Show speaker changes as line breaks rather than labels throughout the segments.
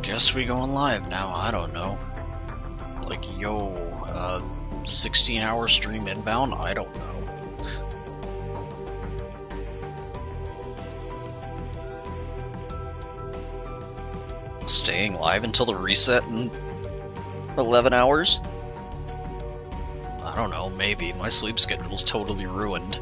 guess we going live now, I don't know. Like, 16-hour stream inbound? I don't know. Staying live until the reset in 11 hours? I don't know, maybe. My sleep schedule's totally ruined.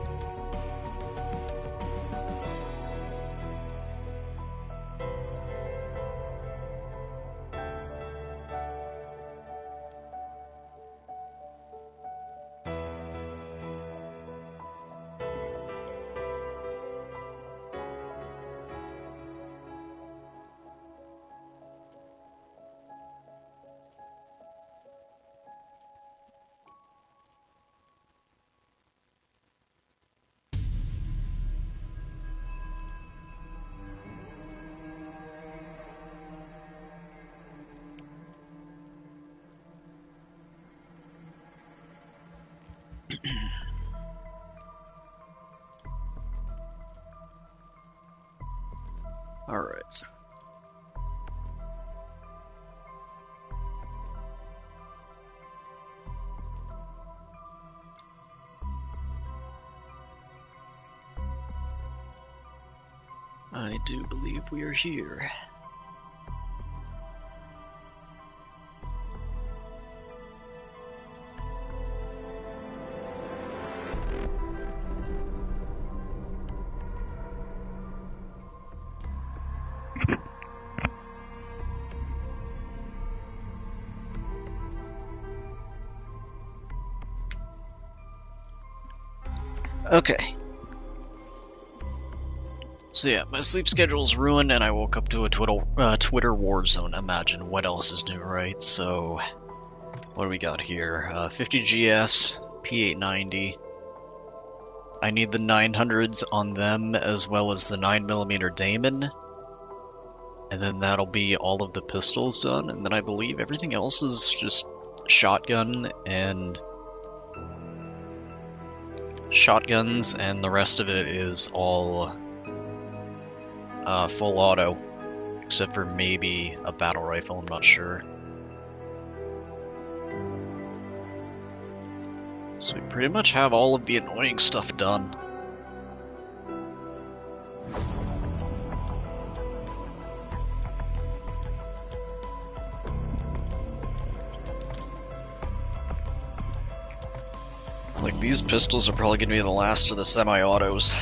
Alright. I do believe we are here. Okay. So yeah, my sleep schedule's ruined and I woke up to a Twitter Warzone. Imagine what else is new, right? So, what do we got here? 50 GS, P890. I need the 900s on them as well as the 9mm Damon. And then that'll be all of the pistols done. And then I believe everything else is just shotgun and shotguns, and the rest of it is all full auto, except for maybe a battle rifle, I'm not sure. So we pretty much have all of the annoying stuff done. Like, these pistols are probably gonna be the last of the semi-autos.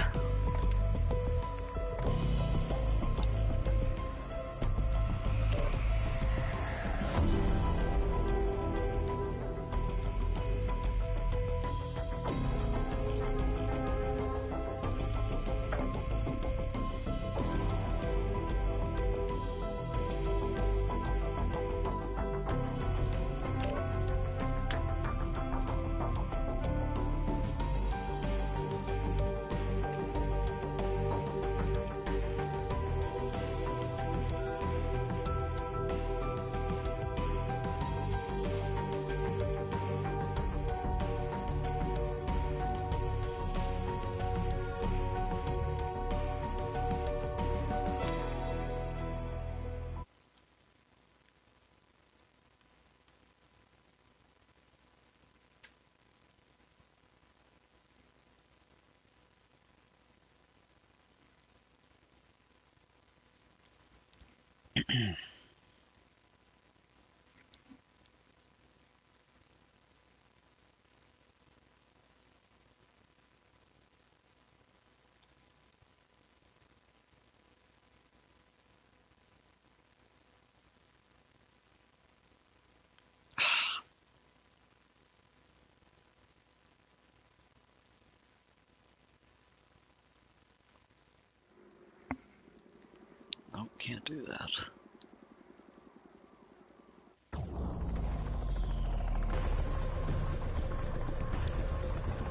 Nope, can't do that.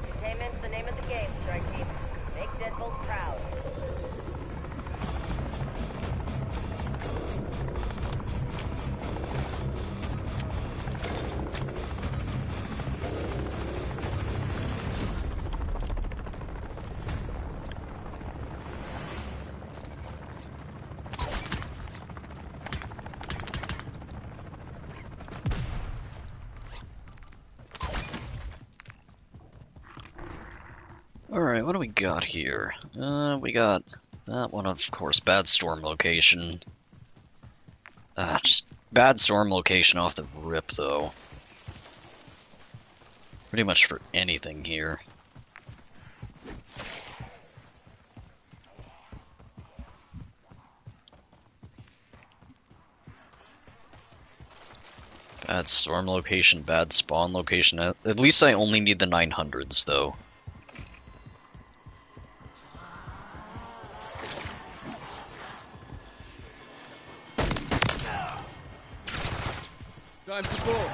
Containment's the name of the game, strike team. Make Deadbolt proud.
Alright, what do we got here? We got that one, of course, bad storm location. Just bad storm location off the rip, though. Pretty much for anything here. Bad storm location, bad spawn location. At least I only need the 900s, though.
Time to go.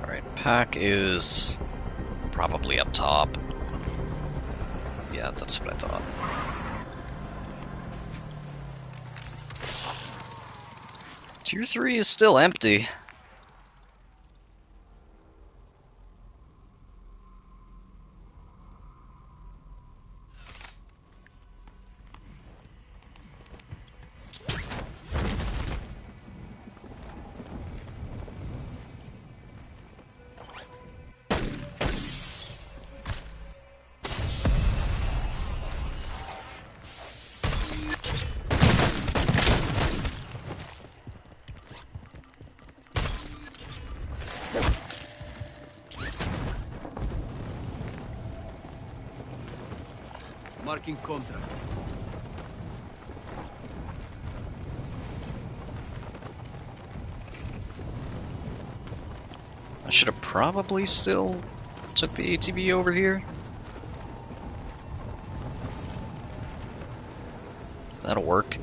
Alright, pack is probably up top. Yeah, that's what I thought. Tier 3 is still empty.
Marking contract.
I should have probably still took the ATV over here. That'll work.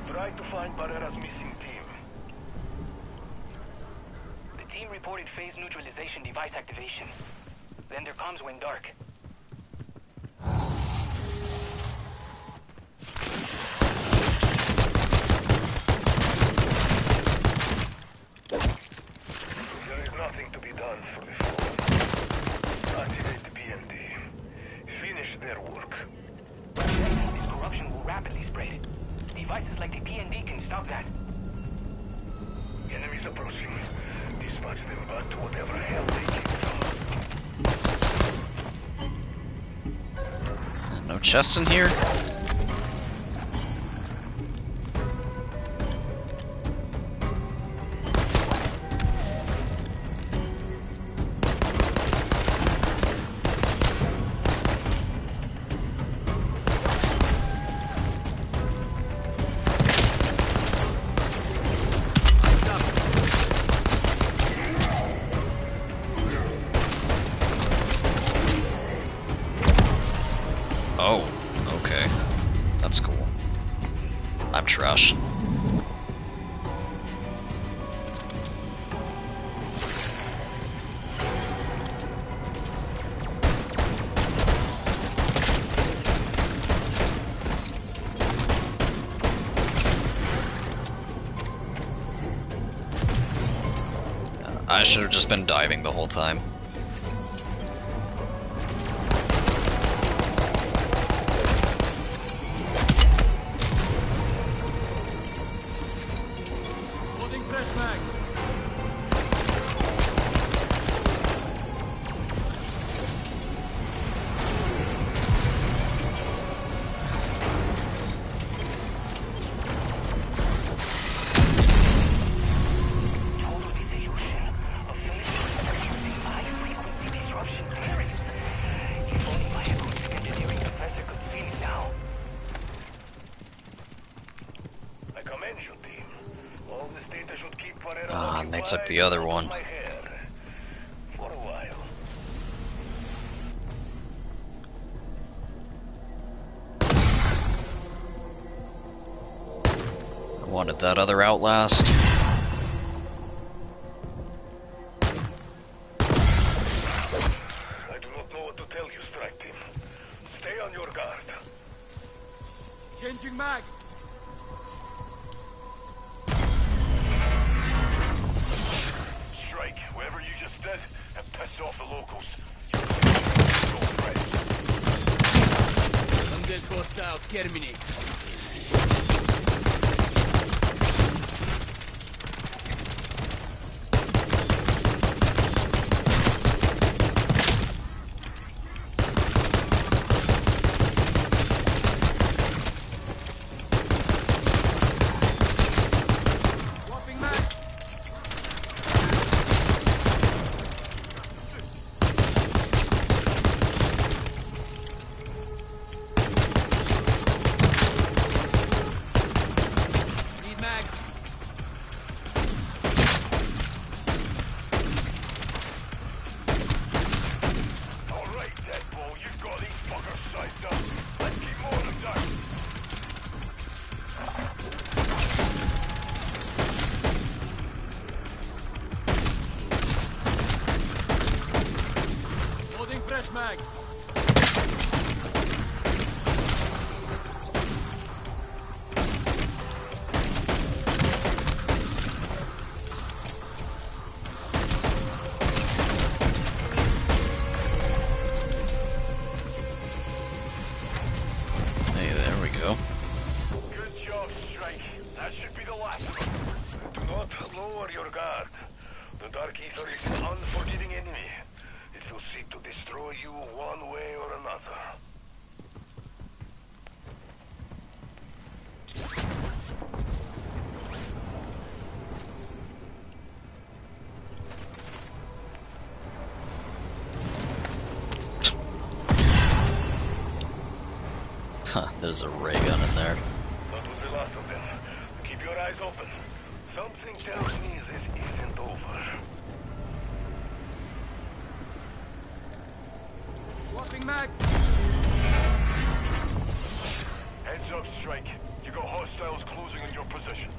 Try to find Barrera's missing team.
The team reported phase neutralization device activation. Then their comms went dark.
There is nothing to be done for the fall. Activate the PND. Finish their work.
This corruption will rapidly spread. Devices like the PND can stop that.
Enemies approaching. Dispatch them back to whatever hell they came from.
No chest in here? Oh, okay. That's cool. I'm trash. I should have just been diving the whole time.
Loading fresh mag.
Total dissolution of phase using high-frequency disruption theories. If only my acoustic engineering professor could see me now.
I commend you, team. All this data should keep
Ah, and they took the other one.
For a while.
I wanted that other Outlast.
I do not know what to tell you, strike team. Stay on your guard.
Changing mag.
Strike, whatever you just did, and piss off the locals.
Undead hostile terminate. Swapping mag. Need mag.
Alright, Deadpool, you've got these fuckers sized up. Let's keep mowing them down.
Loading fresh mag.
Hey, there we go.
Good job, Strike. That should be the last one. Do not lower your guard. The Dark Ether is an unforgiving enemy. It will seek to destroy you one way or another.
Huh, there's a ray gun in there.
That was the last of them. Keep your eyes open. Something tells me this isn't over.
Swapping mags.
Heads up, Strike. You got hostiles closing in your position.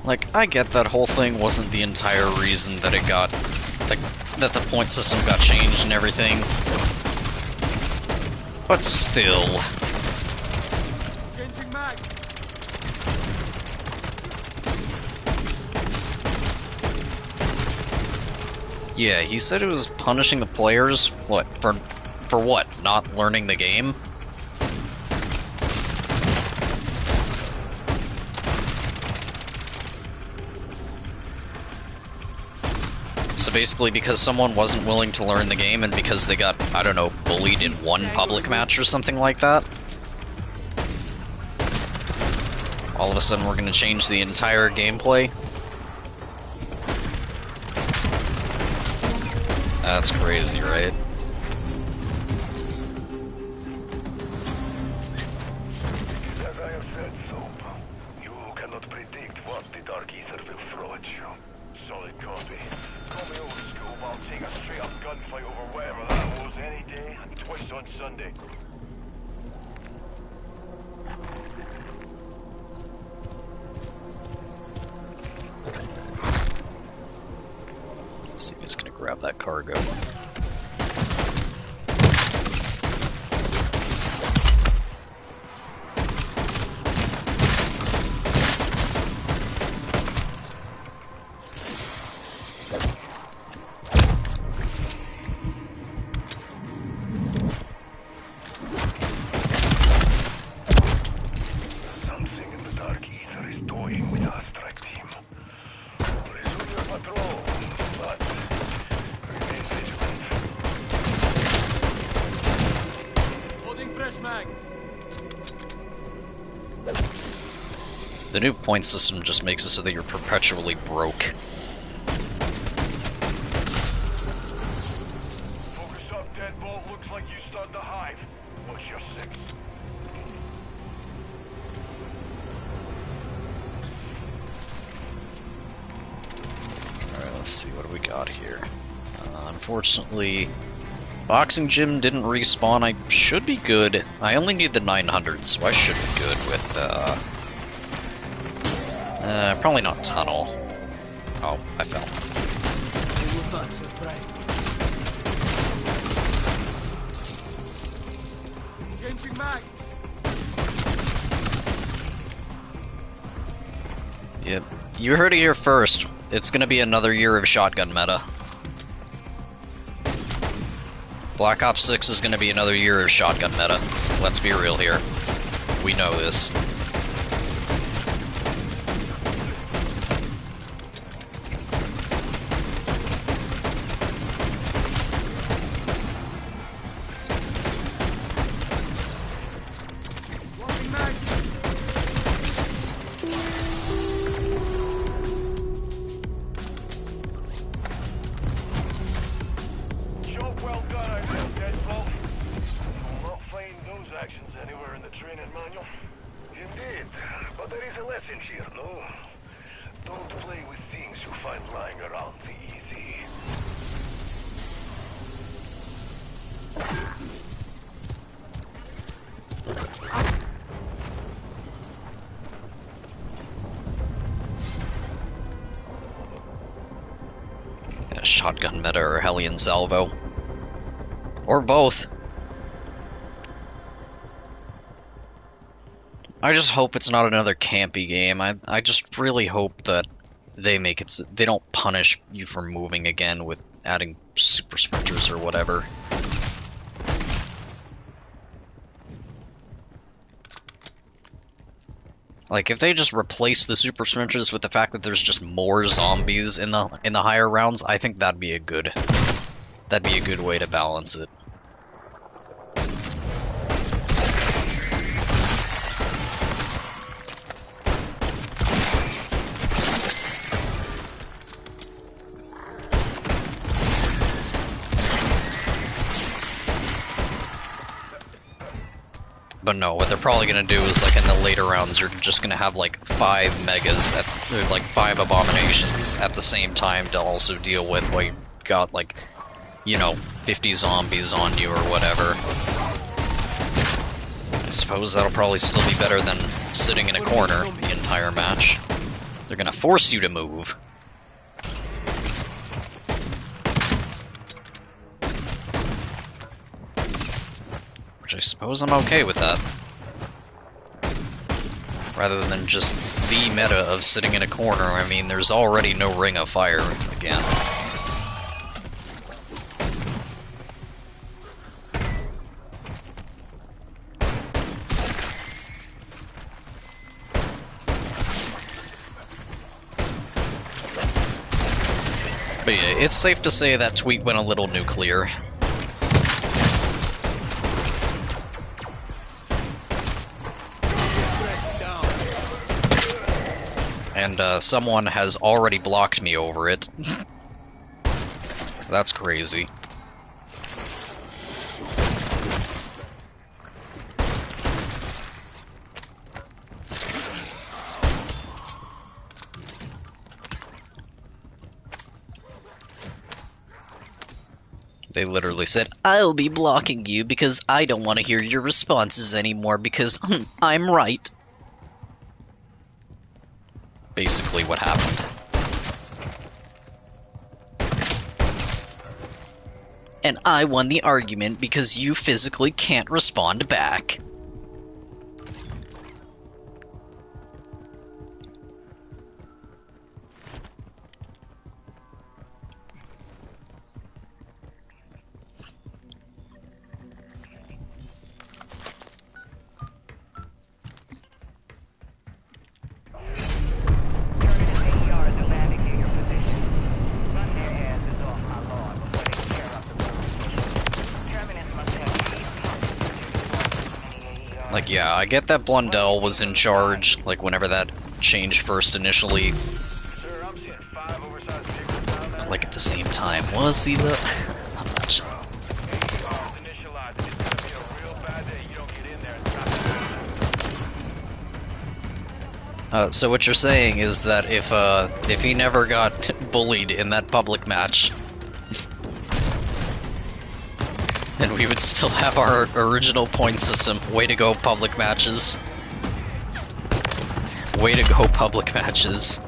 Like, I get that whole thing wasn't the entire reason that it got, like, that the point system got changed and everything. But still.
Changing mag.
Yeah, he said it was punishing the players, what, for what, not learning the game? So basically because someone wasn't willing to learn the game and because they got, I don't know, bullied in one public match or something like that, all of a sudden we're gonna change the entire gameplay? That's crazy, right?
As I have said, Soap, you cannot predict what the Dark Ether will throw at you. Solid copy. Call me old school, but I'll take a straight-up gunfight over whatever that was any day, and twice on Sunday.
Let's see who's gonna grab that cargo.
Something in the Dark Ether is toying with our strike team. Resume your patrol, but remain vigilant.
The new point system just makes it so that you're perpetually broke.
Focus up, Deadbolt. Looks like you stunned the hive. What's your 6?
Alright, let's see, what do we got here? Unfortunately, Boxing Gym didn't respawn. I should be good. I only need the 900, so I should be good with, probably not Tunnel. Oh, I fell.
You will not surprise me. Changing mag.
Yep. You heard it here first. It's gonna be another year of shotgun meta. Black Ops 6 is gonna be another year of shotgun meta. Let's be real here. We know this.
Swapping mag.
Job well done out there, Deadbolt. You will not find those actions anywhere in the training manual. Indeed, but there is a lesson here, no? Don't play with things you find lying around the easy.
Shotgun meta or Hellion Salvo. Or both. I just hope it's not another campy game. I just really hope that they make it so they don't punish you for moving again with adding super sprinters or whatever. Like if they just replace the super sprinters with the fact that there's just more zombies in the higher rounds, I think that'd be a good way to balance it. But no, what they're probably gonna do is, like, in the later rounds, you're just gonna have, like, 5 megas, or, like, 5 abominations at the same time to also deal with while you got, like, you know, 50 zombies on you or whatever. I suppose that'll probably still be better than sitting in a corner the entire match. They're gonna force you to move. Which I suppose I'm okay with that. Rather than just the meta of sitting in a corner, I mean, there's already no ring of fire again. But yeah, it's safe to say that tweet went a little nuclear. And someone has already blocked me over it. That's crazy. They literally said, "I'll be blocking you because I don't want to hear your responses anymore because I'm right." Basically what happened. And I won the argument because you physically can't respond back. Like, yeah, I get that Blundell was in charge, like, whenever that change first initially.
Sir, I'm seeing 5 oversized vehicles down there.
But, like, at the same time, was he the... I'm not sure.
Initialized. It's gonna be a real bad day. You don't get in there and stop it.
So what you're saying is that if he never got bullied in that public match, then we would still have our original point system. Way to go, public matches. Way to go, public matches.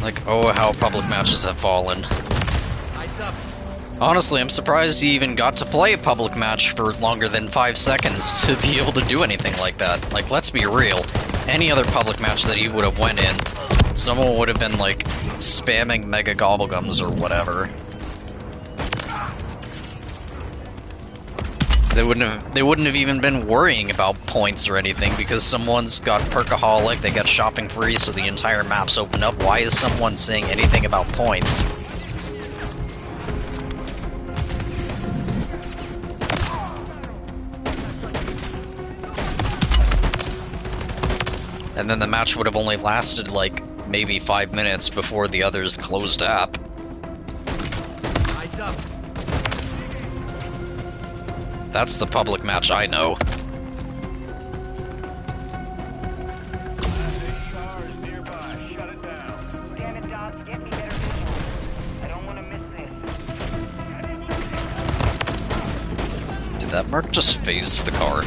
Like, oh, how public matches have fallen.
Eyes up.
Honestly, I'm surprised he even got to play a public match for longer than 5 seconds to be able to do anything like that. Like, let's be real. Any other public match that he would have went in, someone would have been, like, spamming Mega Gobblegums or whatever. They wouldn't have even been worrying about points or anything because someone's got Perkaholic, they got shopping free, so the entire map's opened up. Why is someone saying anything about points? And then the match would have only lasted like maybe 5 minutes before the others closed up.
Eyes up.
That's the public match I know.
AR is nearby. Shut it down.
Damn it, Doc, get me better visuals. I don't want to miss this.
Did that Merc just phase through the car?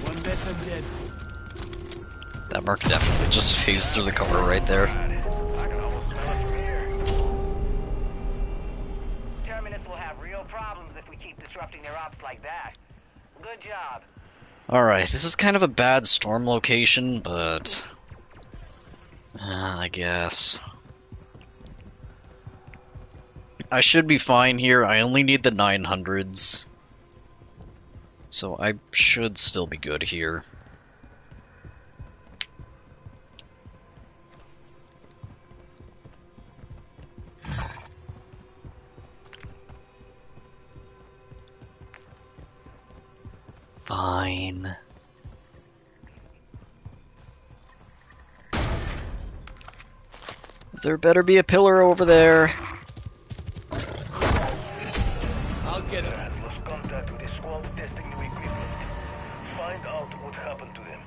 One less and dead.
That Merc definitely just phased through the car right there.
I can almost smell it from here.
Terminus will have real problems if we keep disrupting their ops like that. Good job.
Alright, this is kind of a bad storm location, but... I guess. I should be fine here. I only need the 900s. So I should still be good here. Fine. There better be a pillar over there.
I'll get it.
Lost contact with the squad testing new equipment. Find out what happened to them.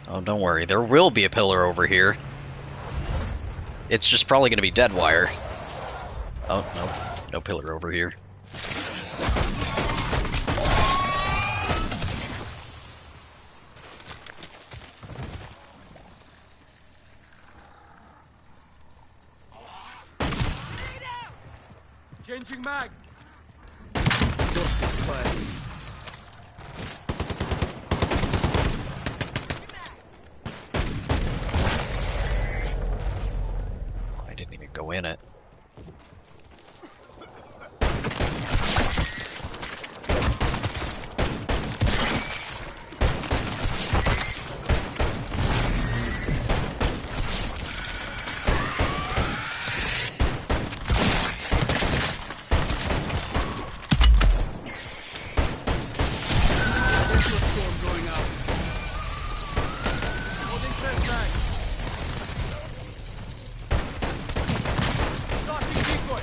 Oh, don't worry. There will be a pillar over here. It's just probably going to be dead wire. Oh, no. No pillar over here.
Changing mag. Doors expired.
I didn't even go in it.
There's a storm going out. Holding first mag. Starting decoy.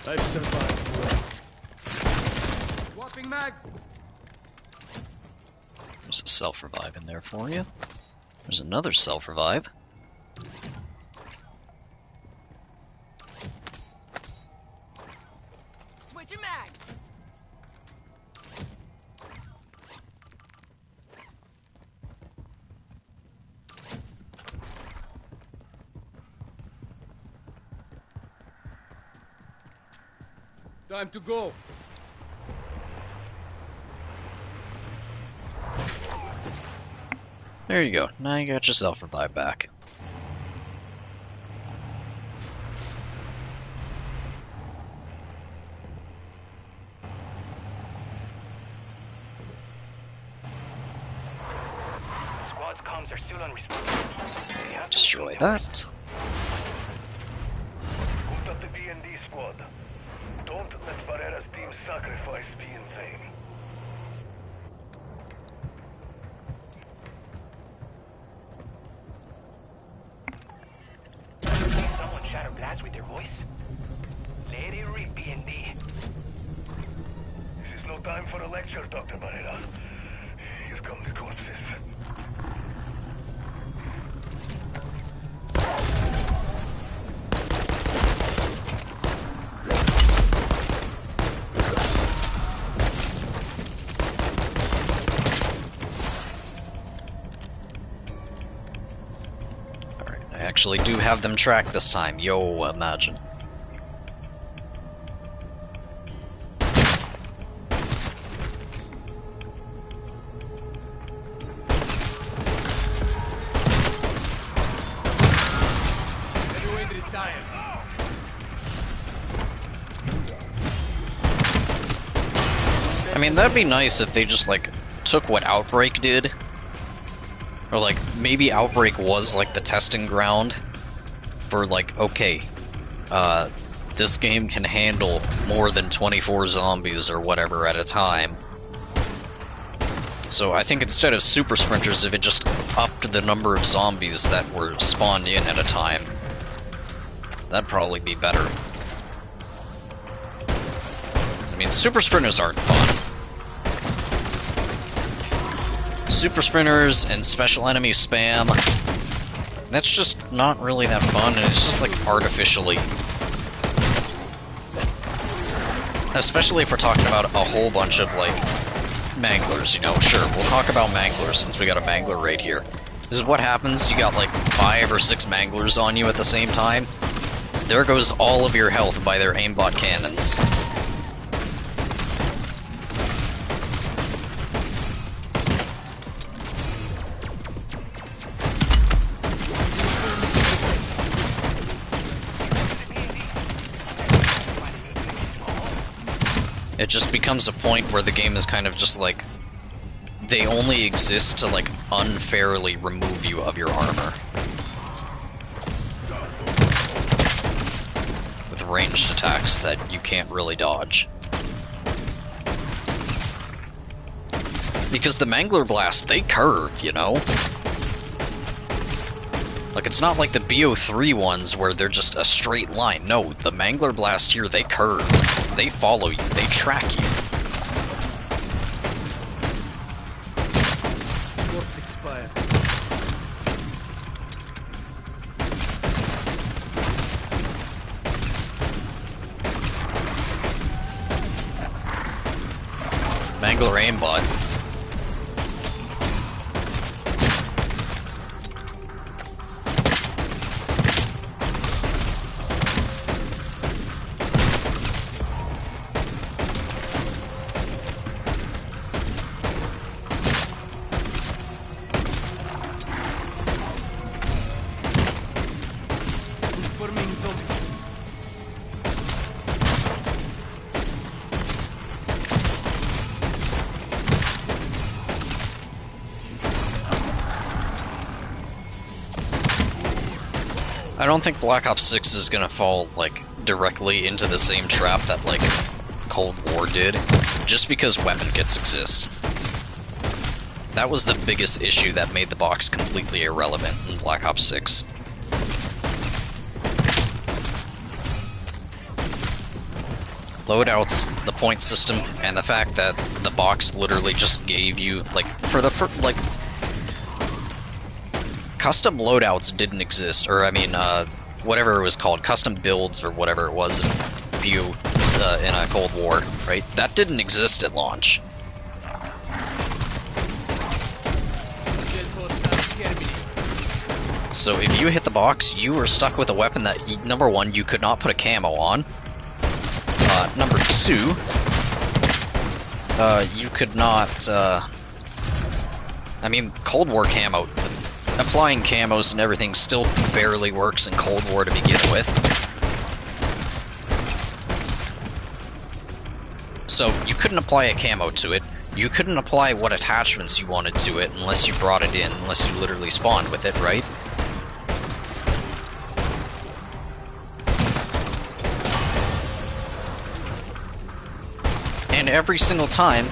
I've survived worse. Swapping mags.
There's a self-revive in there for you. There's another self-revive.
Switching mags.
Time to go.
There you go. Now you got your self-revive back.
Squad's comms are still unresponsive. They have to
Destroy
think they're
that.
Put up the D&D squad. Don't let Barrera's team's sacrifice be in vain.
Someone shatter blast with their voice? Let it rip, B&D.
This is no time for a lecture, Dr. Barrera. Here come the corpses.
Alright, I actually do have them tracked this time. Yo, imagine.
Heavyweight retired.
I mean, that'd be nice if they just, like, took what Outbreak did. Or, like, maybe Outbreak was, like, the testing ground for, like, okay, this game can handle more than 24 zombies or whatever at a time. So I think instead of super sprinters, if it just upped the number of zombies that were spawned in at a time, that'd probably be better. I mean, super sprinters aren't fun. Super sprinters and special enemy spam, that's just not really that fun, and it's just like artificially. Especially if we're talking about a whole bunch of like manglers, you know, sure, we'll talk about manglers since we got a mangler right here. This is what happens, you got like 5 or 6 manglers on you at the same time. There goes all of your health by their aimbot cannons. It just becomes a point where the game is kind of just like, they only exist to like unfairly remove you of your armor. With ranged attacks that you can't really dodge. Because the Mangler Blast, they curve, you know? Like, it's not like the BO3 ones where they're just a straight line. No, the Mangler Blast here, they curve. They follow you. They track you.
Corpse expired.
Mangler aimbot.
Forming zombie.
I don't think Black Ops 6 is gonna fall, like, directly into the same trap that, like, Cold War did, just because weapon kits exist. That was the biggest issue that made the box completely irrelevant in Black Ops 6. loadouts, the point system, and the fact that the box literally just gave you, like, custom loadouts didn't exist, or I mean, whatever it was called, custom builds or whatever it was in View in a Cold War, right? That didn't exist at launch. So if you hit the box, you were stuck with a weapon that, number one, you could not put a camo on. Number two, you could not, I mean, Cold War camo, applying camos and everything still barely works in Cold War to begin with. So you couldn't apply a camo to it. You couldn't apply what attachments you wanted to it unless you brought it in, unless you literally spawned with it, right? And every single time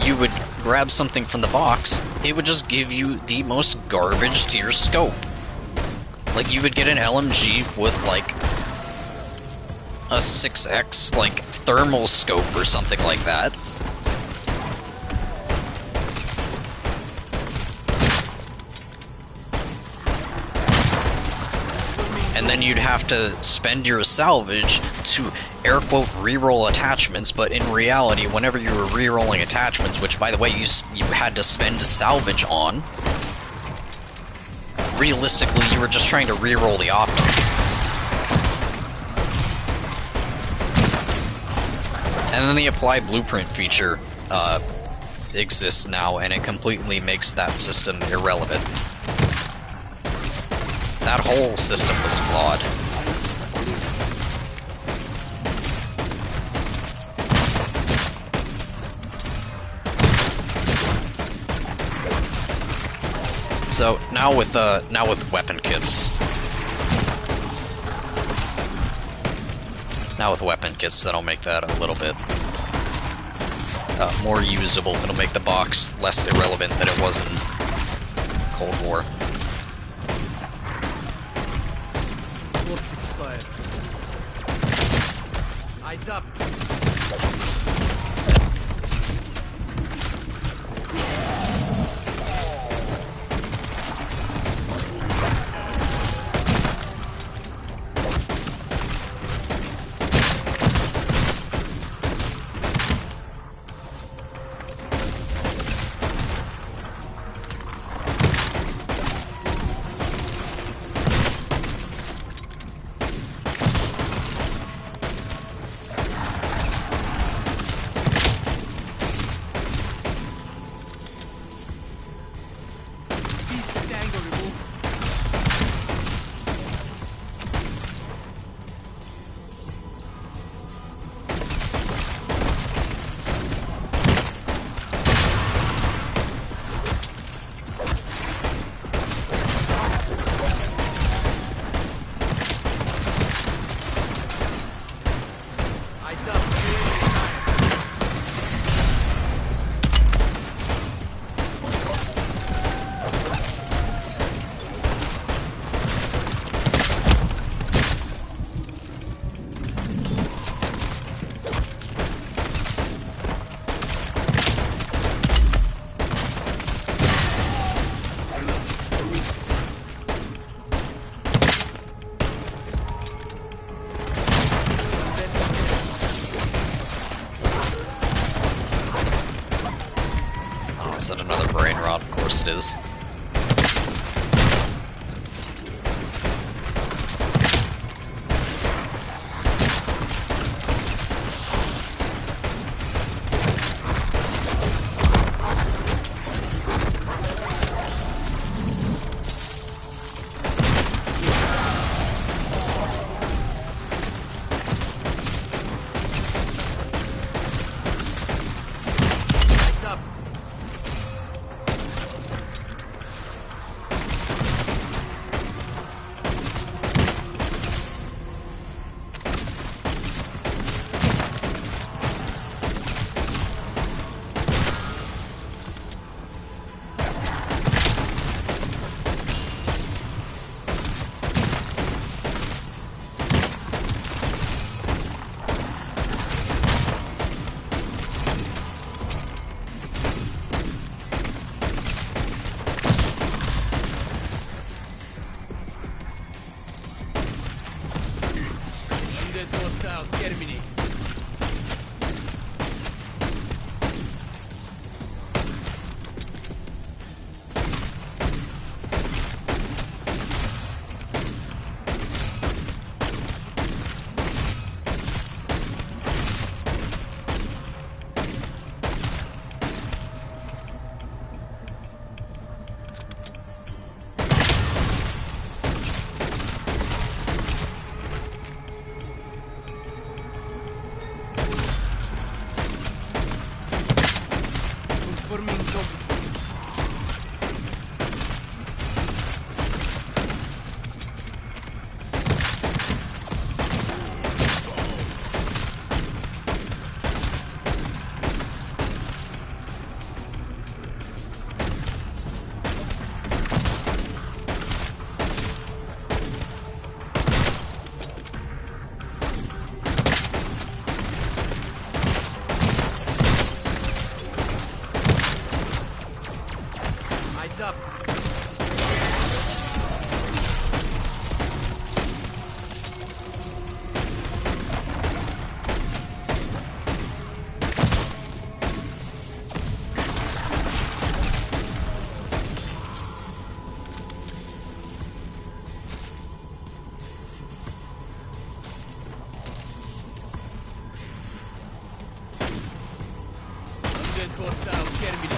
you would grab something from the box, it would just give you the most garbage tier scope. Like, you would get an LMG with, like, a 6x, like, thermal scope or something like that. And then you'd have to spend your salvage to air-quote reroll attachments, but in reality, whenever you were rerolling attachments, which, by the way, you had to spend salvage on, realistically, you were just trying to reroll the optic. And then the apply blueprint feature exists now, and it completely makes that system irrelevant. That whole system was flawed. So now with weapon kits. Now with weapon kits, that'll make that a little bit more usable. It'll make the box less irrelevant than it was in Cold War.
Bullets expired. Eyes up.
Is that another brain rot? Of course it is.
Contact hostile. Terminate. Confirming zone. Eyes up. Contact hostile. Terminate.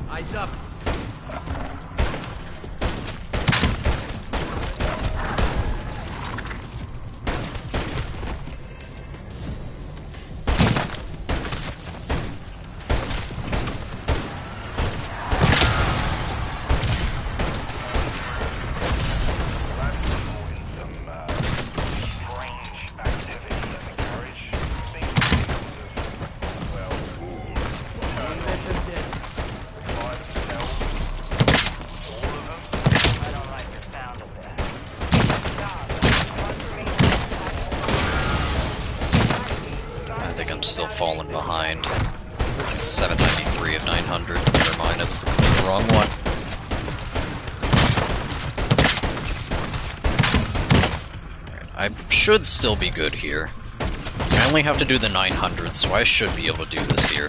Eyes up. Less than dead.
I think I'm still falling behind. It's 793 of 900. Never mind, I was looking at the wrong one. Alright, I should still be good here. I only have to do the 900, so I should be able to do this here.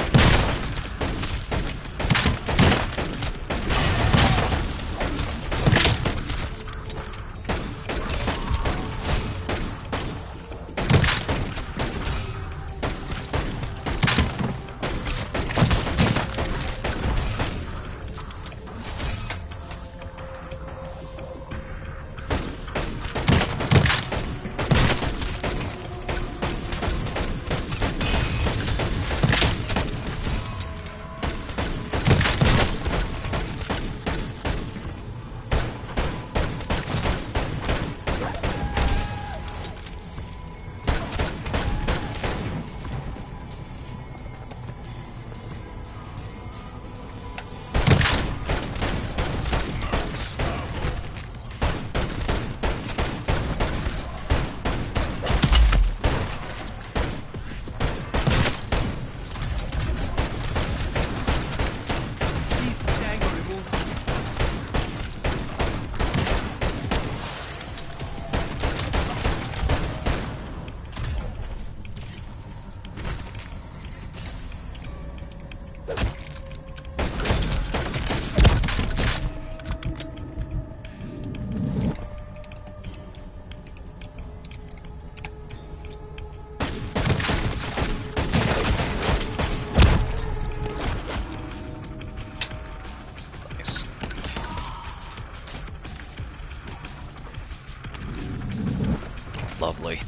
Lovely.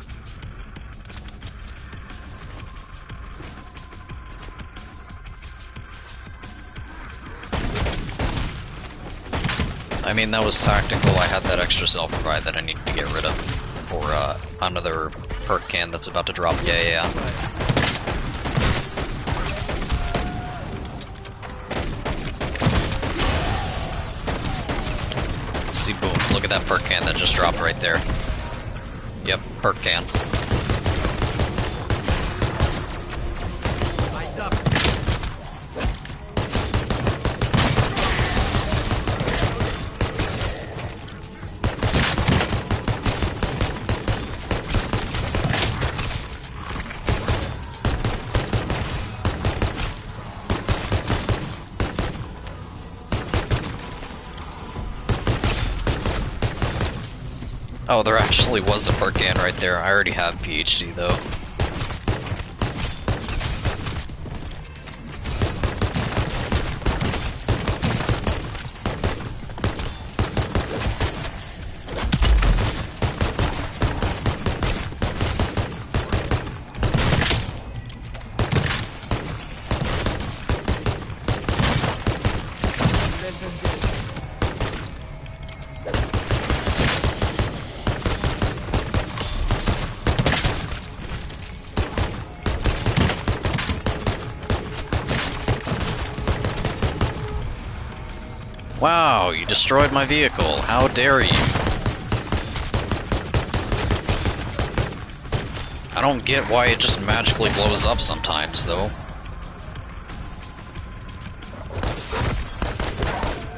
I mean, that was tactical. I had that extra self-revive that I needed to get rid of for another perk can that's about to drop. Yeah. See, boom, look at that perk can that just dropped right there. Yep, perk can.
Eyes up.
Oh, there actually was a perk can right there. I already have PhD though. Wow, you destroyed my vehicle. How dare you? I don't get why it just magically blows up sometimes, though.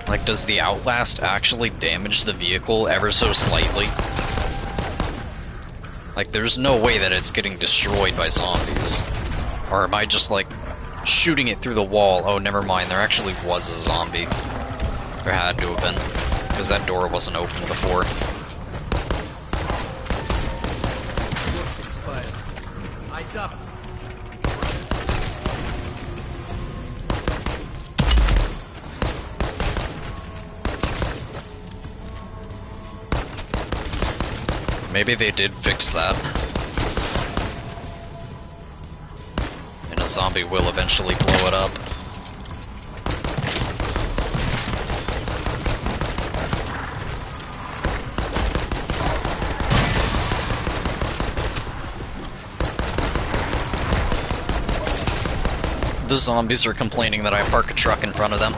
Like, does the Outlast actually damage the vehicle ever so slightly? Like, there's no way that it's getting destroyed by zombies. Or am I just, like, shooting it through the wall? Oh, never mind, there actually was a zombie. There had to have been, because that door wasn't open before.
Looks expired. Eyes up.
Maybe they did fix that. And a zombie will eventually blow it up. The zombies are complaining that I park a truck in front of them.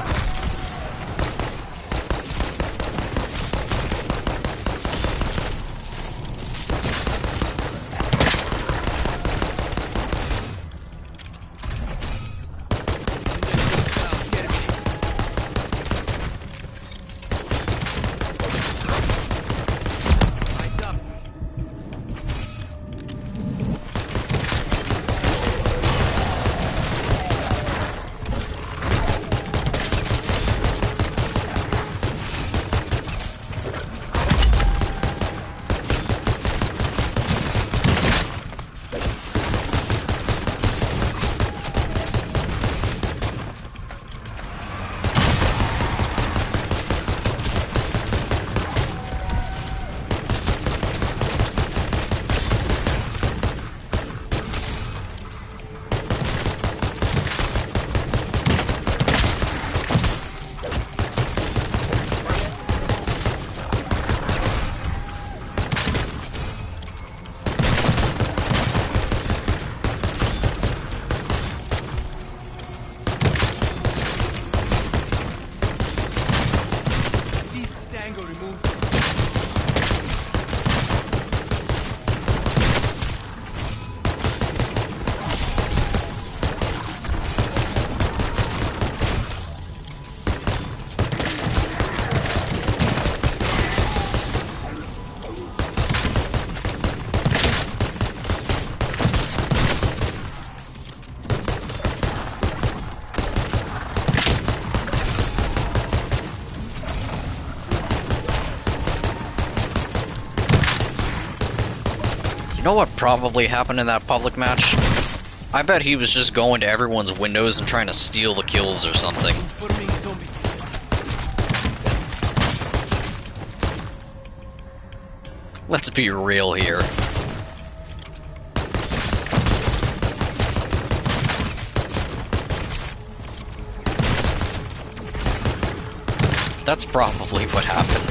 You know what probably happened in that public match? I bet he was just going to everyone's windows and trying to steal the kills or something.
Forming zombie.
Let's be real here. That's probably what happened.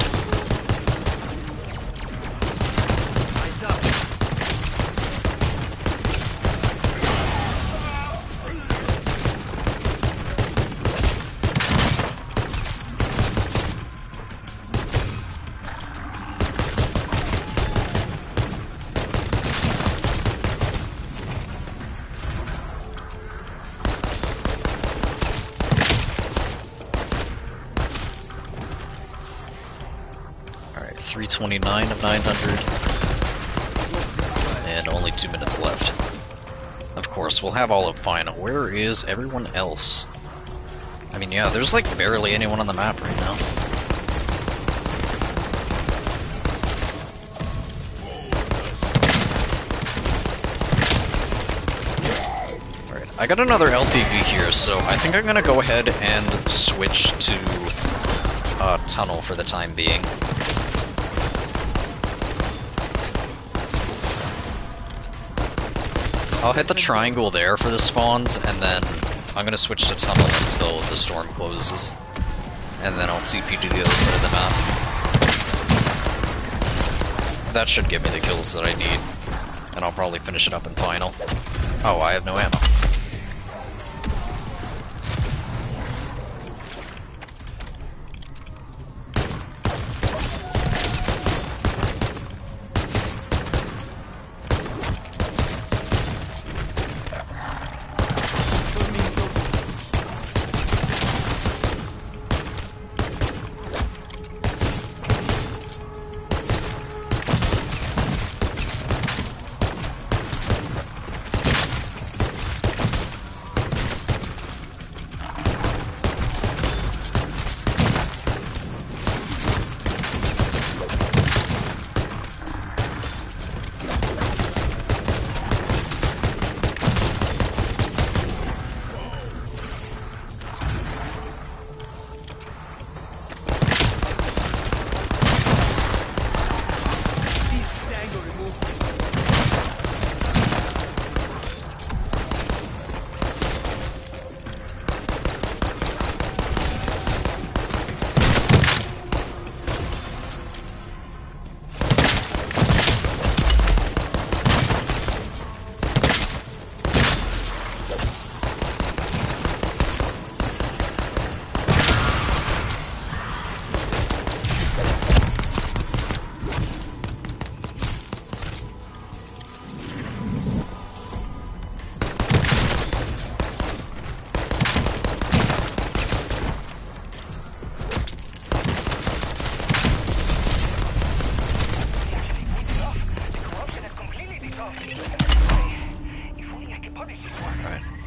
Eyes up.
Alright, 329 of 900. And only 2 minutes left. Of course, we'll have all of final. Where is everyone else? I mean, yeah, there's like barely anyone on the map right now. Alright, I got another LTV here, so I think I'm gonna go ahead and switch to tunnel for the time being. I'll hit the triangle there for the spawns, and then I'm gonna switch to tunnel until the storm closes. And then I'll TP to the other side of the map. That should give me the kills that I need. And I'll probably finish it up in final. Oh, I have no ammo.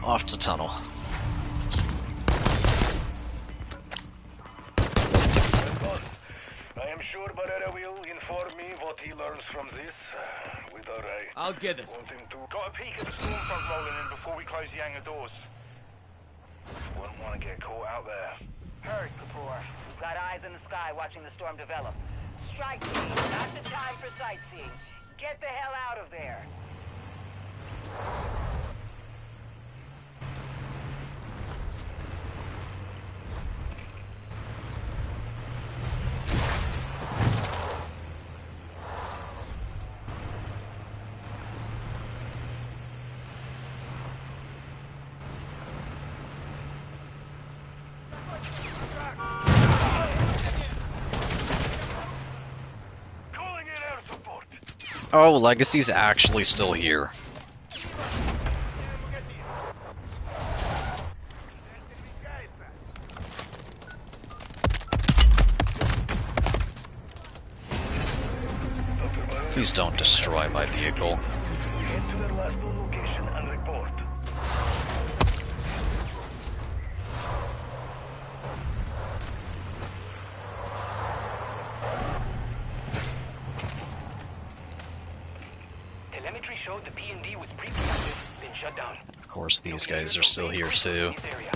Off to tunnel.
I am sure Barrera will inform me what he learns from this. With our
I'll get this.
want him to got a peek at the storm front rolling in before we close the hangar doors. Wouldn't want to get caught out there.
Hurry, Kapoor. We've got eyes in the sky watching the storm develop. Strike team, not the time for sightseeing. Get the hell out of there.
Calling in air support.
Oh, Legacy's actually still here. Please don't destroy my vehicle.
Get to their last known location and report.
Telemetry showed the P&D was pre-productive, then shut down.
Of course, these guys are still here too.
This area.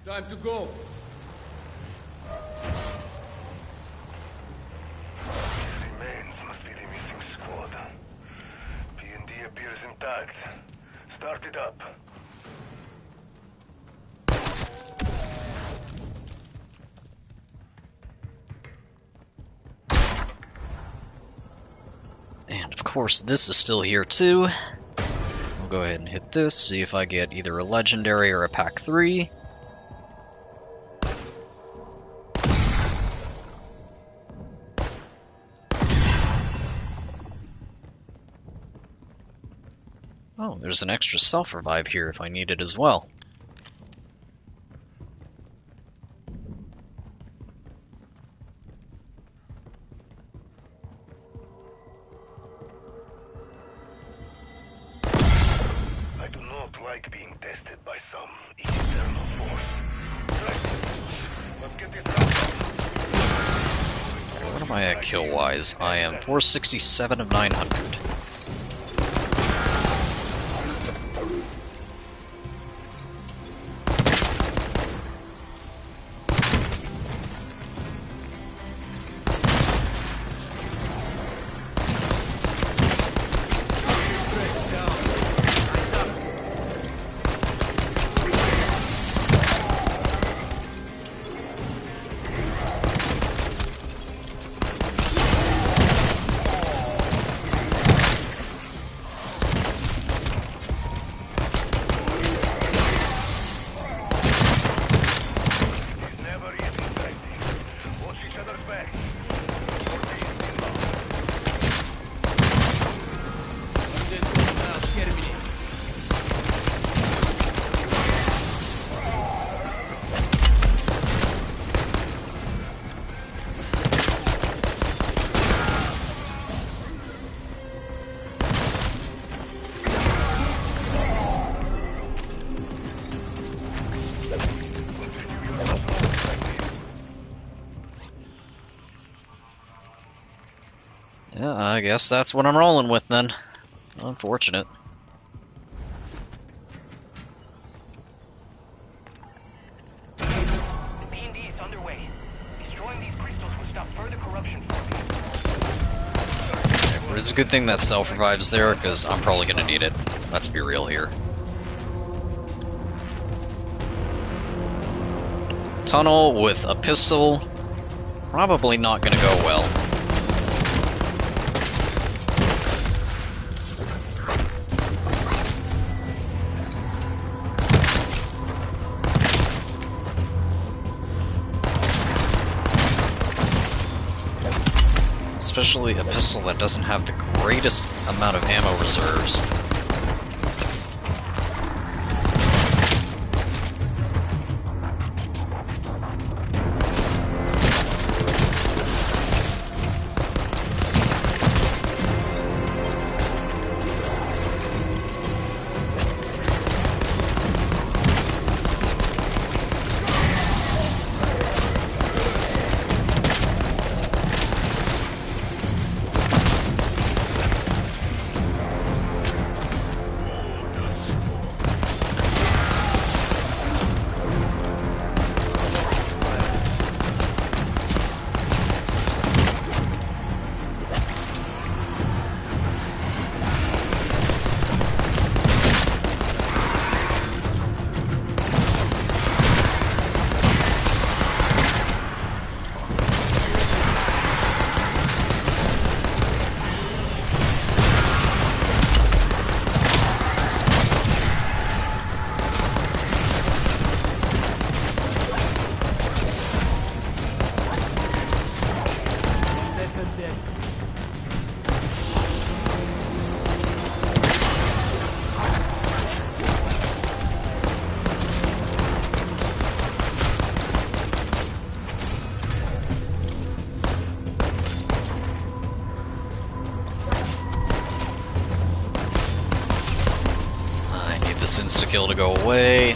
Time to go.
These remains must be the missing squad. P&D appears intact. Start it up.
And of course, this is still here too. We'll go ahead and hit this, see if I get either a legendary or a pack 3. Oh, there's an extra self-revive here if I need it as well.
I do not like being tested by some external force. Let's get this out.
What am I at kill-wise? I am 467 of 900.
It's never easy fighting. Watch each other's back.
Yeah, I guess that's what I'm rolling with then. Unfortunate.
The P&D is underway. Destroying these crystals will stop further corruption from
But it's a good thing that self-revives there, because I'm probably gonna need it. Let's be real here. Tunnel with a pistol, probably not gonna go well. Especially a pistol that doesn't have the greatest amount of ammo reserves. This insta-kill to go away.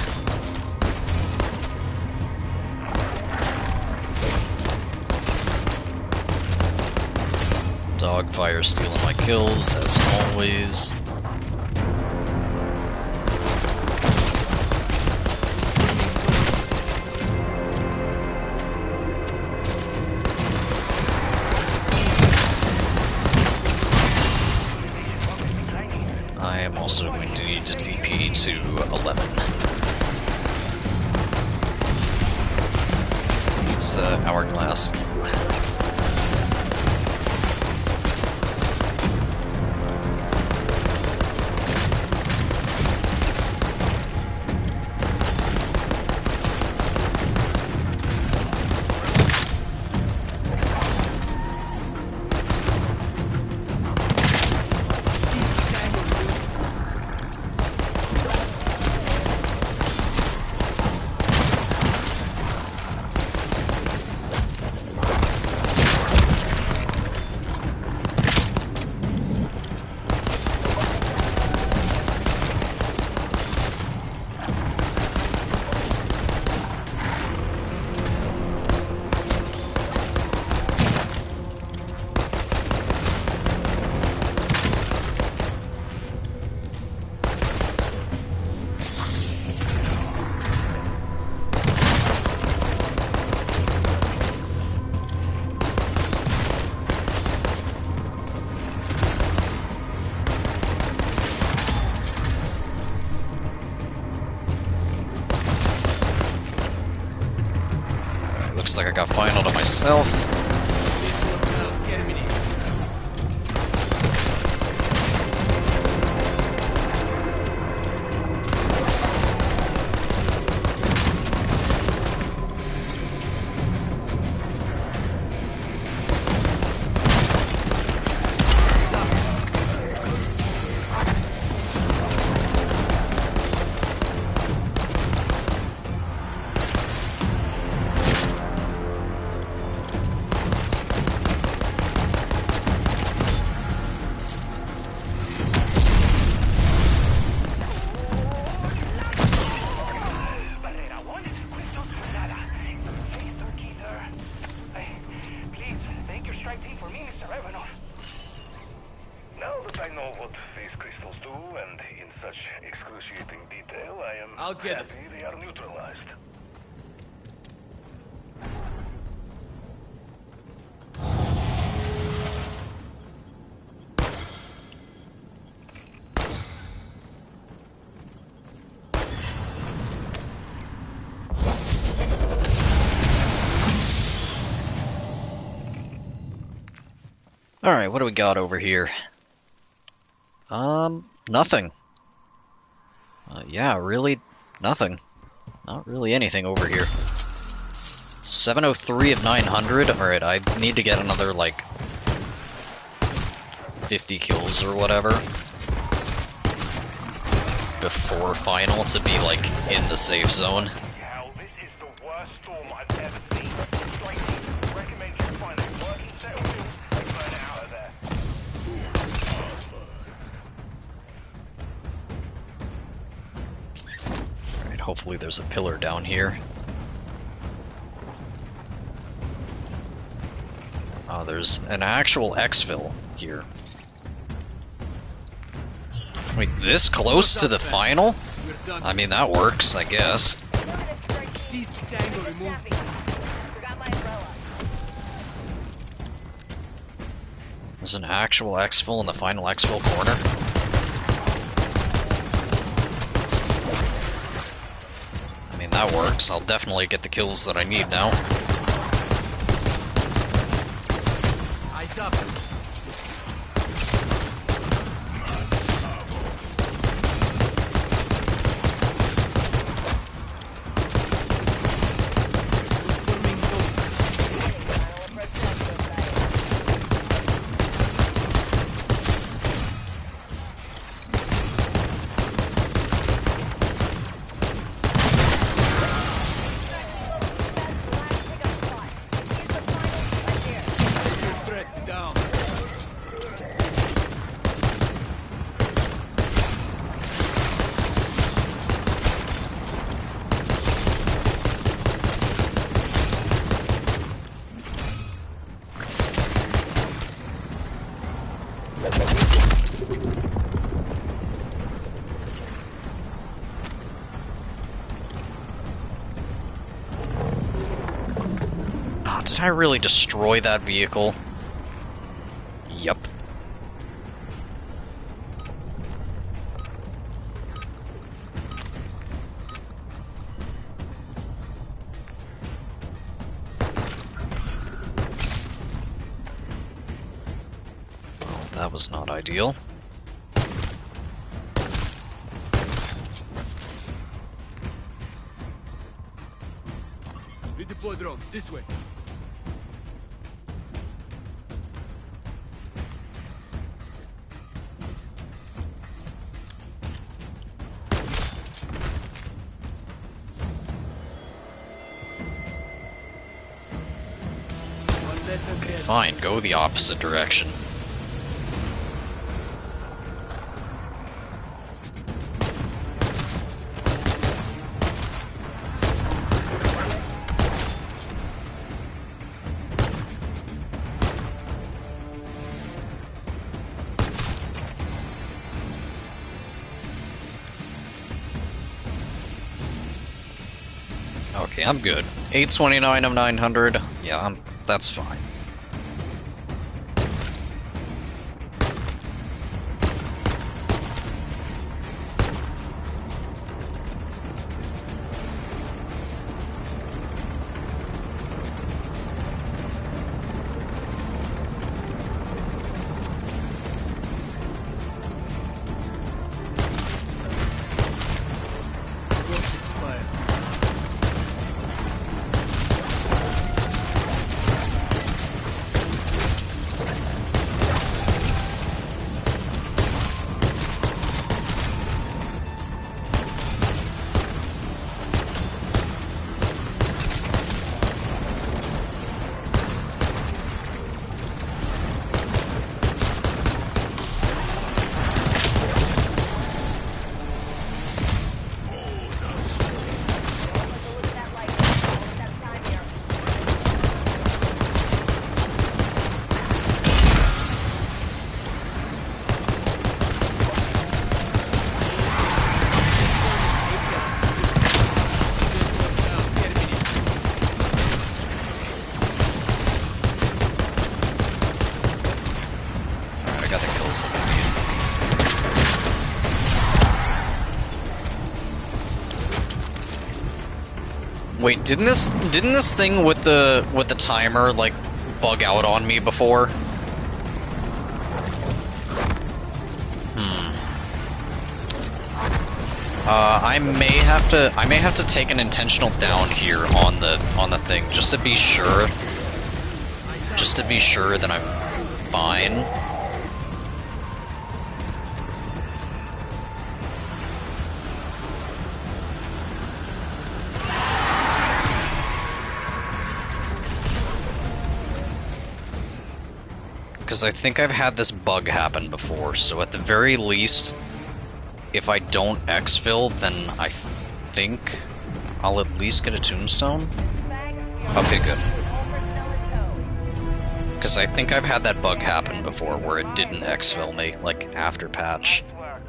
Dogfire stealing my kills, as always. 3 to 11. It's hourglass. Looks like I got final to myself.
I'll get this.
They are neutralized.
Alright, what do we got over here? Nothing. Yeah, really nothing. Not really anything over here. 703 of 900. Alright, I need to get another, like, 50 kills or whatever before final to be, like, in the safe zone.
Hell, this is the worst storm I've ever seen. Strike, recommend you find a working set of wheels and burn it out of there.
Alright, hopefully there's a pillar down here. Oh, there's an actual exfil here. Wait, this close to the final? I mean, that works, I guess. There's an actual exfil in the final exfil corner. I mean, that works. I'll definitely get the kills that I need now.
Eyes up.
Did I really destroy that vehicle? Yep. that was not ideal.
Redeploy drone. This way. One less and
Okay,
dead.
fine, go the opposite direction. Okay, I'm good. 829 of 900. Yeah, that's fine.
Bullets expired.
Look at that light. Almost out of time here.
Alright, I got the kills that I need. Wait, didn't this thing with the timer like bug out on me before? I may have to take an intentional down here on the thing just to be sure. Just to be sure that I'm fine. Because I think I've had this bug happen before, so at the very least, if I don't exfil, then I think I'll at least get a tombstone. Okay, good.
All personnel in tow.
Because I think I've had that bug happen before where it didn't exfil me, like, after patch.
Nice work.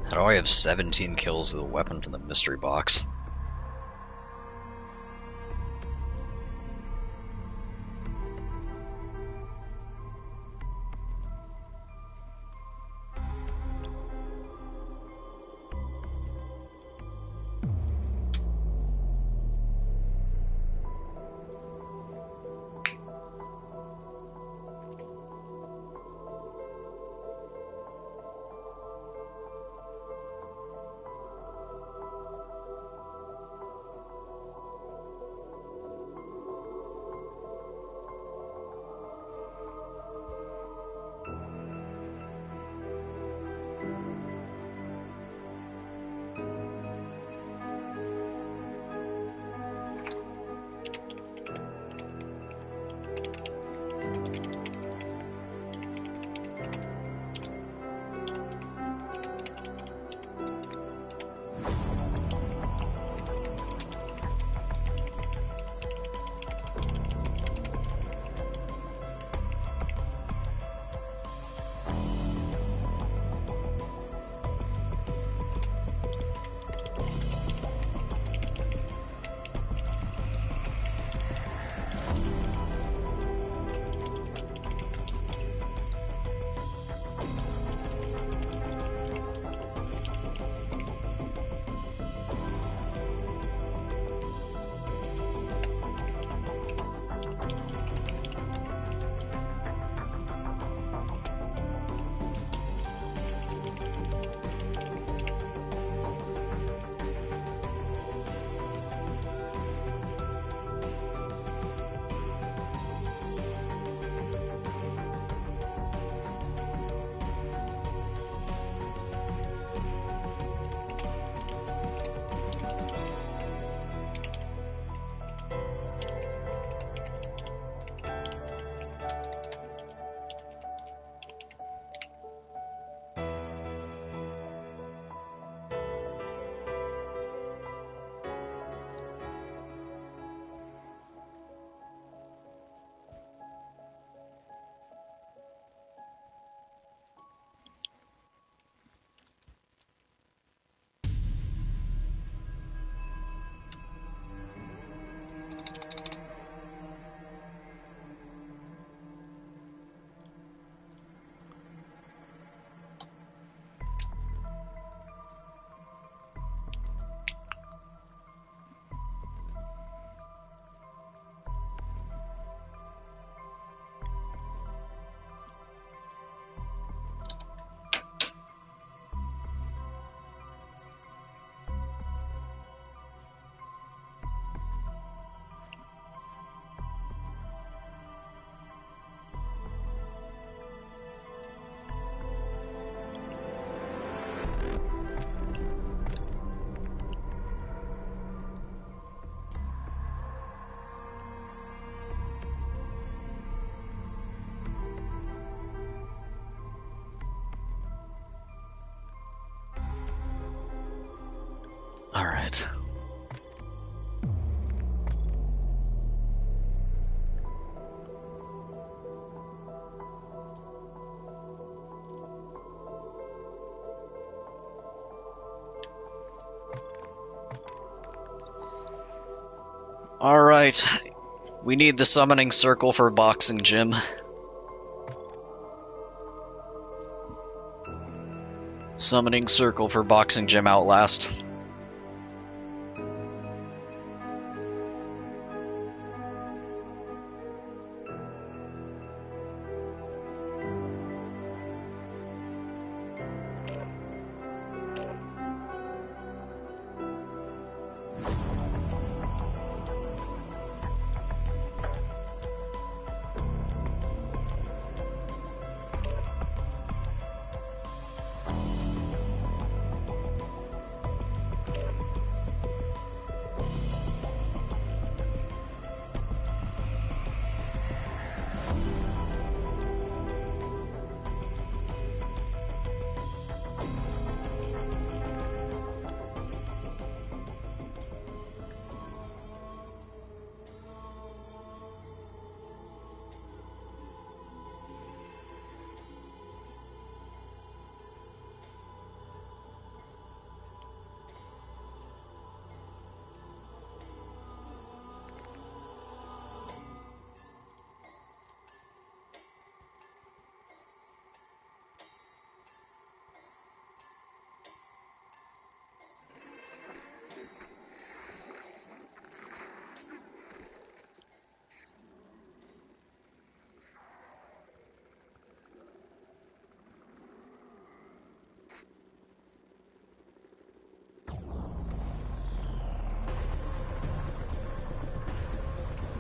How do I have 17 kills with a weapon from the mystery box? Alright. Alright. We need the summoning circle for boxing gym. Summoning circle for boxing gym Outlast.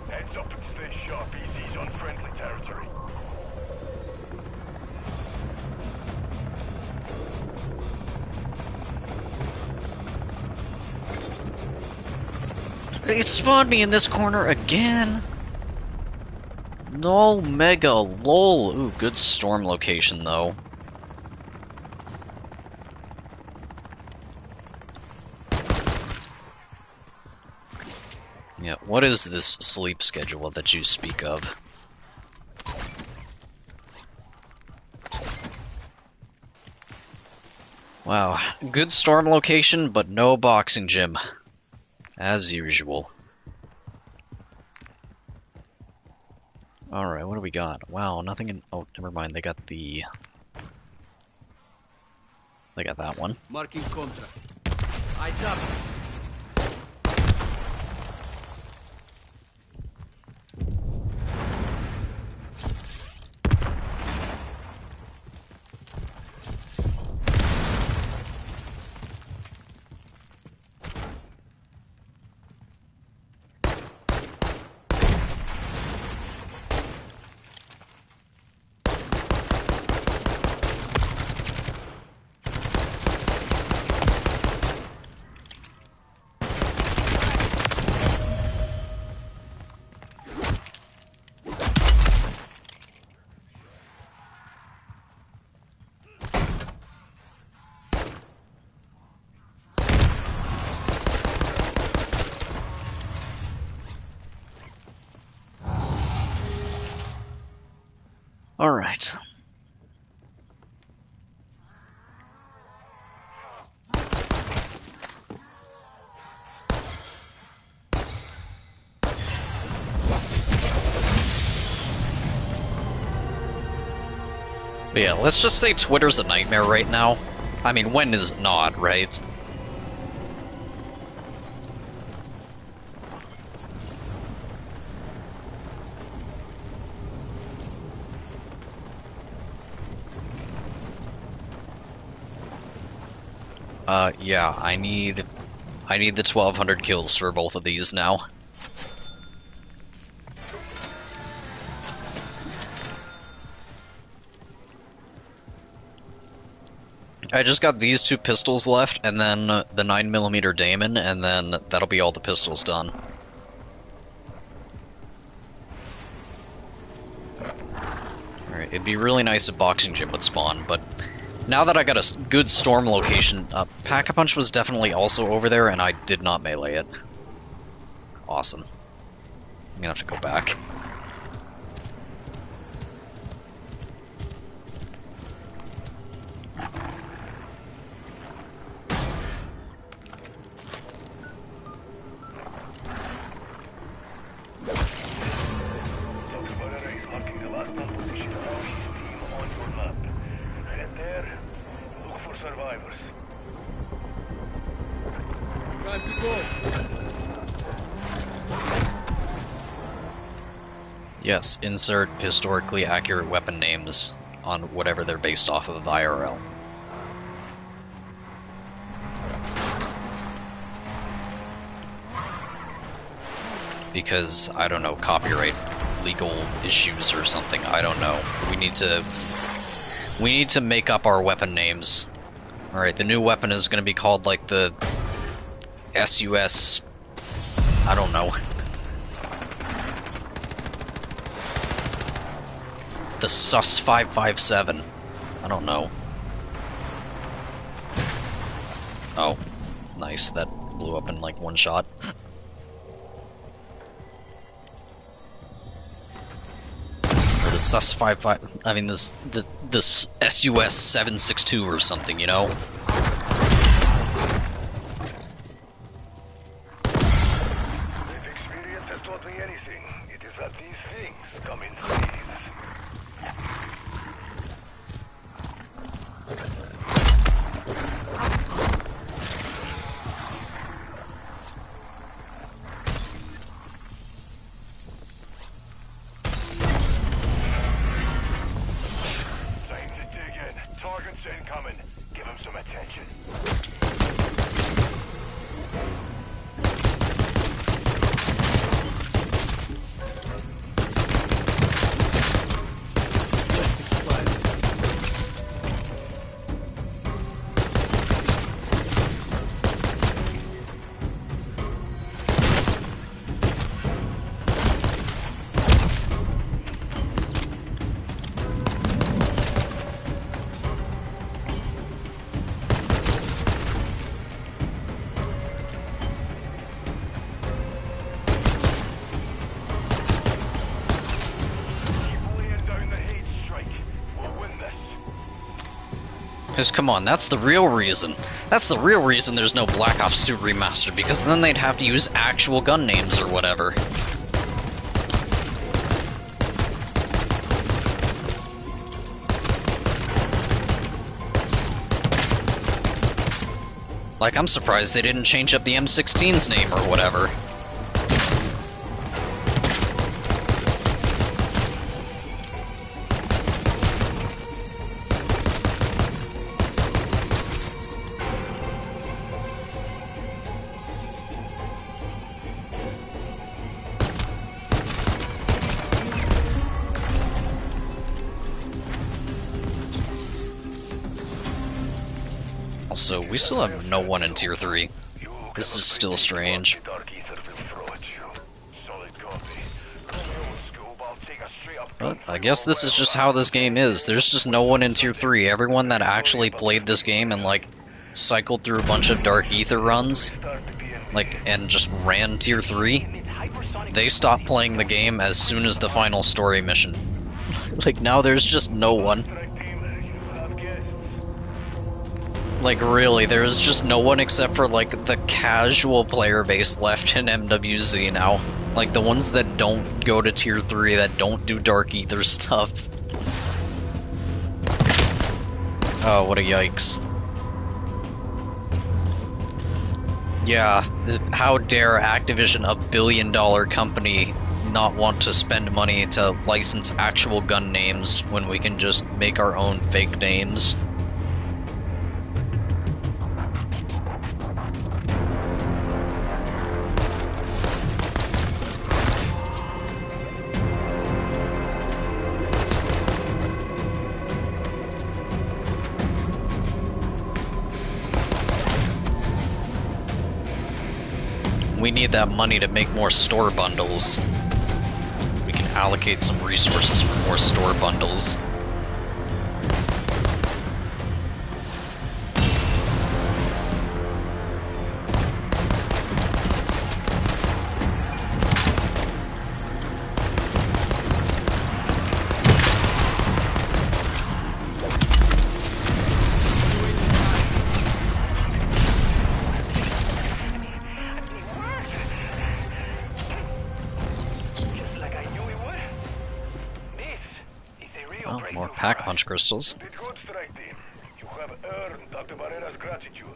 Heads up and stay sharp. EZ's on friendly territory.
It spawned me in this corner again. No mega lol. Ooh, good storm location though. Yeah, what is this sleep schedule that you speak of? Wow, good storm location, but no boxing gym. As usual. Alright, what do we got? Wow, nothing in... Oh, never mind, they got the... They got that one.
Marking contra. Eyes up.
Alright. But yeah, let's just say Twitter's a nightmare right now. I mean, when is it not, right? Yeah, I need the 1200 kills for both of these now. I just got these two pistols left, and then the 9mm Damon, and then that'll be all the pistols done. Alright, it'd be really nice if Boxing Gym would spawn, but Now that I got a good storm location, Pack-a-Punch was definitely also over there, and I did not melee it. Awesome. I'm gonna have to go back.
Time to go.
Yes, insert historically accurate weapon names on whatever they're based off of IRL. Because, I don't know, copyright legal issues or something, I don't know. We need to make up our weapon names. Alright, the new weapon is gonna be called like the SUS... I don't know. The Sus 557. I don't know. Oh, nice. That blew up in like one shot. Or the Sus 55. I mean, the SUS 762 or something, you know?
If experience has taught me anything, it is that these things come in threes. Time to dig in. Targets incoming. Give him some attention.
Let's explode.
Keep laying down the hate strike. We'll win this.
Because come on, that's the real reason. That's the real reason there's no Black Ops 2 Remastered, because then they'd have to use actual gun names or whatever. Like, I'm surprised they didn't change up the M16's name or whatever. Also, we still have no one in Tier 3. This is still strange. But I guess this is just how this game is. There's just no one in Tier 3. Everyone that actually played this game and, like, cycled through a bunch of Dark Ether runs, like, and just ran Tier 3, they stopped playing the game as soon as the final story mission. Like, now there's just no one. Like, really, there's just no one except for, like, the casual player base left in MWZ now. Like, the ones that don't go to Tier 3, that don't do Dark Ether stuff. Oh, what a yikes. Yeah, how dare Activision, a billion-dollar company, not want to spend money to license actual gun names when we can just make our own fake names. We need that money to make more store bundles. We can allocate some resources for more store bundles. pack punch crystals.
Did good, strike team. You have earned Dr. Barrera's gratitude.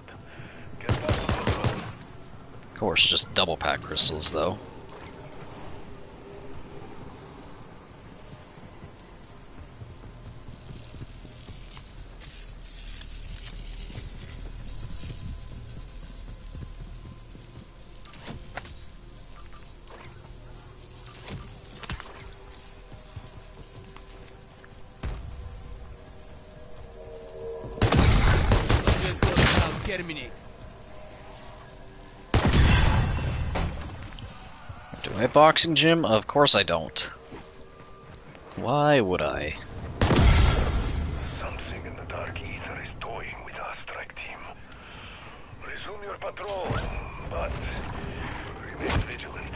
Get past the Warzone.
Of course, just double pack crystals, though.
Terminate.
Do I have boxing gym? Of course I don't. Why would I?
Something in the dark ether is toying with us, strike team. Resume your patrol, but remain vigilant.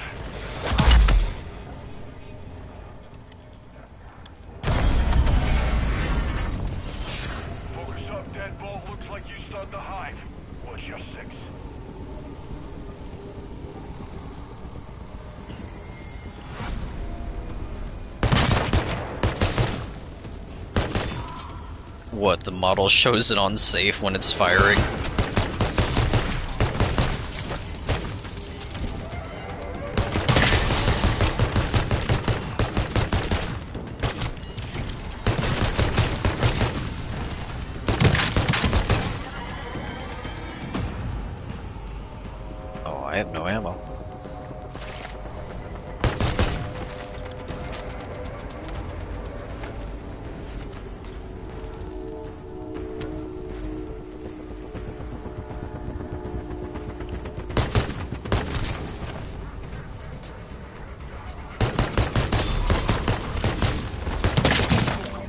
Focus up, Deadbolt. Looks like you start the hive. What's your 6?
What, the model shows it on safe when it's firing? Oh, I have no ammo.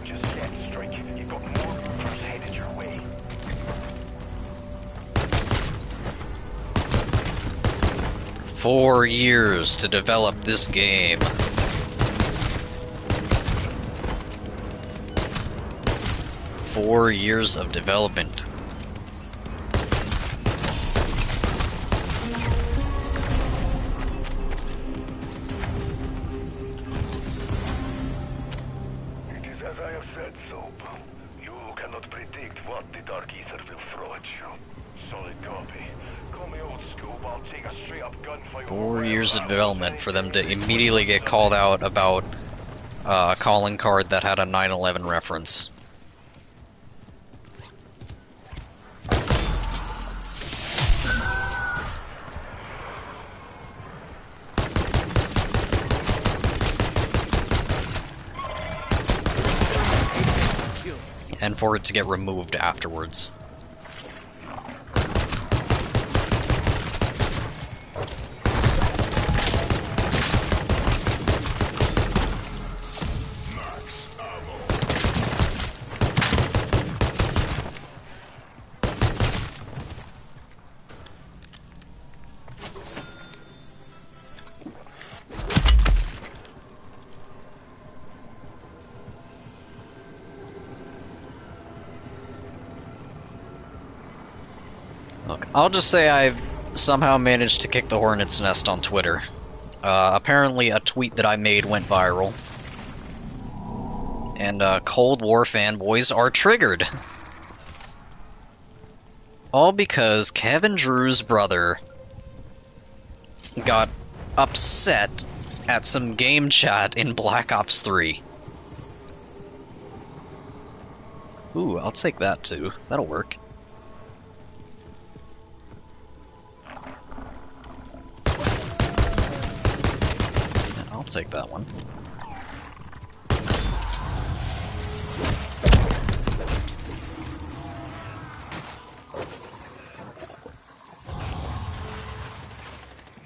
Just said, strike. You've got more Reapers headed your way.
Four years to develop this game. Four years of development.
It is as I have said, Soap. You cannot predict what the dark ether will throw at you. Solid copy. Call me old school, but I'll take a straight up gunfight.
4 years of development for them to immediately get called out about a calling card that had a 9/11 reference. And for it to get removed afterwards. Look, I'll just say I've somehow managed to kick the hornet's nest on Twitter. Apparently a tweet that I made went viral. And Cold War fanboys are triggered. All because Kevin Drew's brother got upset at some game chat in Black Ops 3. Ooh, I'll take that too. That'll work. I'll take that one.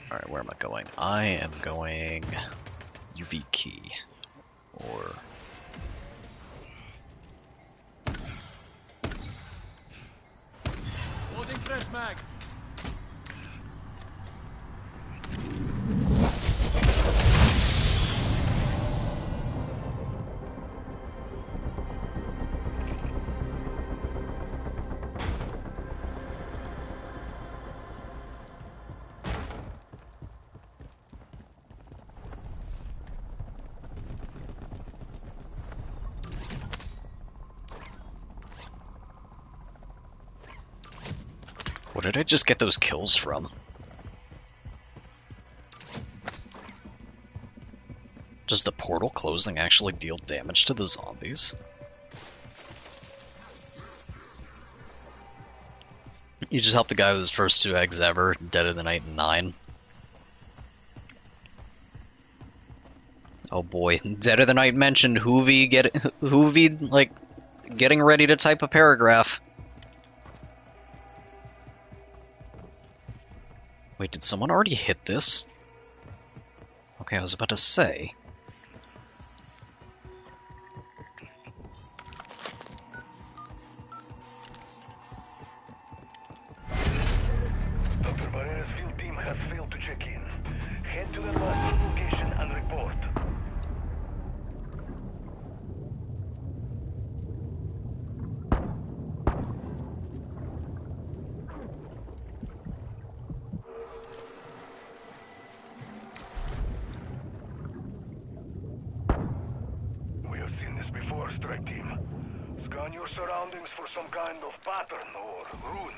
Alright, where am I going? I am going UV key. Or...
Loading fresh mag.
Where did I just get those kills from? Does the portal closing actually deal damage to the zombies? You just helped the guy with his first 2 eggs ever, Dead of the Night in 9. Oh boy, Dead of the Night mentioned Hoovy, like, getting ready to type a paragraph. Wait, did someone already hit this? Okay, I was about to say.
Dr. Barrera's field team has failed to check in. Head to the last location and report. We have seen this before, strike team. Scan your surroundings for some kind of pattern or rune.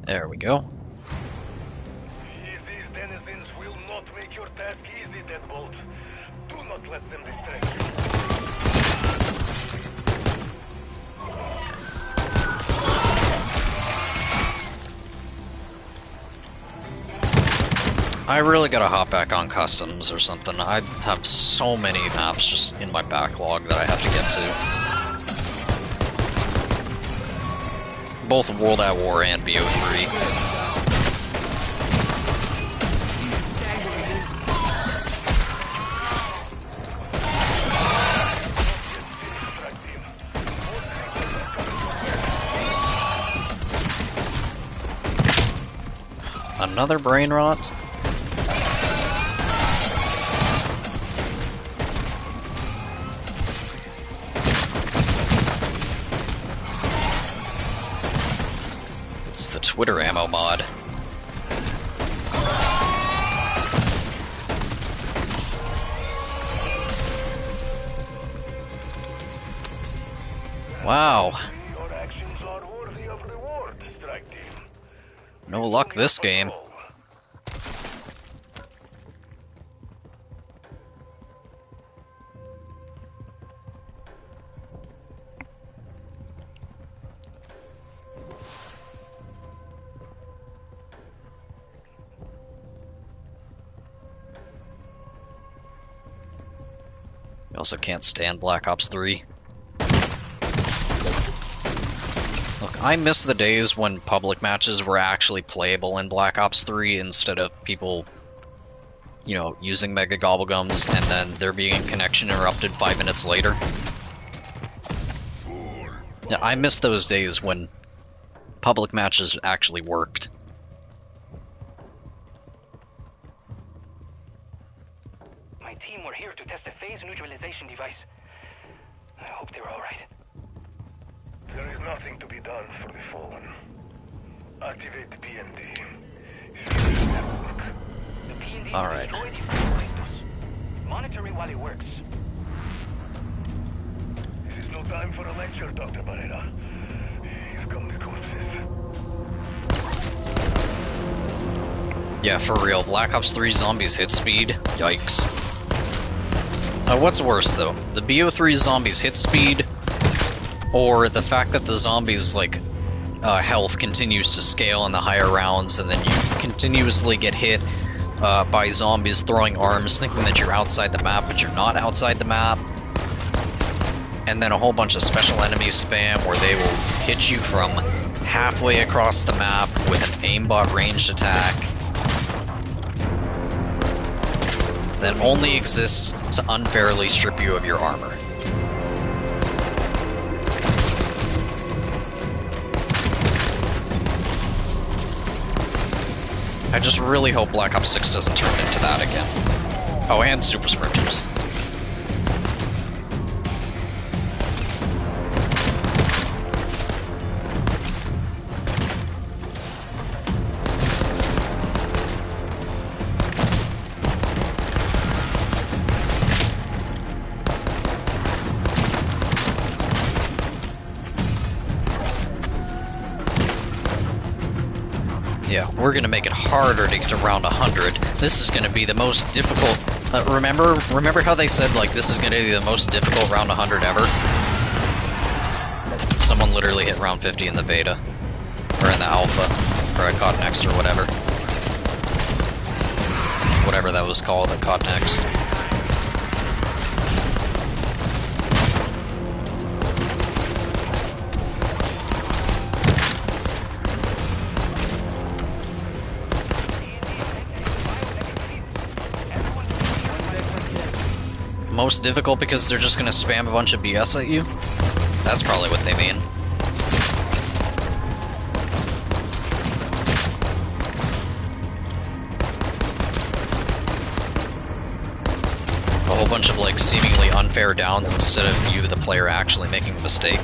There we go.
These denizens will not make your task easy, Deadbolt. Do not let them distract you.
I really gotta hop back on customs or something. I have so many maps just in my backlog that I have to get to. Both World at War and BO3. Another brain rot? It's the Twitter ammo mod. Wow.
Your actions are worthy of reward, strike team.
No luck this game. You also can't stand Black Ops 3. Look, I miss the days when public matches were actually playable in Black Ops 3 instead of people, you know, using Mega Gobblegums and then there being connection interrupted 5 minutes later. Yeah, I miss those days when public matches actually worked.
My team were here to test a phase neutralization device. I hope they're all right.
There is nothing to be done for the fallen. Activate the PND. Network.
The PND
All right.
destroyed these crystals. Monitor it while it works.
This is no time for a lecture, Dr. Barrera. Here come the corpses.
Yeah, for real, Black Ops 3 zombies hit speed? Yikes. What's worse though? The BO3 zombies hit speed, or the fact that the zombies, like, health continues to scale in the higher rounds, and then you continuously get hit by zombies throwing arms, thinking that you're outside the map, but you're not outside the map. And then a whole bunch of special enemy spam where they will hit you from halfway across the map with an aimbot ranged attack that only exists to unfairly strip you of your armor. I just really hope Black Ops 6 doesn't turn into that again. Oh, and Super Sprinters. we're gonna make it harder to get to round 100. This is gonna be the most difficult. Remember how they said like this is gonna be the most difficult round 100 ever? Someone literally hit round 50 in the beta, or in the alpha, or I caught next or whatever. Whatever that was called, I caught next. Most difficult because they're just gonna spam a bunch of BS at you? That's probably what they mean. A whole bunch of like seemingly unfair downs instead of you, the player, actually making a mistake.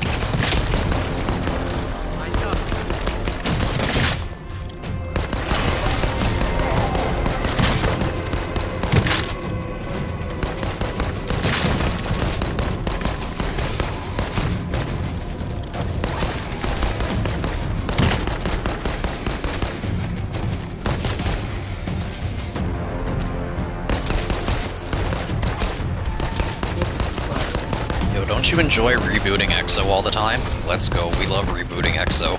Don't you enjoy rebooting EXO all the time? Let's go, we love rebooting EXO.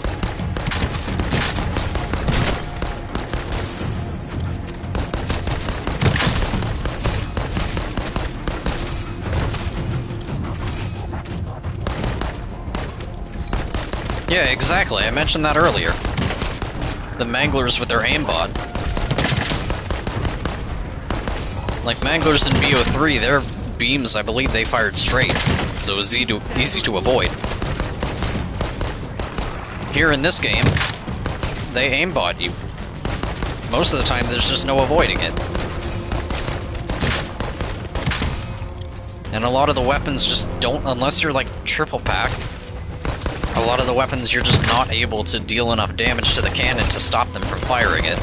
Yeah, exactly, I mentioned that earlier. The Manglers with their aimbot. Like Manglers in BO3, their beams, I believe they fired straight, so it was easy to avoid. Here in this game, they aimbot you. Most of the time, there's just no avoiding it. And a lot of the weapons just don't, unless you're like triple packed, a lot of the weapons you're just not able to deal enough damage to the cannon to stop them from firing it.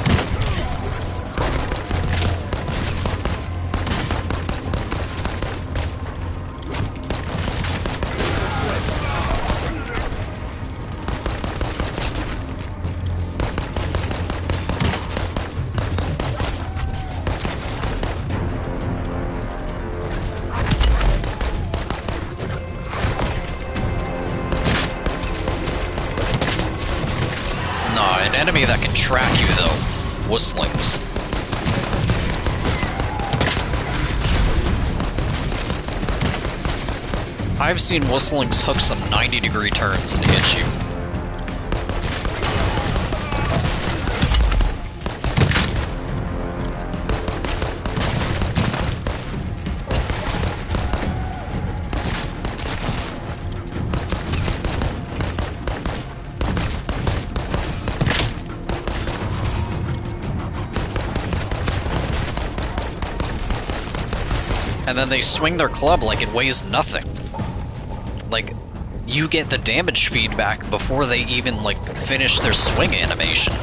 An enemy that can track you, though. Whistlings. I've seen Whistlings hook some 90-degree turns and hit you. And then they swing their club like it weighs nothing. Like, you get the damage feedback before they even, like, finish their swing animation.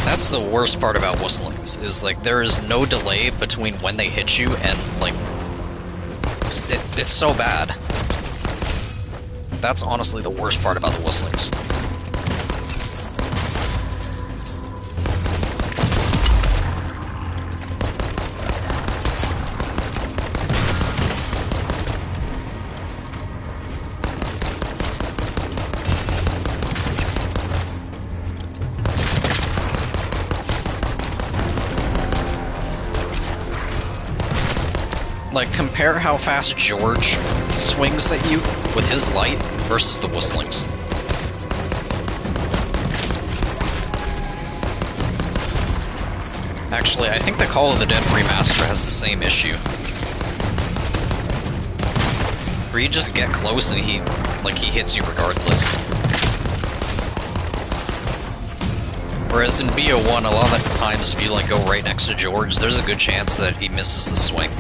That's the worst part about Whistlings, is, like, there is no delay between when they hit you and, like, it's so bad. That's honestly the worst part about the Whistlings. Like, compare how fast George swings at you with his light versus the Whistlings. Actually, I think the Call of the Dead remaster has the same issue. Where you just get close and he hits you regardless. Whereas in BO1, a lot of the times if you like go right next to George, there's a good chance that he misses the swing.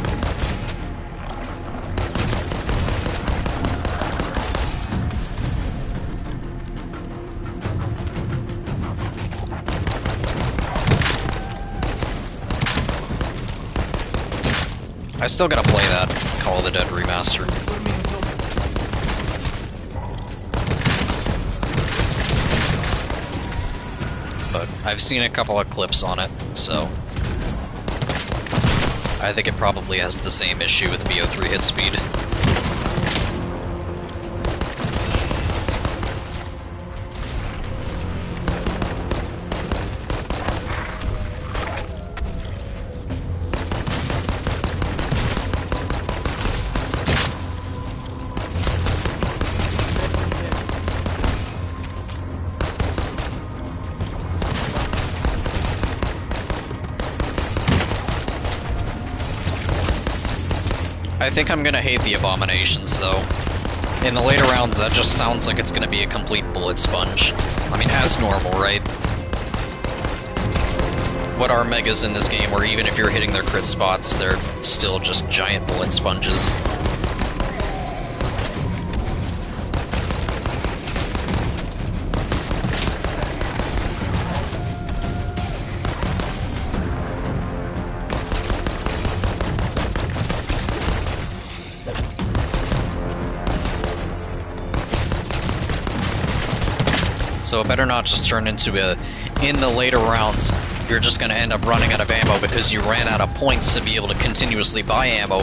still gotta play that Call of the Dead remaster. But I've seen a couple of clips on it, so I think it probably has the same issue with the BO3 hit speed. I think I'm gonna hate the abominations, though. In the later rounds, that just sounds like it's gonna be a complete bullet sponge. I mean, as normal, right? What are megas in this game, where even if you're hitting their crit spots, they're still just giant bullet sponges? So it better not just turn into in the later rounds, you're just going to end up running out of ammo because you ran out of points to be able to continuously buy ammo,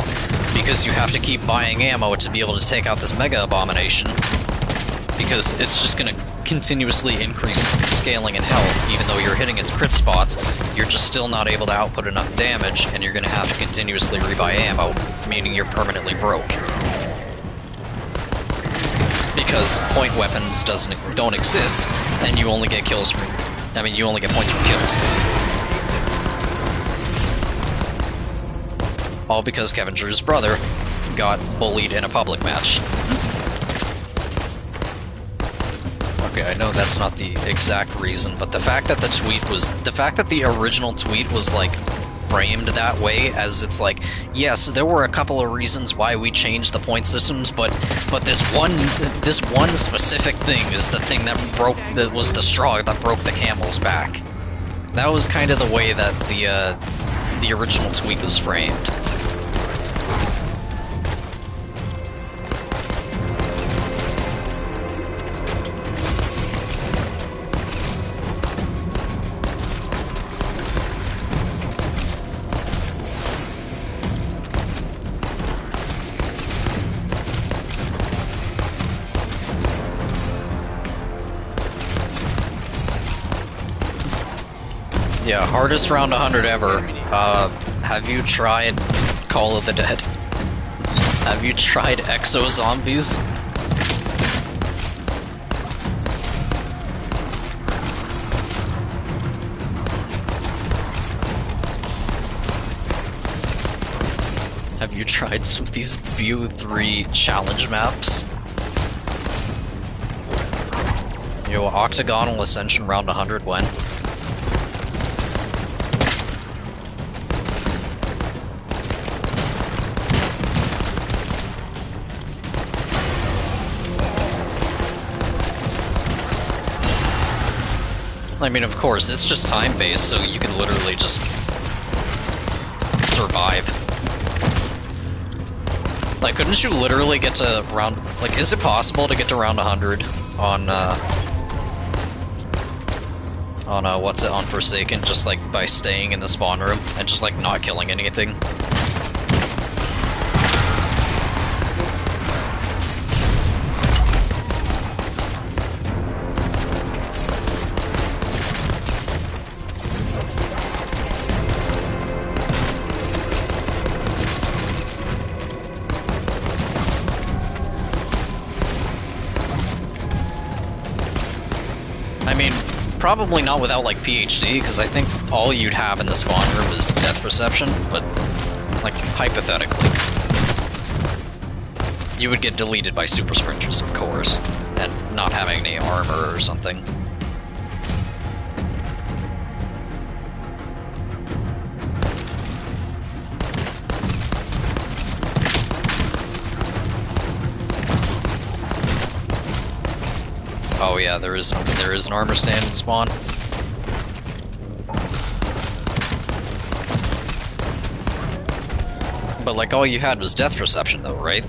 because you have to keep buying ammo to be able to take out this mega abomination, because it's just going to continuously increase scaling in health. Even though you're hitting its crit spots, you're just still not able to output enough damage, and you're going to have to continuously rebuy ammo, meaning you're permanently broke. Because point weapons don't exist, and you only get kills from, you only get points from kills. All because Kevin Drew's brother got bullied in a public match. Okay, I know that's not the exact reason, but the fact that the original tweet was like framed that way, as it's like, yes, there were a couple of reasons why we changed the point systems, but this one specific thing is the thing that was the straw that broke the camel's back. That was kind of the way that the original tweet was framed. Yeah, hardest round 100 ever. Have you tried Call of the Dead? Have you tried Exo Zombies? Have you tried some of these BO3 challenge maps? Yo, Octagonal Ascension round 100 when? I mean, of course, it's just time-based, so you can literally just survive. Like, couldn't you literally get to round... Like, is it possible to get to round 100 on what's it, on Forsaken, just, like, by staying in the spawn room and just, like, not killing anything? Probably not without, like, PhD, because I think all you'd have in the spawn room is death perception, but, like, hypothetically. You would get deleted by super sprinters, of course, and not having any armor or something. Oh yeah, there is an armor stand in spawn. But like all you had was depth perception though, right?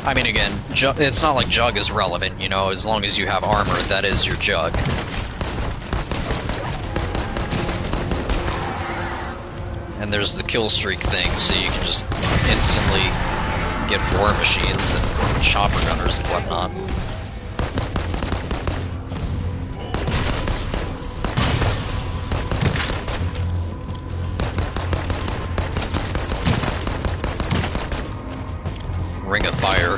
I mean, again, it's not like jug is relevant, you know, as long as you have armor, that is your jug. And there's the kill streak thing, so you can just instantly get war machines and chopper gunners and whatnot. Ring of Fire.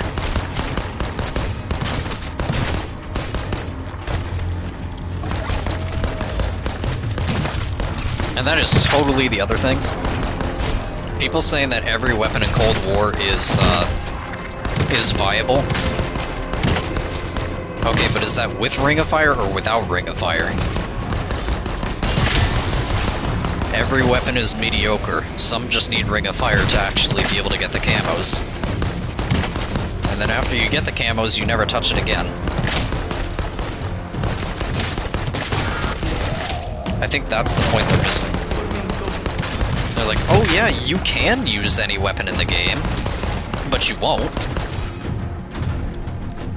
And that is totally the other thing. People saying that every weapon in Cold War is viable. Okay, but is that with Ring of Fire or without Ring of Fire? Every weapon is mediocre. Some just need Ring of Fire to actually be able to get the camos. And then after you get the camos, you never touch it again. I think that's the point they're missing. They're like, oh yeah, you can use any weapon in the game, but you won't.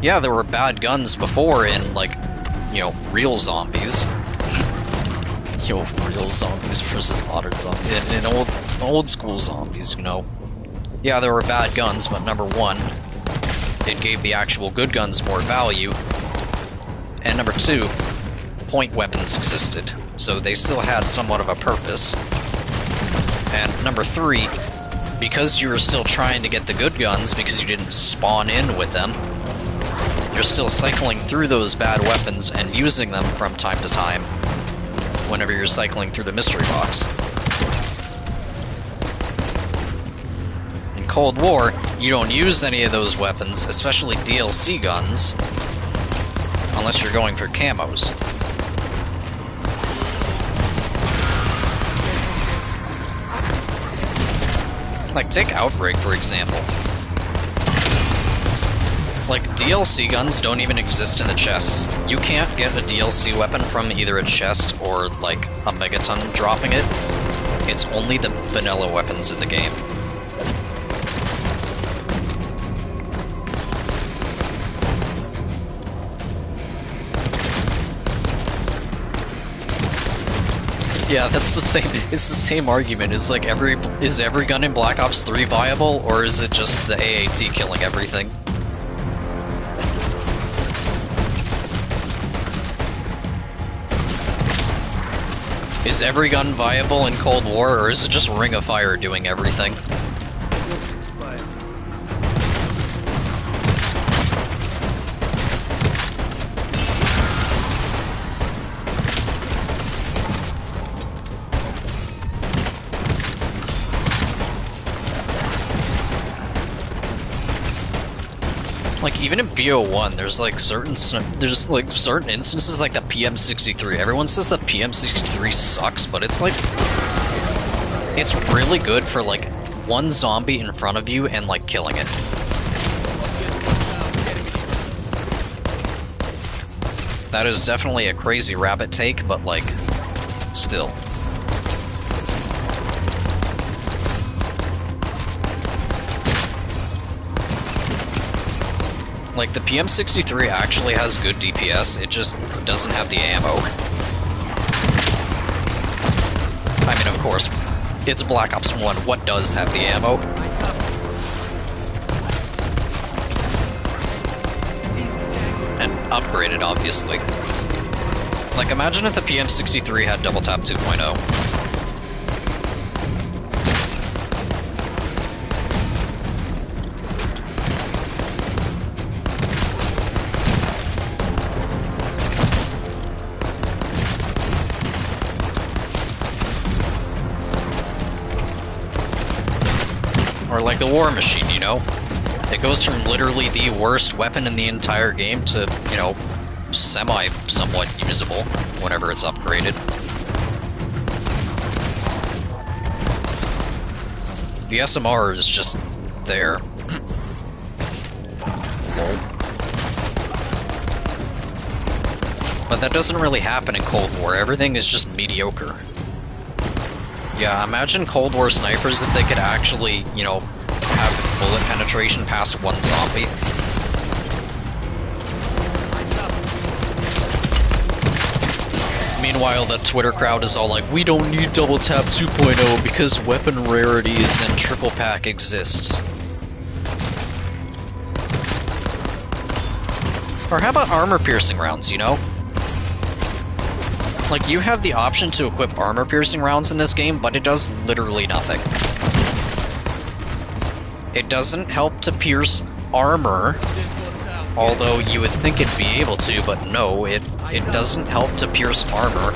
Yeah, there were bad guns before in, like, you know, real zombies. Yo, real zombies versus modern zombies. In old school zombies, you know. Yeah, there were bad guns, but number one, it gave the actual good guns more value. And number two, point weapons existed, so they still had somewhat of a purpose. And number three, because you were still trying to get the good guns because you didn't spawn in with them, you're still cycling through those bad weapons and using them from time to time whenever you're cycling through the mystery box. In Cold War, you don't use any of those weapons, especially DLC guns, unless you're going for camos. Like, take Outbreak, for example. Like, DLC guns don't even exist in the chests. You can't get a DLC weapon from either a chest or, like, a megaton dropping it. It's only the vanilla weapons in the game. Yeah, that's the same. It's the same argument. It's like is every gun in Black Ops 3 viable, or is it just the AAT killing everything? Is every gun viable in Cold War, or is it just Ring of Fire doing everything? Like, even in BO1, there's like certain instances like the PM63. Everyone says the PM63 sucks, but it's like, it's really good for like one zombie in front of you and like killing it. That is definitely a crazy rabbit take, but like, still. Like, the PM63 actually has good DPS, it just doesn't have the ammo. I mean, of course, it's Black Ops 1, what does have the ammo? And upgraded, obviously. Like, imagine if the PM63 had Double Tap 2.0. Or like the War Machine, you know? It goes from literally the worst weapon in the entire game to, you know, somewhat usable whenever it's upgraded. The SMR is just there. Lol. But that doesn't really happen in Cold War. Everything is just mediocre. Yeah, imagine Cold War snipers if they could actually, you know, have bullet penetration past one zombie. Meanwhile, the Twitter crowd is all like, we don't need Double Tap 2.0 because weapon rarities and triple pack exists. Or how about armor piercing rounds, you know? Like, you have the option to equip armor piercing rounds in this game, but it does literally nothing. It doesn't help to pierce armor, although you would think it'd be able to, but no, it doesn't help to pierce armor.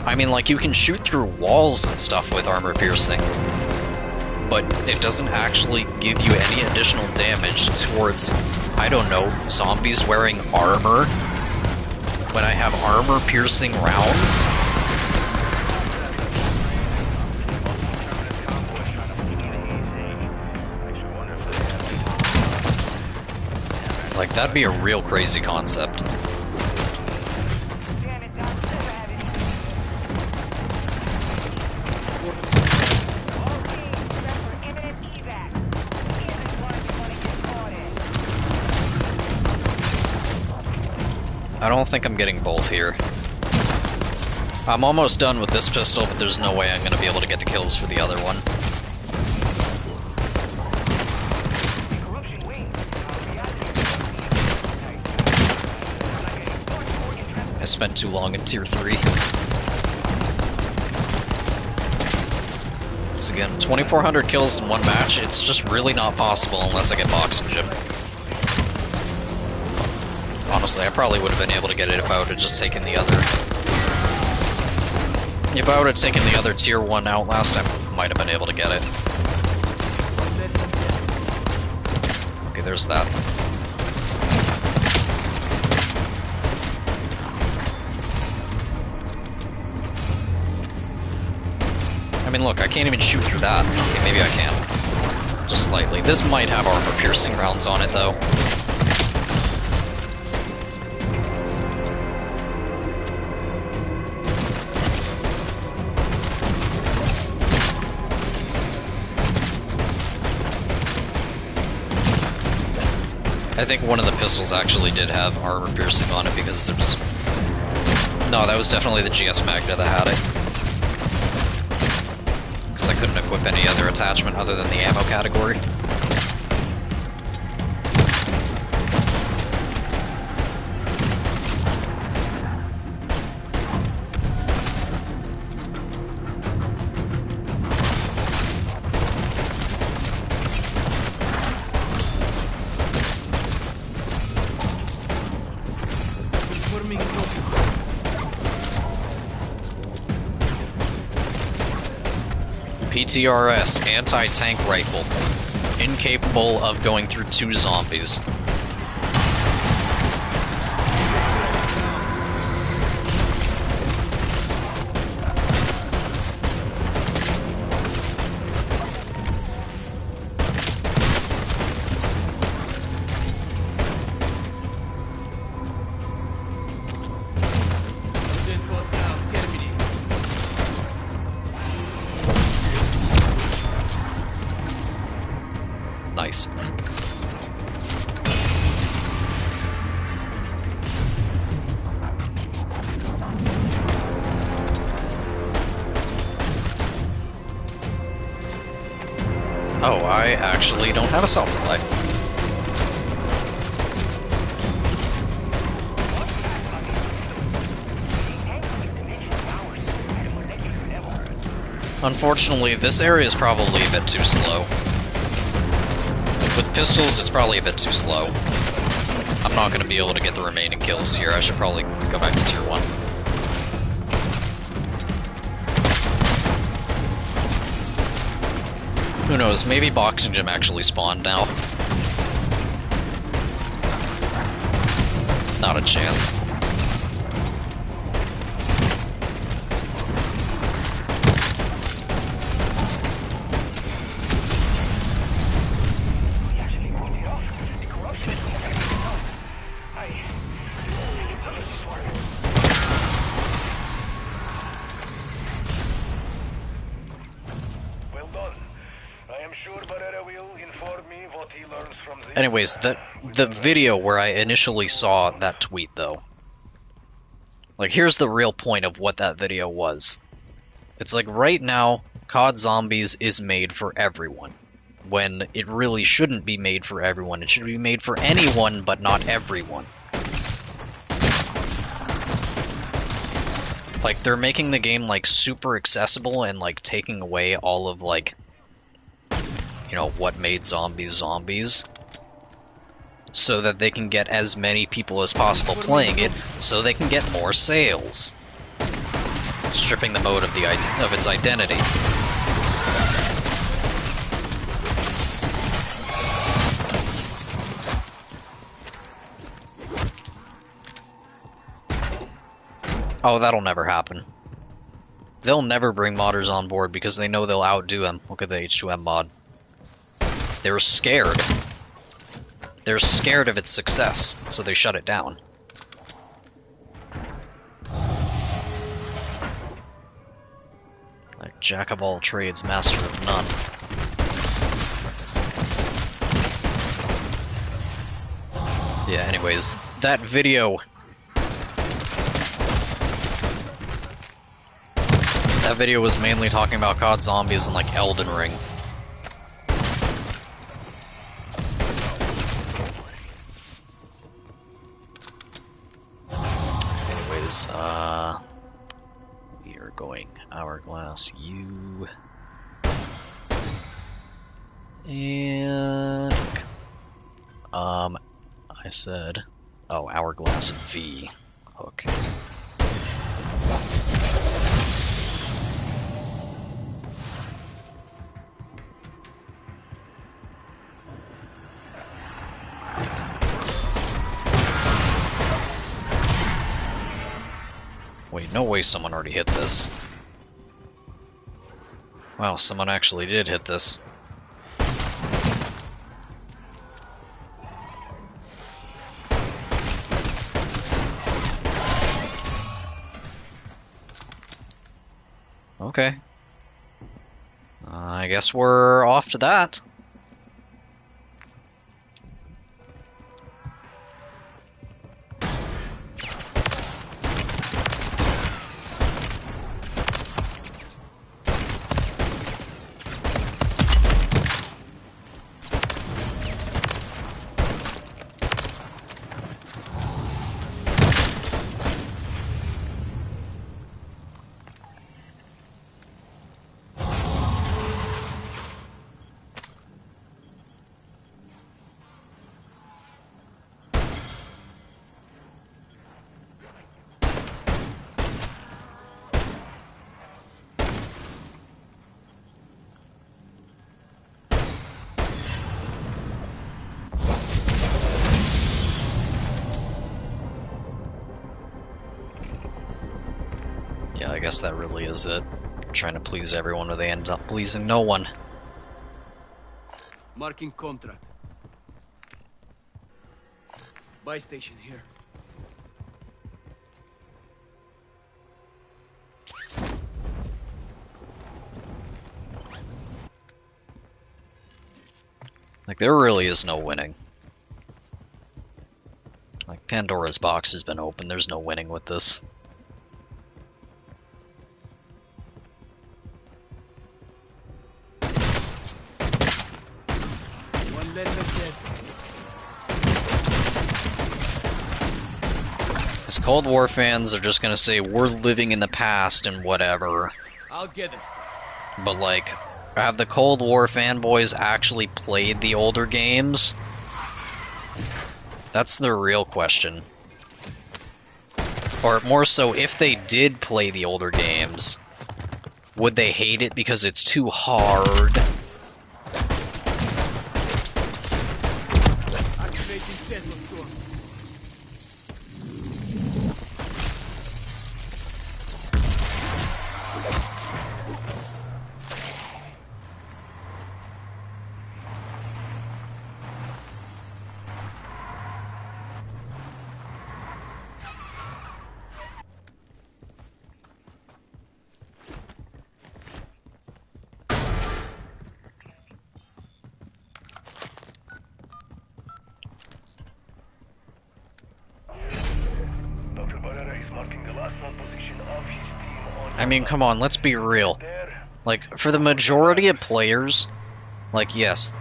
I mean, like, you can shoot through walls and stuff with armor piercing, but it doesn't actually give you any additional damage towards, I don't know, zombies wearing armor when I have armor piercing rounds. Like, that'd be a real crazy concept. I don't think I'm getting both here. I'm almost done with this pistol, but there's no way I'm gonna be able to get the kills for the other one. I spent too long in Tier 3. So again, 2,400 kills in one match, it's just really not possible unless I get Boxing Gym. Honestly, I probably would have been able to get it if I would have just taken the other... If I would have taken the other Tier 1 Outlast, I might have been able to get it. Okay, there's that. I mean, look, I can't even shoot through that. Okay, maybe I can. Just slightly. This might have armor-piercing rounds on it, though. I think one of the pistols actually did have armor piercing on it because there was... No, that was definitely the GS Magna that had it. Because I couldn't equip any other attachment other than the ammo category. PTRS anti-tank rifle, incapable of going through 2 zombies. Nice. Oh, I actually don't have a self-reply. Unfortunately, this area is probably a bit too slow. With pistols, it's probably a bit too slow. I'm not going to be able to get the remaining kills here. I should probably go back to Tier 1. Who knows, maybe Boxing Gym actually spawned now. Not a chance. Anyways, the video where I initially saw that tweet, though. Like, here's the real point of what that video was. It's like, right now, COD Zombies is made for everyone. When it really shouldn't be made for everyone. It should be made for anyone, but not everyone. Like, they're making the game, like, super accessible and, like, taking away all of, like, you know, what made zombies zombies. So that they can get as many people as possible playing it, so they can get more sales. Stripping the mode of its identity. Oh, that'll never happen. They'll never bring modders on board because they know they'll outdo them. Look at the H2M mod. They're scared. They're scared of its success, so they shut it down. Like jack of all trades, master of none. Yeah, anyways, that video... That video was mainly talking about COD Zombies and, like, Elden Ring. Anyways, we are going Hourglass U. And... I said... Oh, Hourglass V. Hook. Wait, no way someone already hit this. Wow, someone actually did hit this. Okay. I guess we're off to that. Yeah, I guess that really is it. Trying to please everyone, but they ended up pleasing no one.
Marking contract. Buy station here.
Like, there really is no winning. Like, Pandora's box has been opened, there's no winning with this.
One less dead.
Because Cold War fans are just gonna say, we're living in the past and whatever.
I'll get this.
But, like, have the Cold War fanboys actually played the older games? That's the real question. Or more so, if they did play the older games, would they hate it because it's too hard?
Activating Tesla store.
I mean, come on, let's be real. Like, for the majority of players, like, yes,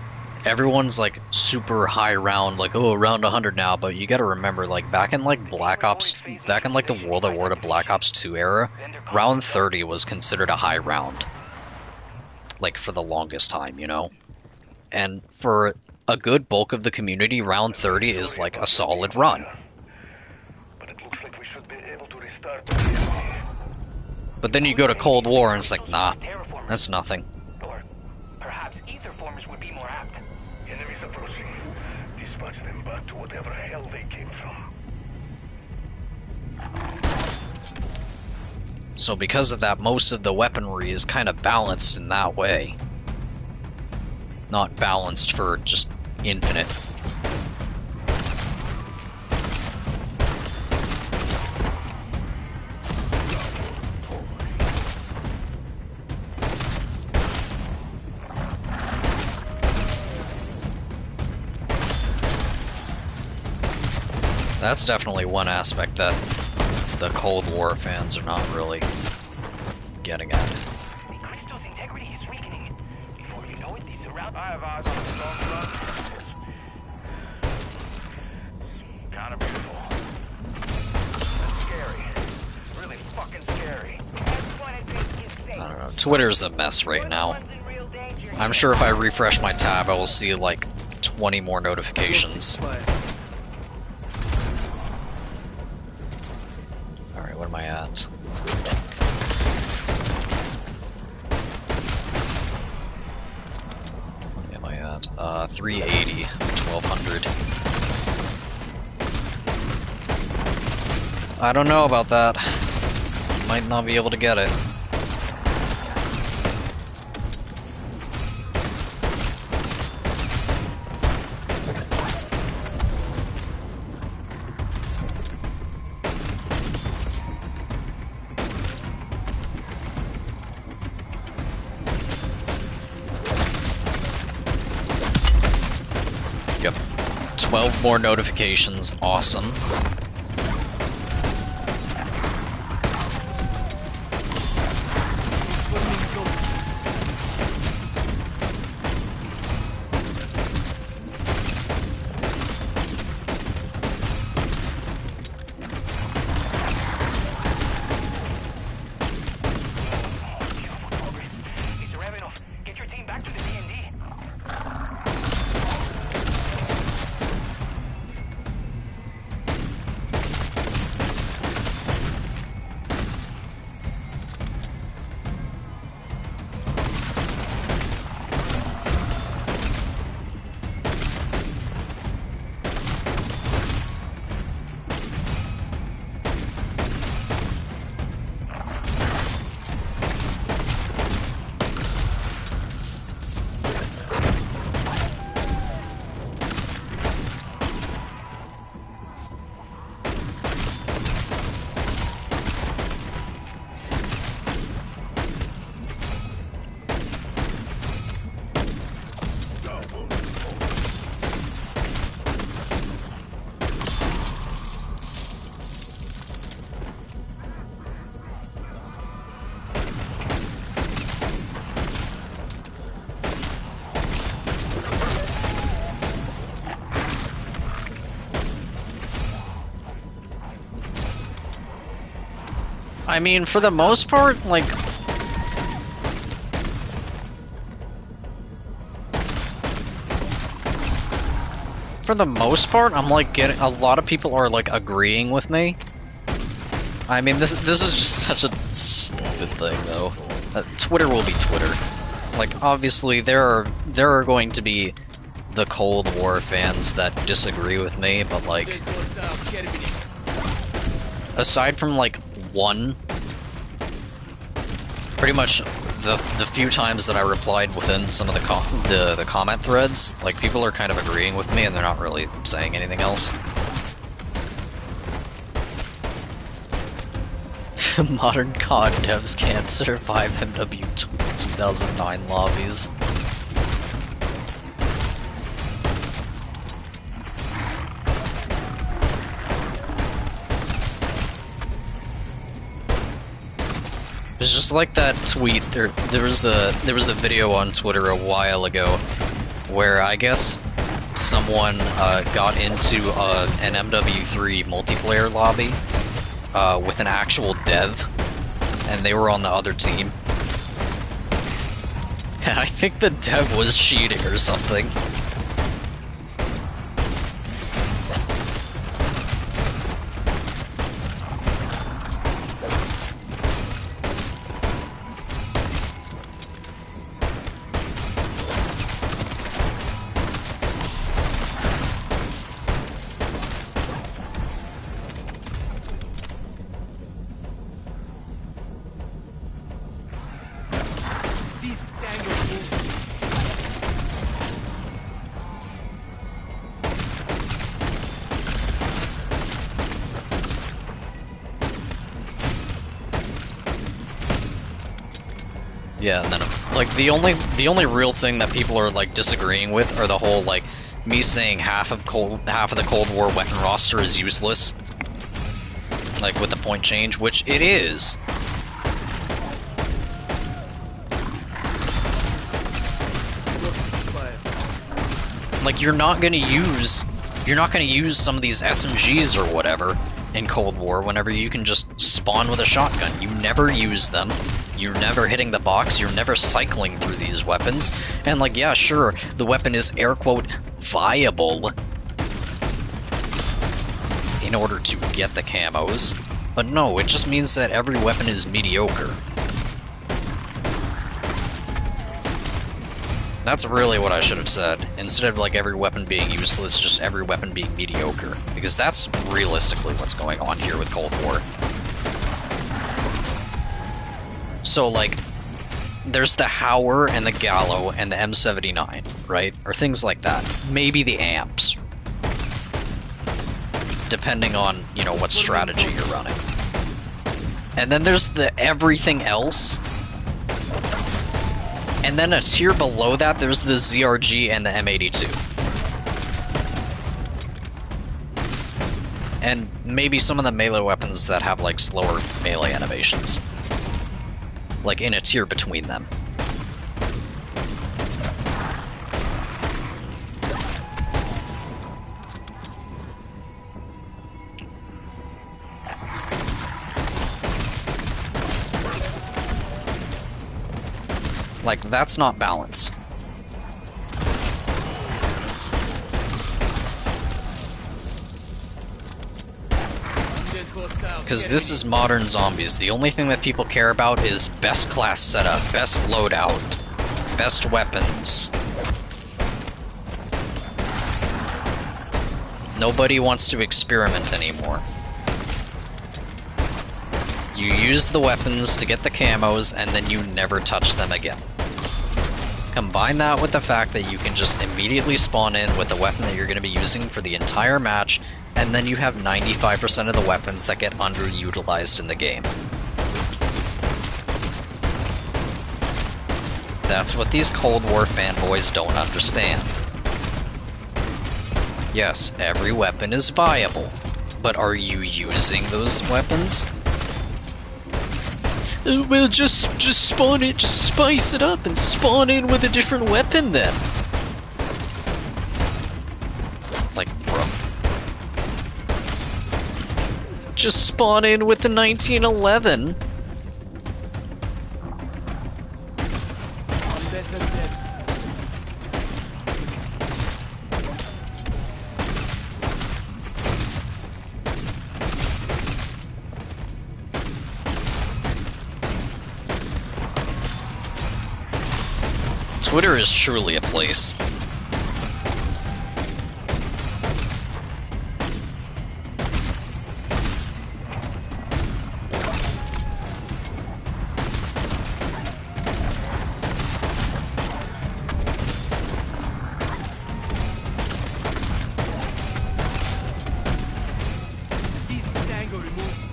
everyone's, like, super high round, like, oh, around 100 now, but you gotta remember, like, back in, like, the World at War to Black Ops 2 era, round 30 was considered a high round. Like, for the longest time, you know? And for a good bulk of the community, round 30 is, like, a solid run.
But it looks like we should be able to restart the enemy.
But then you go to Cold War and it's like, nah, that's nothing.
Or perhaps ether formers would be more apt.
Enemies approaching. Dispatch them back to whatever hell they came from.
So because of that, most of the weaponry is kind of balanced in that way. Not balanced for just infinite. That's definitely one aspect that the Cold War fans are not really getting at.
The crystal's integrity is weakening. Before you know it, these surround.
I have eyes on the storm run. Kinda beautiful. Scary. Really fucking scary.
I don't know. Twitter's a mess right now. I'm sure if I refresh my tab, I will see like 20 more notifications. Alright, what am I at? What am I at? 380, 1200. I don't know about that. Might not be able to get it. Yep. 12 more notifications. Awesome.
Mr. Ravenov, get your team back to the D&D.
I mean, for the most part, like... For the most part, I'm like getting... A lot of people are like agreeing with me. I mean, this is just such a stupid thing, though. Twitter will be Twitter. Like, obviously, there are going to be the Cold War fans that disagree with me, but like... Aside from like one, pretty much the few times that I replied within some of the comment threads, like people are kind of agreeing with me and they're not really saying anything else. Modern COD devs can't survive MW 2009 lobbies. It's just like that tweet. There was a video on Twitter a while ago where I guess someone got into an MW3 multiplayer lobby with an actual dev, and they were on the other team. And I think the dev was cheating or something.
Cease Tango move.
Yeah, and then like the only real thing that people are like disagreeing with are the whole like me saying half of the Cold War weapon roster is useless, like with the point change, which it is.
Looks expired.
Like you're not gonna use some of these SMGs or whatever in Cold War whenever you can just spawn with a shotgun. You never use them. You're never hitting the box. You're never cycling through these weapons. And like, yeah, sure, the weapon is air quote viable in order to get the camos, but no, it just means that every weapon is mediocre. That's really what I should have said. Instead of like every weapon being useless, just every weapon being mediocre. Because that's realistically what's going on here with Cold War. So like, there's the Howler and the Gallo and the M79, right? Or things like that. Maybe the amps. Depending on, you know, what strategy you're running. And then there's the everything else. And then a tier below that, there's the ZRG and the M82. And maybe some of the melee weapons that have like slower melee animations. Like in a tier between them. Like, that's not balance. Because this is modern zombies. The only thing that people care about is best class setup, best loadout, best weapons. Nobody wants to experiment anymore. You use the weapons to get the camos, and then you never touch them again. Combine that with the fact that you can just immediately spawn in with the weapon that you're going to be using for the entire match, and then you have 95% of the weapons that get underutilized in the game. That's what these Cold War fanboys don't understand. Yes, every weapon is viable, but are you using those weapons? Well, just spawn it, just spice it up and spawn in with a different weapon then. Like, bro. Just spawn in with the 1911. Twitter is truly a place.
Cease Tango removed.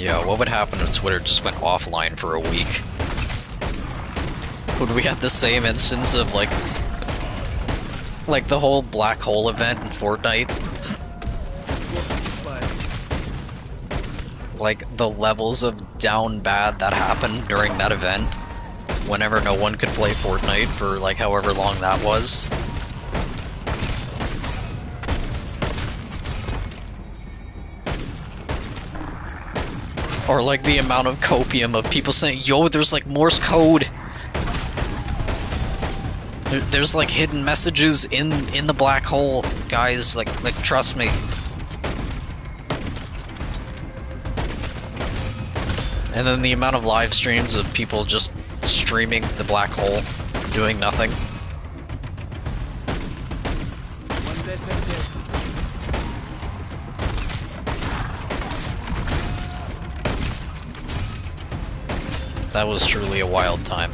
Yeah, what would happen if Twitter just went offline for a week? Would we have the same instance of like the whole black hole event in Fortnite? Like the levels of down bad that happened during that event, whenever no one could play Fortnite for like however long that was. Or like the amount of copium of people saying, yo, there's like Morse code. There's like hidden messages in the black hole, guys, like trust me. And then the amount of live streams of people just streaming the black hole, doing nothing. That was truly a wild time.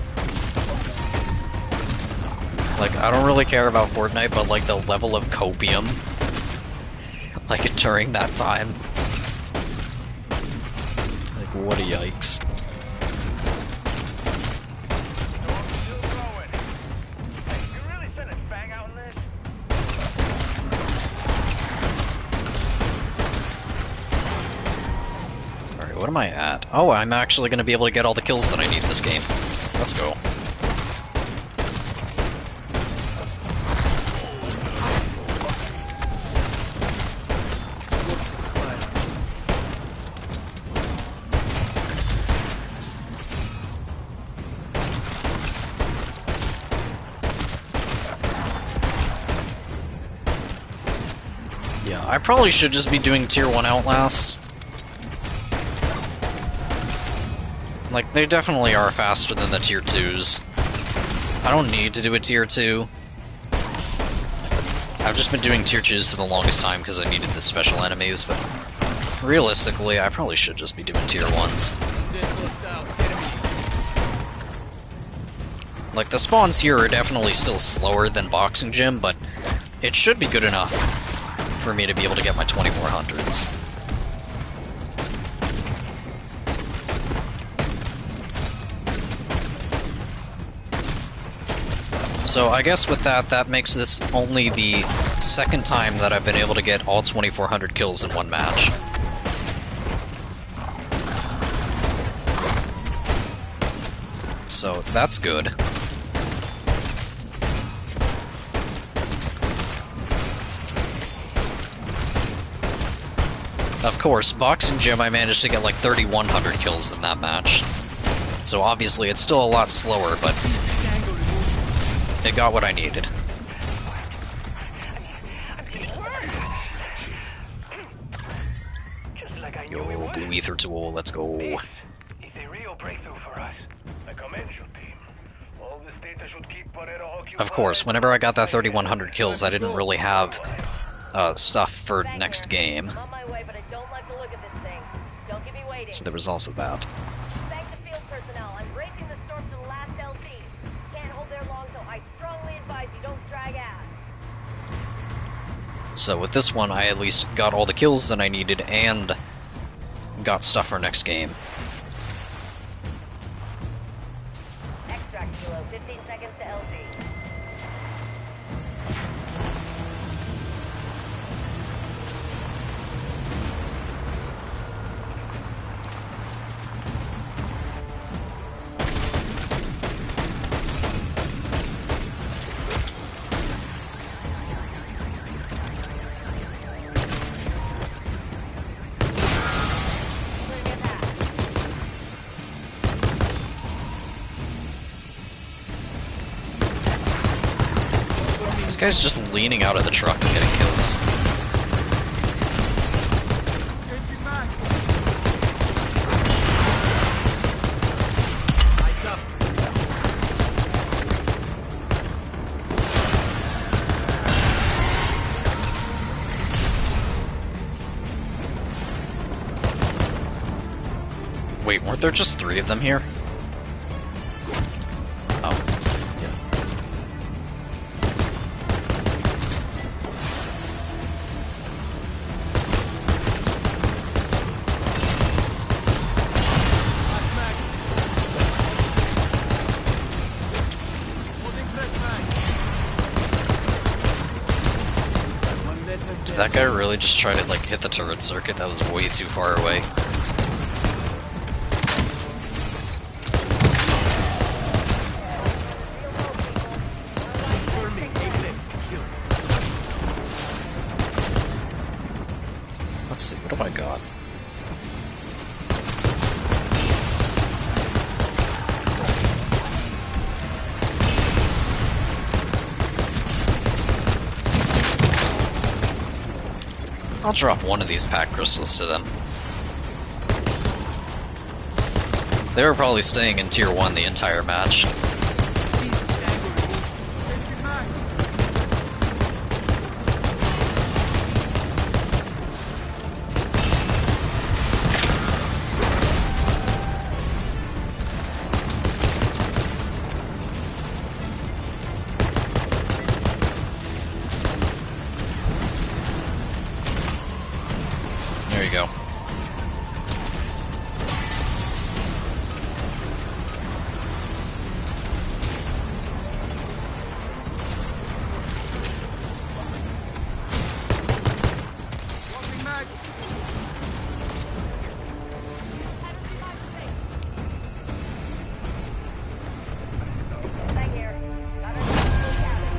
Like, I don't really care about Fortnite, but like the level of copium, like during that time. Like, what a yikes. What am I at? Oh, I'm actually going to be able to get all the kills that I need this game. Let's go. Yeah, I probably should just be doing Tier 1 Outlast. Like, they definitely are faster than the Tier 2s. I don't need to do a Tier 2. I've just been doing Tier 2s for the longest time because I needed the special enemies, but realistically, I probably should just be doing Tier 1s. Like, the spawns here are definitely still slower than Boxing Gym, but it should be good enough for me to be able to get my 2400s. So I guess with that, that makes this only the second time that I've been able to get all 2400 kills in one match. So that's good. Of course, Boxing Gym I managed to get like 3100 kills in that match. So obviously it's still a lot slower, but it got what I needed. Yo, Blue Ether Tool, let's go.
It's a real breakthrough for us. I commend you, team. All this data should keep Barrera occupied.
Of course, whenever I got that 3100 kills, I didn't really have stuff for next game.
I'm on my way, but I don't like the look of this thing. Don't keep me waiting.
So there was also that.
Thank the field personnel. I'm racing the storm to the last LZ. Can't hold there long, so I strongly advise you don't drag ass.
So with this one, I at least got all the kills that I needed and got stuff for next game.
Extract kilo, 15 seconds to LZ.
This guy's just leaning out of the truck and getting kills.
Lights up.
Wait, weren't there just 3 of them here? Oh. Did that guy really just try to, like, hit the turret circuit? That was way too far away.
Confirming Apex secure.
Let's see, what have I got? I'll drop one of these pack crystals to them. They were probably staying in tier 1 the entire match.
Seize the tango removed. Sentry mark.
There you go.
Swapping mag.
Stay here. Got our full cabin.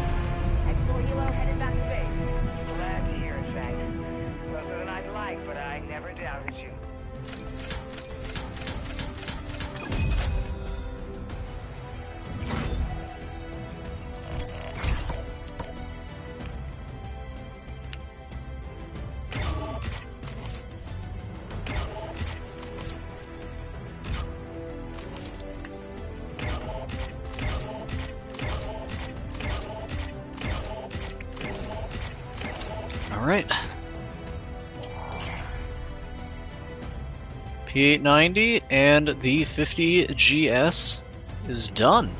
Exfil helo headed back to base. Glad to hear it, Shang. Closer than I'd like, but I never doubted you.
Alright. P890 and the 50 GS is done.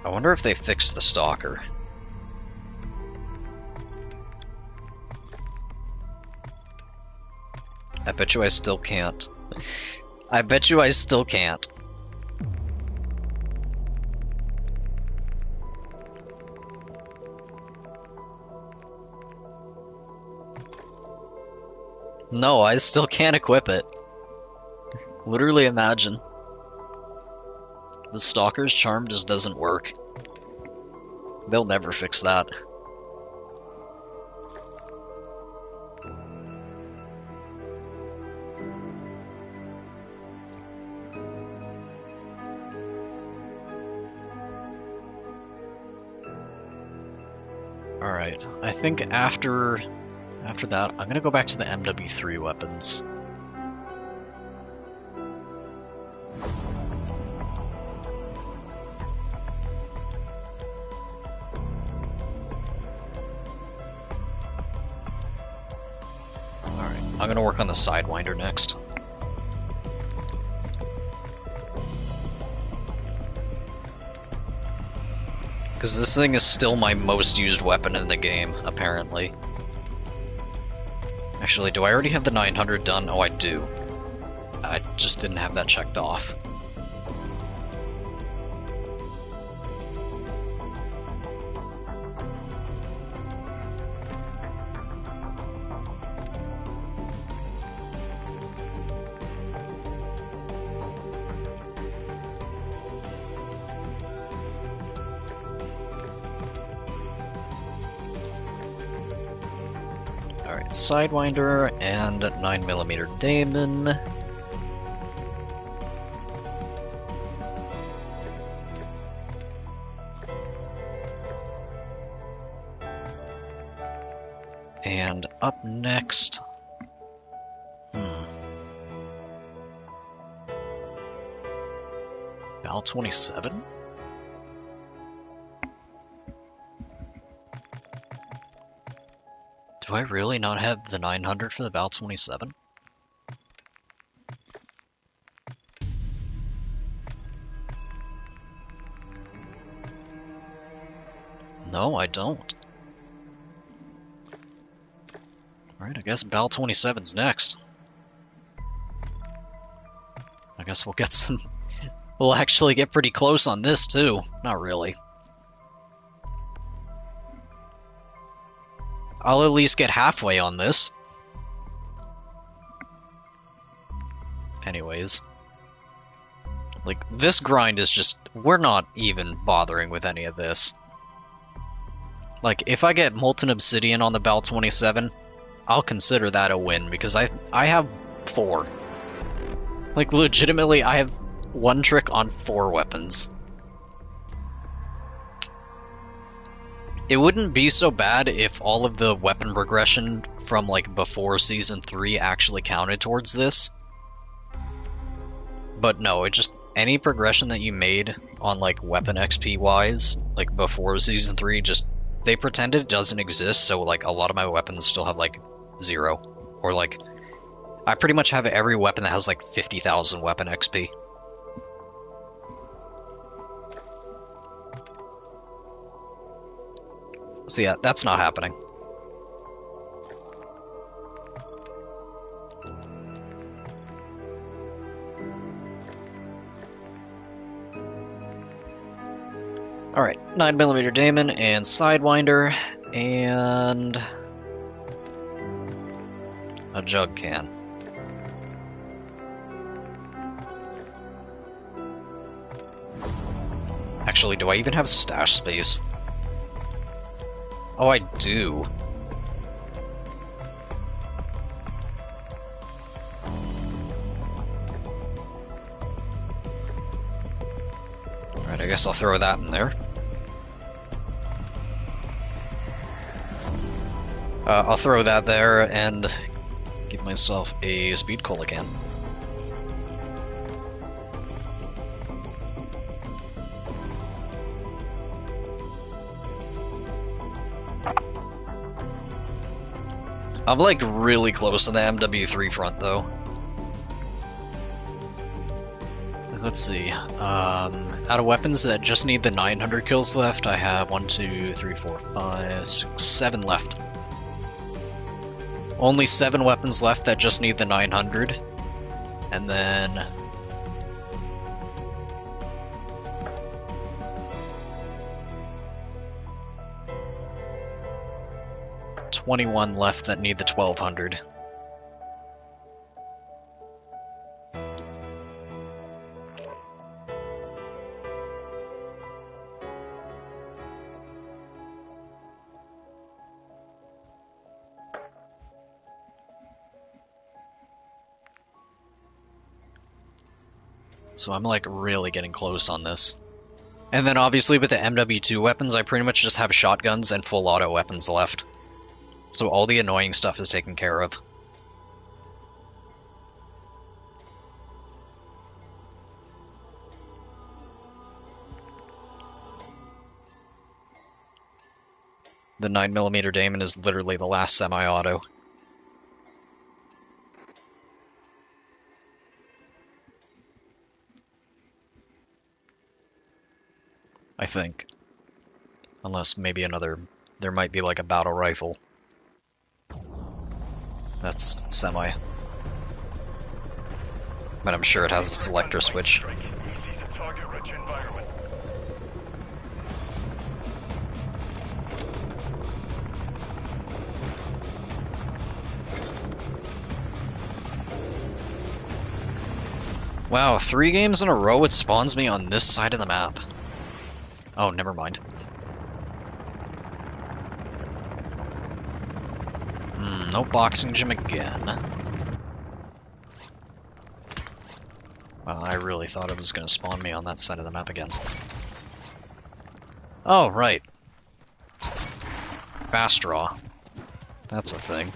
I wonder if they fixed the stalker. I bet you I still can't. I bet you I still can't. No, I still can't equip it. Literally imagine. The Stalker's Charm just doesn't work. They'll never fix that. Alright, I think after that, I'm gonna go back to the MW3 weapons. Alright, I'm gonna work on the Sidewinder next. Because this thing is still my most used weapon in the game, apparently. Actually, do I already have the 900 done? Oh, I do. I just didn't have that checked off. Alright, Sidewinder and 9mm Damon. up next... Bal 27? Do I really not have the 900 for the Bal 27? No, I don't. Alright, I guess Bal 27's next. I guess we'll get some... We'll actually get pretty close on this, too. Not really. I'll at least get halfway on this. Anyways. Like, this grind is just... We're not even bothering with any of this. Like, if I get Molten Obsidian on the Bal 27, I'll consider that a win, because I have 4. Like, legitimately, I have 1 trick on 4 weapons. It wouldn't be so bad if all of the weapon progression from, like, before Season 3 actually counted towards this. But no, it just... Any progression that you made on, like, weapon XP-wise, like, before Season 3, just... They pretended it doesn't exist, so, like, a lot of my weapons still have, like, 0. Or, like... I pretty much have every weapon that has, like, 50,000 weapon XP. So yeah, that's not happening. Alright, 9mm Daemon and Sidewinder, and... a jug can. Actually, do I even have stash space? Oh, I do. Alright, I guess I'll throw that in there. I'll throw that there and give myself a speed cola can. I'm like really close to the MW3 front though. Let's see. Out of weapons that just need the 900 kills left, I have 1, 2, 3, 4, 5, 6, 7 left. Only 7 weapons left that just need the 900. And then... 21 left that need the 1200. So I'm like really getting close on this. And then obviously with the MW2 weapons, I pretty much just have shotguns and full auto weapons left. So all the annoying stuff is taken care of. The 9mm Daemon is literally the last semi-auto. I think. Unless maybe another... There might be like a battle rifle. That's semi. But I'm sure it has a selector switch. Wow, 3 games in a row it spawns me on this side of the map. Oh, never mind. No boxing gym again. Well, I really thought it was going to spawn me on that side of the map again. Oh, right. Fast draw. That's a thing.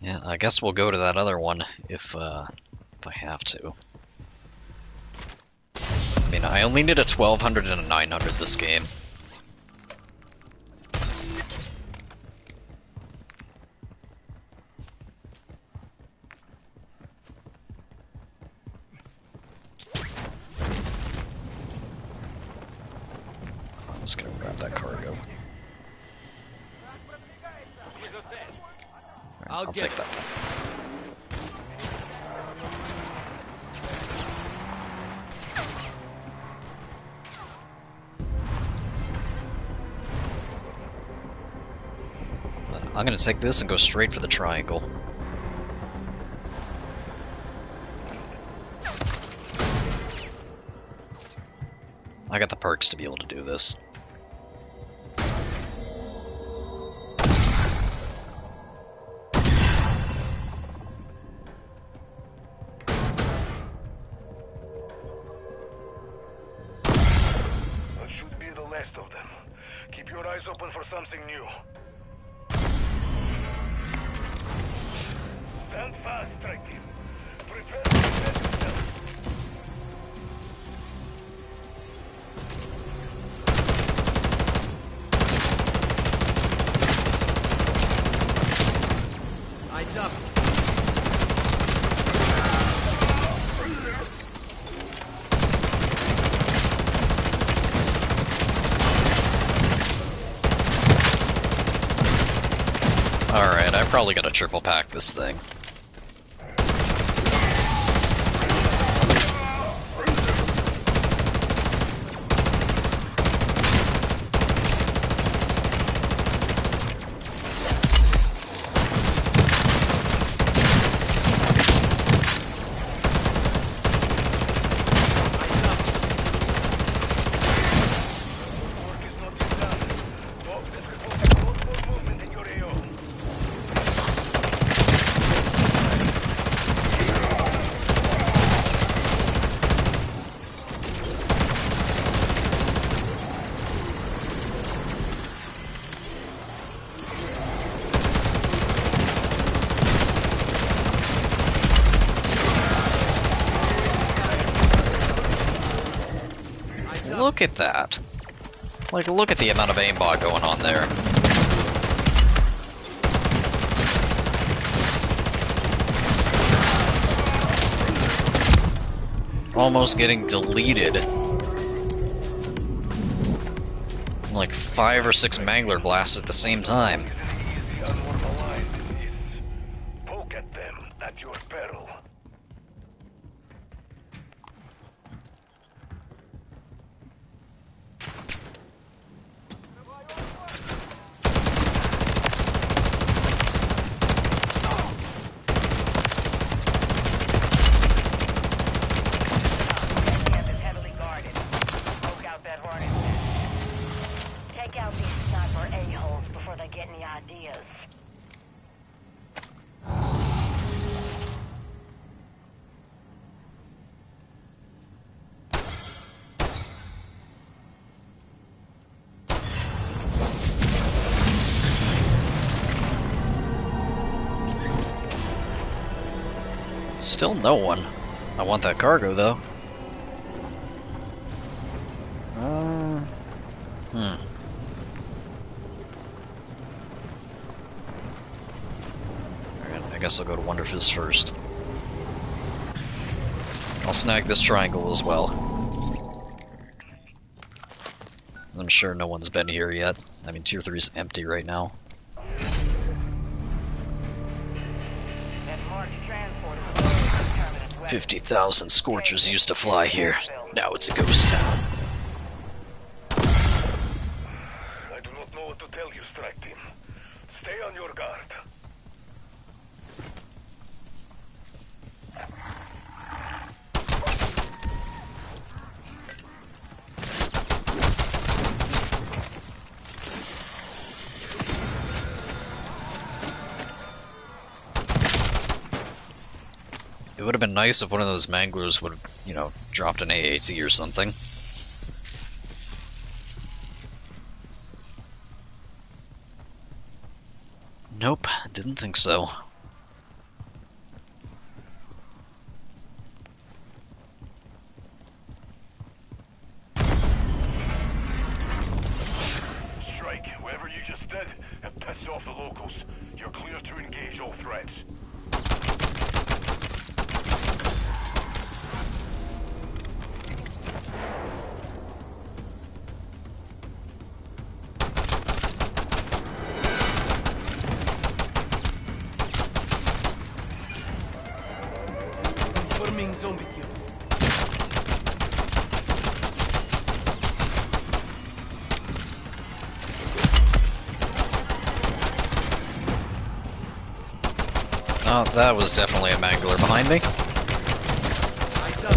Yeah, I guess we'll go to that other one if I have to. I mean, I only need a 1200 and a 900 this game. I'm just gonna grab that cargo. I'll take that one. I'm gonna take this and go straight for the triangle. I got the perks to be able to do this.
That should be the last of them. Keep your eyes open for something new. Stand fast, strike team. Prepare to defend yourself.
Eyes up.
Alright, I probably gotta triple pack this thing.
Work is not yet done. Bob is reporting multiple movement in your AO.
Look at that. Like, look at the amount of aimbot going on there. Almost getting deleted. Like 5 or 6 mangler blasts at the same time.
Easy unnormalized it is. Poke at them at your peril.
Camp is heavily guarded. Poke out that hornet's nest. Take out these sniper a-holes before they get any ideas.
Still no one. I want that cargo though. Alright, I guess I'll go to Wonder Fizz first. I'll snag this triangle as well. I'm sure no one's been here yet. I mean, Tier 3 is empty right now.
That marked transport is a permanent weapon.
50,000 Scorchers used to fly here. Now it's a ghost town.
I do not know what to tell you, strike team. Stay on your guard.
It would have been nice if one of those manglers would have, you know, dropped an AAT or something. Nope, didn't think so.
zombie kill.
Oh, that was definitely a mangler behind me.
Eyes up.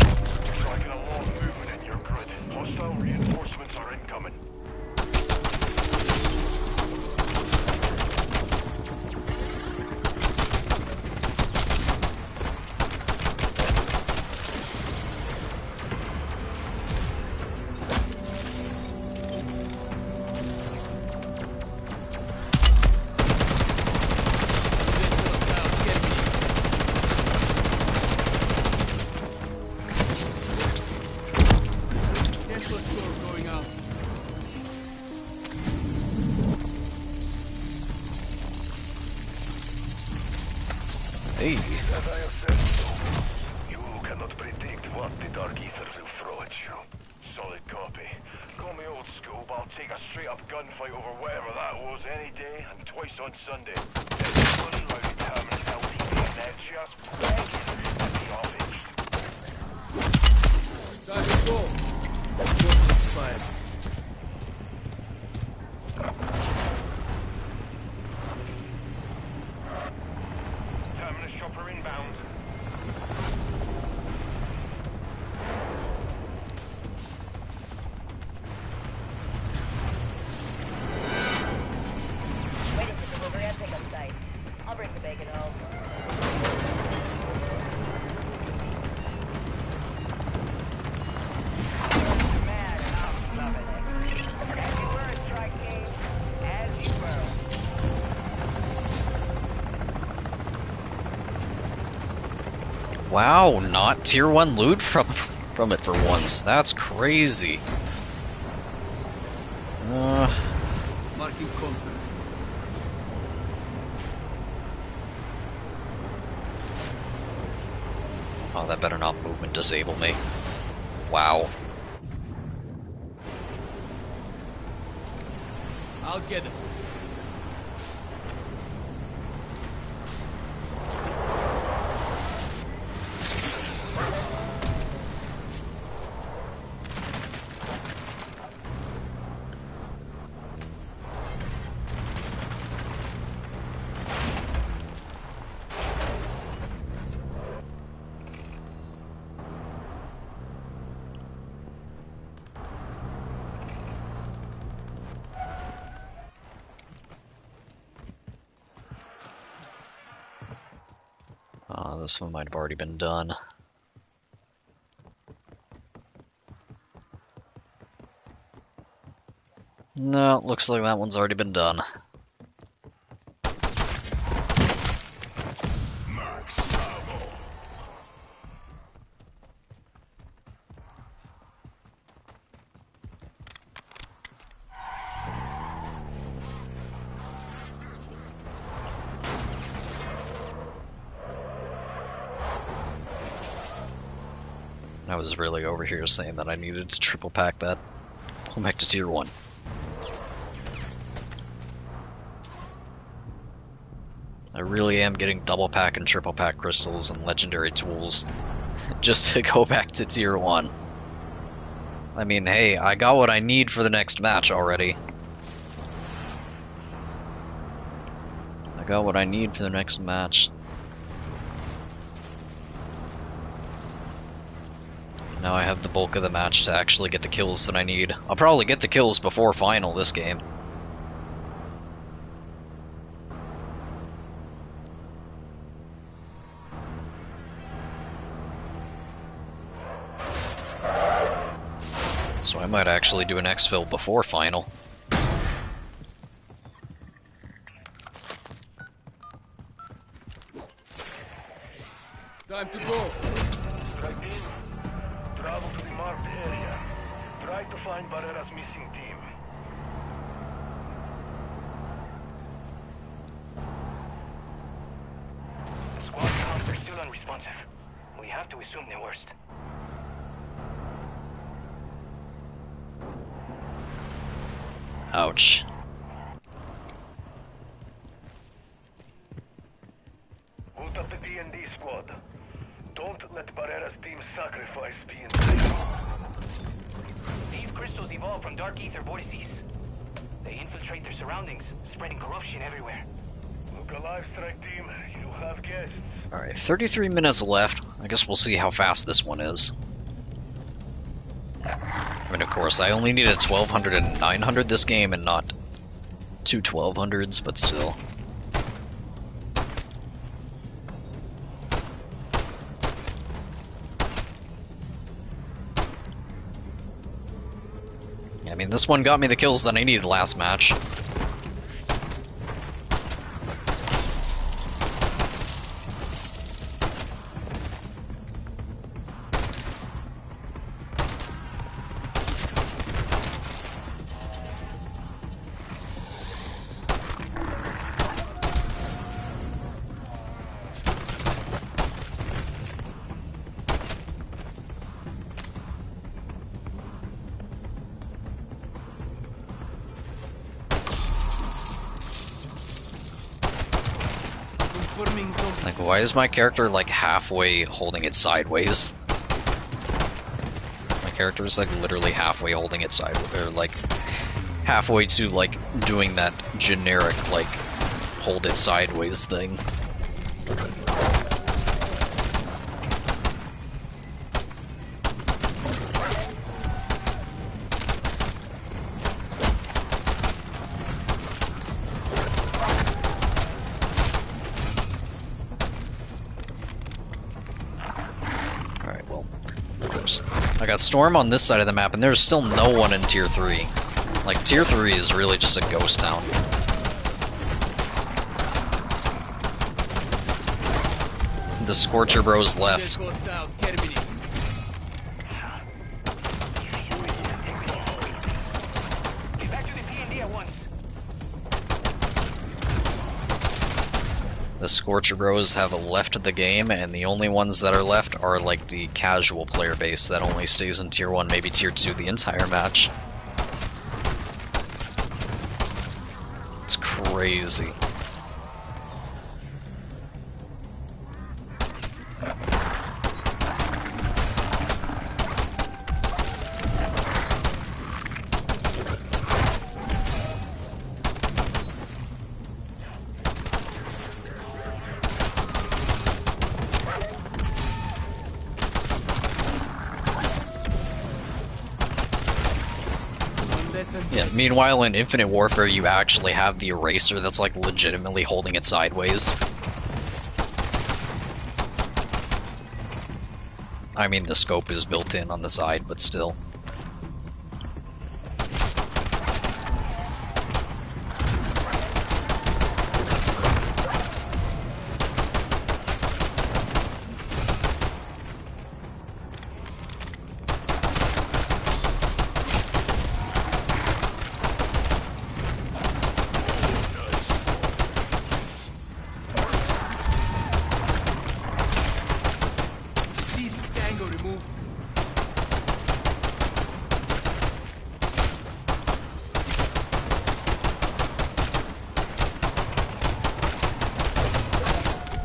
Tracking a lot of movement in your grid. Hostile reinforcements are incoming.
Tesla store going out.
Hey.
As I have said, you cannot predict what the Dark Ether will throw at you. Solid copy. Call me old school, but I'll take a straight-up gunfight over whatever that was any day and twice on Sunday. Everyone around Terminus LTV and they're just begging to be offaged.
Time to go. What's expired?
Terminus chopper inbound.
Waiting for delivery at pickup site. I'll bring the bacon home. Man, I'm loving it. As you were, Strike King. As you were.
Wow, not tier 1 loot from it for once. That's crazy.
Marking contact.
Oh, that better not movement disable me. Wow.
I'll get it.
This one might have already been done. No, looks like that one's already been done. I was really over here saying that I needed to triple pack that. Pull back to tier 1. I really am getting double pack and triple pack crystals and legendary tools just to go back to tier 1. I mean, hey, I got what I need for the next match already. I got what I need for the next match. Now I have the bulk of the match to actually get the kills that I need. I'll probably get the kills before final this game. So I might actually do an exfil before final.
Time to go.
Strike team, travel to the marked area. Try to find Barrera's missing team.
Squad comms are still unresponsive. We have to assume the worst.
Ouch.
Hold up the D&D squad. Don't let Barrera's team
evolved from dark ether vortices. They infiltrate their surroundings, spreading corruption everywhere.
Look alive, strike team. You have guests.
Alright, 33 minutes left. I guess we'll see how fast this one is. I mean, of course, I only needed 1200 and 900 this game and not two 1200s, but still. I mean, this one got me the kills that I needed last match. Like, why is my character, like, halfway holding it sideways? My character is, like, literally halfway holding it sideways, or, like, halfway to, like, doing that generic, like, hold it sideways thing. I got Storm on this side of the map, and there's still no one in Tier 3. Like, Tier 3 is really just a ghost town. The Scorcher Bros left. The Scorcher Bros have left the game, and the only ones that are left are like the casual player base that only stays in Tier 1, maybe Tier 2 the entire match. It's crazy. Yeah, meanwhile in Infinite Warfare you actually have the eraser that's like legitimately holding it sideways. I mean, the scope is built in on the side, but still.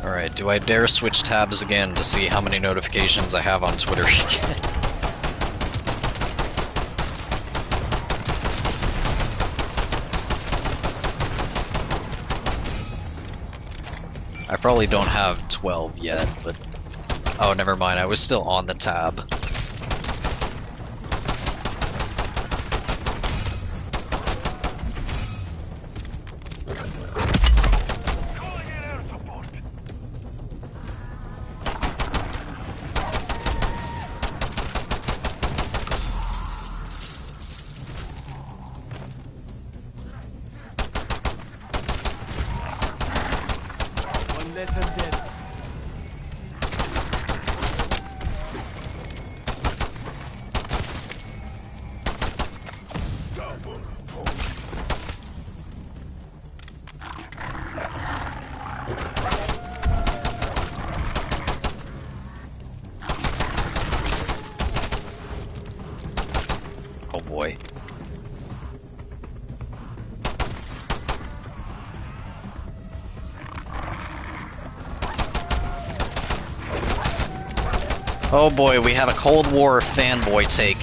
Alright, do I dare switch tabs again to see how many notifications I have on Twitter? I probably don't have 12 yet, but... Oh, never mind, I was still on the tab. Oh boy. Oh boy, we have a Cold War fanboy take.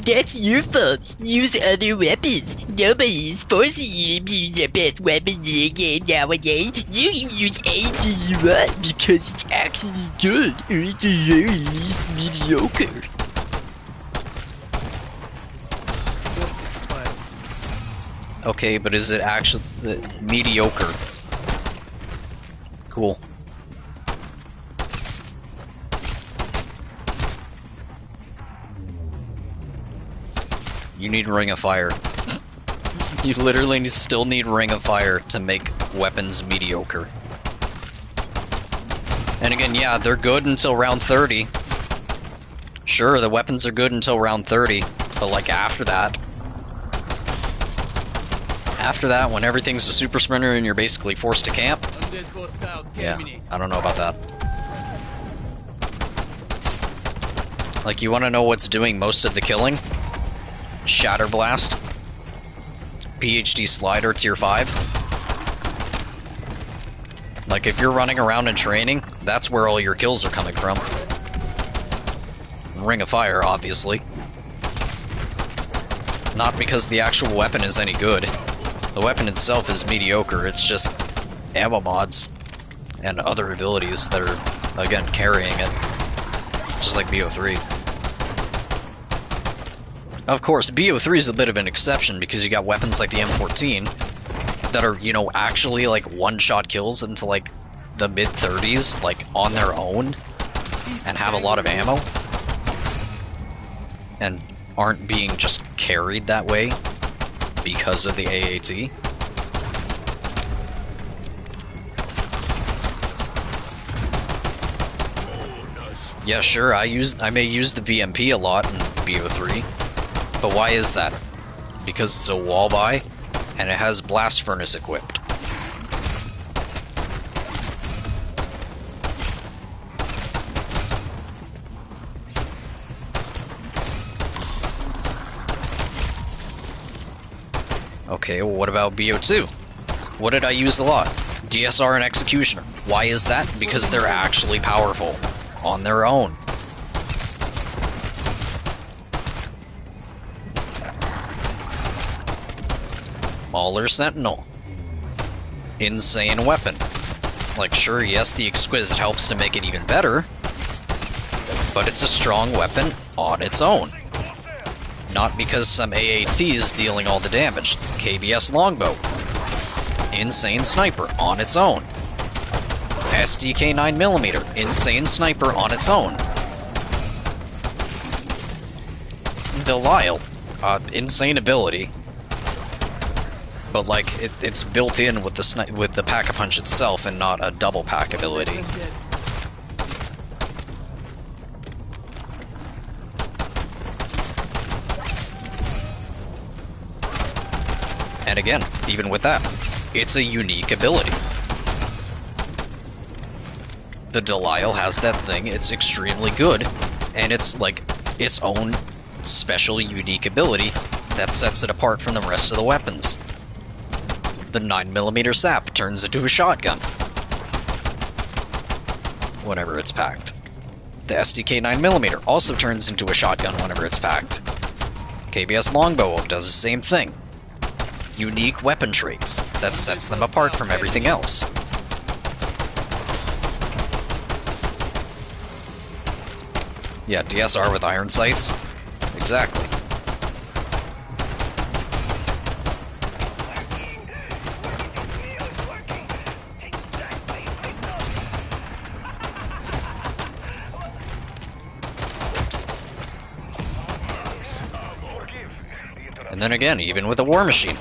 That's your fault. Use other weapons. Nobody is forcing you to use the best weapon in the game nowadays. You can use anything you want because it's actually good, or at the very least mediocre.
What's expired?
Okay, but is it actually mediocre? Cool. You need Ring of Fire. You literally still need Ring of Fire to make weapons mediocre. And again, yeah, they're good until round 30. Sure, the weapons are good until round 30, but like after that, when everything's a super sprinter and you're basically forced to camp,
Undead hostile
yeah,
terminate.
I don't know about that. Like, you want to know what's doing most of the killing? Shatter Blast, PhD Slider Tier 5. Like, if you're running around and training, that's where all your kills are coming from. Ring of Fire, obviously. Not because the actual weapon is any good. The weapon itself is mediocre, it's just ammo mods and other abilities that are, again, carrying it. Just like BO3. Of course, BO3 is a bit of an exception because you got weapons like the M14 that are, you know, actually like one-shot kills into like the mid-30s, like on their own, and have a lot of ammo, and aren't being just carried that way because of the AAT. Yeah, sure, I may use the VMP a lot in BO3. But why is that? Because it's a wall buy, and it has blast furnace equipped. Okay, well what about BO2? What did I use a lot? DSR and Executioner. Why is that? Because they're actually powerful on their own. Mauler Sentinel. Insane weapon. Like, sure, yes, the Exquisite helps to make it even better, but it's a strong weapon on its own. Not because some AAT is dealing all the damage. KBS Longbow. Insane Sniper on its own. SDK 9mm. Insane Sniper on its own. Delisle. Insane ability. But like it's built in with the Pack-a-Punch itself, and not a double pack ability. And again, even with that, it's a unique ability. The Delisle has that thing, it's extremely good, and it's like its own special unique ability that sets it apart from the rest of the weapons. The 9mm sap turns into a shotgun whenever it's packed. The SDK 9mm also turns into a shotgun whenever it's packed. KBS Longbow does the same thing. Unique weapon traits that sets them apart from everything else. Yeah, DSR with iron sights. Exactly. And then again, even with a War Machine.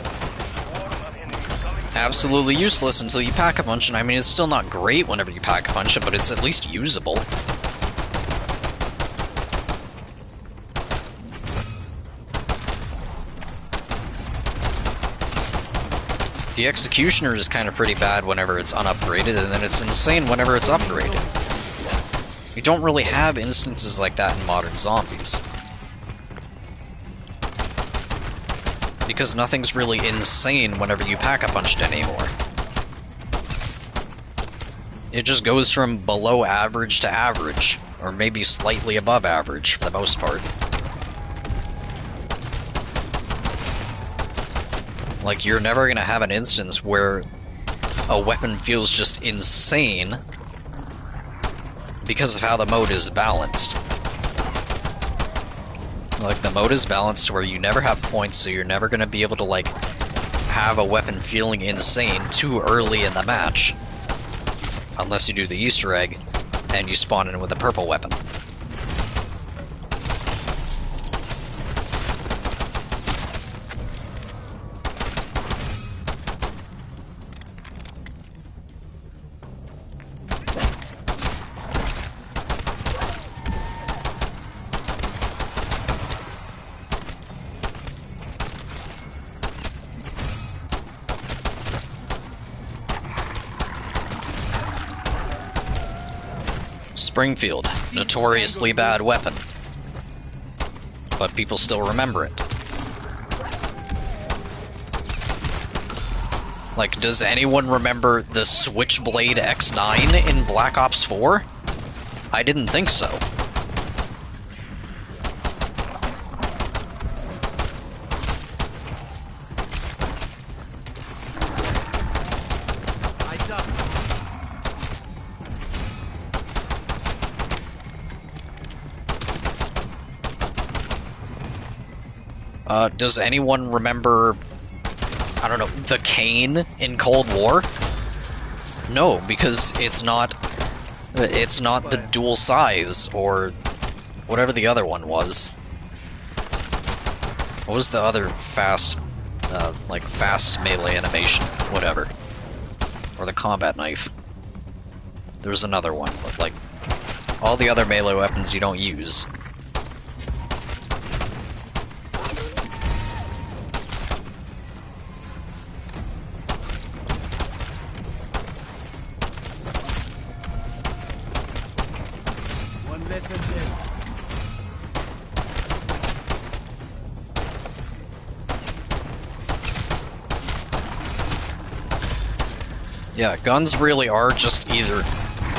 Absolutely useless until you Pack-a-Punch, and I mean, it's still not great whenever you Pack-a-Punch it, but it's at least usable. The Executioner is kind of pretty bad whenever it's unupgraded, and then it's insane whenever it's upgraded. You don't really have instances like that in modern zombies. Because nothing's really insane whenever you Pack-a-Punch it anymore. It just goes from below average to average, or maybe slightly above average for the most part. Like, you're never gonna have an instance where a weapon feels just insane because of how the mode is balanced. Like, the mode is balanced where you never have points, so you're never gonna be able to, like, have a weapon feeling insane too early in the match. Unless you do the Easter egg, and you spawn in with a purple weapon. Springfield, notoriously bad weapon, but people still remember it. Like, does anyone remember the Switchblade X9 in Black Ops 4? I didn't think so.
Eyes up.
Does anyone remember, I don't know, the cane in Cold War? No, because it's not the dual size, or whatever the other one was. What was the other fast melee animation? Whatever. Or the combat knife. There's another one, but like, all the other melee weapons you don't use.
One less than this.
Yeah, guns really are just either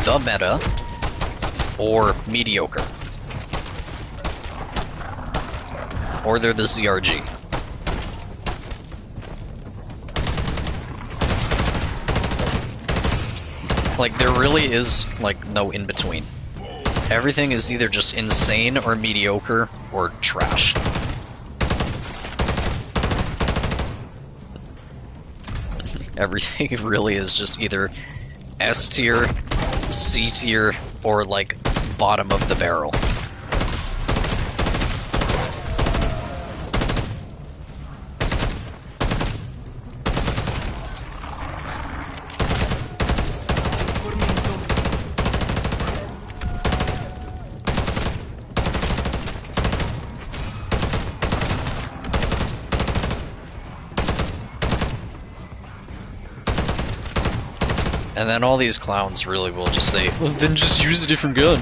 the meta or mediocre. Or they're the ZRG. Like, there really is, like, no in-between. Everything is either just insane or mediocre or trash. Everything really is just either S tier, C tier, or like bottom of the barrel.
Put me in zone.
And then all these clowns really will just say, well, then just use a different gun.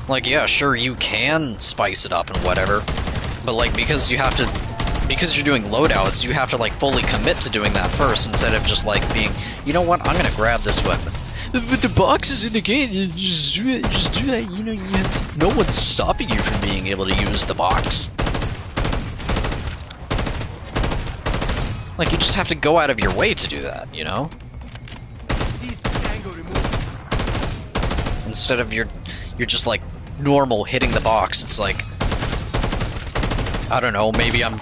Like, yeah, sure, you can spice it up and whatever, but like, because you're doing loadouts, you have to like fully commit to doing that first instead of just like being, you know what, I'm gonna grab this weapon. But the box is in the game, just do that, you know, no one's stopping you from being able to use the box. Like, you just have to go out of your way to do that, you know?
Seize the tango removed.
Instead of you're just like normal hitting the box, it's like, I don't know, maybe I'm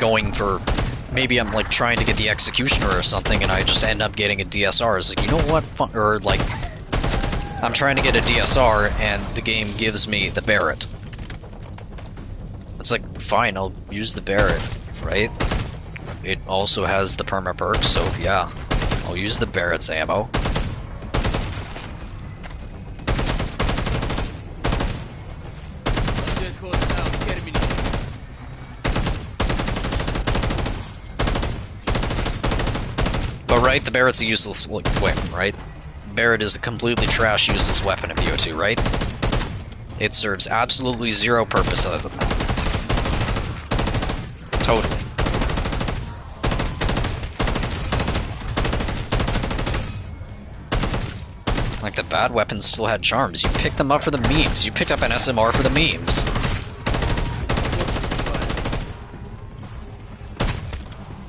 like trying to get the Executioner or something and I just end up getting a DSR. It's like, you know what, or like, I'm trying to get a DSR and the game gives me the Barrett. It's like, fine, I'll use the Barrett, right? It also has the perma perk, so yeah, I'll use the Barrett's ammo.
Dead close now. Terminate.
But right, the Barrett's a useless weapon, right? Barrett is a completely trash, useless weapon in BO2, right? It serves absolutely zero purpose other than that. Totally. like the bad weapons still had charms. You picked them up for the memes. You picked up an SMR for the memes.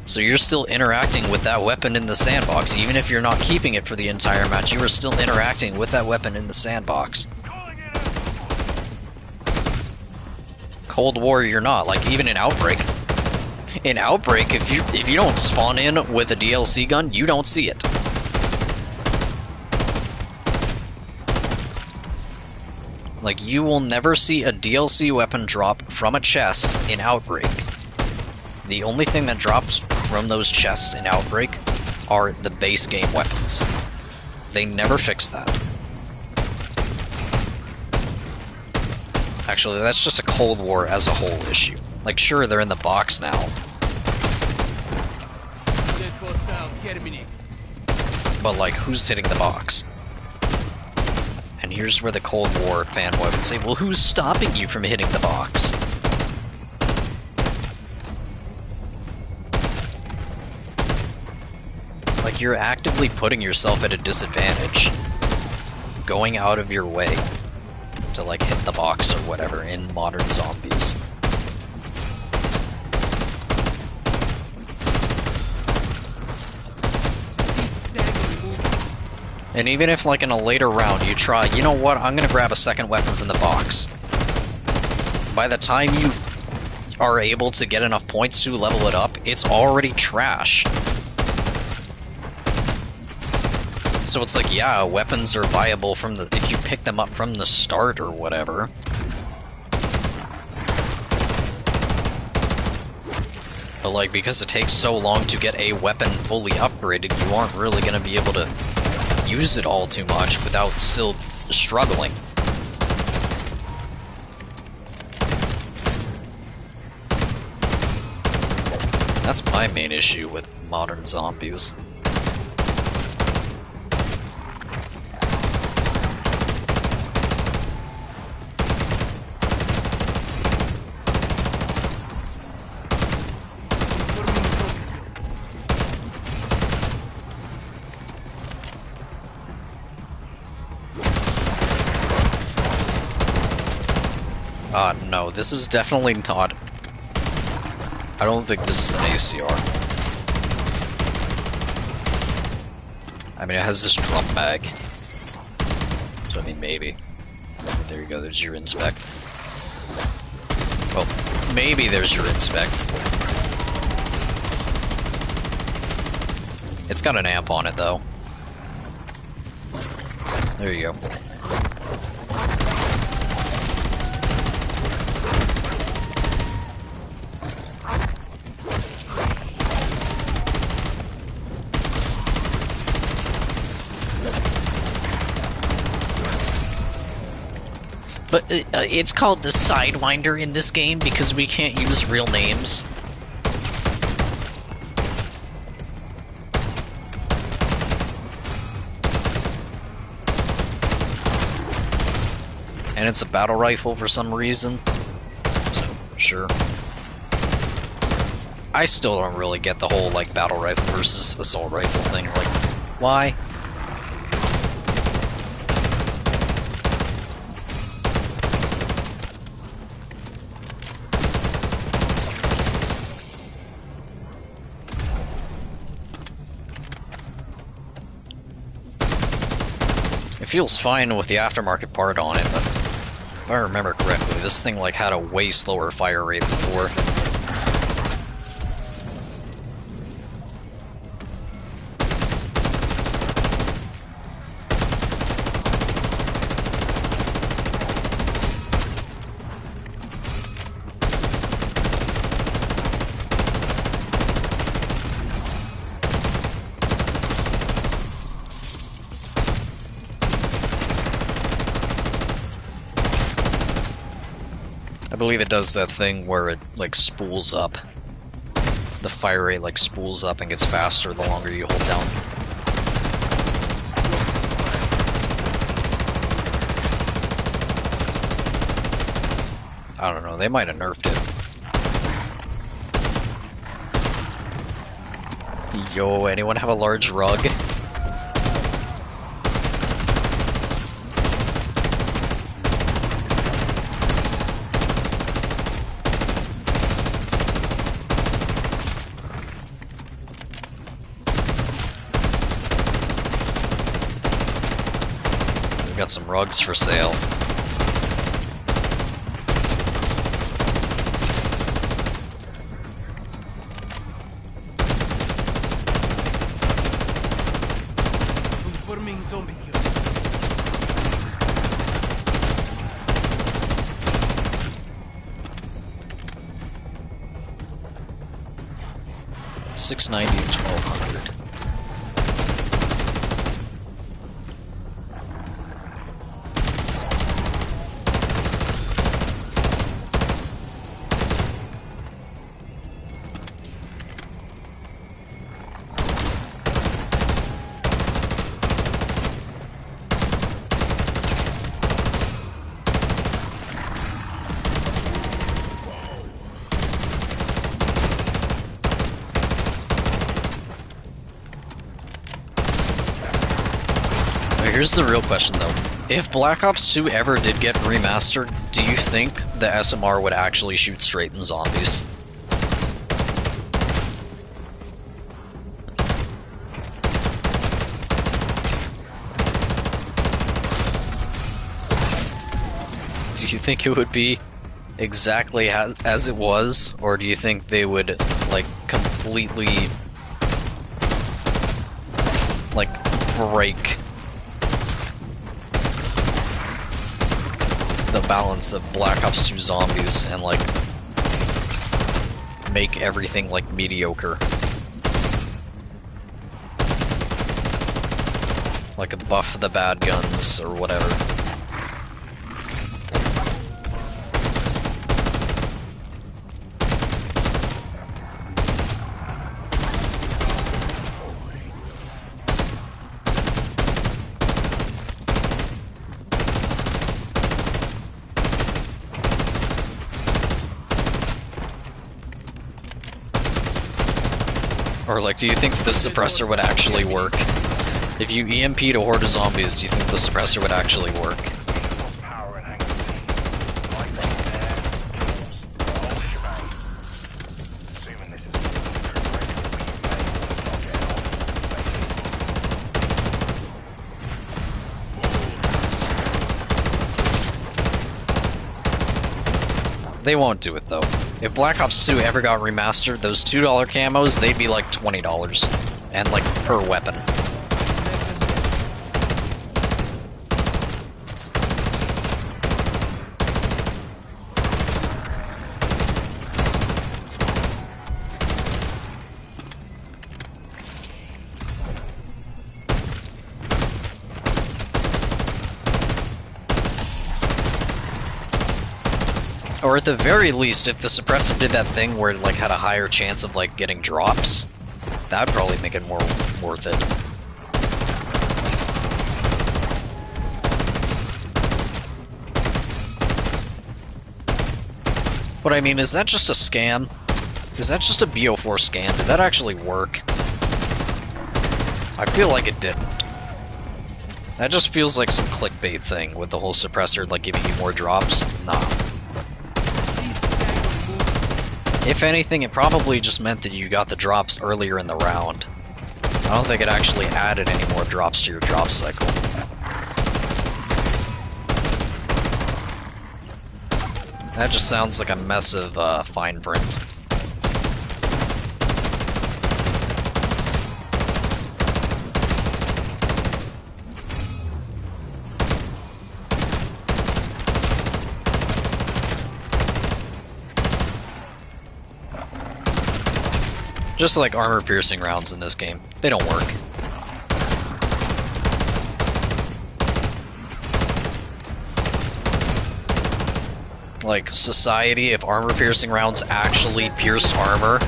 So you're still interacting with that weapon in the sandbox. Even if you're not keeping it for the entire match, you are still interacting with that weapon in the sandbox. Cold War, you're not. Like, even in Outbreak. In Outbreak, if you don't spawn in with a DLC gun, you don't see it. Like, you will never see a DLC weapon drop from a chest in Outbreak. The only thing that drops from those chests in Outbreak are the base game weapons. They never fix that. Actually, that's just a Cold War as a whole issue. Like, sure, they're in the box now. But, like, who's hitting the box? And here's where the Cold War fanboy would say, well, who's stopping you from hitting the box? Like, you're actively putting yourself at a disadvantage. Going out of your way to, like, hit the box or whatever in Modern Zombies. And even if, like, in a later round you try, you know what, I'm gonna grab a second weapon from the box. By the time you are able to get enough points to level it up, it's already trash. So it's like, yeah, weapons are viable from the if you pick them up from the start or whatever. But, like, because it takes so long to get a weapon fully upgraded, you aren't really gonna be able to use it all too much without still struggling. That's my main issue with Modern Zombies. No, this is definitely not... I don't think this is an ACR. I mean, it has this drum mag. So, I mean, maybe. There you go, there's your inspect. Well, maybe there's your inspect. It's got an amp on it, though. There you go.
But it's called the Sidewinder in this game because we can't use real names.
And it's a battle rifle for some reason. So, sure. I still don't really get the whole, like, battle rifle versus assault rifle thing. Like, why? It feels fine with the aftermarket part on it, but if I remember correctly, this thing like had a way slower fire rate before. I believe it does that thing where it, like, spools up. The fire rate, like, spools up and gets faster the longer you hold down. I don't know, they might have nerfed it. Yo, anyone have a large rug? We got some rugs for sale.
Confirming zombie kill.
$690 and $1,200. Here's the real question though. If Black Ops 2 ever did get remastered, do you think the SMR would actually shoot straight in zombies? Do you think it would be exactly as it was, or do you think they would like completely like break the balance of Black Ops 2 zombies and like make everything like mediocre? Like buff the bad guns or whatever. Or like, do you think the suppressor would actually work? If you EMP'd a horde of zombies, do you think the suppressor would actually work?
Power and anxiety. Right then there. The whole shebang. Assuming this is
They won't do it though. If Black Ops 2 ever got remastered, those $2 camos, they'd be like $20. And like per weapon. Or at the very least, if the suppressor did that thing where it like had a higher chance of like getting drops, that'd probably make it more worth it. But I mean, is that just a scam? Is that just a BO4 scam? Did that actually work? I feel like it didn't. That just feels like some clickbait thing with the whole suppressor like giving you more drops. Nah. If anything, it probably just meant that you got the drops earlier in the round. I don't think it actually added any more drops to your drop cycle. That just sounds like a mess of fine print. Just like armor-piercing rounds in this game. They don't work. Like, society, if armor-piercing rounds actually pierced armor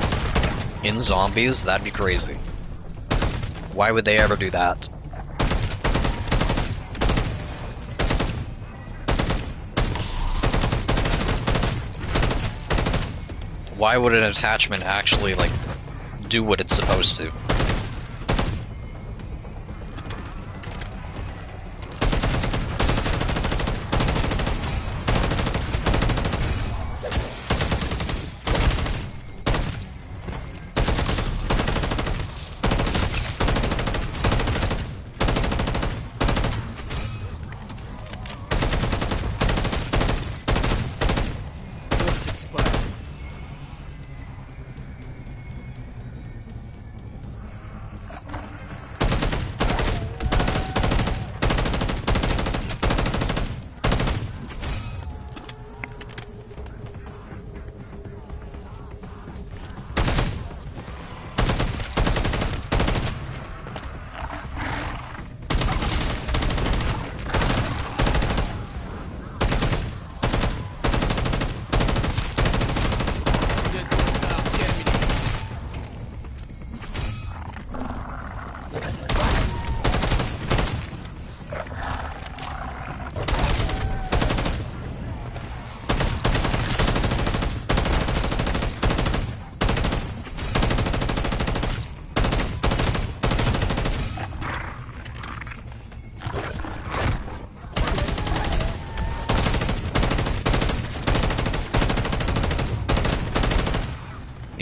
in zombies, that'd be crazy. Why would they ever do that? Why would an attachment actually, like, do what it's supposed to?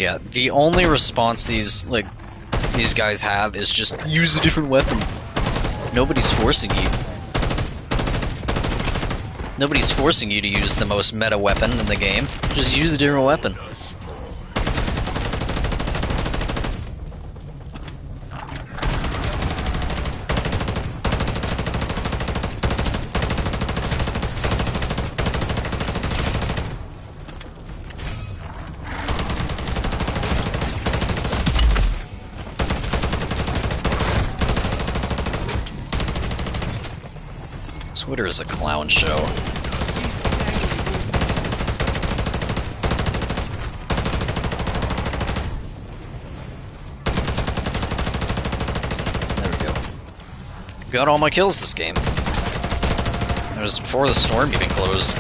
Yeah, the only response these guys have is just use a different weapon. Nobody's forcing you. Nobody's forcing you to use the most meta weapon in the game. Just use a different weapon. Twitter is a clown show. There we go. Got all my kills this game. It was before the storm even closed.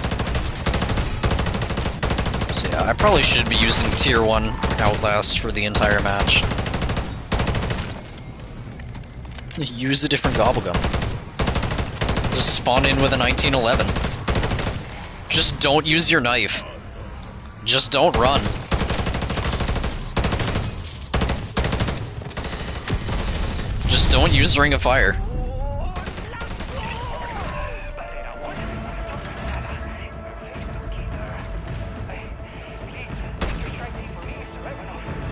So yeah, I probably should be using Tier 1 Outlast for the entire match. Use a different gobblegum. Just spawn in with a 1911. Just don't use your knife. Just don't run. Just don't use Ring of Fire.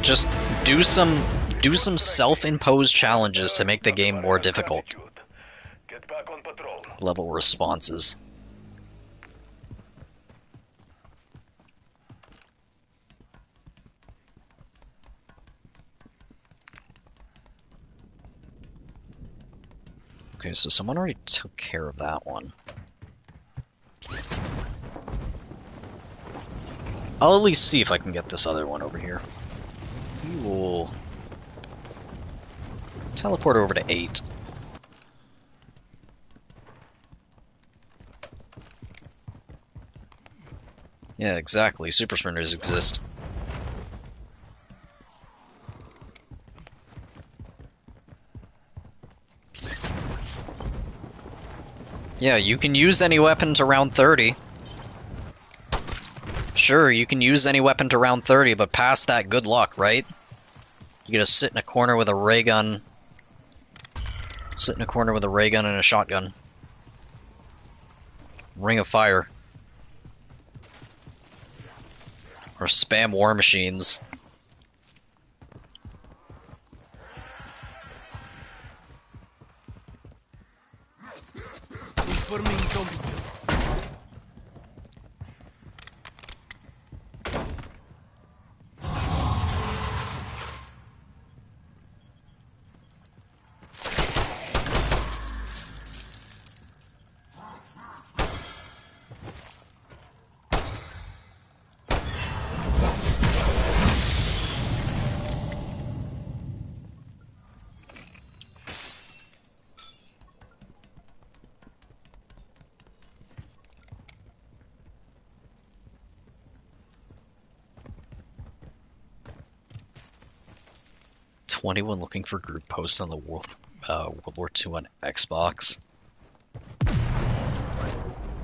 Just do some self-imposed challenges to make the game more difficult.
Get back on patrol.
Level responses. Okay, so someone already took care of that one. I'll at least see if I can get this other one over here. We will teleport over to 8. Yeah, exactly. Super sprinters exist. Yeah, you can use any weapon to round 30. Sure, you can use any weapon to round 30, but past that, good luck, right? You gotta sit in a corner with a ray gun. Sit in a corner with a ray gun and a shotgun. Ring of Fire. Or spam war machines.
Confirming zombie kill.
Anyone looking for group posts on the World War II on Xbox?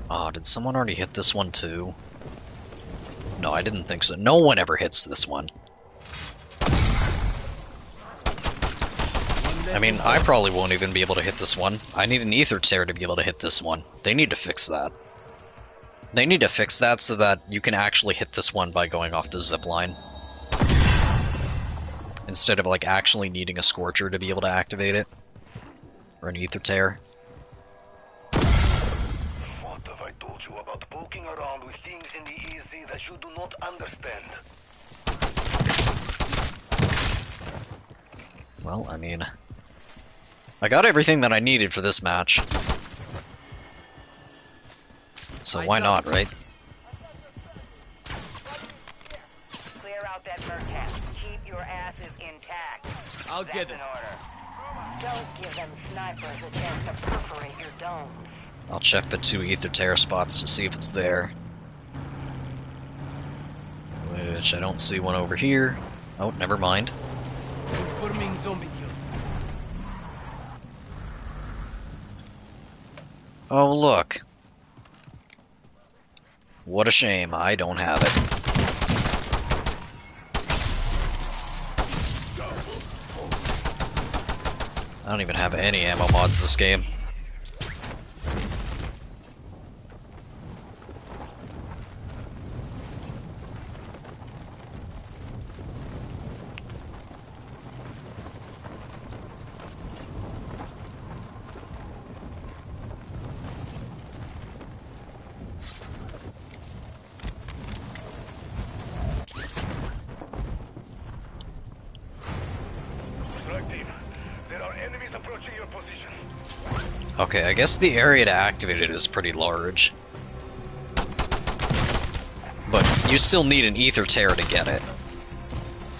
Oh, did someone already hit this one too? No, I didn't think so. No one ever hits this one. I mean, I probably won't even be able to hit this one. I need an ether tear to be able to hit this one. They need to fix that. They need to fix that so that you can actually hit this one by going off the zip line. Instead of like actually needing a Scorcher to be able to activate it. Or an ether tear.
What have I told you about poking around with things in the EZ that you do not understand?
Well, I mean, I got everything that I needed for this match. So why not, right?
Clear out that Mercat. Keep your asses intact.
I'll get
That's
this.
an order. Don't give them snipers a chance to perforate your domes.
I'll check the 2 ether tear spots to see if it's there. Which I don't see one over here. Oh, never mind.
Confirming zombie kill.
Oh, look. What a shame, I don't have it. I don't even have any ammo mods this game.
Strike team, there are enemies approaching your position.
Okay, I guess the area to activate it is pretty large. But you still need an ether tear to get it,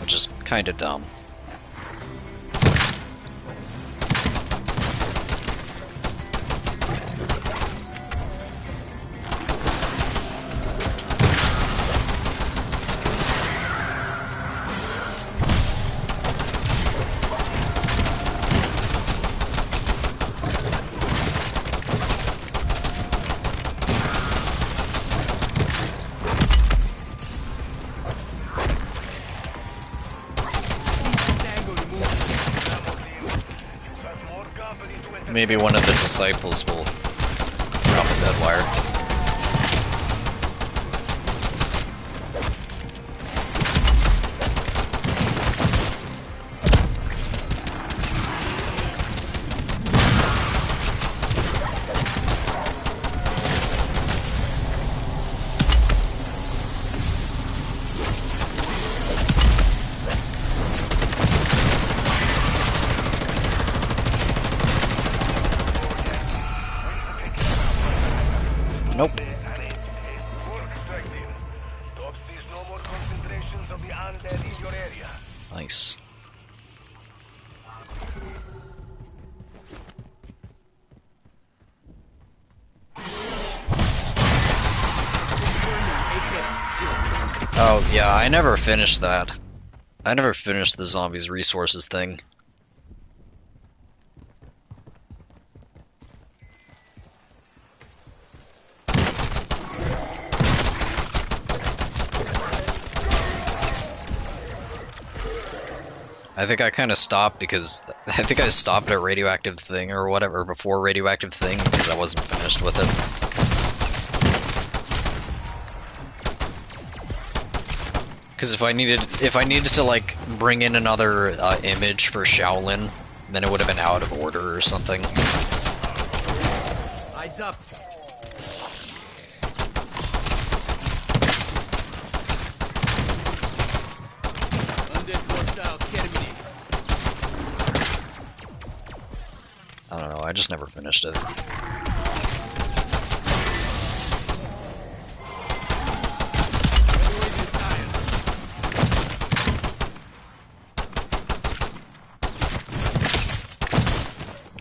which is kinda dumb. Maybe one of the disciples will drop a dead wire. Nope.
Work, strike team. Top sees no more concentrations of the undead in your area.
Nice. Oh, yeah, I never finished that. I never finished the zombies resources thing. I think I kind of stopped because I think I stopped at radioactive thing or whatever before radioactive thing because I wasn't finished with it. Because if I needed to like bring in another image for Shaolin, then it would have been out of order or something.
Eyes up. Undead hostile terminated.
I don't know. I just never finished it.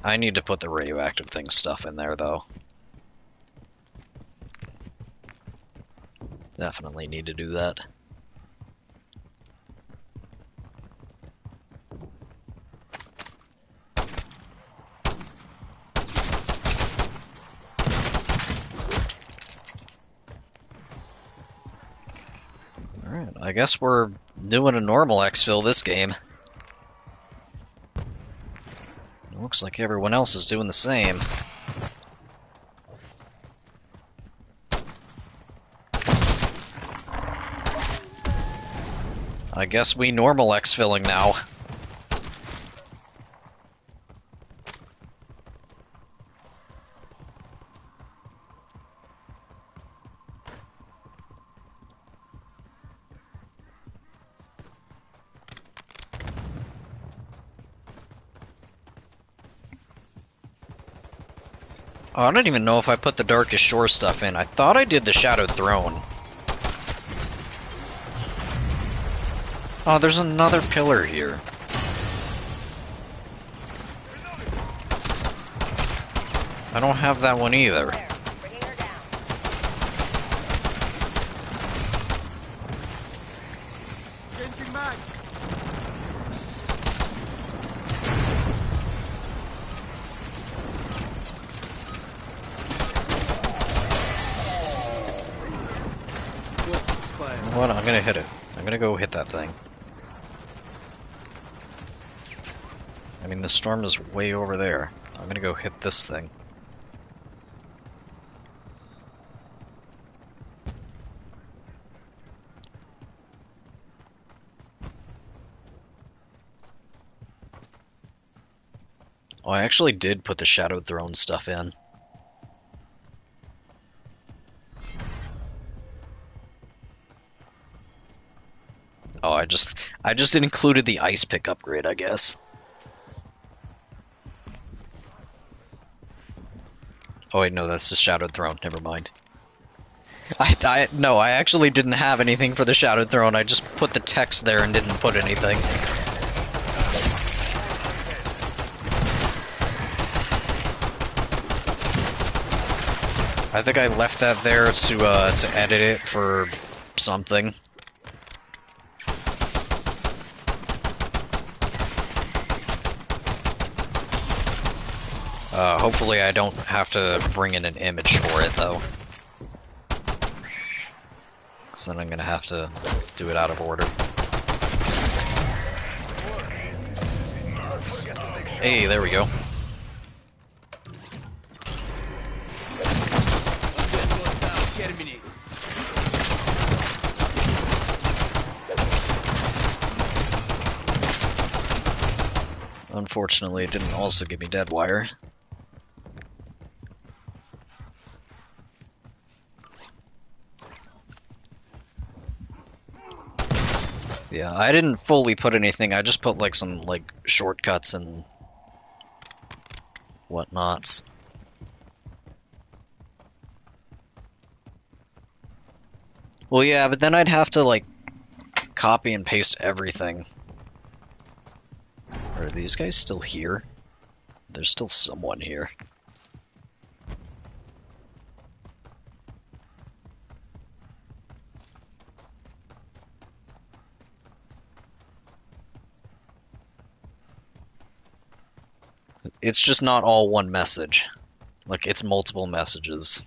I need to put the radioactive thing stuff in there, though. Definitely need to do that. Alright, I guess we're doing a normal exfil this game. Looks like everyone else is doing the same. I guess we normal exfilling now. Oh, I don't even know if I put the Darkest Shore stuff in. I thought I did the Shadowed Throne. Oh, there's another pillar here. I don't have that one either.
Bringing her down.
Changing mag. Bullets expired.
Hold on, I'm gonna hit it. I'm gonna go hit that thing. I mean, the storm is way over there. I'm gonna go hit this thing. Oh, I actually did put the Shadowed Throne stuff in. Oh, I just included the ice pick upgrade, I guess. Oh wait, no, that's the Shadowed Throne. Never mind. No, I actually didn't have anything for the Shadowed Throne. I just put the text there and didn't put anything. I think I left that there to edit it for something. Hopefully I don't have to bring in an image for it, though. Because then I'm gonna have to do it out of order. Hey, there we go. Unfortunately, it didn't also give me dead wire. Yeah, I didn't fully put anything. I just put like some like shortcuts and whatnots. Well, yeah, but then I'd have to like copy and paste everything. Are these guys still here? There's still someone here. It's just not all one message. Like, it's multiple messages.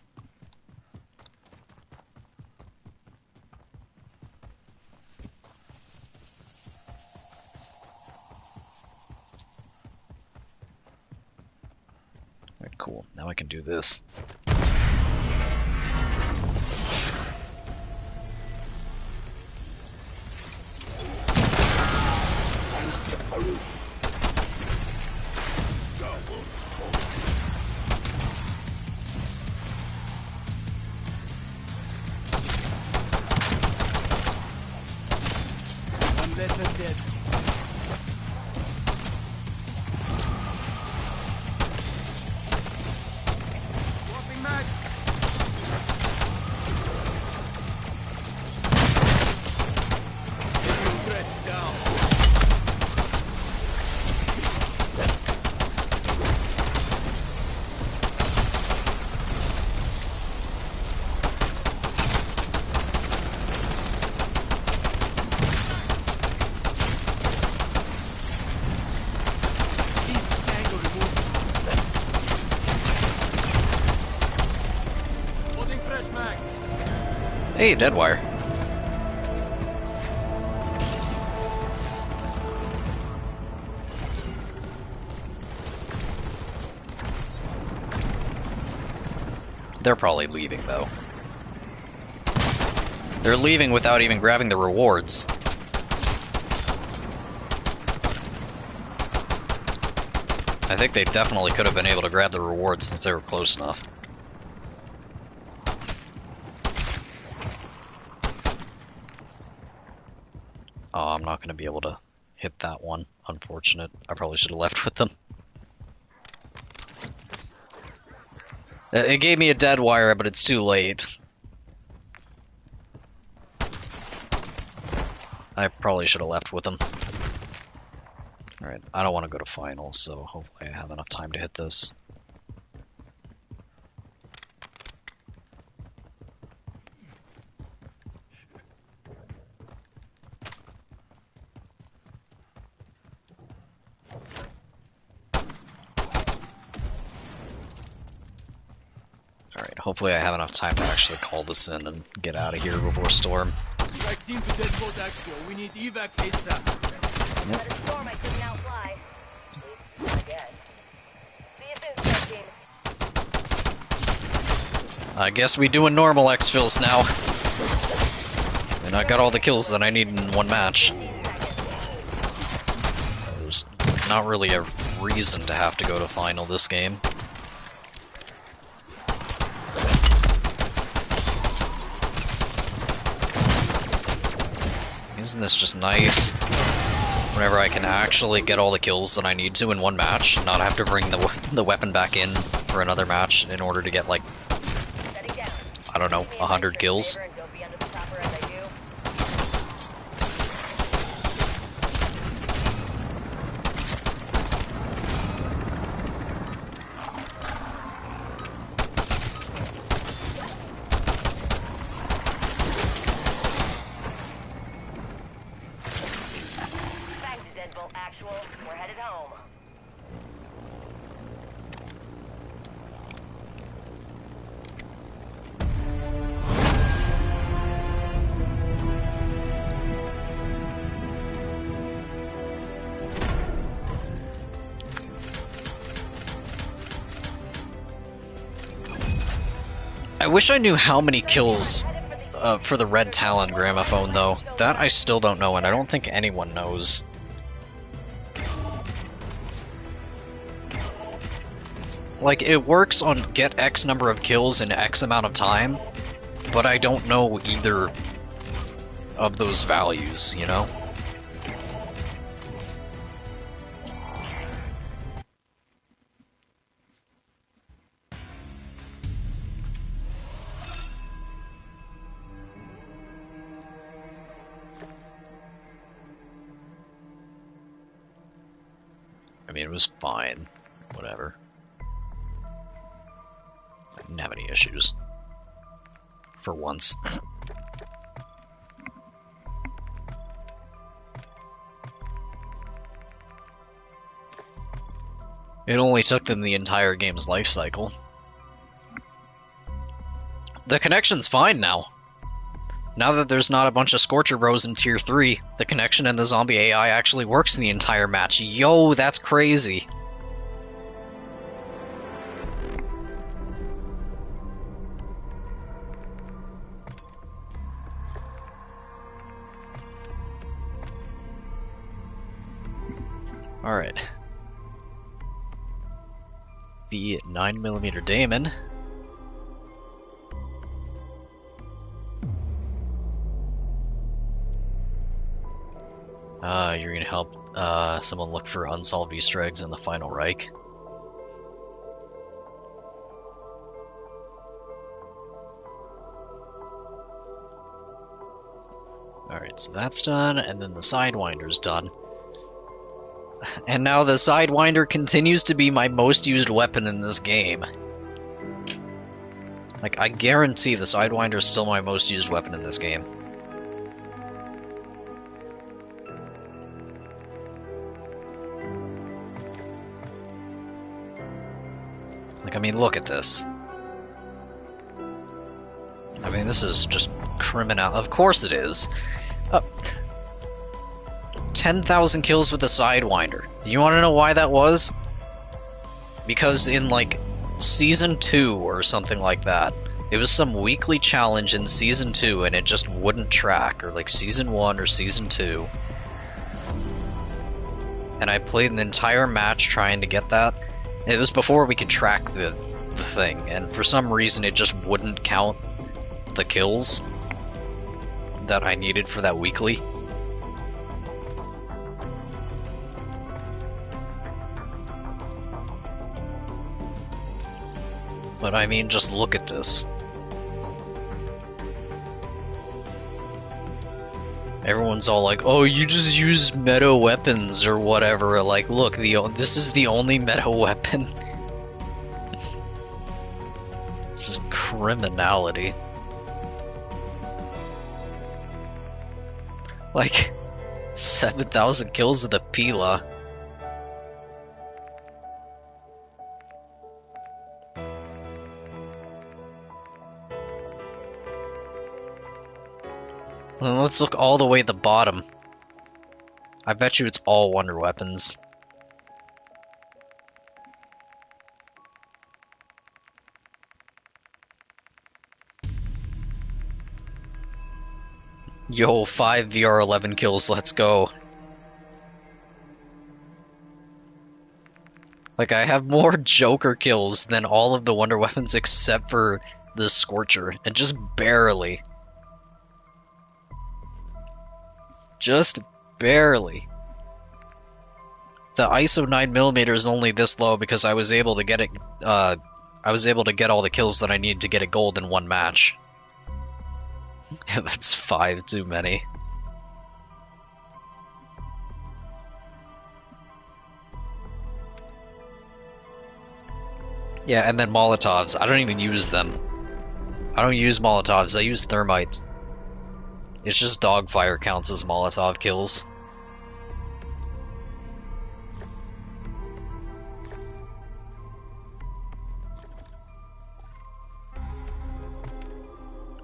Alright, cool. Now I can do this.
Dead. Swapping mag. Threat down.
Hey, dead wire. They're probably leaving, though. They're leaving without even grabbing the rewards. I think they definitely could have been able to grab the rewards since they were close enough. Oh, I'm not going to be able to hit that one. Unfortunate. I probably should have left with them. It gave me a dead wire, but it's too late. I probably should have left with them. Alright, I don't want to go to finals, so hopefully I have enough time to hit this. Alright, hopefully I have enough time to actually call this in and get out of here before storm.
Strike team to deadbolt axial. We need evac ASAP.
But a storm I couldn't outfly.
I guess we doing normal exfils now. And I got all the kills that I need in one match. There's not really a reason to have to go to final this game. Isn't this just nice? Whenever I can actually get all the kills that I need to in one match, not have to bring the weapon back in for another match in order to get, like, I don't know, 100 kills.
Actual, we're headed home.
I wish I knew how many kills for the Red Talon gramophone, though. That I still don't know, and I don't think anyone knows. Like, it works on get X number of kills in X amount of time, but I don't know either of those values, you know? I mean, it was fine. Whatever. I didn't have any issues. For once. It only took them the entire game's life cycle. The connection's fine now. Now that there's not a bunch of Scorcher Bros in Tier 3, the connection and the zombie AI actually works in the entire match. Yo, that's crazy. Alright. The 9mm Daemon. You're gonna help someone look for unsolved Easter eggs in the final Reich. Alright, so that's done, and then the Sidewinder's done. And now the Sidewinder continues to be my most used weapon in this game. Like, I guarantee the Sidewinder is still my most used weapon in this game. Like, I mean, look at this. I mean, this is just criminal. Of course it is. 10,000 kills with the Sidewinder. You want to know why that was? Because in, like, Season 2 or something like that, it was some weekly challenge in Season 2 and it just wouldn't track, or like Season 1 or Season 2. And I played an entire match trying to get that. It was before we could track the thing, and for some reason it just wouldn't count the kills that I needed for that weekly. But I mean, just look at this. Everyone's all like, oh, you just use meta weapons or whatever. Like, look, this is the only meta weapon. This is criminality. Like, 7,000 kills of the Pila. Well, let's look all the way at the bottom. I bet you it's all wonder weapons. Yo, 5 VR11 kills, let's go. Like, I have more Joker kills than all of the Wonder Weapons except for the Scorcher, and just barely. Just barely. The ISO 9mm is only this low because I was able to get it, I was able to get all the kills that I needed to get it gold in one match. That's 5 too many. Yeah, and then Molotovs. I don't even use them. I don't use Molotovs, I use Thermite. It's just Dogfire counts as Molotov kills.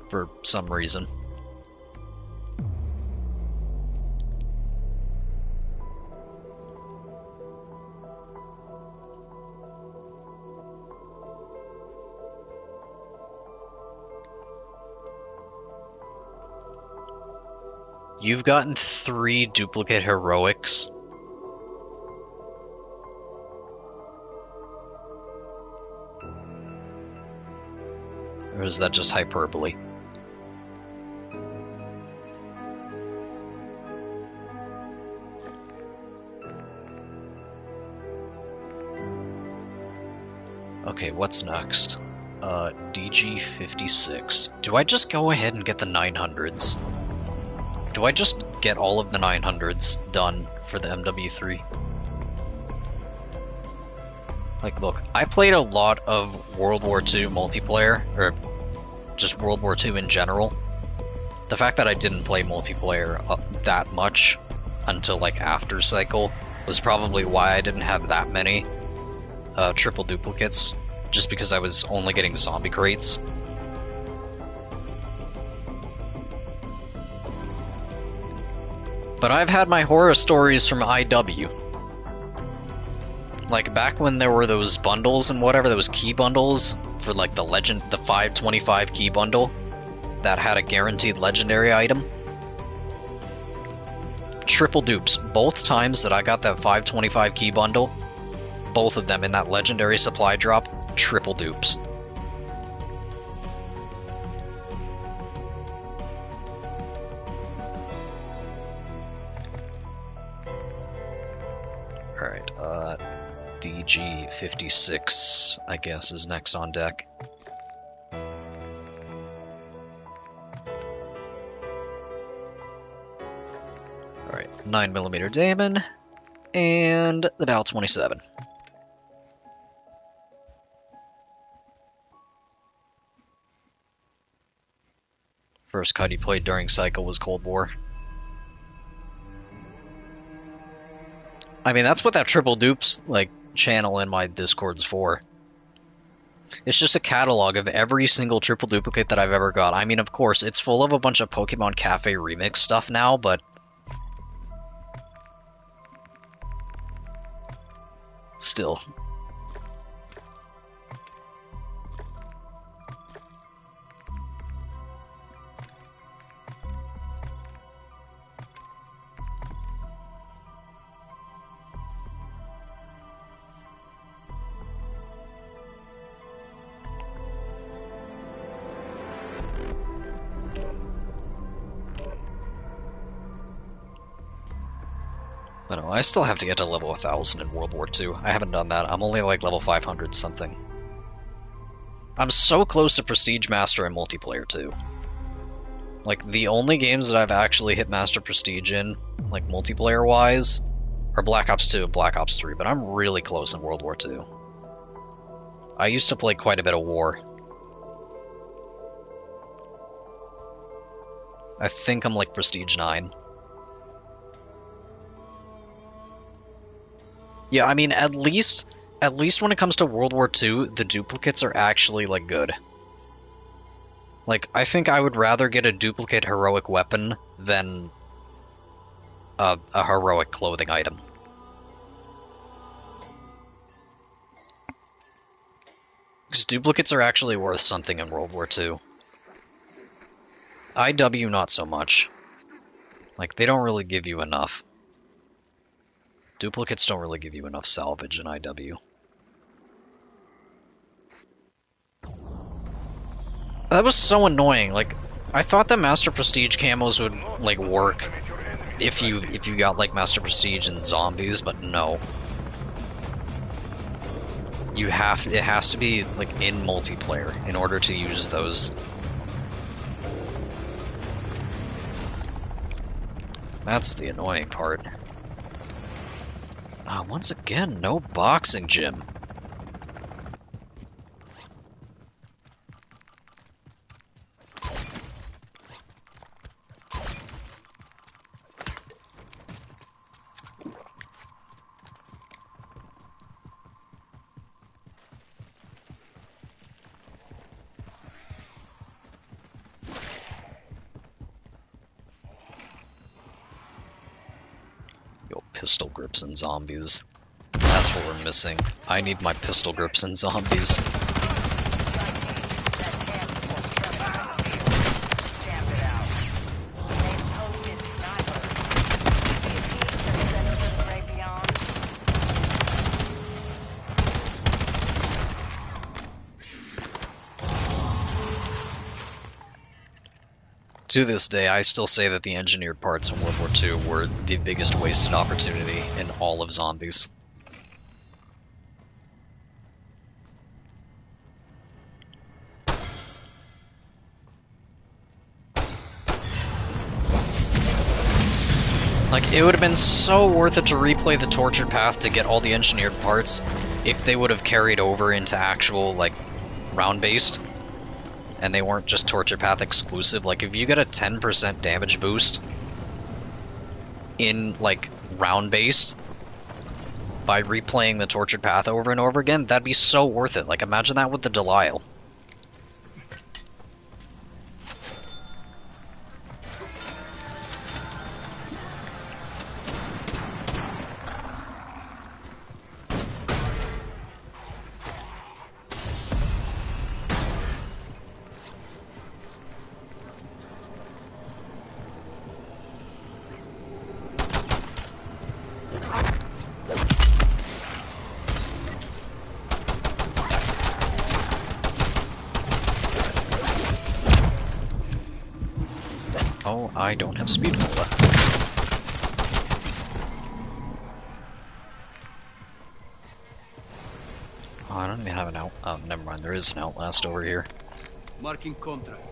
For some reason. You've gotten 3 duplicate heroics. Or is that just hyperbole? Okay, what's next? DG56. Do I just go ahead and get the 900s? Do I just get all of the 900s done for the MW3? Like, look, I played a lot of World War II multiplayer, or just World War II in general. The fact that I didn't play multiplayer that much until, like, after Cycle was probably why I didn't have that many triple duplicates, just because I was only getting zombie crates. But I've had my horror stories from IW. Like, back when there were those bundles and whatever, those key bundles for, like, the 525 key bundle that had a guaranteed legendary item. Triple dupes. Both times that I got that 525 key bundle, both of them in that legendary supply drop, triple dupes. Alright, DG56, I guess, is next on deck. Alright, 9mm Damon, and the Val 27. First cut he played during Cycle was Cold War. I mean, that's what that triple dupes, like, channel in my Discord's for. It's just a catalog of every single triple duplicate that I've ever got. I mean, of course, it's full of a bunch of Pokemon Cafe remix stuff now, but still. But no, I still have to get to level 1000 in World War II. I haven't done that. I'm only like level 500 something. I'm so close to Prestige Master in multiplayer too. Like, the only games that I've actually hit Master Prestige in, like multiplayer wise, are Black Ops 2 and Black Ops 3, but I'm really close in World War II. I used to play quite a bit of War. I think I'm like Prestige 9. Yeah, I mean, at least when it comes to World War II, the duplicates are actually, like, good. Like, I think I would rather get a duplicate heroic weapon than a heroic clothing item. Because duplicates are actually worth something in World War II. IW, not so much. Like, they don't really give you enough. Duplicates don't really give you enough salvage in IW. That was so annoying. Like, I thought that Master Prestige camos would, like, work if you got, like, Master Prestige and zombies, but no. It has to be, like, in multiplayer in order to use those. That's the annoying part. Once again, no boxing gym. Yo, pistol grips and zombies. That's what we're missing. I need my pistol grips and zombies. To this day, I still say that the engineered parts in World War II were the biggest wasted opportunity in all of zombies. Like, it would have been so worth it to replay the tortured path to get all the engineered parts if they would have carried over into actual, like, round-based. And they weren't just tortured path exclusive. Like, if you get a 10% damage boost in, like, round-based by replaying the tortured path over and over again, that'd be so worth it. Like, imagine that with the Delisle. Oh, I don't have speed cola. Oh, I don't even have an out. Oh, never mind. There is an Outlast over here.
Marking contract.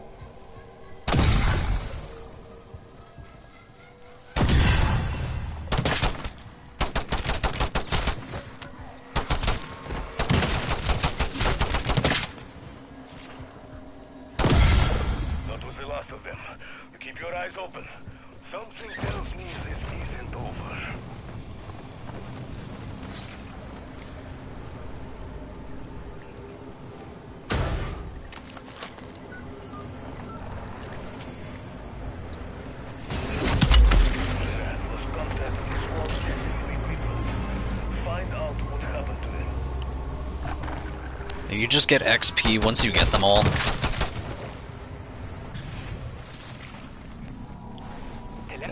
That was the last of them. Keep your eyes open. Something tells me this isn't over. Find out what happened to them.
You just get XP once you get them all.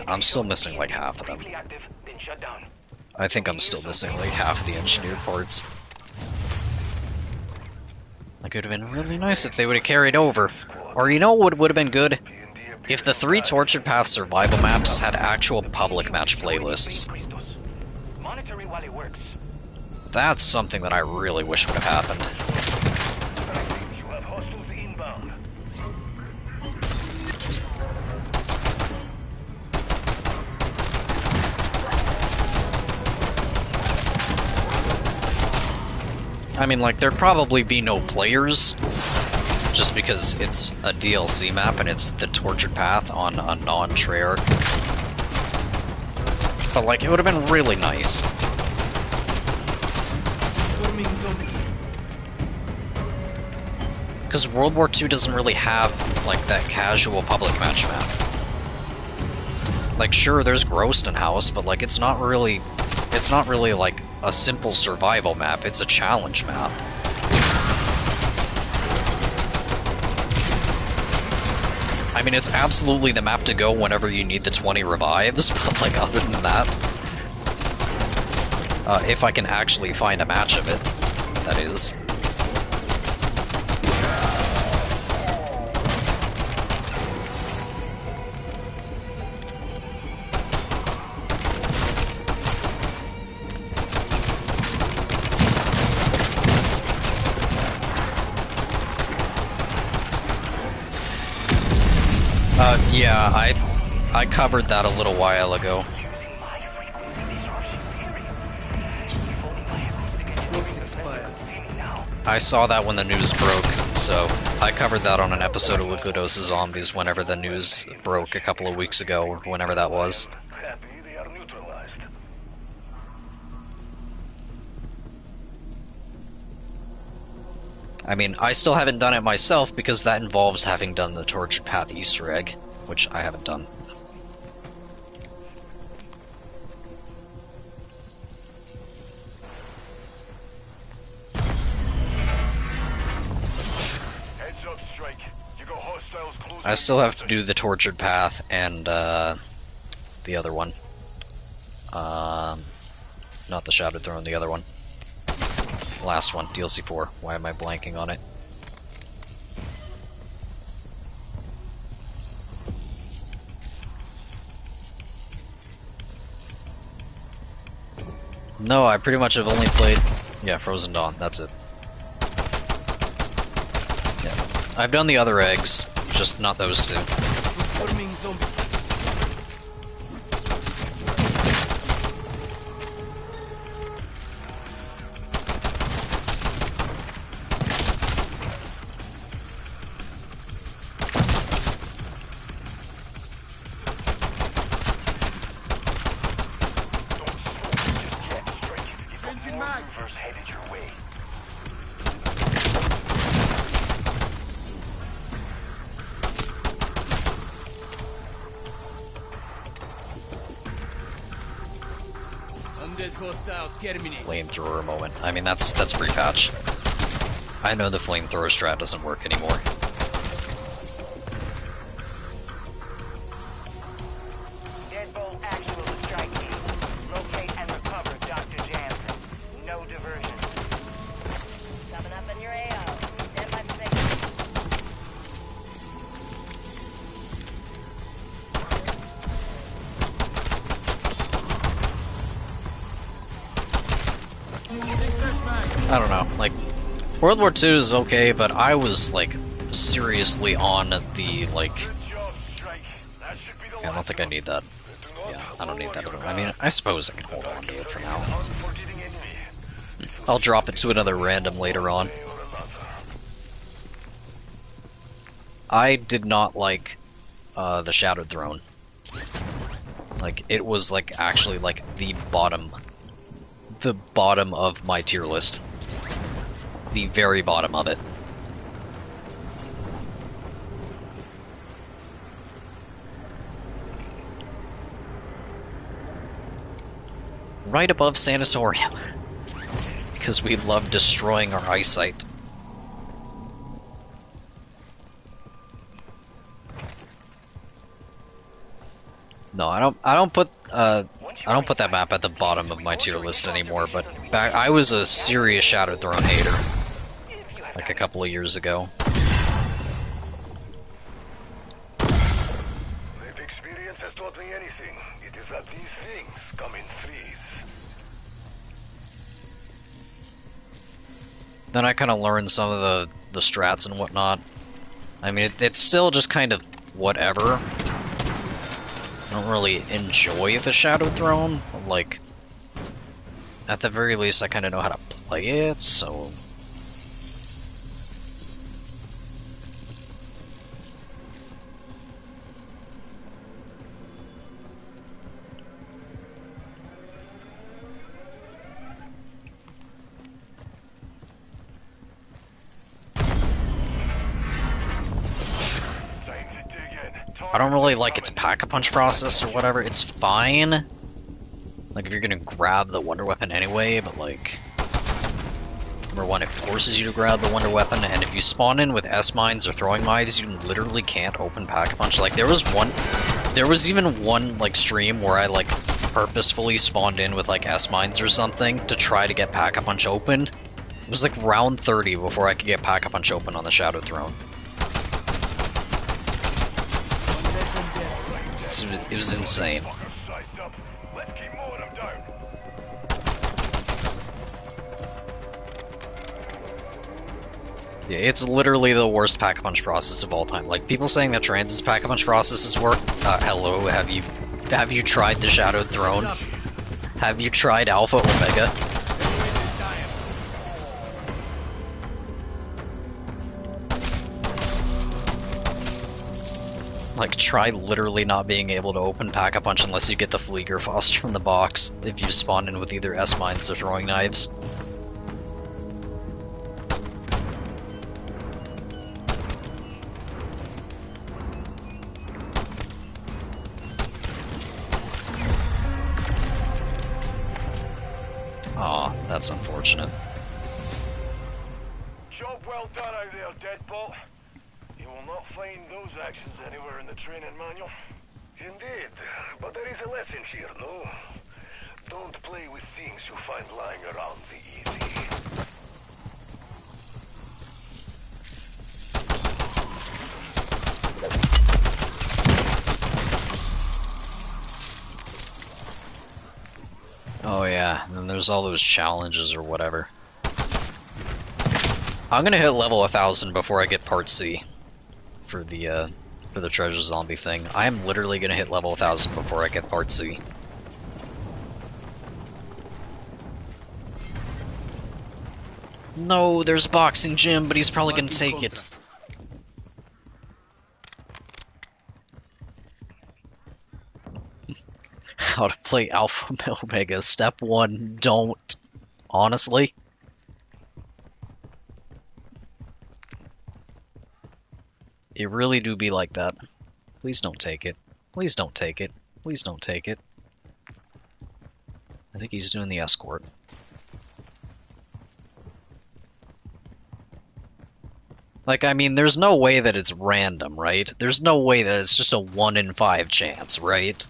I'm still missing like half of them. I think I'm still missing like half of the engineered parts. Like, it would have been really nice if they would have carried over. Or you know what would have been good? If the 3 Tortured Path survival maps had actual public match playlists. That's something that I really wish would have happened.
You have hostiles inbound.
I mean, like, there'd probably be no players, just because it's a DLC map and it's the Tortured Path on a non-Treyarch. But, like, it would have been really nice. Because World War II doesn't really have, like, that casual public match map. Like, sure, there's Groston House, but, like, it's not really, like, a simple survival map. It's a challenge map. I mean, it's absolutely the map to go whenever you need the 20 revives, but like other than that, if I can actually find a match of it, that is. Yeah, I covered that a little while ago.
Ropes expired.
I saw that when the news broke, so I covered that on an episode of Lucario Zombies whenever the news broke a couple of weeks ago, or whenever that was.
Happy they are neutralized.
I mean, I still haven't done it myself because that involves having done the Tortured Path Easter egg, which I haven't done.
Heads up, Strike. You got hostiles close.
I still have to do the Tortured Path and the other one. Not the Shadowed Throne, the other one. Last one, DLC 4. Why am I blanking on it? No, I pretty much have only played... Yeah, Frozen Dawn, that's it. Yeah. I've done the other eggs, just not those two.
Forming zombie. Changing mag.
Movers headed your way.
Undead hostile terminate.
Flamethrower moment. I mean, that's pre-patch. I know the flamethrower strat doesn't work anymore.
Deadbolt actual to strike team. Locate and recover Dr. Jansen. No diversion. Coming up in your AO. Stand by for signal.
I don't know, like, World War II is okay, but I was, like, seriously on the, like...
Good job, Strike. That should be the
I don't
last
think I
one.
need that.
Do not
Yeah, I don't need that.
overload your
I mean,
guard.
I suppose I can hold on to it for now.
Unforgiving enemy.
I'll drop it to another random later on.
Way or another.
I did not like the Shadowed Throne. Like, it was, like, actually, like, the bottom of my tier list. The very bottom of it. Right above Sanatorium. Because we love destroying our eyesight. No, I don't put that map at the bottom of my tier list anymore, but I was a serious Shadowed Throne hater like a couple of years ago.
If experience has taught me anything, it is that these things come in threes.
Then I kind of learned some of the strats and whatnot. I mean, it's still just kind of whatever. I don't really enjoy the Shadowed Throne, but, like, at the very least I kind of know how to play it, so... I don't really like its pack-a-punch process or whatever. It's fine. Like, if you're gonna grab the Wonder Weapon anyway, but, like... Number one, it forces you to grab the wonder weapon, and if you spawn in with S-mines or throwing knives, you literally can't open Pack-a-Punch. Like, there was even one, like, stream where I, like, purposefully spawned in with, like, S-mines or something to try to get Pack-a-Punch open. It was, like, round 30 before I could get Pack-a-Punch open on the Shadow Throne. It was insane.
Let's keep mowing them down.
Yeah, it's literally the worst Pack-a-Punch process of all time. Like, people saying that Trans's Pack-a-Punch processes work, hello, have you tried the Shadowed Throne? Have you tried Alpha Omega? Like, try literally not being able to open Pack-a-Punch unless you get the Flieger Foster from the box if you spawn in with either S-mines or throwing knives. Aw, that's unfortunate.
Job well done out there, Deadbolt. You will not find those actions anywhere in the training manual. Indeed, but there is a lesson here, no? Don't play with things you find lying around the easy.
Oh yeah, and then there's all those challenges or whatever. I'm gonna hit level 1000 before I get part C for the treasure zombie thing. I am literally gonna hit level 1000 before I get part C. No, there's boxing gym, but he's probably gonna take it. How to play Alpha Omega. Step 1, don't. Honestly. It really do be like that. Please don't take it. Please don't take it. Please don't take it. I think he's doing the escort. Like, I mean, there's no way that it's random, right? There's no way that it's just a 1 in 5 chance, right?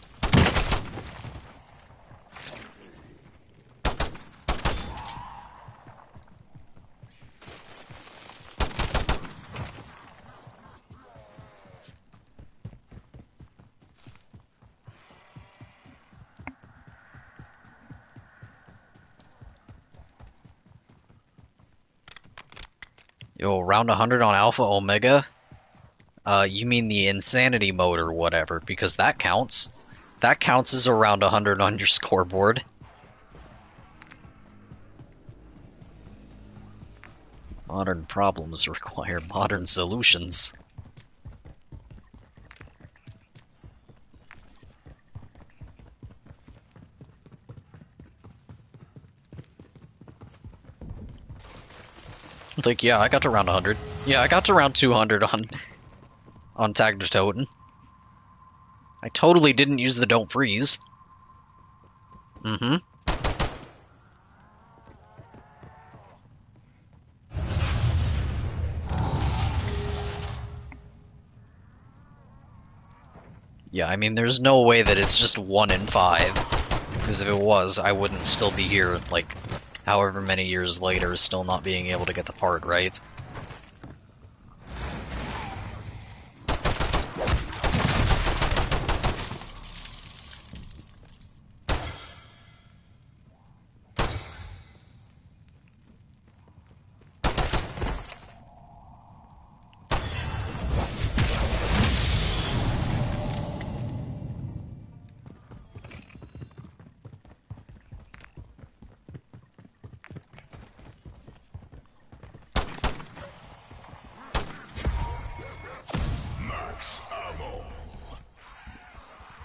Yo, round 100 on Alpha Omega? You mean the Insanity mode or whatever, because that counts. That counts as around 100 on your scoreboard. Modern problems require modern solutions. Like, yeah, I got to round 100. Yeah, I got to round 200 on Tag to Toten. I totally didn't use the Don't Freeze. Mm-hmm. Yeah, I mean, there's no way that it's just 1 in 5. Because if it was, I wouldn't still be here, like, however many years later, still not being able to get the part, right?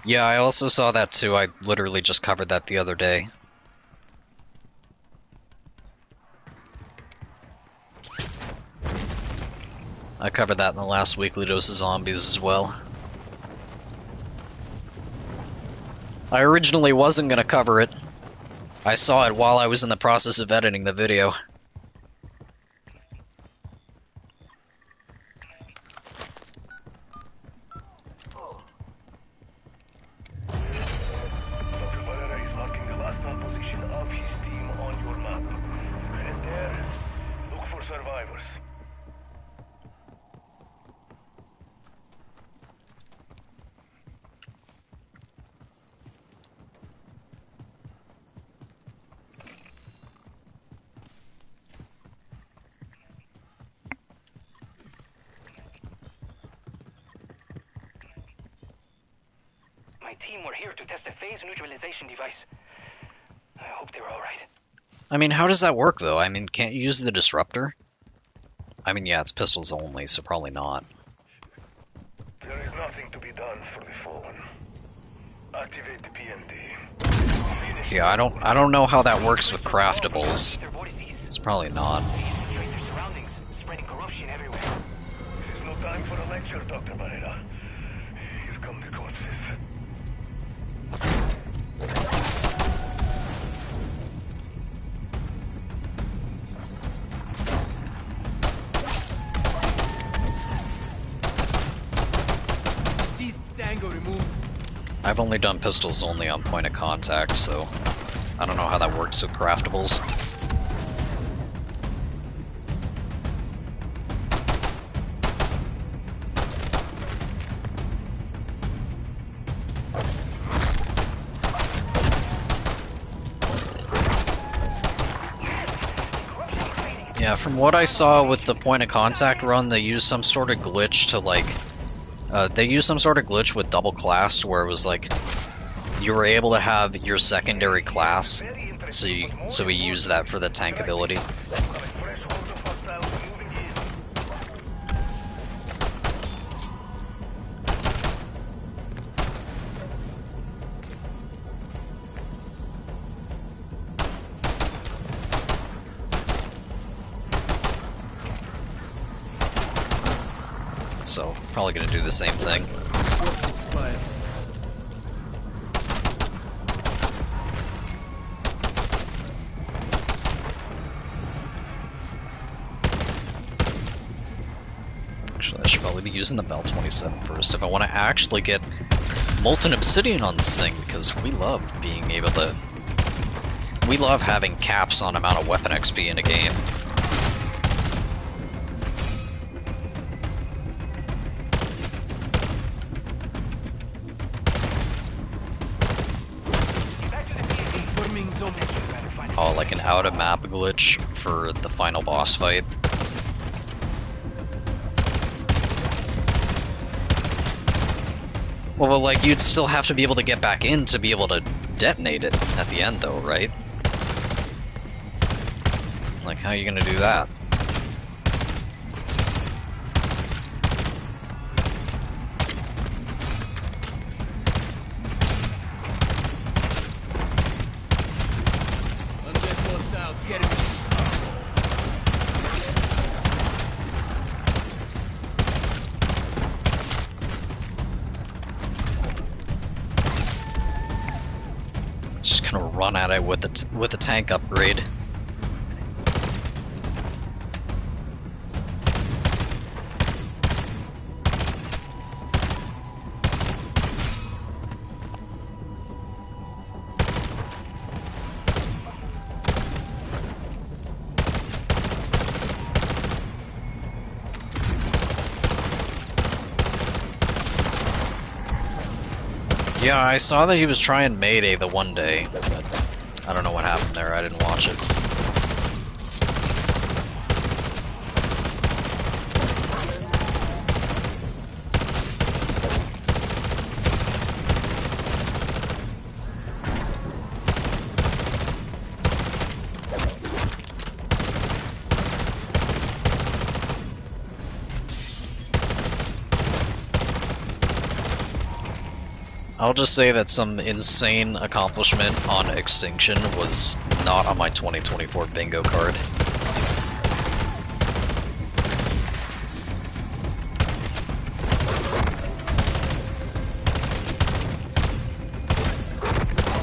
Yeah, I also saw that too. I literally just covered that the other day. I covered that in the last weekly dose of zombies as well. I originally wasn't gonna cover it. I saw it while I was in the process of editing the video.
survivors.
My team were here to test a phase neutralization device. I hope they were alright.
I mean, how does that work, though? I mean, can't you use the disruptor? I mean, yeah, it's pistols only, so probably not.
There is nothing to be done for the fallen. Activate the PMD.
See, I don't know how that works with craftables.
Their vortices.
It's probably not.
Infiltrate their surroundings, spreading corruption everywhere.
This is no time for a lecture, Dr. Barrera. Here come the corpses.
Ceased tango removed.
I've only done pistols only on point of contact, so I don't know how that works with craftables. Yeah, from what I saw with the point of contact run, they used some sort of glitch to like, they used some sort of glitch with double class where it was like, you were able to have your secondary class, so we used that for the tank ability. So, probably gonna do the same thing.
Corpse expired.
Actually, I should probably be using the Bell 27 first if I want to actually get Molten Obsidian on this thing, because we love being able to... We love having caps on amount of weapon XP in a game.
Informing zone.
Oh, like an out-of-map glitch for the final boss fight. Well, like, you'd still have to be able to get back in to be able to detonate it at the end, though, right? Like, how are you gonna do that?
Undead hostile, get him.
Just gonna run at it with the tank upgrade. Yeah, I saw that he was trying Mayday the one day, but I don't know what happened there. I didn't watch it. I'll just say that some insane accomplishment on Extinction was not on my 2024 bingo card.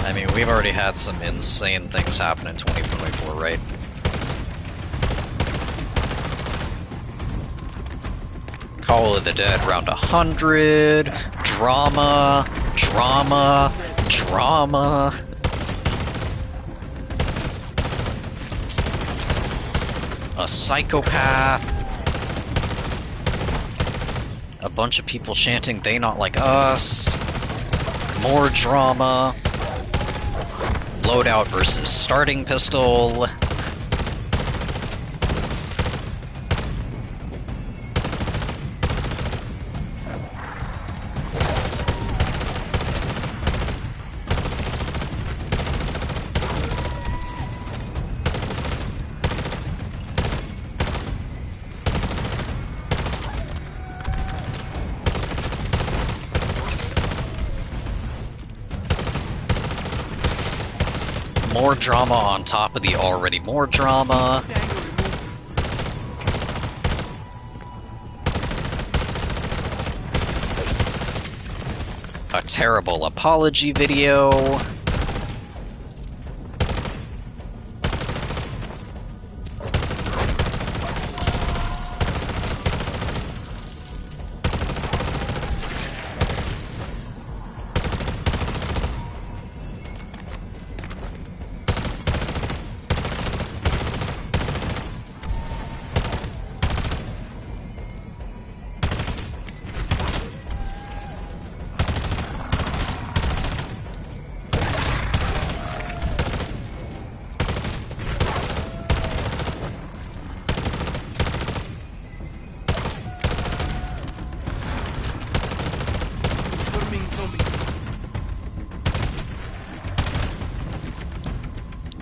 I mean, we've already had some insane things happen in 2024, right? Call of the Dead round 100, drama, drama, drama. A psychopath. A bunch of people chanting, "They not like us." More drama. Loadout versus starting pistol. More drama on top of the already more drama. A terrible apology video.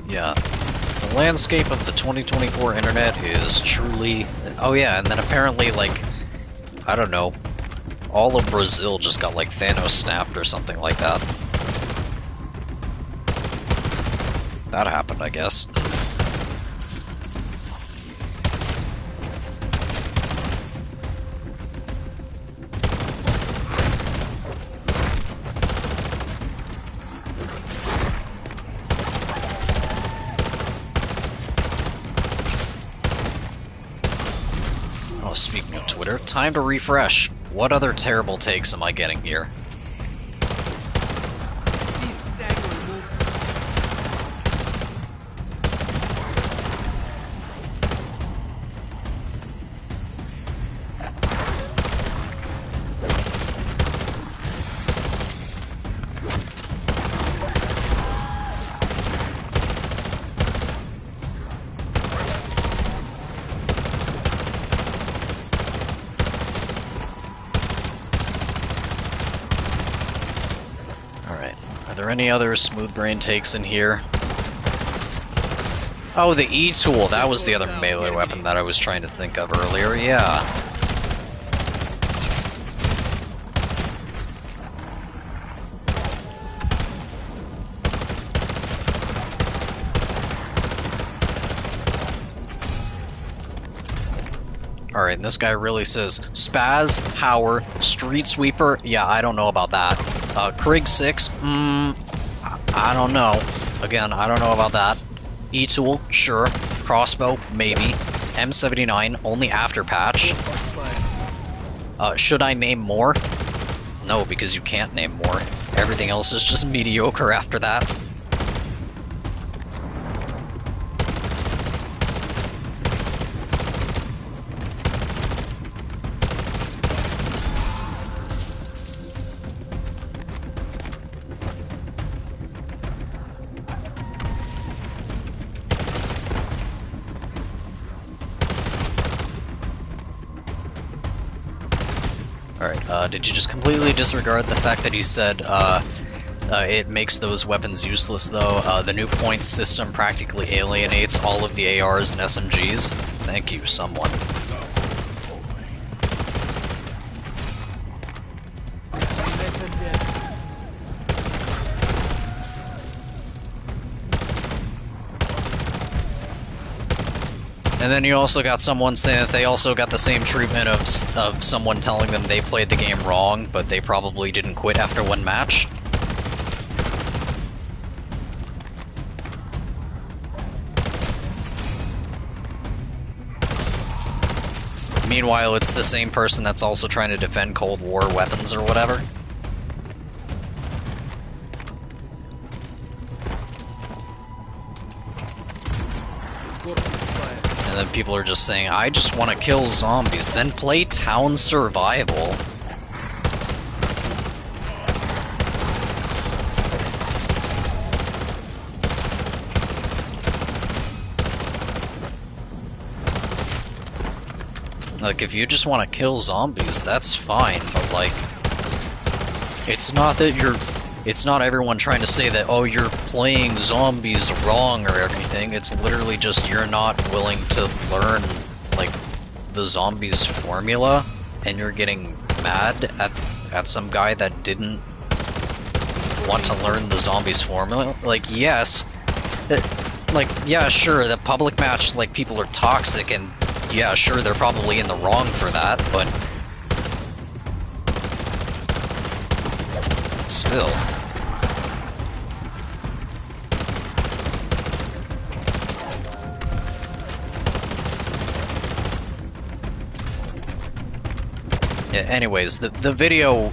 Yeah. The landscape of the 2024 internet is truly... Oh yeah, and then apparently, like, I don't know, all of Brazil just got, like, Thanos snapped or something like that. That happened, I guess. Speaking of Twitter, time to refresh. What other terrible takes am I getting here? Are there any other smooth brain takes in here? Oh, the E-tool. That was the other melee weapon that I was trying to think of earlier. Yeah. Alright, and this guy really says, Spaz, Hauer, Street Sweeper, yeah, I don't know about that. Krig 6, I don't know. Again, I don't know about that. E-tool, sure. Crossbow, maybe. M79, only after patch. Should I name more? No, because you can't name more. Everything else is just mediocre after that. Alright, did you just completely disregard the fact that he said it makes those weapons useless, though? The new points system practically alienates all of the ARs and SMGs? Thank you, someone. And then you also got someone saying that they also got the same treatment of someone telling them they played the game wrong, but they probably didn't quit after one match. Meanwhile, it's the same person that's also trying to defend Cold War weapons or whatever. And then people are just saying, I just want to kill zombies, then play town survival. Like, if you just want to kill zombies, that's fine, but like, it's not everyone trying to say that, oh, you're playing zombies wrong or everything. It's literally just you're not willing to learn, like, the zombies formula, and you're getting mad at some guy that didn't want to learn the zombies formula. Like, yes, yeah, sure, the public match, like, people are toxic, and yeah, sure, they're probably in the wrong for that, but still. Yeah, anyways, the video,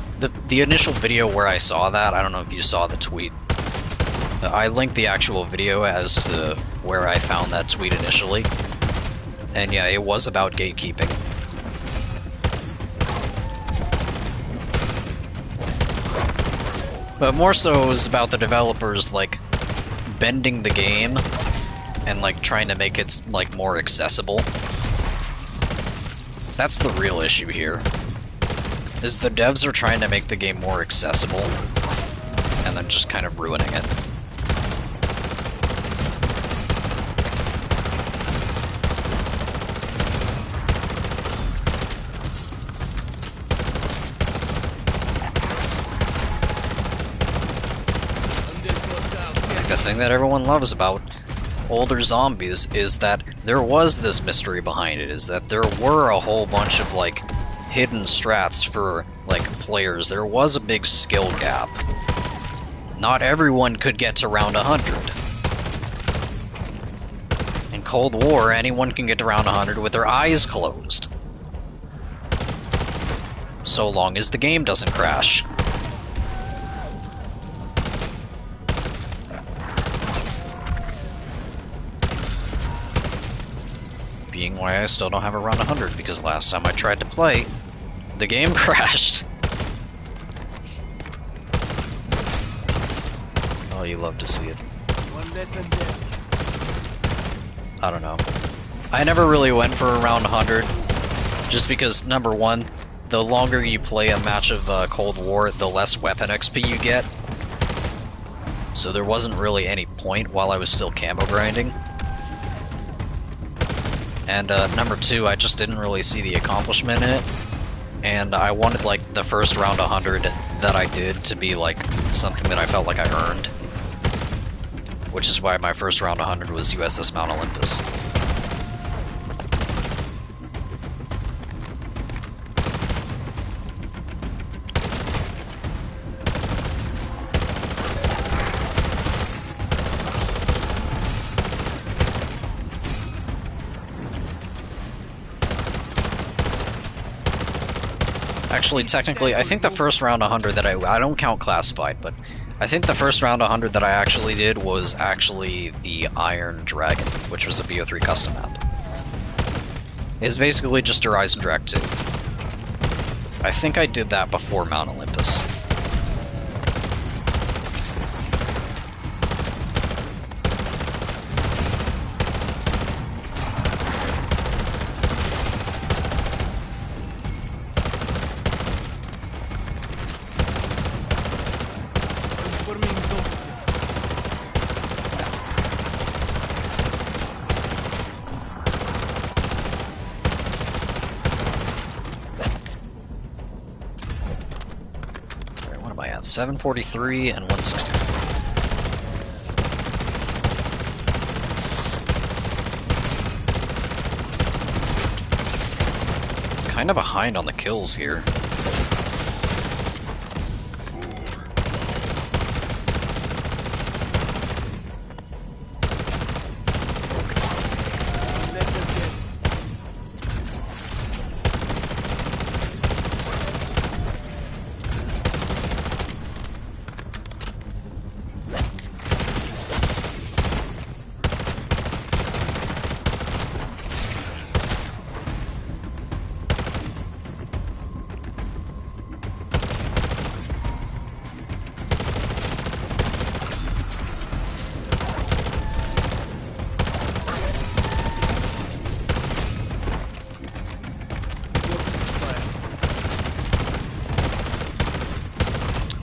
the initial video where I saw that, I don't know if you saw the tweet. I linked the actual video as to where I found that tweet initially. And yeah, it was about gatekeeping. But more so it was about the developers, like, bending the game and, like, trying to make it, like, more accessible. That's the real issue here. Is the devs are trying to make the game more accessible and then just kind of ruining it. The thing that everyone loves about older zombies is that there was this mystery behind it, is that there were a whole bunch of, like, hidden strats for, like, players. There was a big skill gap. Not everyone could get to round 100. In Cold War, anyone can get to round 100 with their eyes closed. So long as the game doesn't crash. Being why I still don't have a round 100, because last time I tried to play, the game crashed. Oh, you love to see it. I don't know. I never really went for a round 100, just because, number one, the longer you play a match of Cold War, the less weapon XP you get. So there wasn't really any point while I was still camo grinding. And number two, I just didn't really see the accomplishment in it. And I wanted, like, the first round 100 that I did to be, like, something that I felt like I earned. Which is why my first round 100 was USS Mount Olympus. Actually, technically, I think the first round 100 that I don't count classified, but I think the first round 100 that I actually did was actually the Iron Dragon, which was a BO3 custom map. It's basically just a Rise and Drag 2. I think I did that before Mount Olympus. Alright, what am I at? 743 and 160. Kind of behind on the kills here.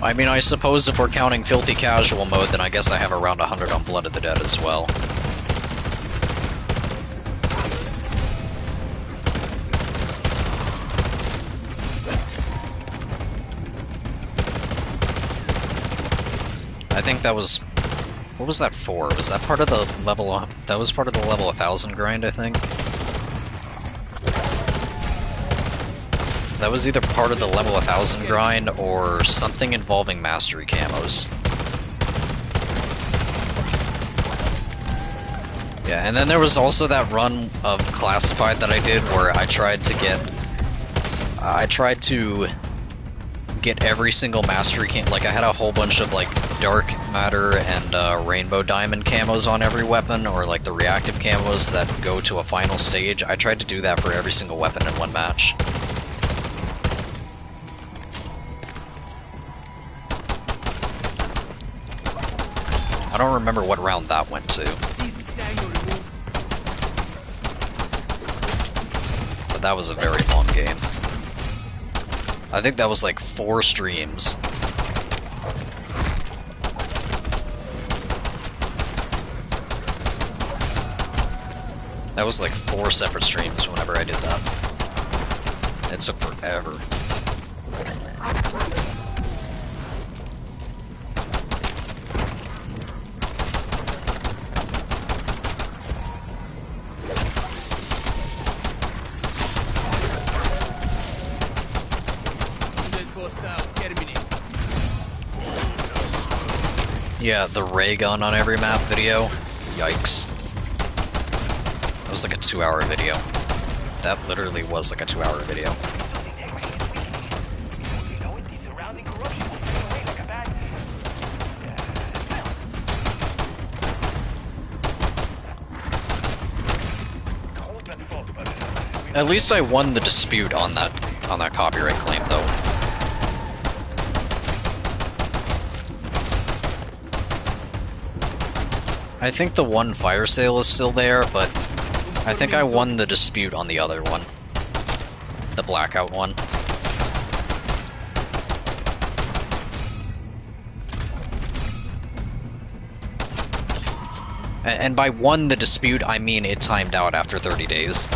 I mean, I suppose if we're counting filthy casual mode, then I guess I have around 100 on Blood of the Dead as well. I think that was... What was that for? Was that part of the level... That was part of the level 1000 grind, I think? That was either part of the level 1000 grind or something involving mastery camos. Yeah, and then there was also that run of Classified that I did where I tried to get every single mastery cam. Like I had a whole bunch of like dark matter and rainbow diamond camos on every weapon, or like the reactive camos that go to a final stage. I tried to do that for every single weapon in one match. I don't remember what round that went to. But that was a very long game. I think that was like 4 streams. That was like 4 separate streams whenever I did that. It took forever. Yeah, the ray gun on every map video. Yikes. That was like a 2-hour video. That literally was like a 2-hour video. At least I won the dispute on that copyright claim though. I think the one fire sale is still there, but I think I won the dispute on the other one. The blackout one. And by won the dispute, I mean it timed out after 30 days.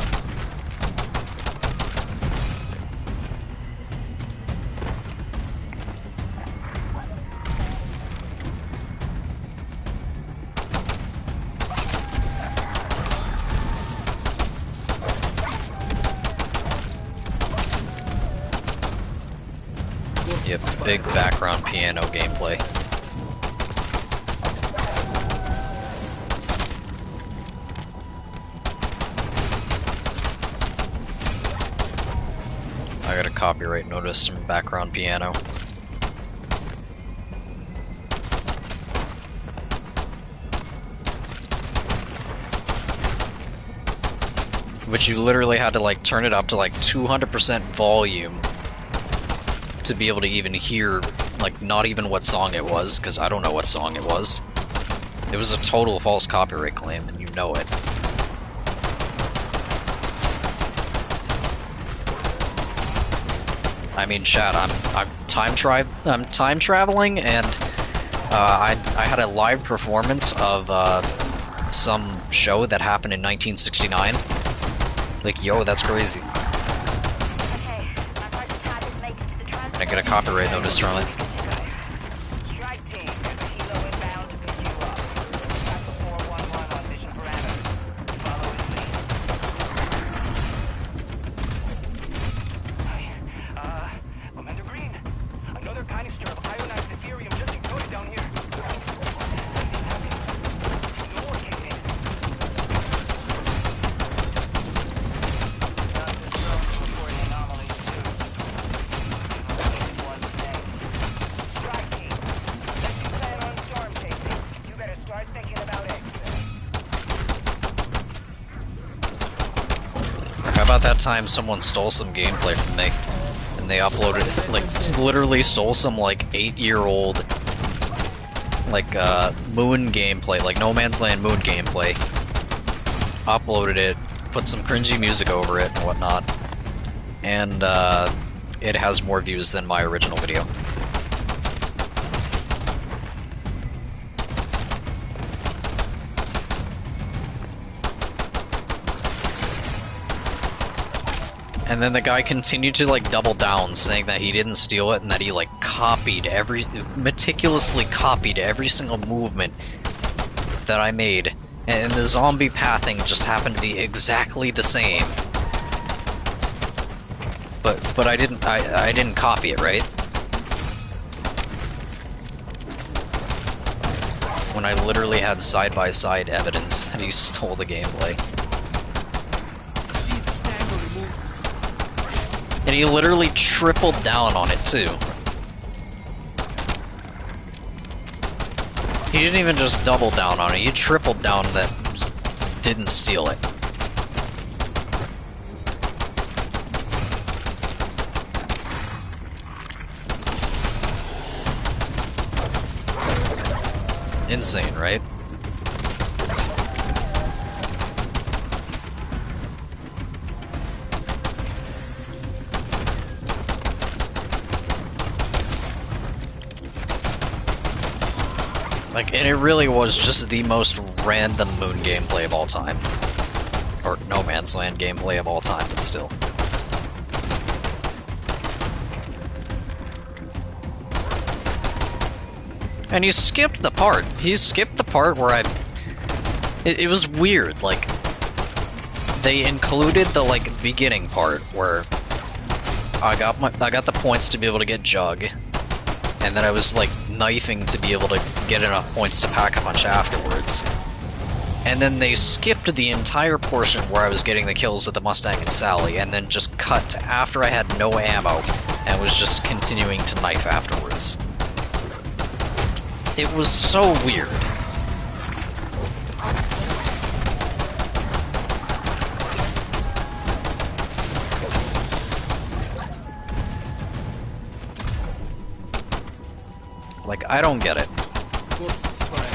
Big background piano gameplay. I got a copyright notice from background piano. Which you literally had to like turn it up to like 200% volume to be able to even hear, like, not even what song it was, because I don't know what song it was. It was a total false copyright claim, and you know it. I mean, chat, I'm time traveling, and I had a live performance of some show that happened in 1969. Like, yo, that's crazy. I get a copyright notice from it. That time someone stole some gameplay from me and they uploaded it, like literally stole some like 8-year-old like Moon gameplay, like No Man's Land Moon gameplay, uploaded it, put some cringy music over it and whatnot, and it has more views than my original video. And then the guy continued to like double down, saying that he didn't steal it and that he like meticulously copied every single movement that I made. And the zombie pathing just happened to be exactly the same. But I didn't copy it, right? When I literally had side-by-side evidence that he stole the gameplay.
Jesus, tango removed.
And he literally tripled down on it too. He didn't even just double down on it, he tripled down that didn't steal it. Insane, right? Like, and it really was just the most random Moon gameplay of all time. Or No Man's Land gameplay of all time, but still. And he skipped the part. He skipped the part where it was weird, like, they included the, like, beginning part where I got the points to be able to get Jug, and then I was, like, knifing to be able to get enough points to pack a punch afterwards. And then they skipped the entire portion where I was getting the kills with the Mustang and Sally, and then just cut to after I had no ammo, and was just continuing to knife afterwards. It was so weird. Like, I don't get it.
Corpse expired.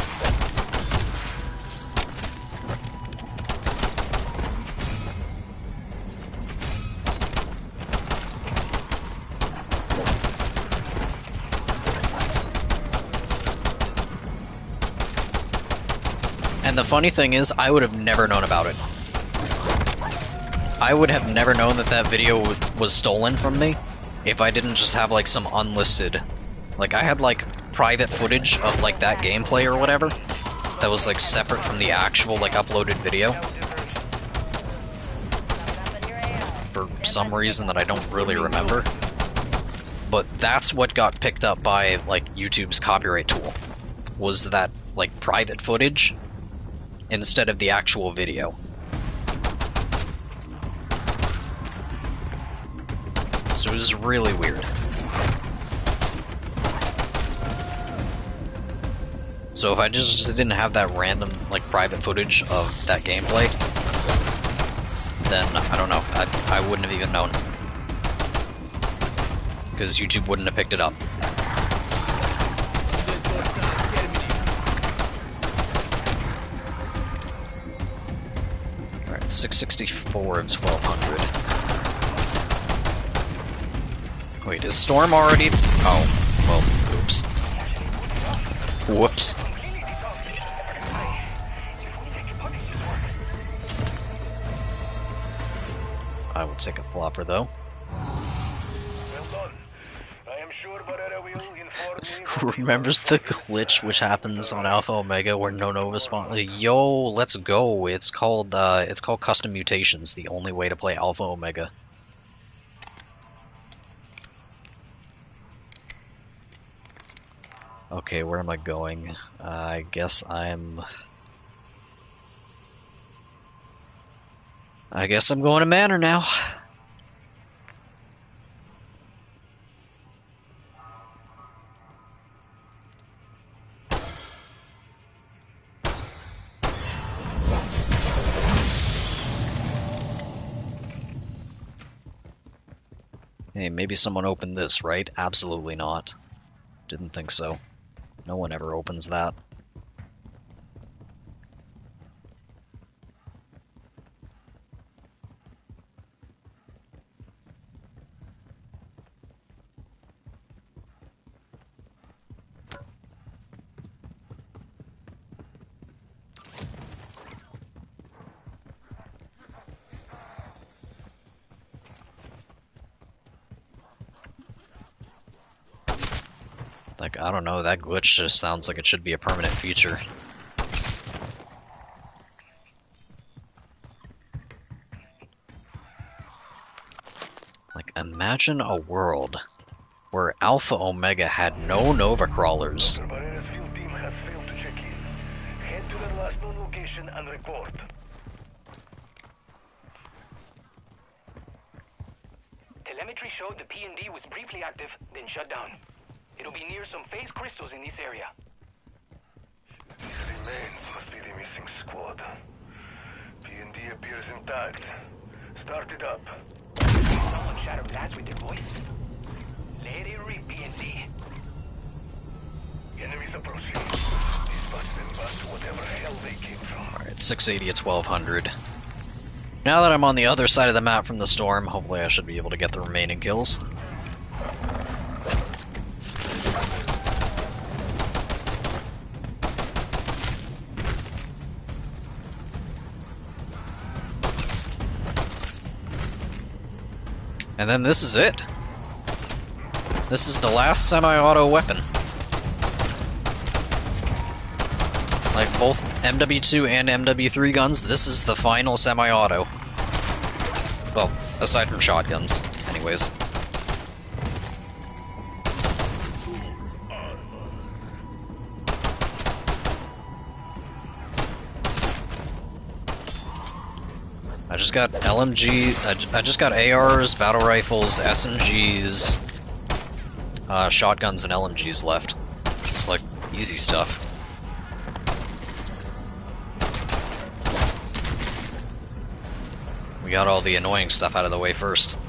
And the funny thing is, I would have never known about it. I would have never known that that video was stolen from me if I didn't just have, like, some unlisted... Like, I had, like, private footage of, like, that gameplay or whatever that was, like, separate from the actual, like, uploaded video. For some reason that I don't really remember. But that's what got picked up by, like, YouTube's copyright tool. Was that, like, private footage instead of the actual video. So it was really weird. So if I just didn't have that random, like, private footage of that gameplay, then, I don't know, I wouldn't have even known. Because YouTube wouldn't have picked it up. Alright, 664 of 1200. Wait, is Storm already... Oh, well, oops. Whoops. I will take a flopper, though. Who remembers the glitch which happens on Alpha Omega where no Nova spawn? Yo, let's go. It's called custom mutations, the only way to play Alpha Omega. Okay, where am I going? I guess I'm going to Manor now. Hey, maybe someone opened this, right? Absolutely not. Didn't think so. No one ever opens that. Like, I don't know, that glitch just sounds like it should be a permanent feature. Like, imagine a world where Alpha Omega had no Nova Crawlers.
Dr. Barrera's field team has failed to check in. Head to their last known location and report.
Telemetry showed the P&D was briefly active, then shut down. It'll be near some phase crystals in this area.
These remains must be the missing squad. P&D appears intact. Start it up.
Someone shattered glass with their voice. Let it rip, P&D.
Enemies approaching. Dispatch them back to whatever hell they came from.
Alright, 680 at 1200. Now that I'm on the other side of the map from the storm, hopefully I should be able to get the remaining kills. And then this is it. This is the last semi-auto weapon. Like both MW2 and MW3 guns, this is the final semi-auto. Well, aside from shotguns, anyways. I just got LMG, I just got ARs, battle rifles, SMGs, shotguns and LMGs left. It's like easy stuff. We got all the annoying stuff out of the way first.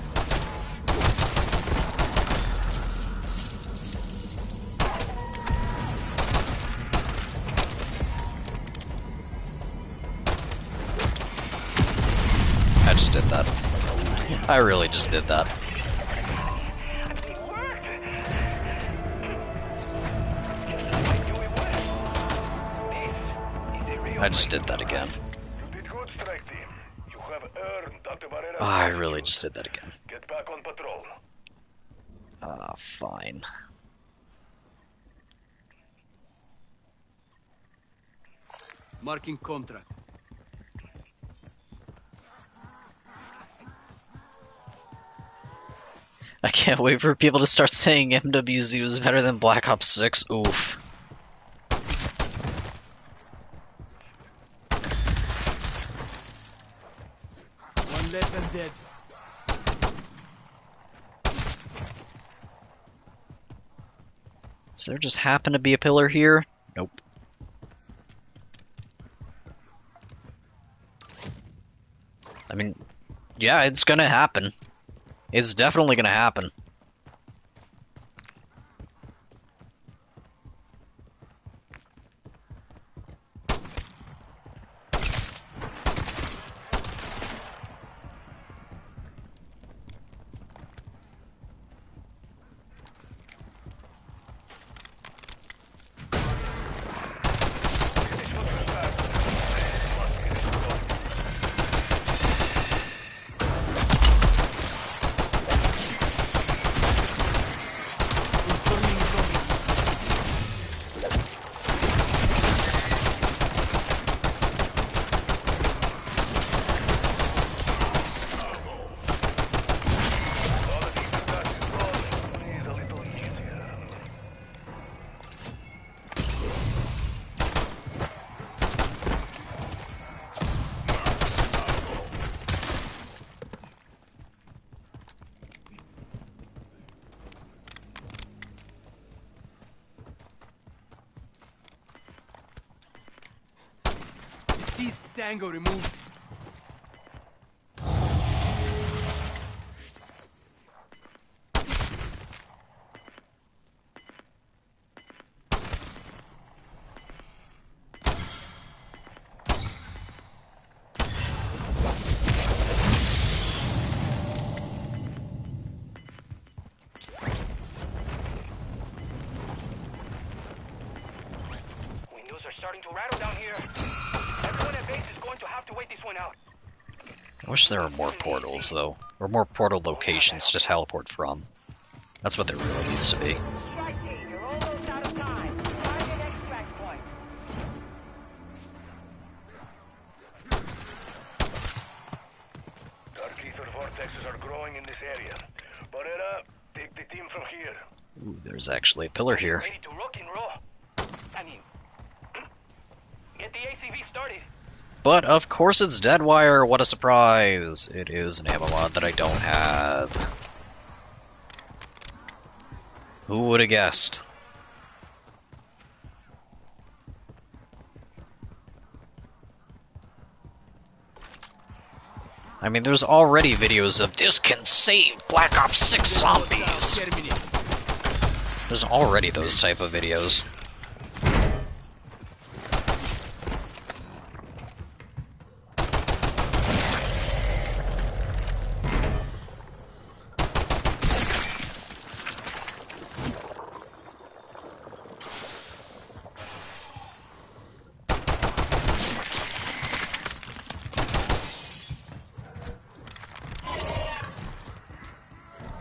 I just did that. I really just did that. I just did that again.
You did good, strike team. You have earned Dr. Barrera's
Oh, I really just did that again.
Get back on patrol.
Fine.
Marking contract.
I can't wait for people to start saying MWZ was better than Black Ops 6. Oof.
One less and dead.
Does there just happen to be a pillar here? Nope. I mean, yeah, it's gonna happen. It's definitely gonna happen.
Deceased Tango removed.
Windows are starting to rattle down here. Everyone at base is going to have to wait this one out.
I wish there were more portals, though. Or more portal locations to teleport from. That's what there really needs to be.
Strike team, you're almost
growing in this area. Barrera, take the team from here.
Ooh, there's actually a pillar here.
Ready to rock and roll. I mean, get the ACV started.
But of course it's Deadwire, what a surprise! It is an ammo mod that I don't have. Who would have guessed? I mean, there's already videos of this can save Black Ops 6 zombies. There's already those type of videos.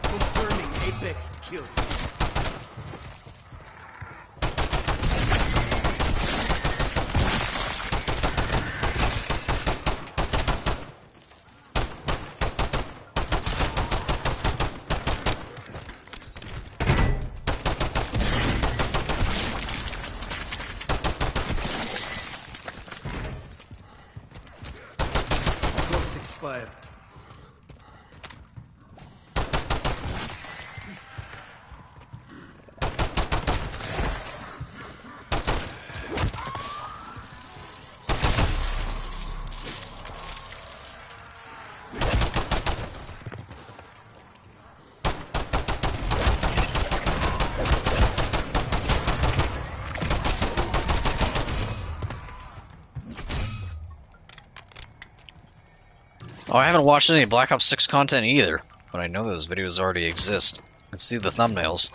Confirming Apex kill. Ropes expired.
Oh, I haven't watched any Black Ops 6 content either, but I know those videos already exist. Let's see the thumbnails.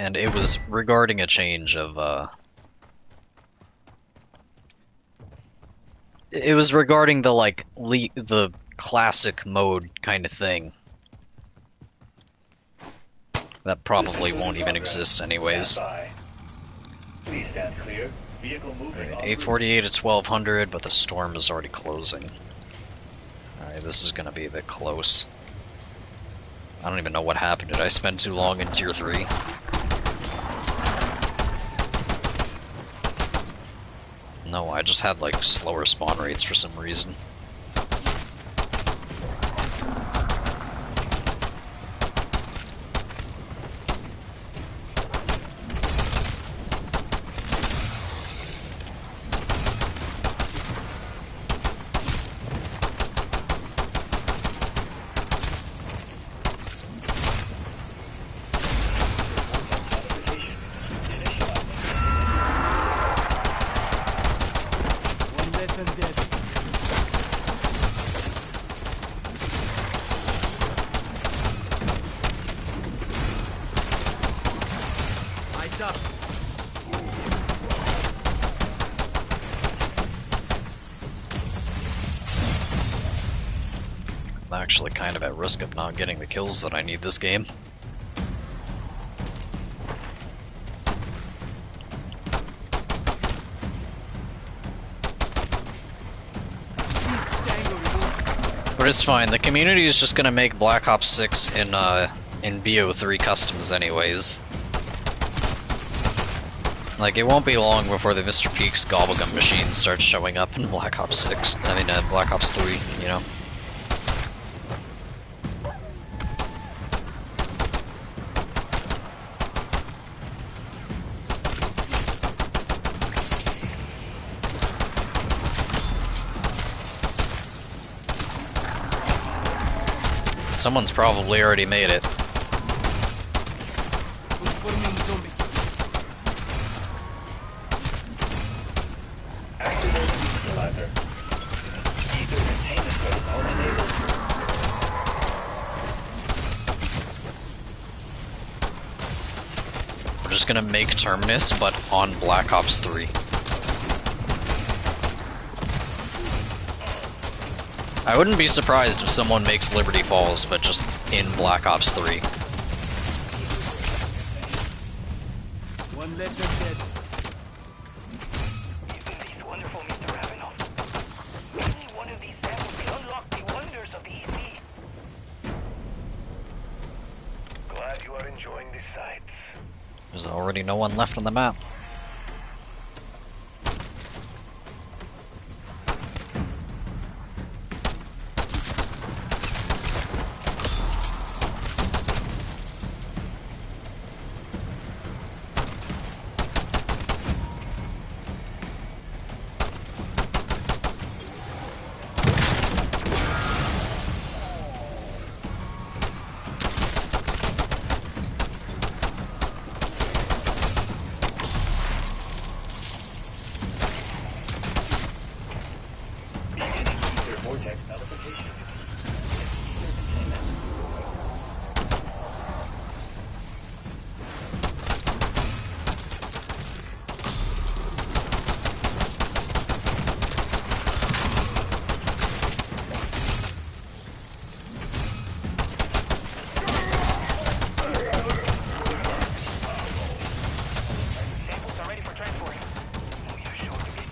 And it was regarding a change of, it was regarding the, like, the classic mode kind of thing. That probably won't even exist anyways.
Please stand clear. Vehicle moving.
848 at 1200, but the storm is already closing. Alright, this is gonna be a bit close. I don't even know what happened. Did I spend too long in Tier 3? No, I just had like slower spawn rates for some reason.
One less and dead. Eyes up.
I'm actually kind of at risk of not getting the kills that I need this game. But it's fine. The community is just gonna make Black Ops 6 in BO3 customs anyways. Like, it won't be long before the Mr. Peaks Gobblegum machine starts showing up in Black Ops 6. I mean, Black Ops 3, you know? Someone's probably already made it.
Confirming zombie.
Activate neutralizer. Ether containment protocol enabled.
We're just gonna make Terminus, but on Black Ops 3. I wouldn't be surprised if someone makes Liberty Falls, but just in Black Ops 3.
One less dead.
Isn't this wonderful, Mr. Ravenoff? Any one of these samples can unlock the wonders of the EC.
Glad you are enjoying the sights.
There's already no one left on the map.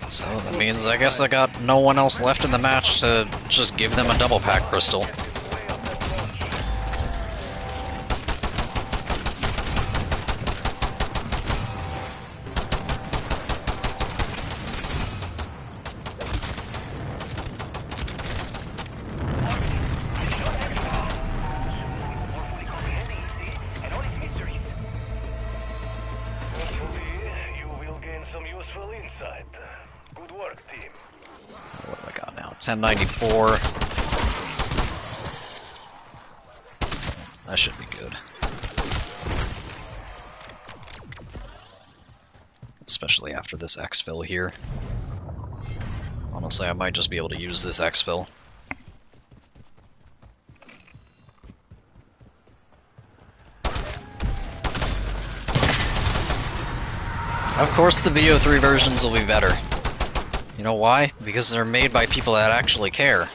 So that means I guess I got no one else left in the match to just give them a double pack crystal.
Hopefully, you will gain some useful insight. Good work, team.
What have I got now? 1094. That should be good. Especially after this exfil here. Honestly, I might just be able to use this exfil. Of course the VO3 versions will be better. You know why? Because they're made by people that actually care.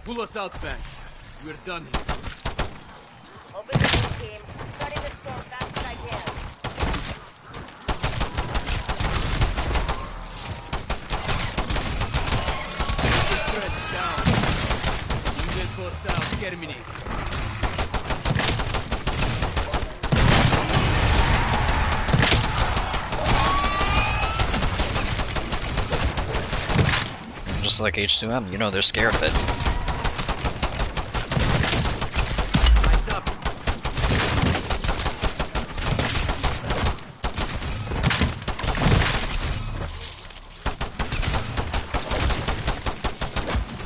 Pull us out, Fang. We're done here.
Open the door, team. Shutting this door fast as I can.
Threat down. Unit hostile terminate.
Just like H2M, you know they're scared of it.
Eyes up.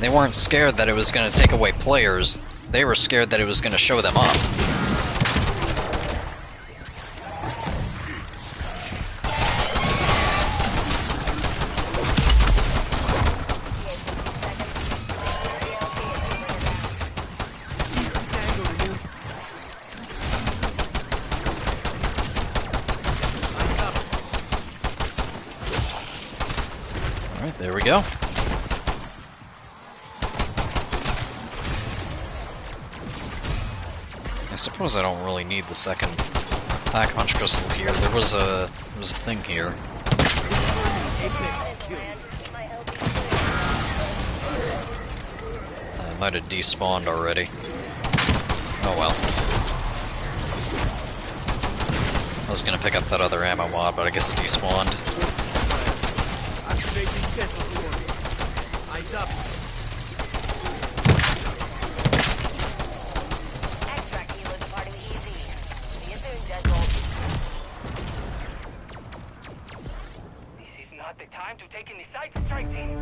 They weren't scared that it was going to take away players, they were scared that it was going to show them up. Alright, there we go. I suppose I don't really need the second pack punch crystal here. There was a thing here. I might have despawned already. Oh well. I was gonna pick up that other ammo mod, but I guess it despawned.
Activating test order. Eyes up.
Extract healer departing EZ. See you soon, Deadbolt.
This is not the time to take in the sight strike team.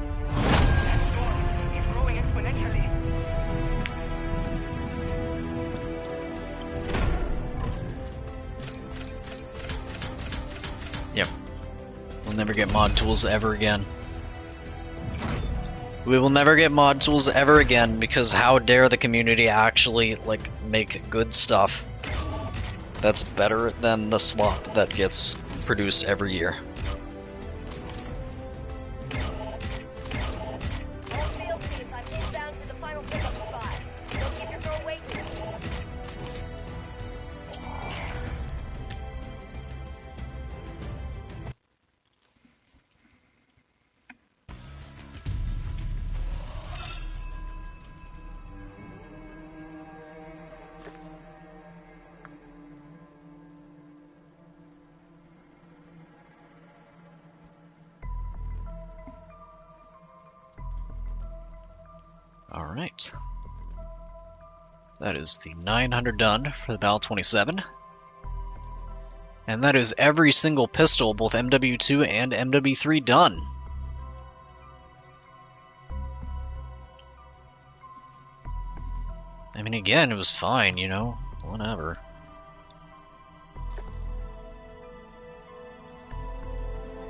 That storm is growing exponentially.
Yep. We'll never get mod tools ever again. We will never get mod tools ever again because how dare the community actually, like, make good stuff that's better than the slop that gets produced every year.
All field teams, I'm inbound to the final pickup spot. Don't keep your girl waiting.
Alright. That is the 900 done for the Bal 27. And that is every single pistol, both MW2 and MW3 done. I mean, again, it was fine, you know? Whatever.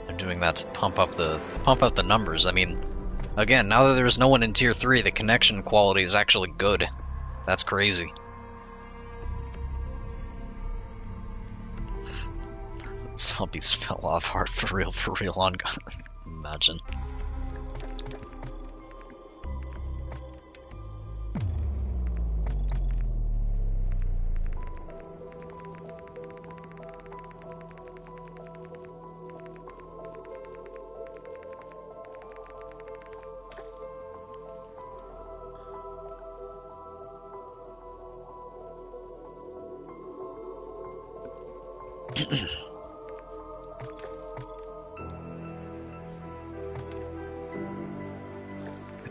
I'm doing that to pump up the numbers. I mean, again, now that there's no one in Tier 3, the connection quality is actually good. That's crazy. Zombies fell off hard for real on gun. Imagine.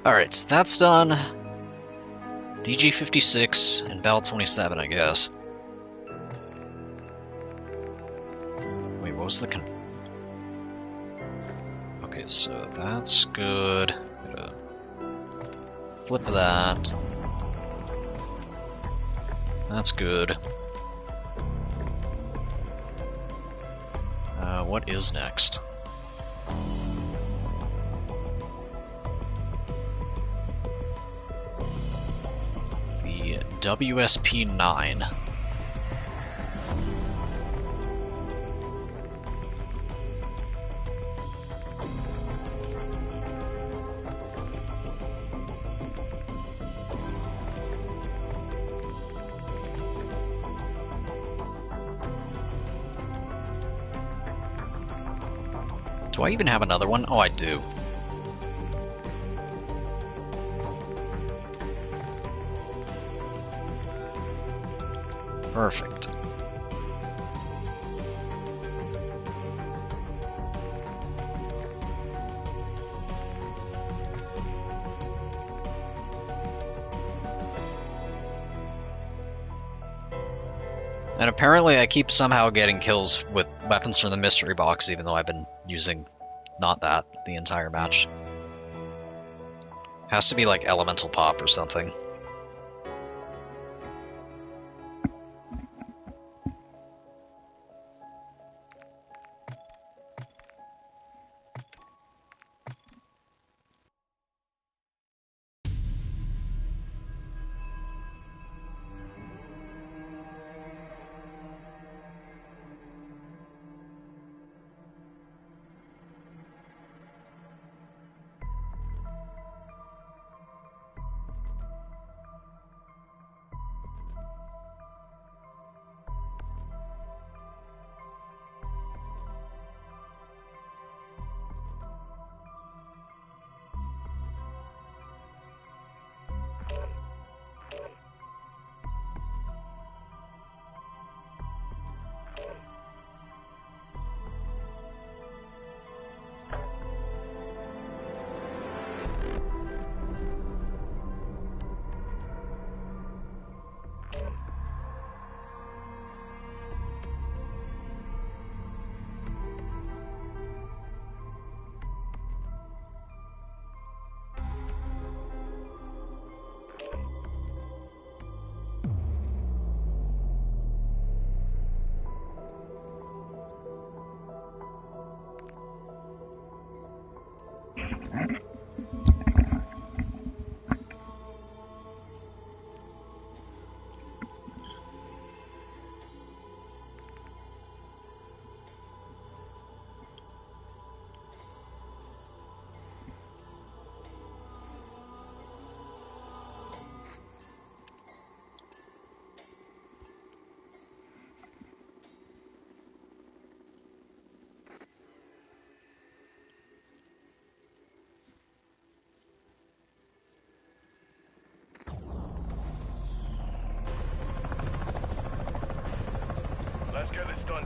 Alright, so that's done. DG56 and Bal 27, I guess. Wait, what was the Okay, so that's good. Gotta flip that. That's good. What is next? The WSP-9. Do I even have another one? Oh, I do. Perfect. And apparently I keep somehow getting kills with weapons from the mystery box, even though I've been using not that the entire match. Has to be like elemental pop or something.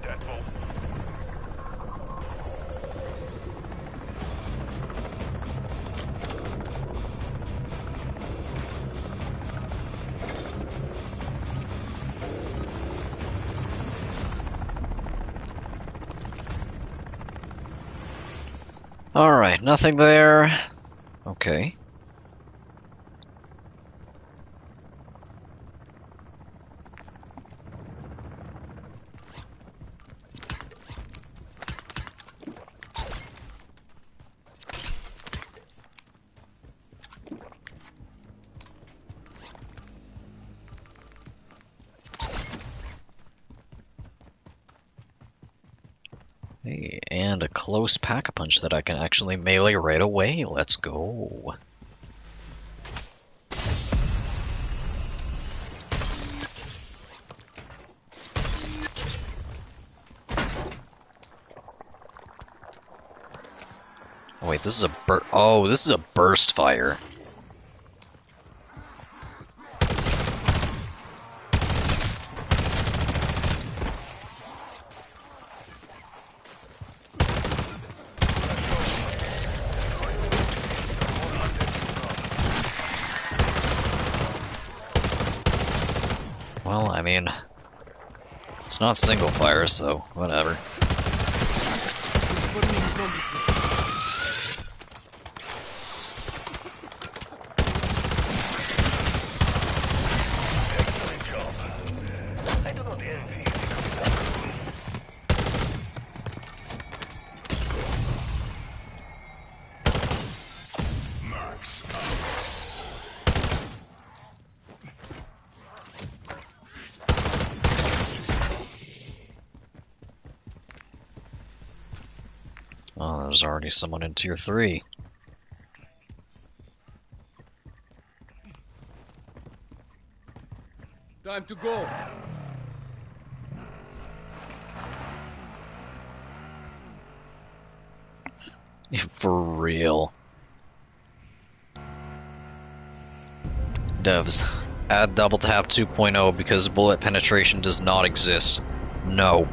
that boat.
Alright, nothing there. Okay. Hey, and a close pack-a-punch that I can actually melee right away. Let's go. Oh, wait, this is a this is a burst fire. Well, I mean, it's not single fire, so whatever.
I do not envy you. Max.
Oh, there's already someone in tier 3.
Time to go.
For real. Devs, add double tap 2.0 because bullet penetration does not exist. No.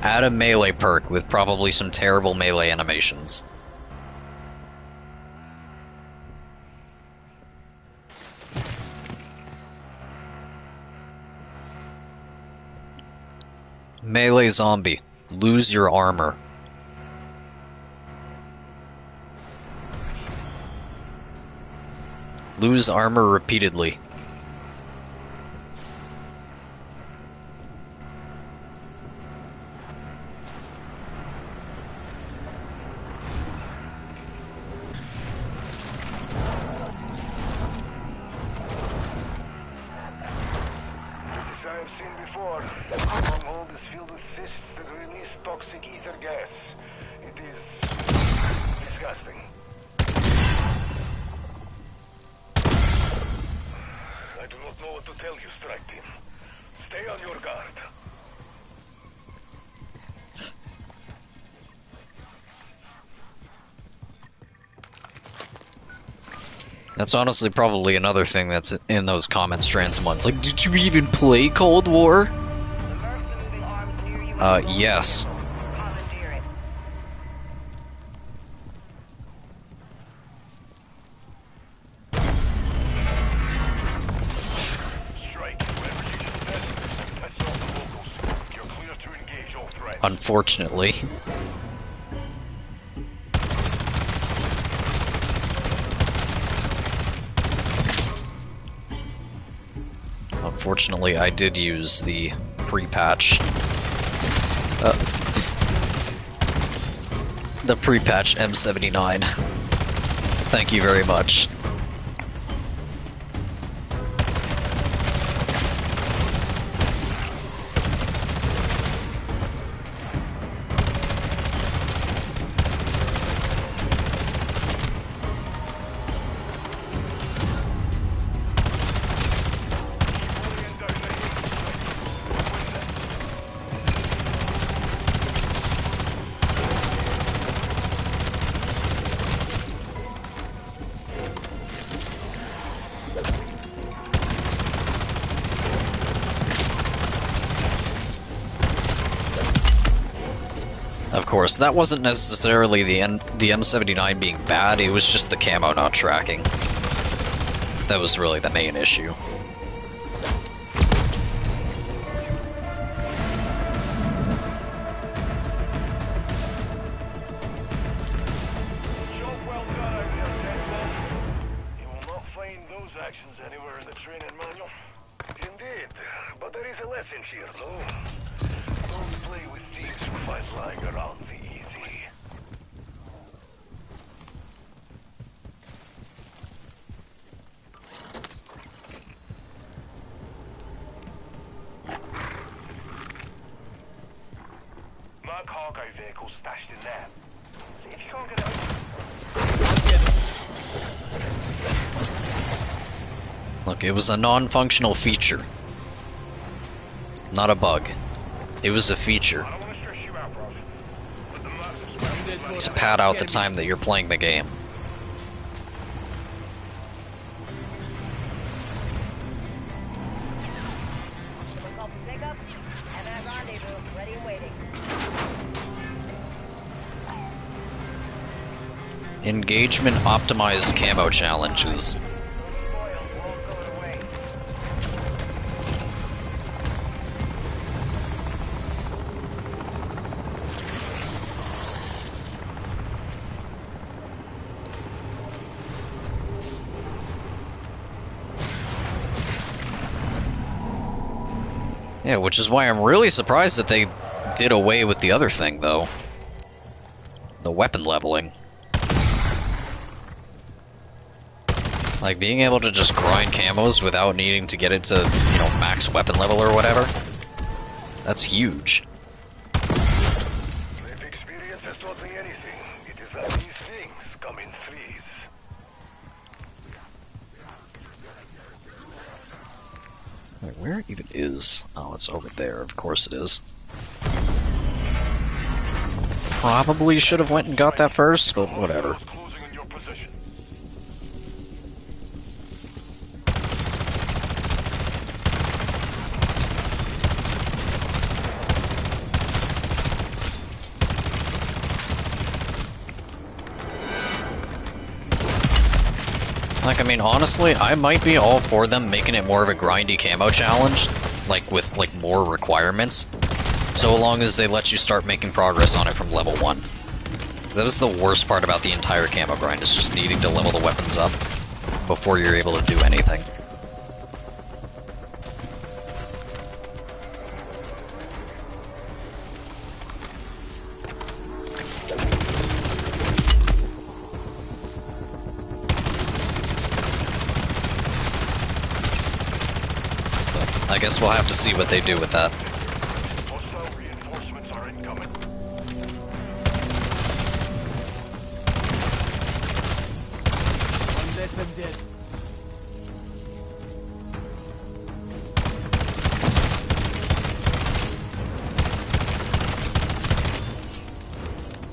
Add a melee perk with probably some terrible melee animations. Melee zombie. Lose your armor. Lose armor repeatedly.
As I have seen before, among all is filled with cysts that release toxic ether gas. It is disgusting. I do not know what to tell you, Strike Team. Stay on your guard.
That's honestly probably another thing that's in those comments trans month. Like, did you even play Cold War?
The mercs moving arms near you.
Yes.
Commandeer it.
Strike, whoever you shoot at. That's all the locals. You're clear to engage all threats.
Unfortunately. Unfortunately, I did use the pre-patch. The pre-patch M79. Thank you very much. Of course, that wasn't necessarily the M79 being bad, it was just the camo not tracking. That was really the main issue.
Job well done out there, Sentinel. You will not find those actions anywhere in the training manual. Indeed, but there is a lesson here, though. Don't play with thieves who find lying around the easy. Mark Hawkeye vehicle stashed in there. See if you can't get it open.
Look, it was a non-functional feature. Not a bug. It was a feature
I don't want to stress you out, bro. But the marks are
to pad out the time that you're playing the game.
Someone call for pickup? I'm at rendezvous, ready and waiting.
Engagement optimized camo challenges.
Those spoils won't go to waste.
Yeah, which is why I'm really surprised that they did away with the other thing, though. The weapon leveling. Like, being able to just grind camos without needing to get it to, you know, max weapon level or whatever. That's huge.
If experience has taught me anything, it is that these things come in threes.
Wait, where even is... Oh, it's over there. Of course it is. Probably should have went and got that first, but whatever.
Closing in your position.
Like, I mean, honestly, I might be all for them making it more of a grindy camo challenge, like, with, like, more requirements, so long as they let you start making progress on it from level 1. Because that was the worst part about the entire camo grind, is just needing to level the weapons up before you're able to do anything. I guess we'll have to see what they do with that.
Hostile reinforcements are incoming.
One less and dead.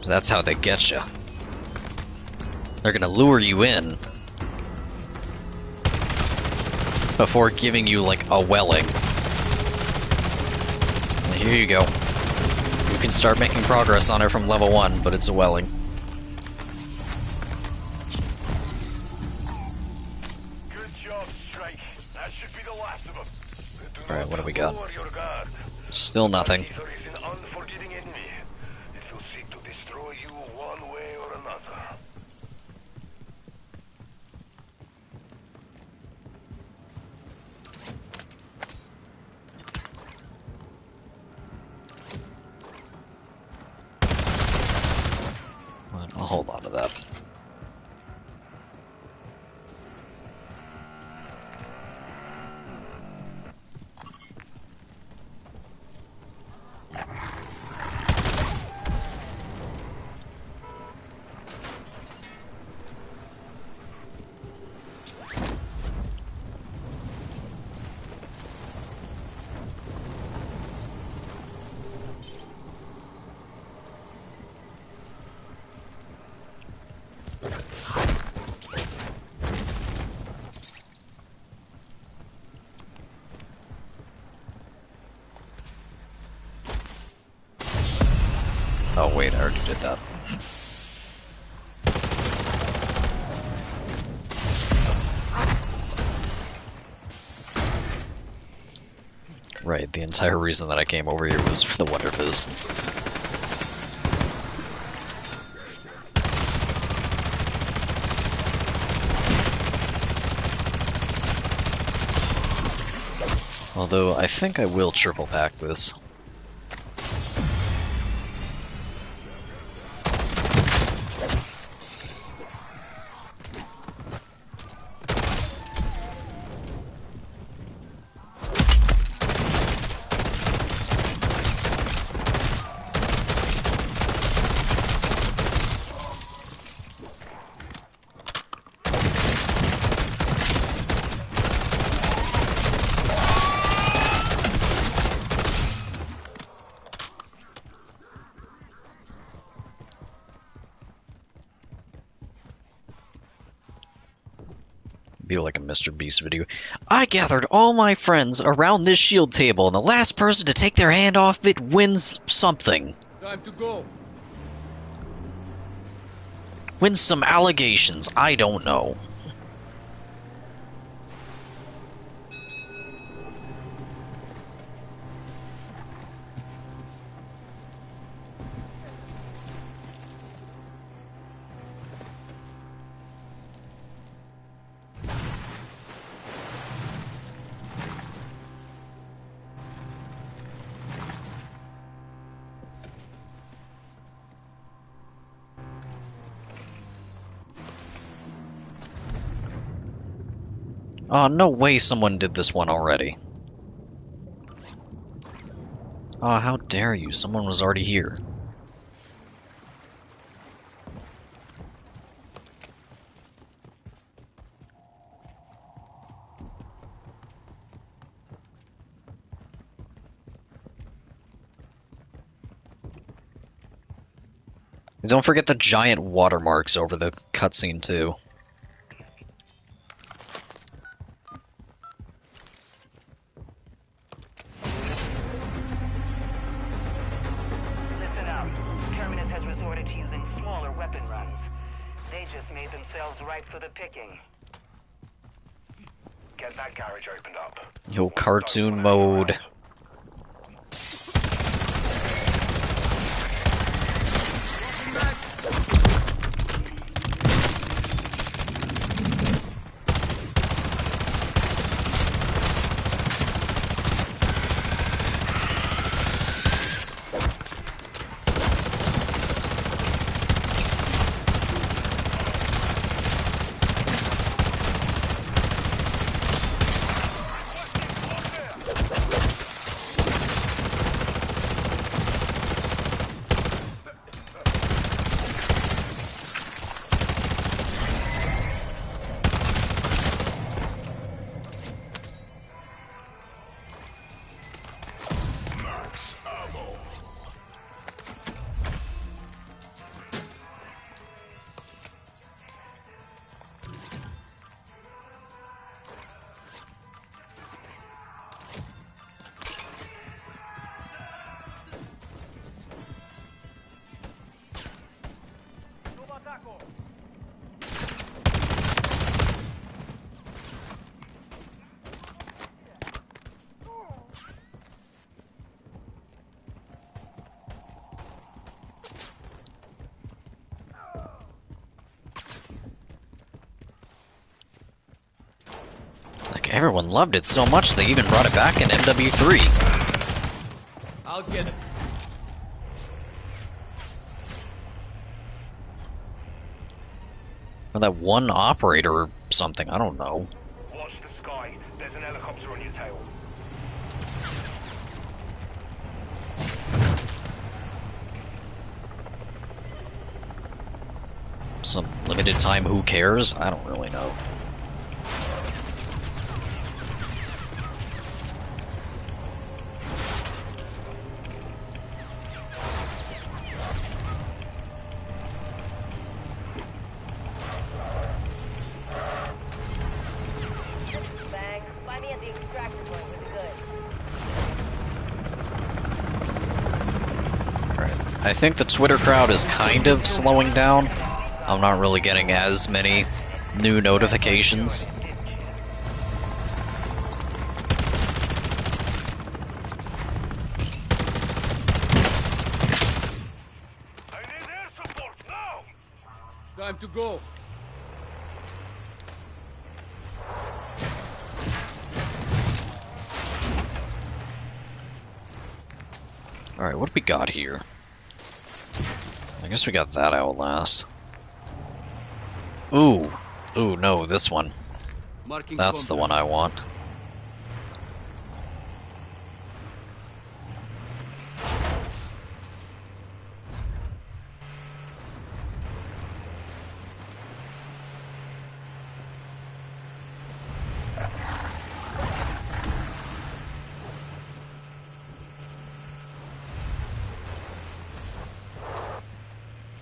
That's how they get you. They're gonna lure you in before giving you, like, a welling. And here you go. You can start making progress on it from level 1, but it's a welling.
Good job, Strike. That should be the last of them.
Alright, what do we got?
Lower your guard.
Still nothing.
Either is an unforgiving enemy. It will seek to destroy you one way or another.
I'll hold on to that. Oh wait, I already did that. Right, the entire reason that I came over here was for the Wonder Fizz. Although, I think I will triple pack this. Be like a Mr. Beast video. I gathered all my friends around this shield table, and the last person to take their hand off it wins something.
Time to go.
Wins some allegations. I don't know. Oh, no way someone did this one already. Oh, how dare you? Someone was already here. And don't forget the giant watermarks over the cutscene, too.
Listen up. Terminus has resorted to using smaller weapon runs. They just made themselves right for the picking.
Get that garage opened up.
Yo, cartoon mode. Like, everyone loved it so much they even brought it back in MW3.
I'll get it.
Or that one operator or something, I don't know.
Watch the sky. There's an helicopter on your tail.
Some limited time, who cares? I don't really know.
Thanks. Find me at the extractor point with the goods.
Alright, I think the Twitter crowd is kind of slowing down. I'm not really getting as many new notifications.
I need air support now!
Time to go.
Alright, what do we got here? I guess we got that Outlast. Ooh. Ooh, no, this one.
Marking
That's the one I want.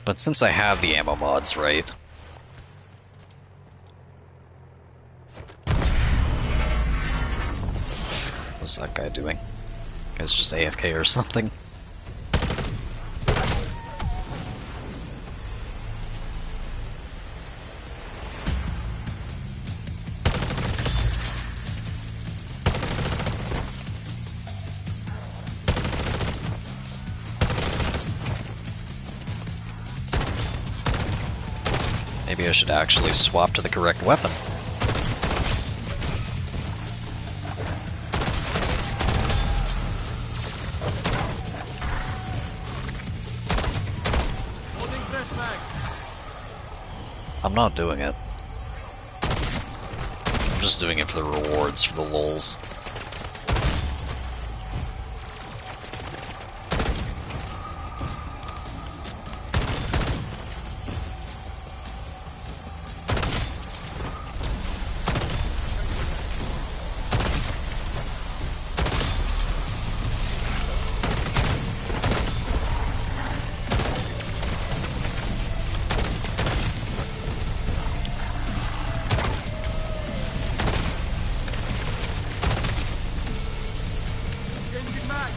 But since I have the ammo mods, right? What's that guy doing? Guy's just AFK or something. Maybe I should actually swap to the correct weapon.
Holding fresh mag.
I'm not doing it. I'm just doing it for the rewards, for the lulz.
Changing mag.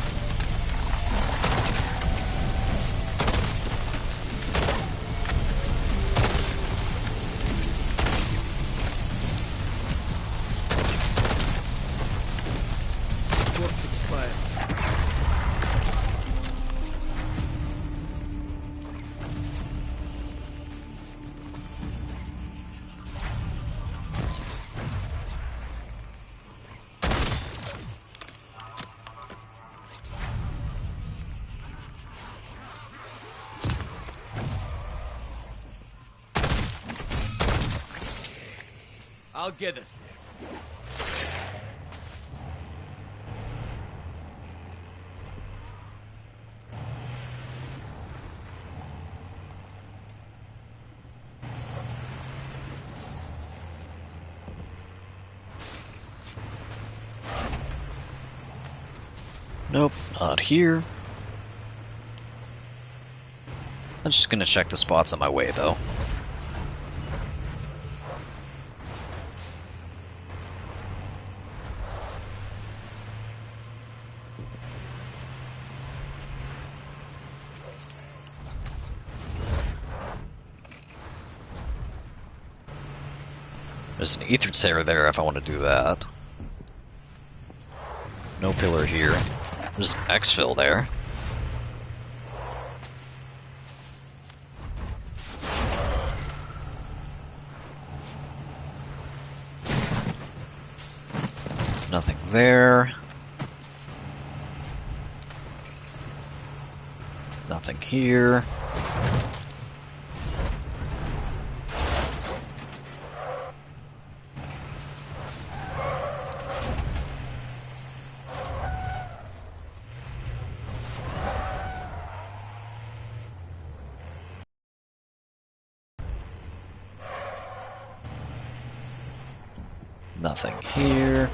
Warps expired. I'll get us there.
Nope, not here. I'm just gonna check the spots on my way, though. There's an ether tear there if I want to do that. No pillar here. There's an exfil there. Nothing there. Nothing here. Nothing here.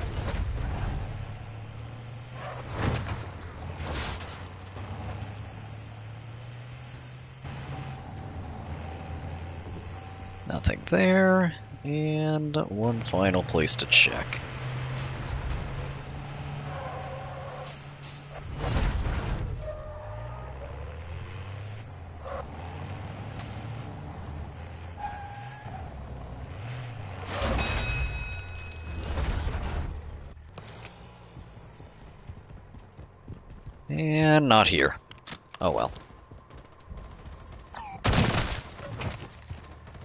Nothing there. And one final place to check. And not here. Oh well.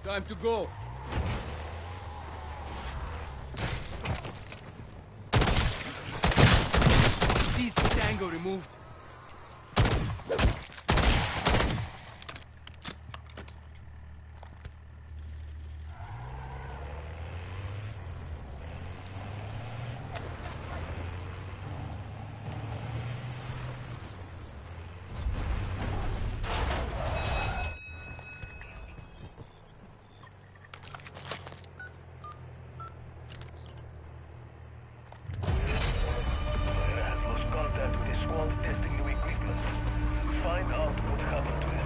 Time to go. Seize the tango removed.
Has lost contact with his squad testing new equipment. Find out what happened to him.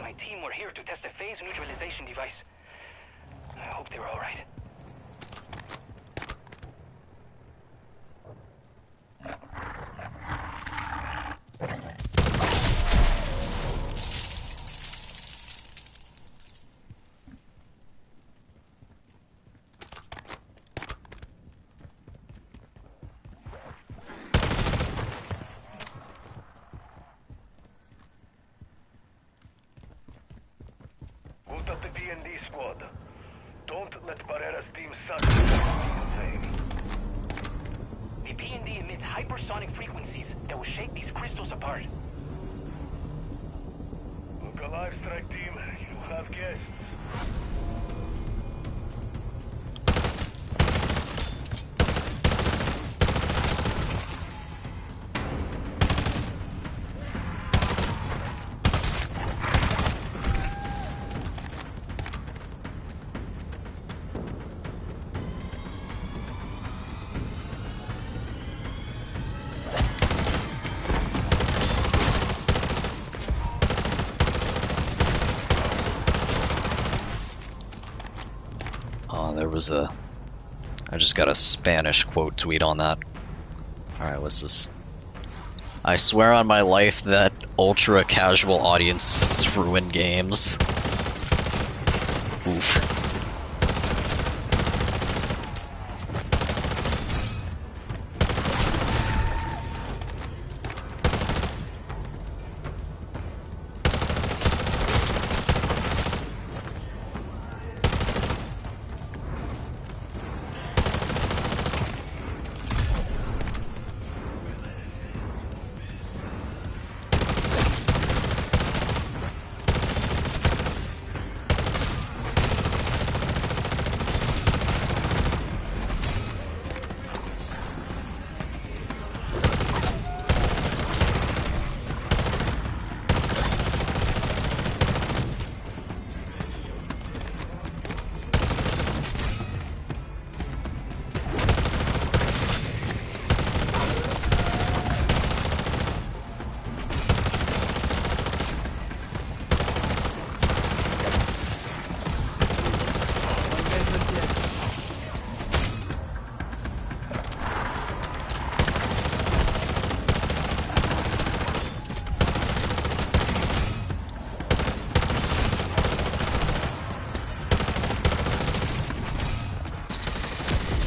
My team were here to test a phase neutralization device. I hope they were all right.
Boot up the D&D squad. Don't let Barrera's team suck. Same.
The P&D emits hypersonic frequencies that will shake these crystals apart.
Look alive, strike team. You have guests.
There was a... I just got a Spanish quote tweet on that. Alright, what's this? I swear on my life that ultra casual audiences ruin games. Oof.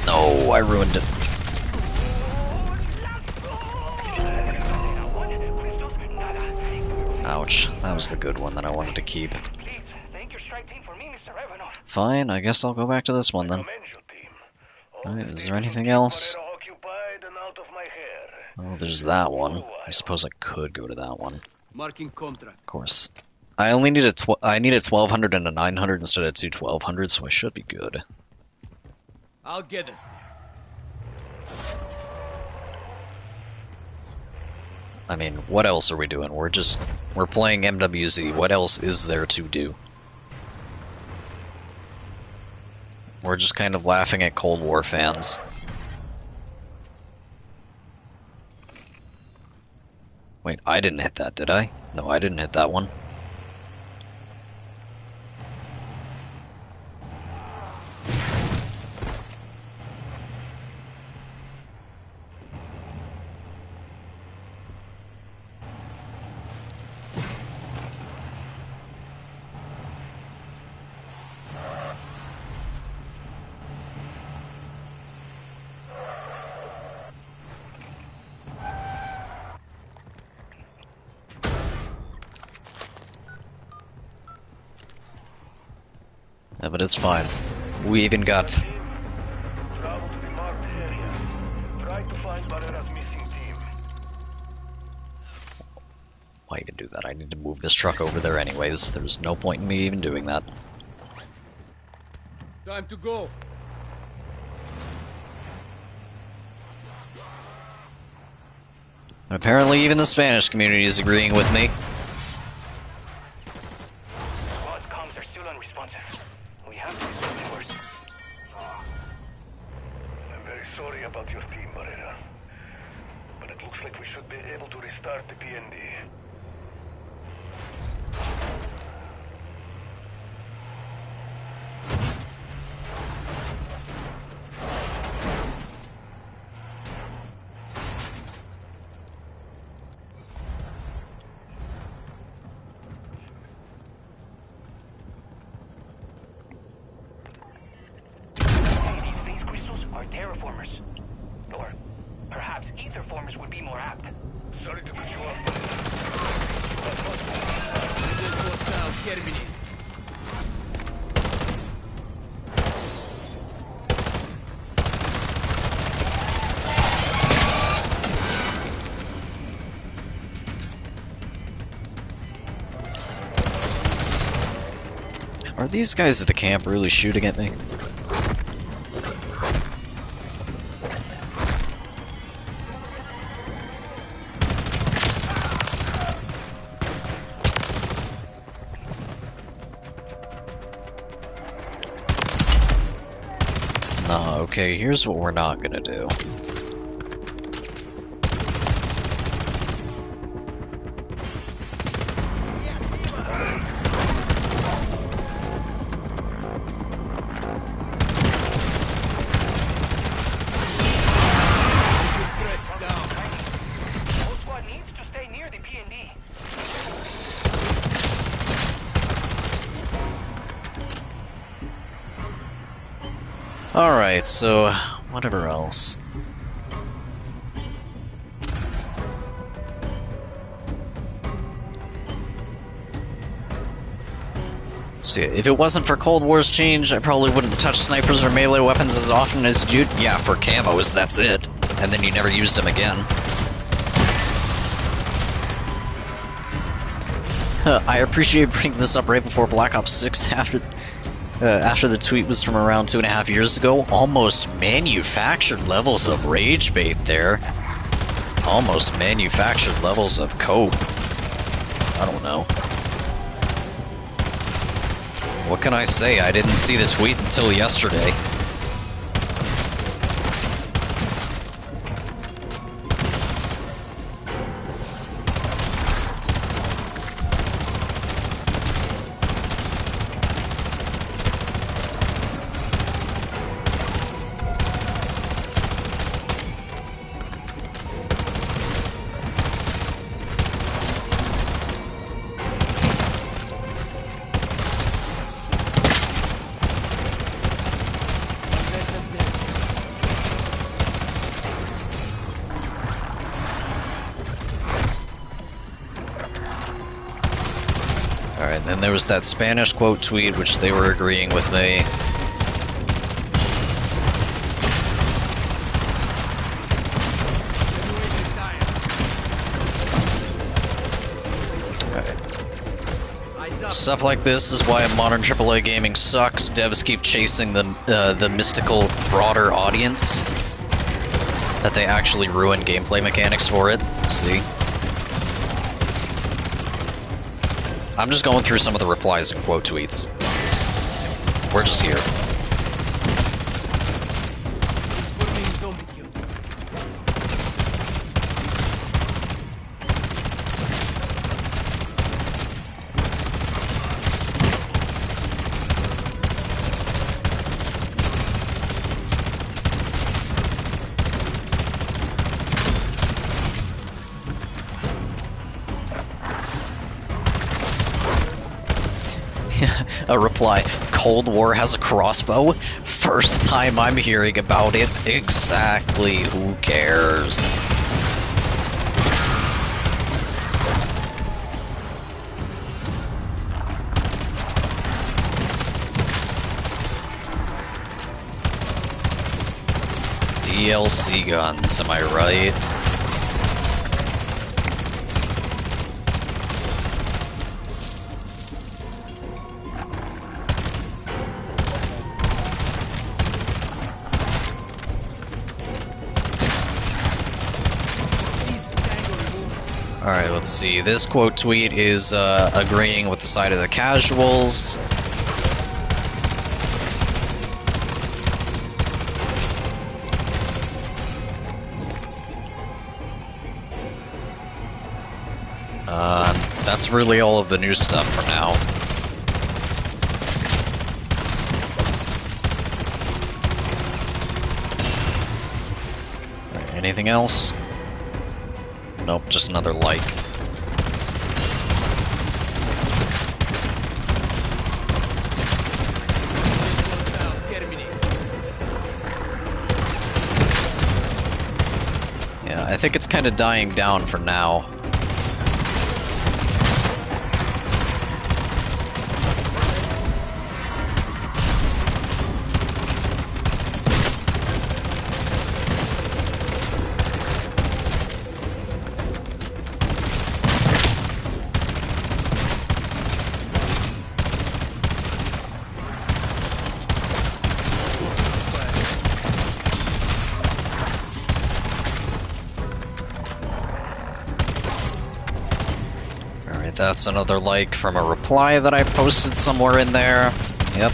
No, I ruined it. Ouch, that was the good one that I wanted to keep.
Please, thank your strike team for me, Mr. Ivanov.
Fine, I guess I'll go back to this one then.
Commend you, team. All
Alright,
the
is there
days
anything
to keep
else?
Barrera occupied and out of my hair.
Well, there's that one. I suppose I could go to that one.
Marking contract.
Of course. I only need a I need a 1200 and a 900 instead of two 1200, so I should be good.
I'll get us there.
I mean, what else are we doing? We're playing MWZ. What else is there to do? We're just kind of laughing at Cold War fans. Wait, I didn't hit that, did I? No, I didn't hit that one. Yeah, but it's fine. We even got...
Travel to the marked area. Try to find Barrera's missing team.
Why even do that? I need to move this truck over there anyways. There's no point in me even doing that.
Time to go.
And apparently even the Spanish community is agreeing with me.
Squad's comms are still unresponsive. We have to do something worse.
I'm very sorry about your team, Barrera. But it looks like we should be able to restart the PND.
Hey, these phase crystals are terraformers. Or perhaps ether formers would be more apt.
Sorry to put you off.
Present hostile terminate.
Are these guys at the camp really shooting at me? No, okay, here's what we're not gonna do.
Threat down.
Whole squad needs to stay near the PND.
Alright, so whatever else. See, if it wasn't for Cold War's change, I probably wouldn't touch snipers or melee weapons as often as you'd. Yeah, for camos, that's it. And then you never used them again. I appreciate bringing this up right before Black Ops 6 after the tweet was from around 2.5 years ago. Almost manufactured levels of rage bait there. Almost manufactured levels of cope. I don't know. What can I say? I didn't see the tweet until yesterday. Alright, then there was that Spanish quote tweet, which they were agreeing with me. Stuff like this is why modern AAA gaming sucks. Devs keep chasing the mystical, broader audience. That they actually ruin gameplay mechanics for it. See? I'm just going through some of the replies and quote tweets. We're just here. A reply, Cold War has a crossbow? First time I'm hearing about it. Exactly, who cares? DLC guns, am I right? Alright, let's see. This quote tweet is agreeing with the side of the casuals. That's really all of the new stuff for now. Alright, anything else? Nope, just another like. Yeah, I think it's kind of dying down for now. That's another like from a reply that I posted somewhere in there. Yep.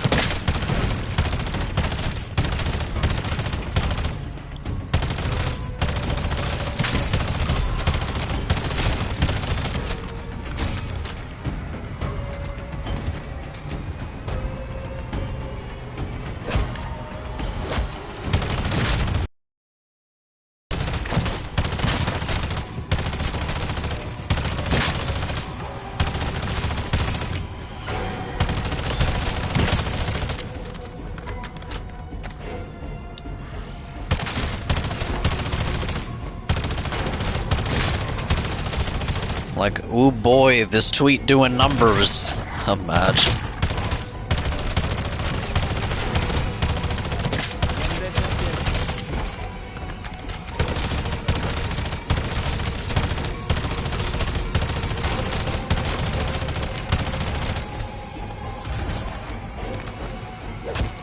Like, ooh boy, this tweet doing numbers. Imagine.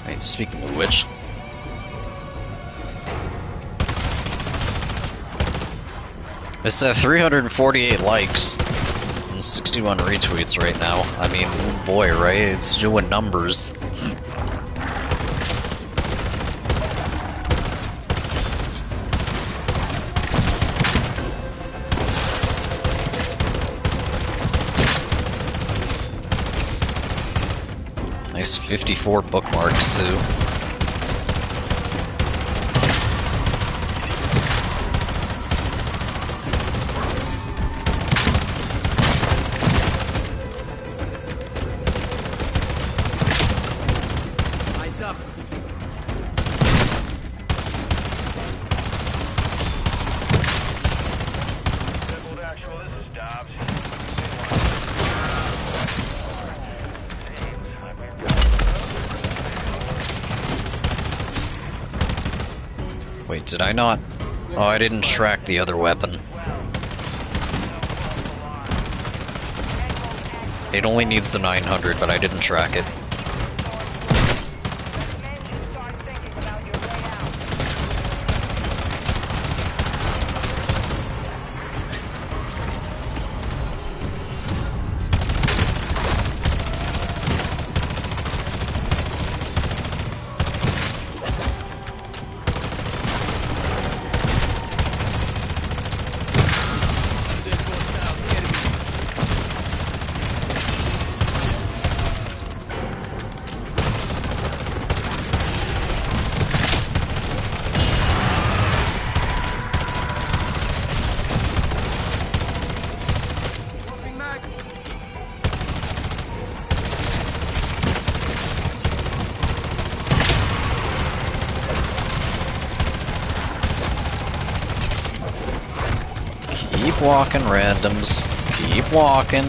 Wait, speaking of which, it's at 348 likes and 61 retweets right now. I mean, oh boy, right? It's doing numbers. Nice 54 bookmarks, too. Wait, did I not? Oh, I didn't track the other weapon. It only needs the 900, but I didn't track it. walking, randoms. Keep walking.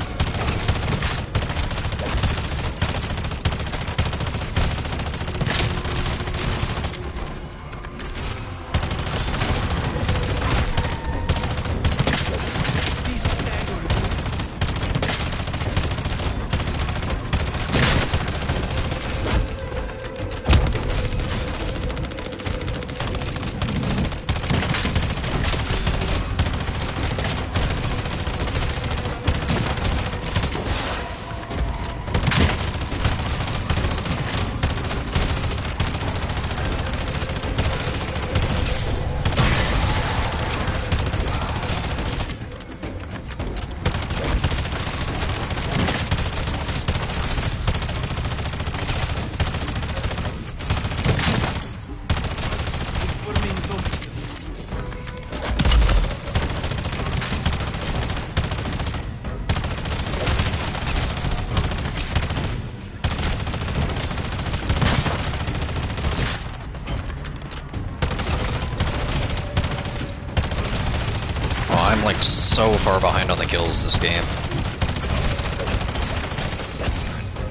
I'm like so far behind on the kills this game.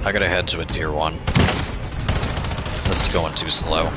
I gotta head to a tier 1. This is going too slow.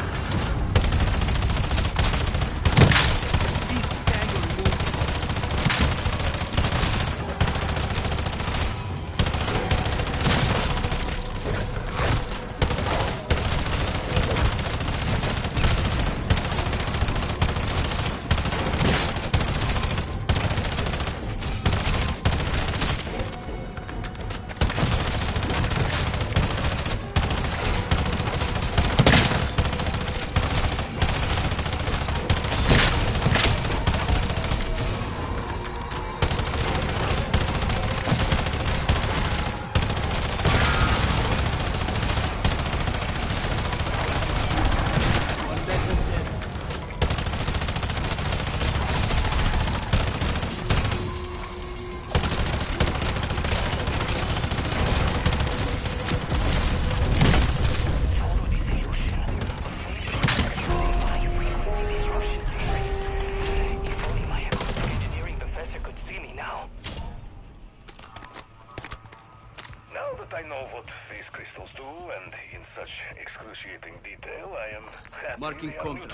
Marking contract.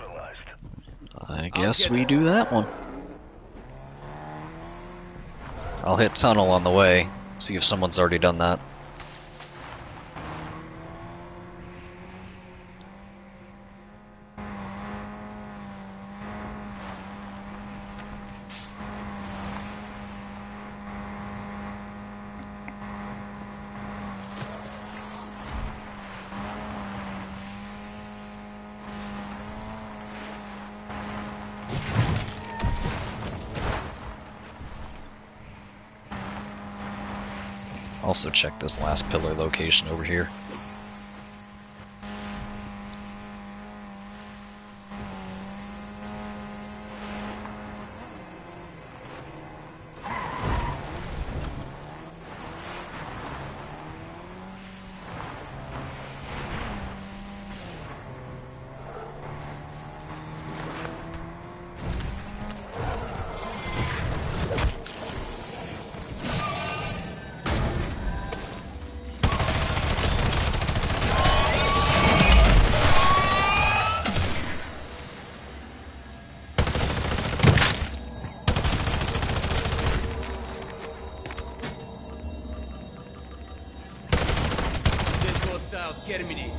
I guess we do that one. I'll hit tunnel on the way, see if someone's already done that. Also check this last pillar location over here.
Terminate.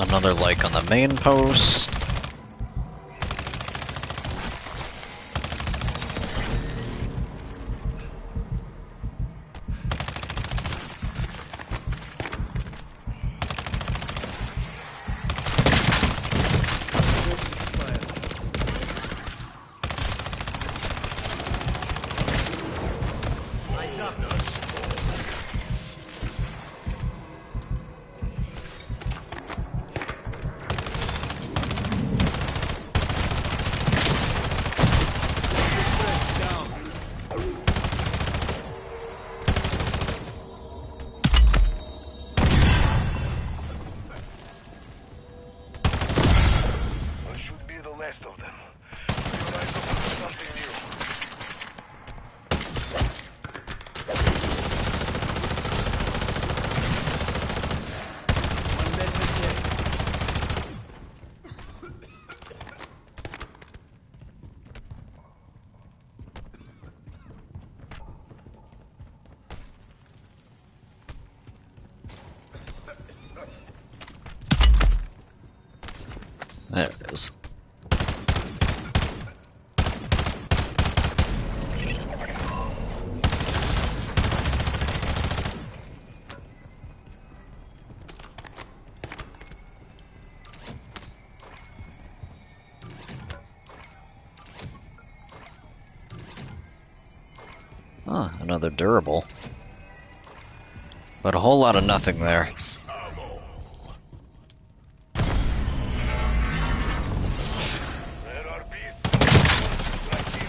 Another like on the main post.
That should be the last of them. Keep your eyes open for something new.
One message yet.
There it is. Huh, another durable. But a whole lot of nothing there.
There are beasts like this.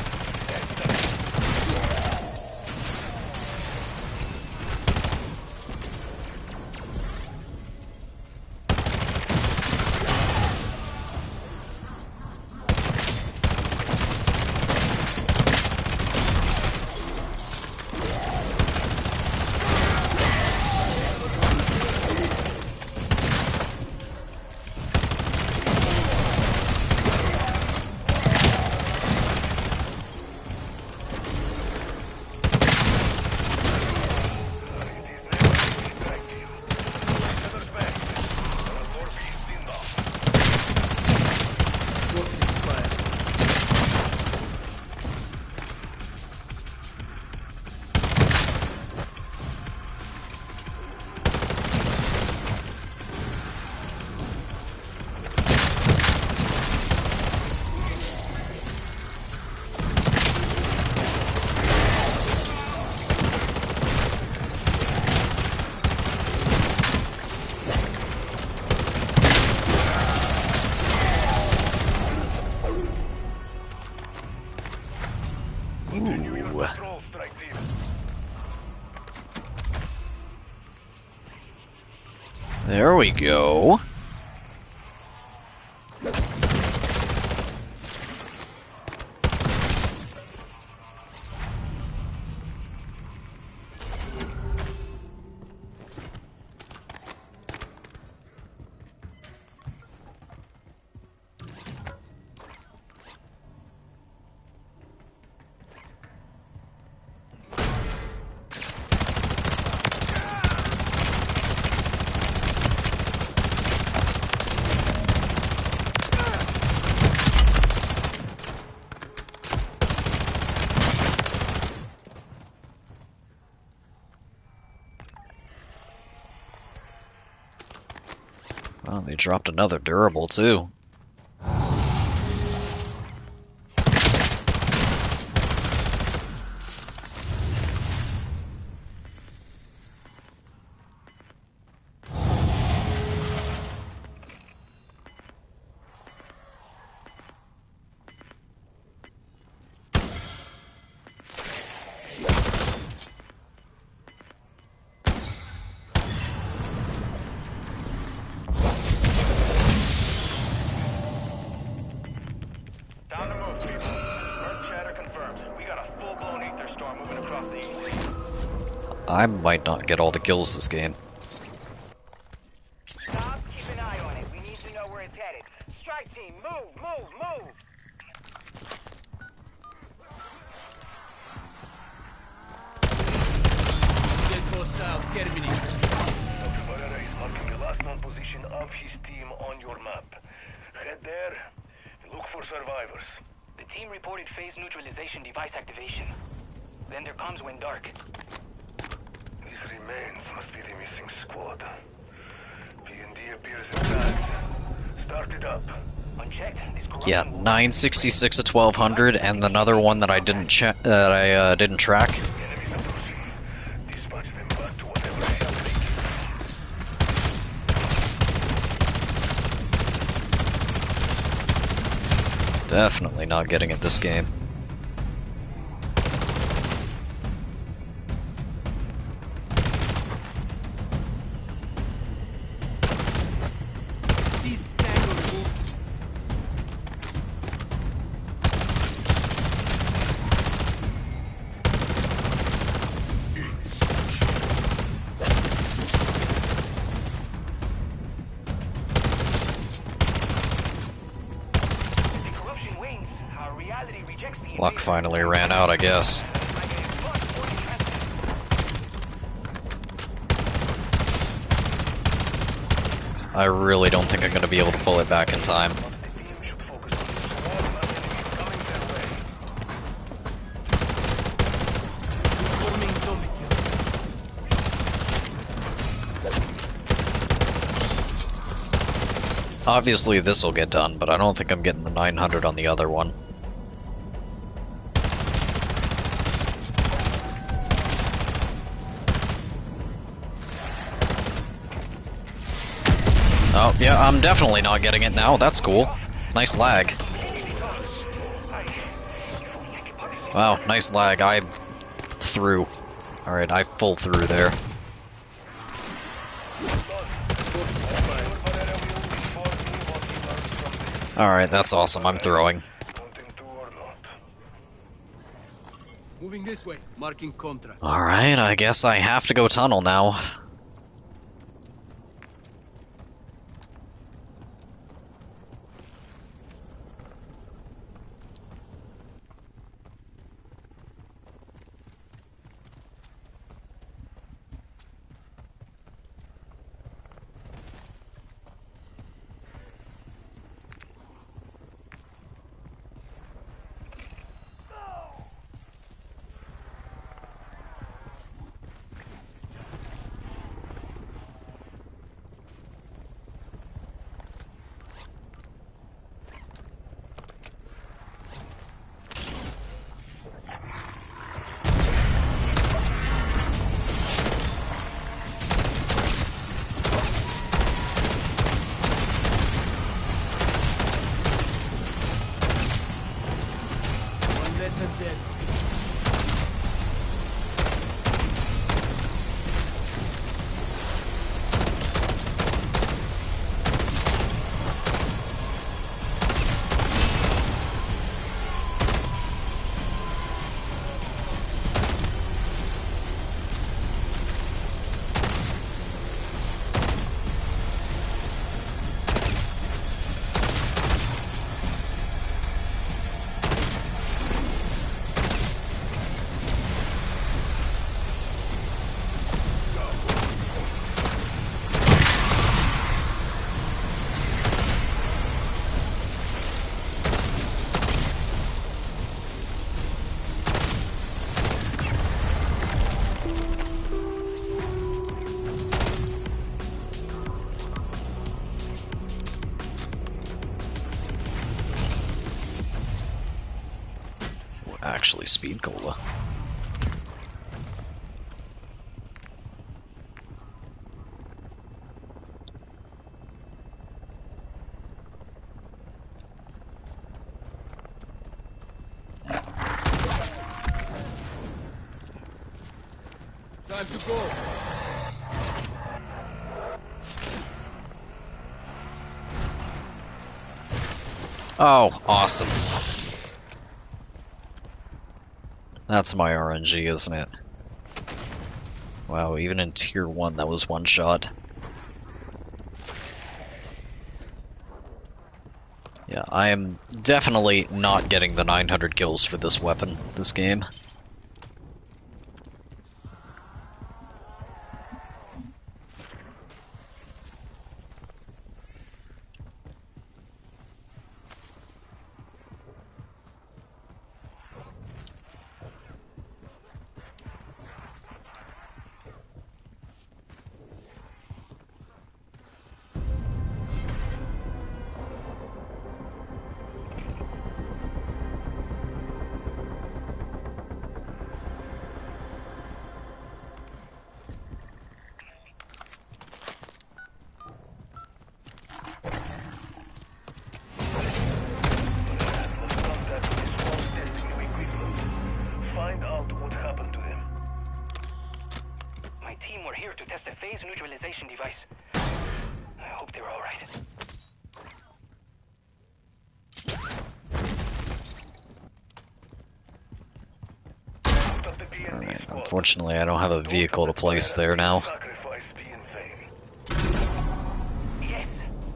What's expired?
Continue your
Ooh.
patrol, strike team.
There we go. Oh, they dropped another durable too.
Down the move, people. Earth chatter confirmed. We got a full-blown ether storm moving across the east.
I might not get all the kills this game.
Stop, keep an eye on it. We need to know where it's headed. Strike team, move, move, move!
Get hostile. Terminate.
Dr. Barrera is marking the last known position of his team them on your map. Head there and look for survivors.
The team reported phase neutralization device activation. Then their comms went dark.
These remains must be the missing squad. P&D appears intact. Start it up.
Unchecked, this corruption
Yeah,
will-
966 at 1200, and another one that I didn't check, didn't track.
Enemies approaching. Dispatch them back to whatever they have taken.
Definitely not getting it this game.
Ceased tango removed.
The corruption wanes. Our reality rejects the
Luck finally ran out, I guess. I really don't think I'm going to be able to pull it back in time.
The team should focus on the squad and enemies coming their way.
Forming zombie kill.
Obviously this will get done, but I don't think I'm getting the 900 on the other one. Oh, yeah, I'm definitely not getting it now. That's cool. Nice lag. Wow, nice lag. I through. Alright, I full through there. Alright, that's awesome. I'm throwing.
Counting two or not.
Moving this way. Marking contra.
Alright, I guess I have to go tunnel now.
One less and dead.
Actually, speed cola.
Time to go.
Oh, awesome. That's my RNG, isn't it? Wow, even in tier 1 that was one shot. Yeah, I am definitely not getting the 900 kills for this weapon, this game.
the B&D
Alright,
squad.
unfortunately I don't have a vehicle to place there now.
Sacrifice be in vain.
Yes,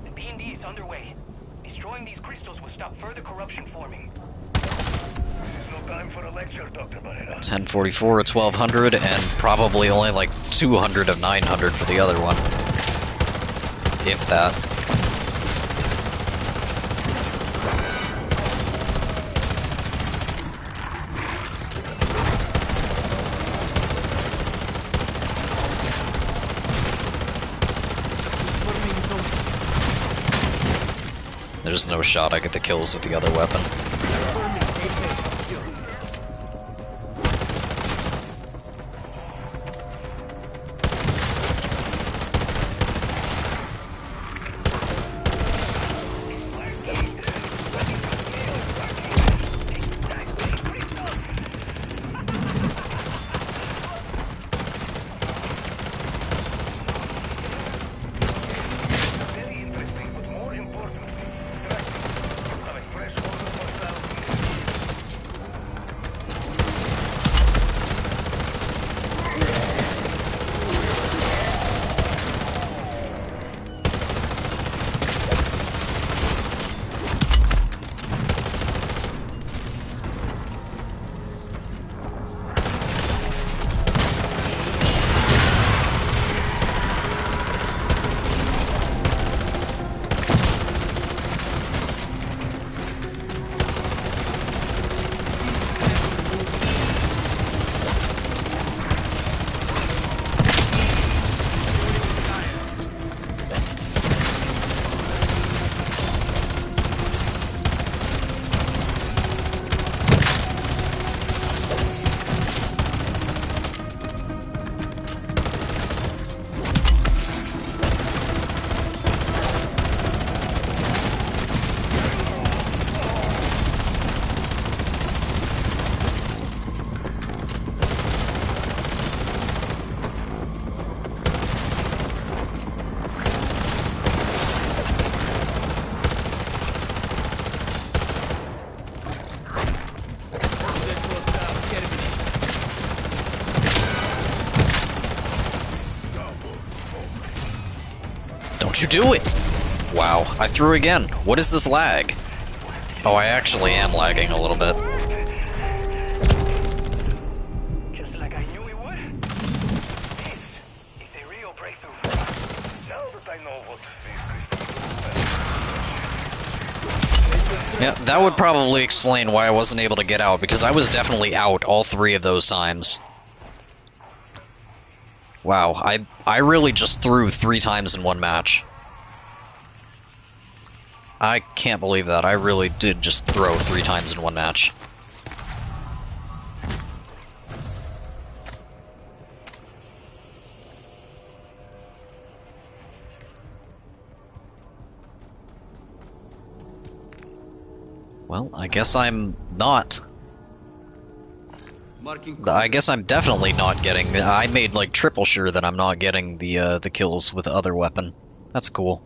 the B&D is underway. Destroying these crystals will stop further corruption forming.
This is no time for a lecture, Dr. Barrera.
1044 at 1200, and probably only like 200 of 900 for the other one. If that. There's no shot I get the kills with the other weapon.
Very interesting, but more importantly, have a fresh order for South.
Don't you do it! Wow, I threw again. What is this lag? Oh, I actually am lagging a little bit.
Just like I knew it would. This is a real breakthrough for us.
Now that I know what
Yeah, that would probably explain why I wasn't able to get out, because I was definitely out all 3 of those times. Wow, I really just threw 3 times in one match. I can't believe that. I really did just throw 3 times in one match. Well, I guess I'm not. I guess I'm definitely not getting. I made like triple sure that I'm not getting the kills with the other weapon. That's cool.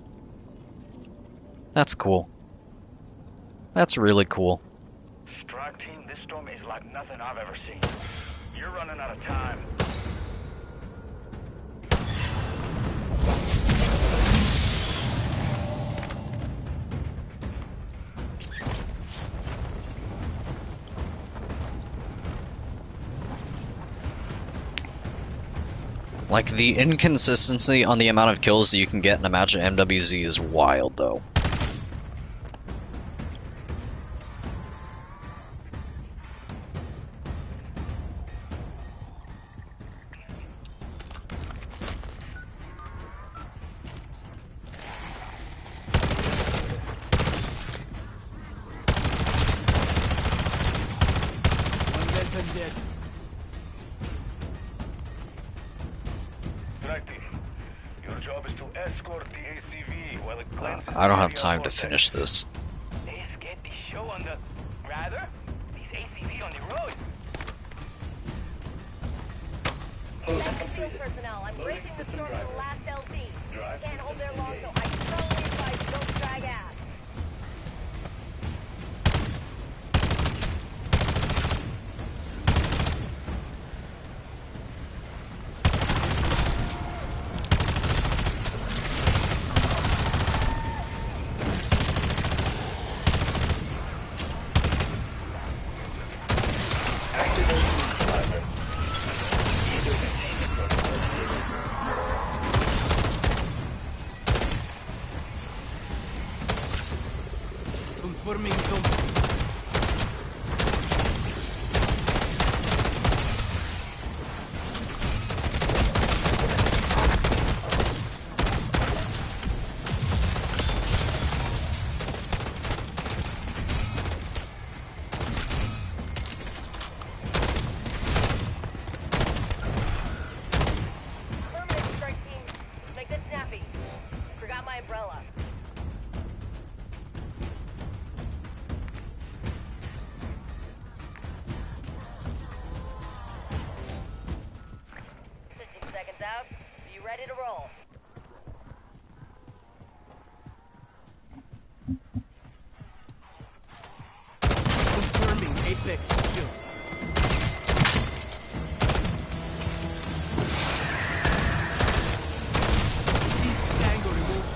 That's cool. That's really cool.
Strike team, this storm is like nothing I've ever seen. You're running out of time.
Like, the inconsistency on the amount of kills that you can get in a match at MWZ is wild, though.
One vessel dead.
Strike team, your job is to escort the ACV while it cleanses
I don't have
the
time to
vortex.
finish this.
Let's get the show on the... Rather, these ACV on the road.
Attention field personnel, I'm bracing the storm of the last LZ. Can't hold there long, so I strongly advise you don't drag out.
Confirming zone.
Affirmative, strike team. Make this snappy. Forgot my umbrella. Seconds out. You ready to roll?
Confirming Apex secure. Cease tango removed.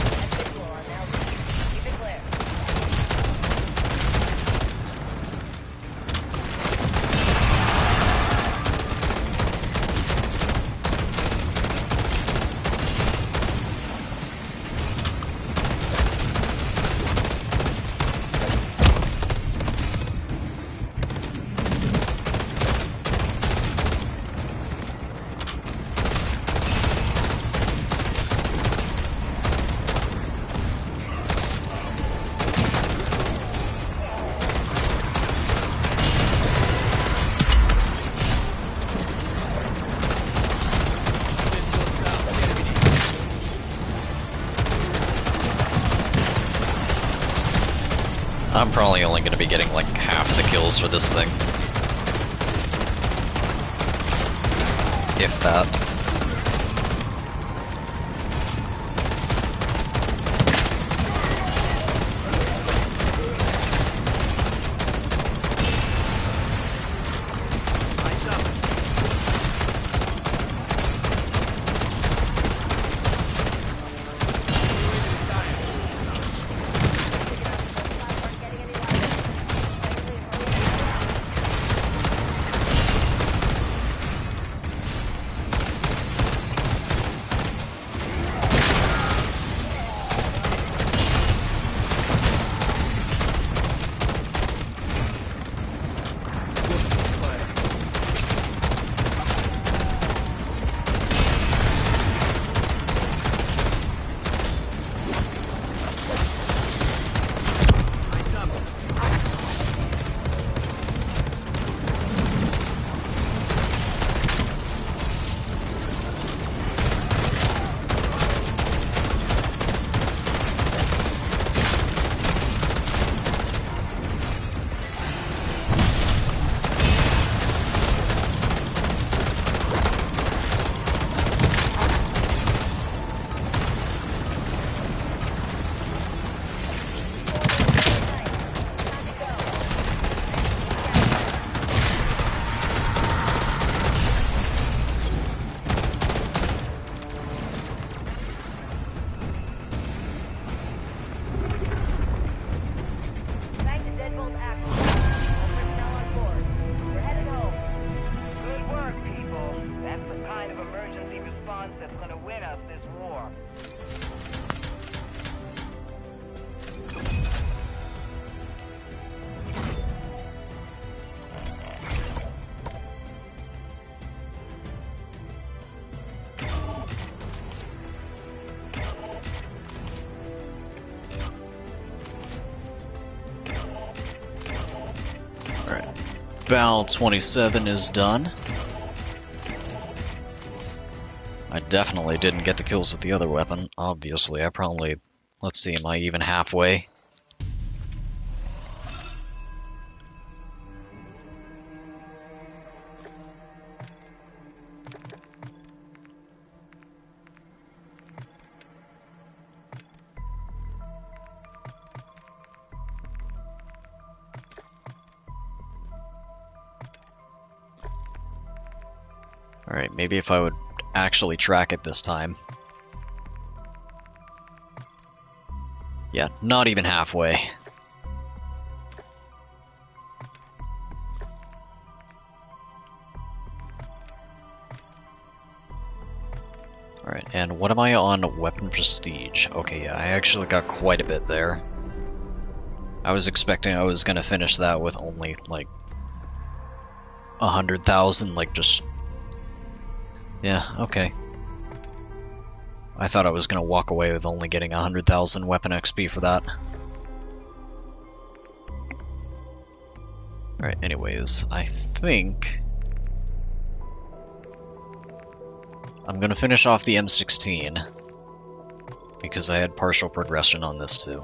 That's visual on now. Keep it clear.
I'm probably only going to be getting like half the kills for this thing. If that.
Eyes up.
Getting any lighter.
Bal 27 is done. I definitely didn't get the kills with the other weapon, obviously. I probably... Let's see, am I even halfway? Alright, maybe if I would actually track it this time. Yeah, not even halfway. Alright, and what am I on? Weapon prestige. Okay, yeah, I actually got quite a bit there. I was expecting I was gonna finish that with only, like, 100,000, like, just... Yeah, okay. I thought I was gonna walk away with only getting 100,000 weapon XP for that. Alright, anyways, I think... I'm gonna finish off the M16, because I had partial progression on this too.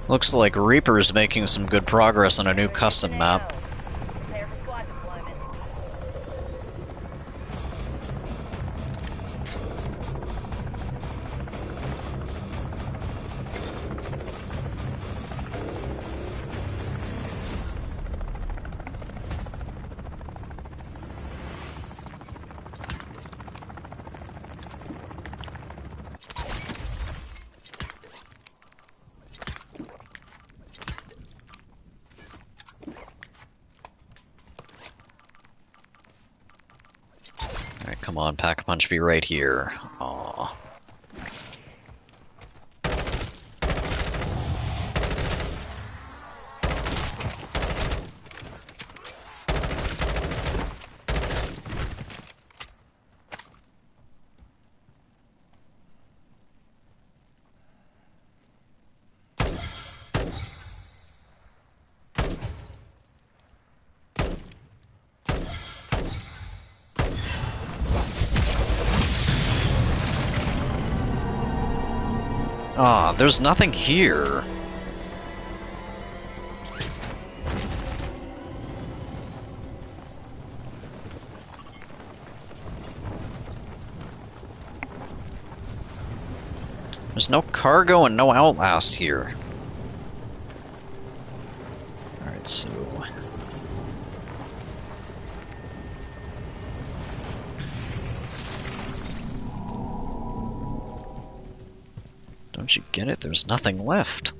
Looks like Reaper's making some good progress on a new custom map.
Prepare for squad deployment.
Alright, come on, Pack-a-Punch, be right here. Aww. Ah, there's nothing here. There's no cargo and no outlast here. Alright, so... Don't you get it? There's nothing left.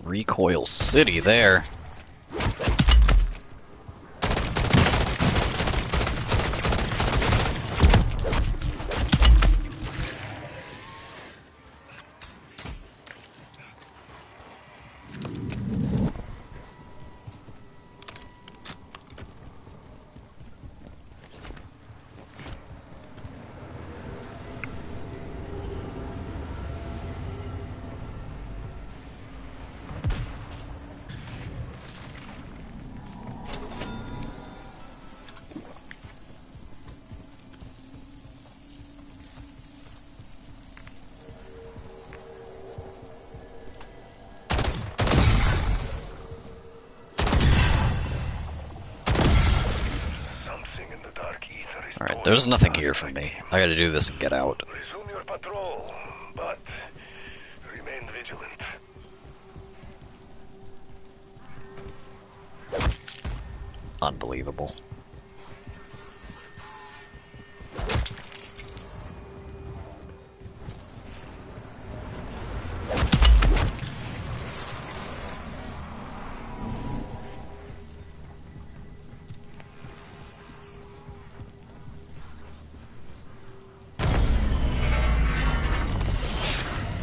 Recoil City there. Alright, there's nothing here for me. I gotta do this and get out.
Resume your patrol, but remain vigilant.
Unbelievable.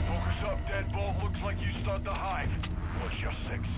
Focus up, Deadbolt. Looks like you start the hive. What's your 6?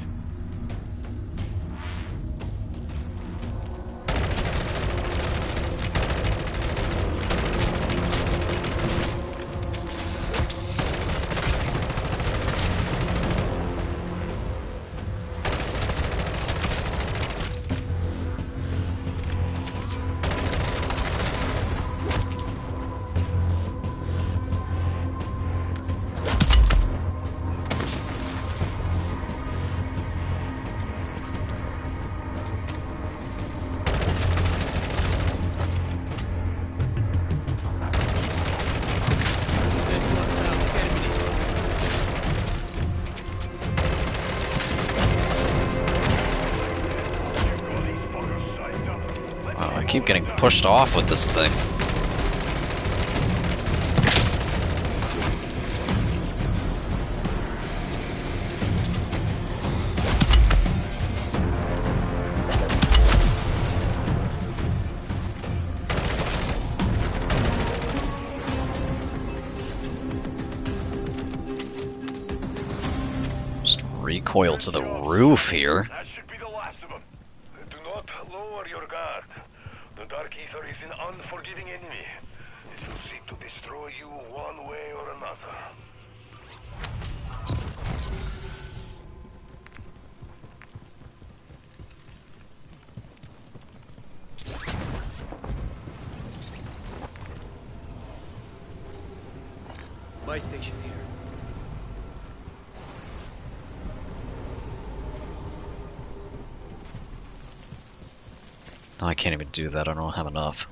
Wow, I keep getting pushed off with this thing. Just recoil to the roof here.
That should be the last of them. Do not lower your guard. The Dark Ether is an unforgiving enemy. It will seek to destroy you one way or another.
Buy station here.
No, I can't even do that. I don't have enough.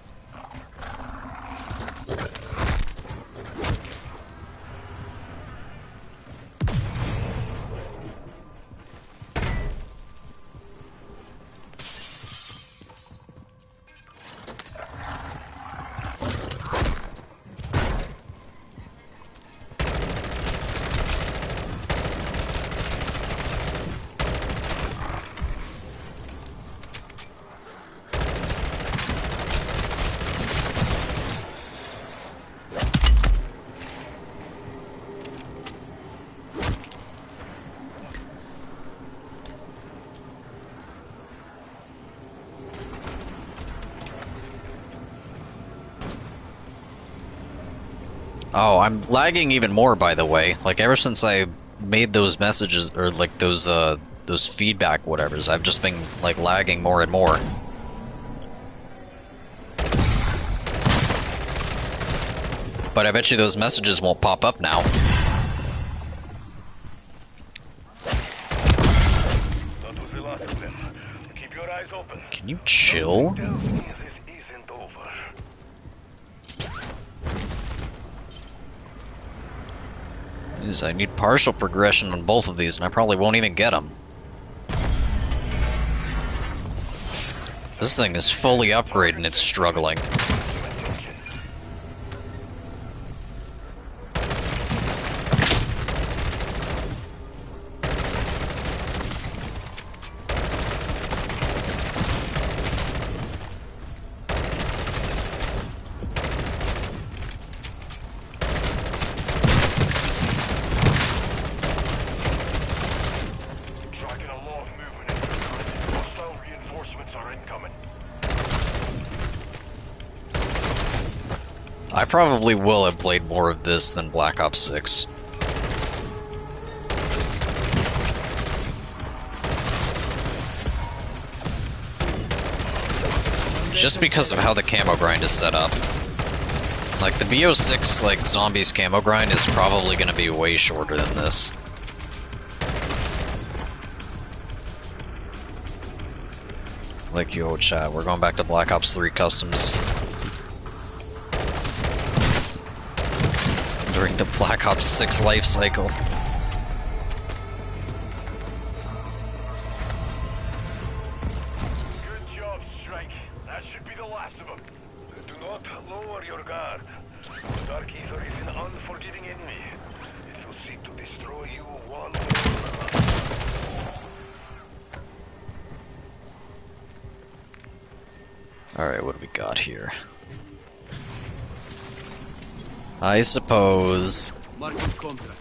Oh, I'm lagging even more, by the way. Like, ever since I made those messages, or like those feedback whatevers, I've just been, like, lagging more and more. But I bet you those messages won't pop up now.
That was the last of them. Keep your eyes open.
Can you chill?
Tells me this isn't over.
I need partial progression on both of these, and I probably won't even get them. This thing is fully upgraded and it's struggling. I probably will have played more of this than Black Ops 6. Just because of how the camo grind is set up. Like, the BO6, like, zombies camo grind is probably gonna be way shorter than this. Like, yo, chat, we're going back to Black Ops 3 Customs. During the Black Ops 6 life cycle.
Good job, Strike. That should be the last of them. Do not lower your guard. The Dark Ether is an unforgiving enemy. It will seek to destroy you one way or another.
Alright, what do we got here? I suppose...
Marking contract.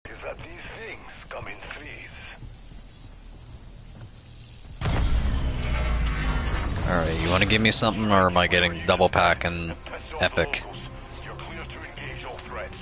Is that these things come in threes?
Alright, you wanna give me something, or am I getting double pack and epic?
You're clear to engage all threats.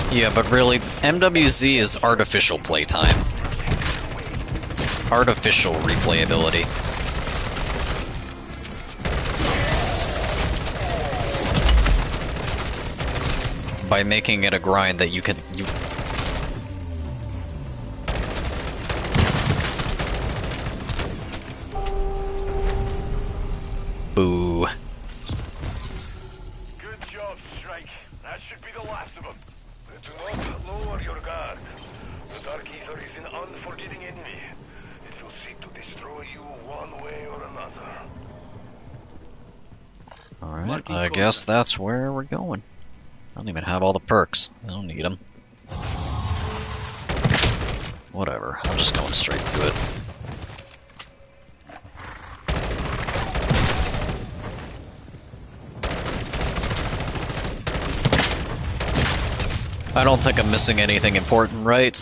Yeah, but really, MWZ is artificial playtime. Artificial replayability. By making it a grind that you can... Boo.
Good job, Strike. That should be the last of them. Do not lower your guard. The Dark Ether is an unforgiving enemy. It will seek to destroy you one way or another.
Alright,
Marking
I guess that's where we're going. I don't even have all the perks. I don't need them. Whatever, I'm just going straight to it. I don't think I'm missing anything important, right?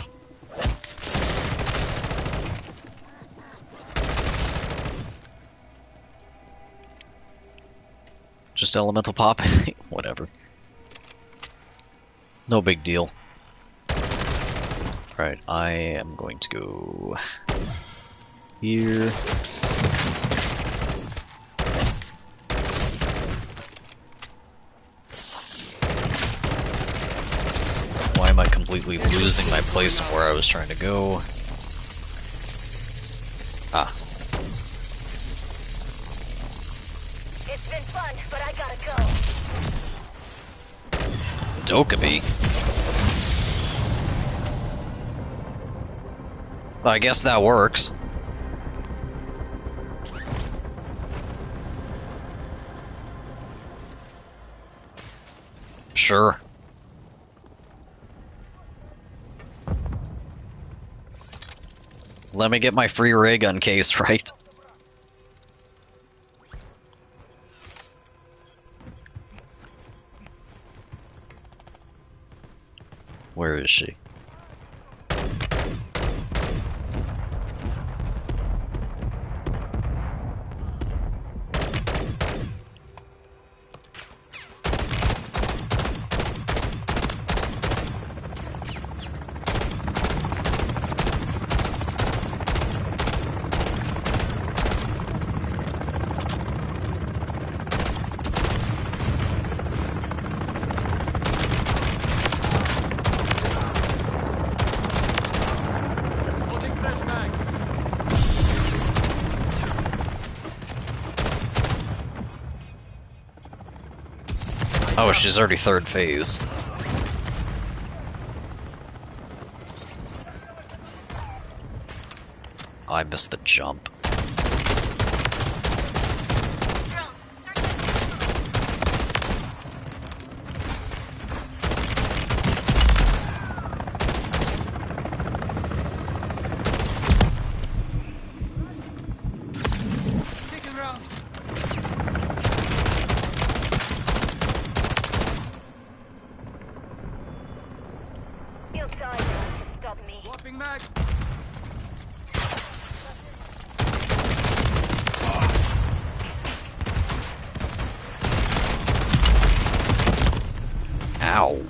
Just elemental pop? Whatever. No big deal. Right, I am going to go here. Why am I completely losing my place of where I was trying to go? Ah.
It's been fun, but I gotta go.
Dokkaebi? I guess that works. Sure. Let me get my free ray gun case, right? Where is she? Oh, she's already third phase. I missed the jump.
Taking round.
Feel sorry for us to stop me.
Swapping mags.
Ow.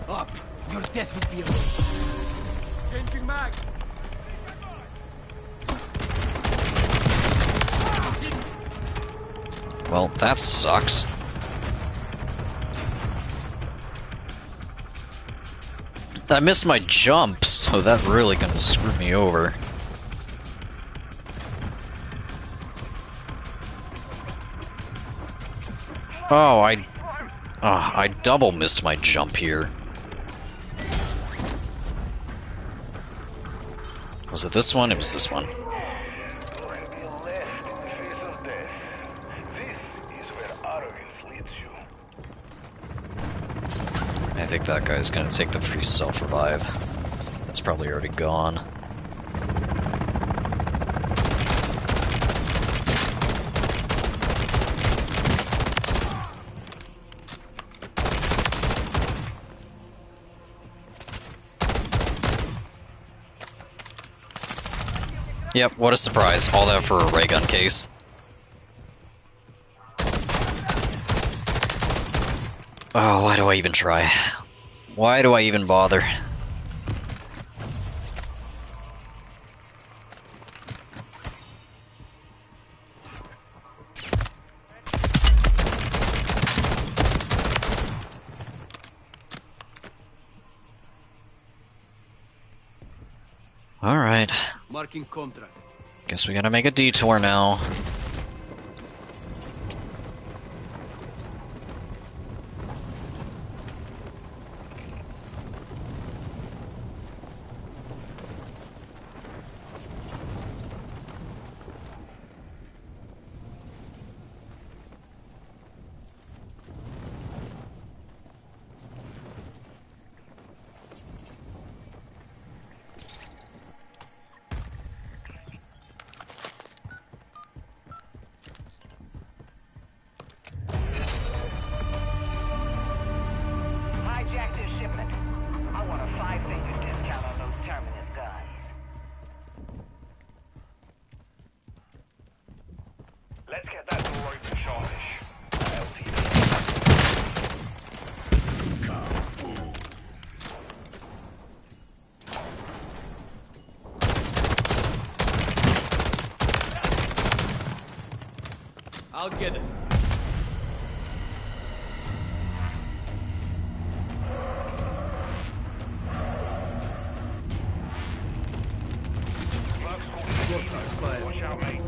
Up. Your death will be awaiting. Changing mag.
Well, that sucks. I missed my jump, so that really gonna screw me over. Oh, I double missed my jump here. Was it this one? It was this one.
There will be left in the face of death. This is where arrogance leads you.
I think that guy's gonna take the free self-revive. That's probably already gone. Yep, what a surprise. All that for a ray gun case. Oh, why do I even try? Why do I even bother? Alright.
Marking contract.
Guess we gotta make a detour now.
Hijack this shipment. I want a 5-figure discount on those Terminus guys.
Let's get that door open shortish. LTV.
I'll get us. What's expired?
Watch out, mate.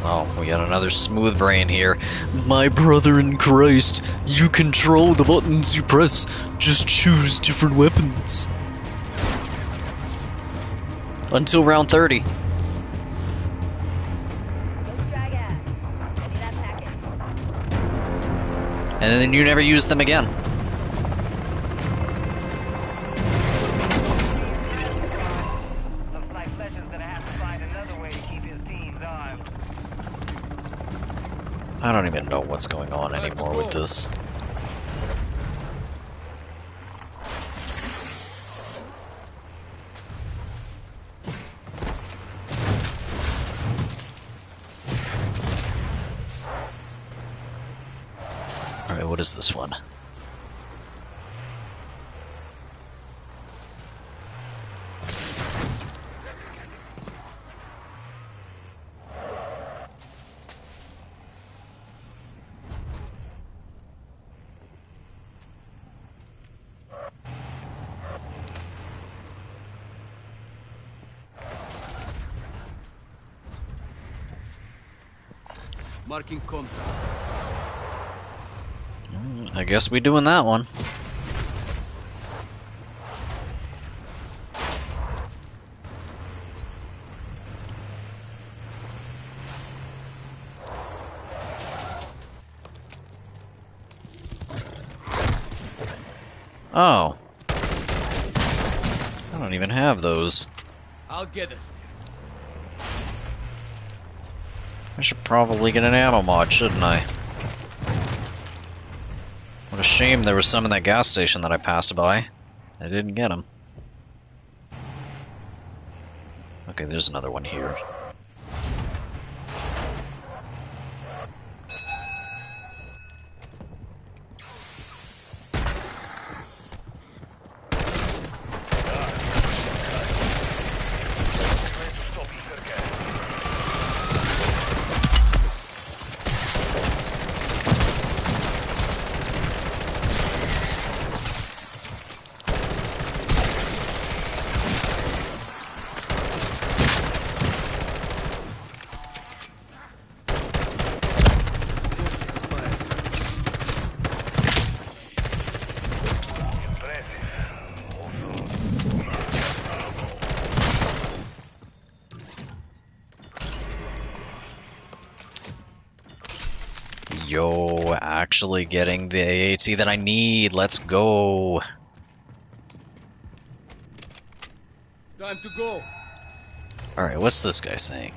Oh, we got another smooth brain here. My brother in Christ, you control the buttons you press. Just choose different weapons. Until round 30.
Let's drag out. Give me that packet.
And then you never use them again.
Looks like Fletcher's gonna have to find another way to keep his teams armed.
I don't even know what's going on anymore with this. what is this one?
Marking contact.
I guess we doing that one. Oh. I don't even have those.
I'll get us there.
I should probably get an ammo mod, shouldn't I? What a shame there was some in that gas station that I passed by. I didn't get them. Okay, there's another one here. Yo, actually getting the AAT that I need. Let's go.
Time to go.
Alright, what's this guy saying?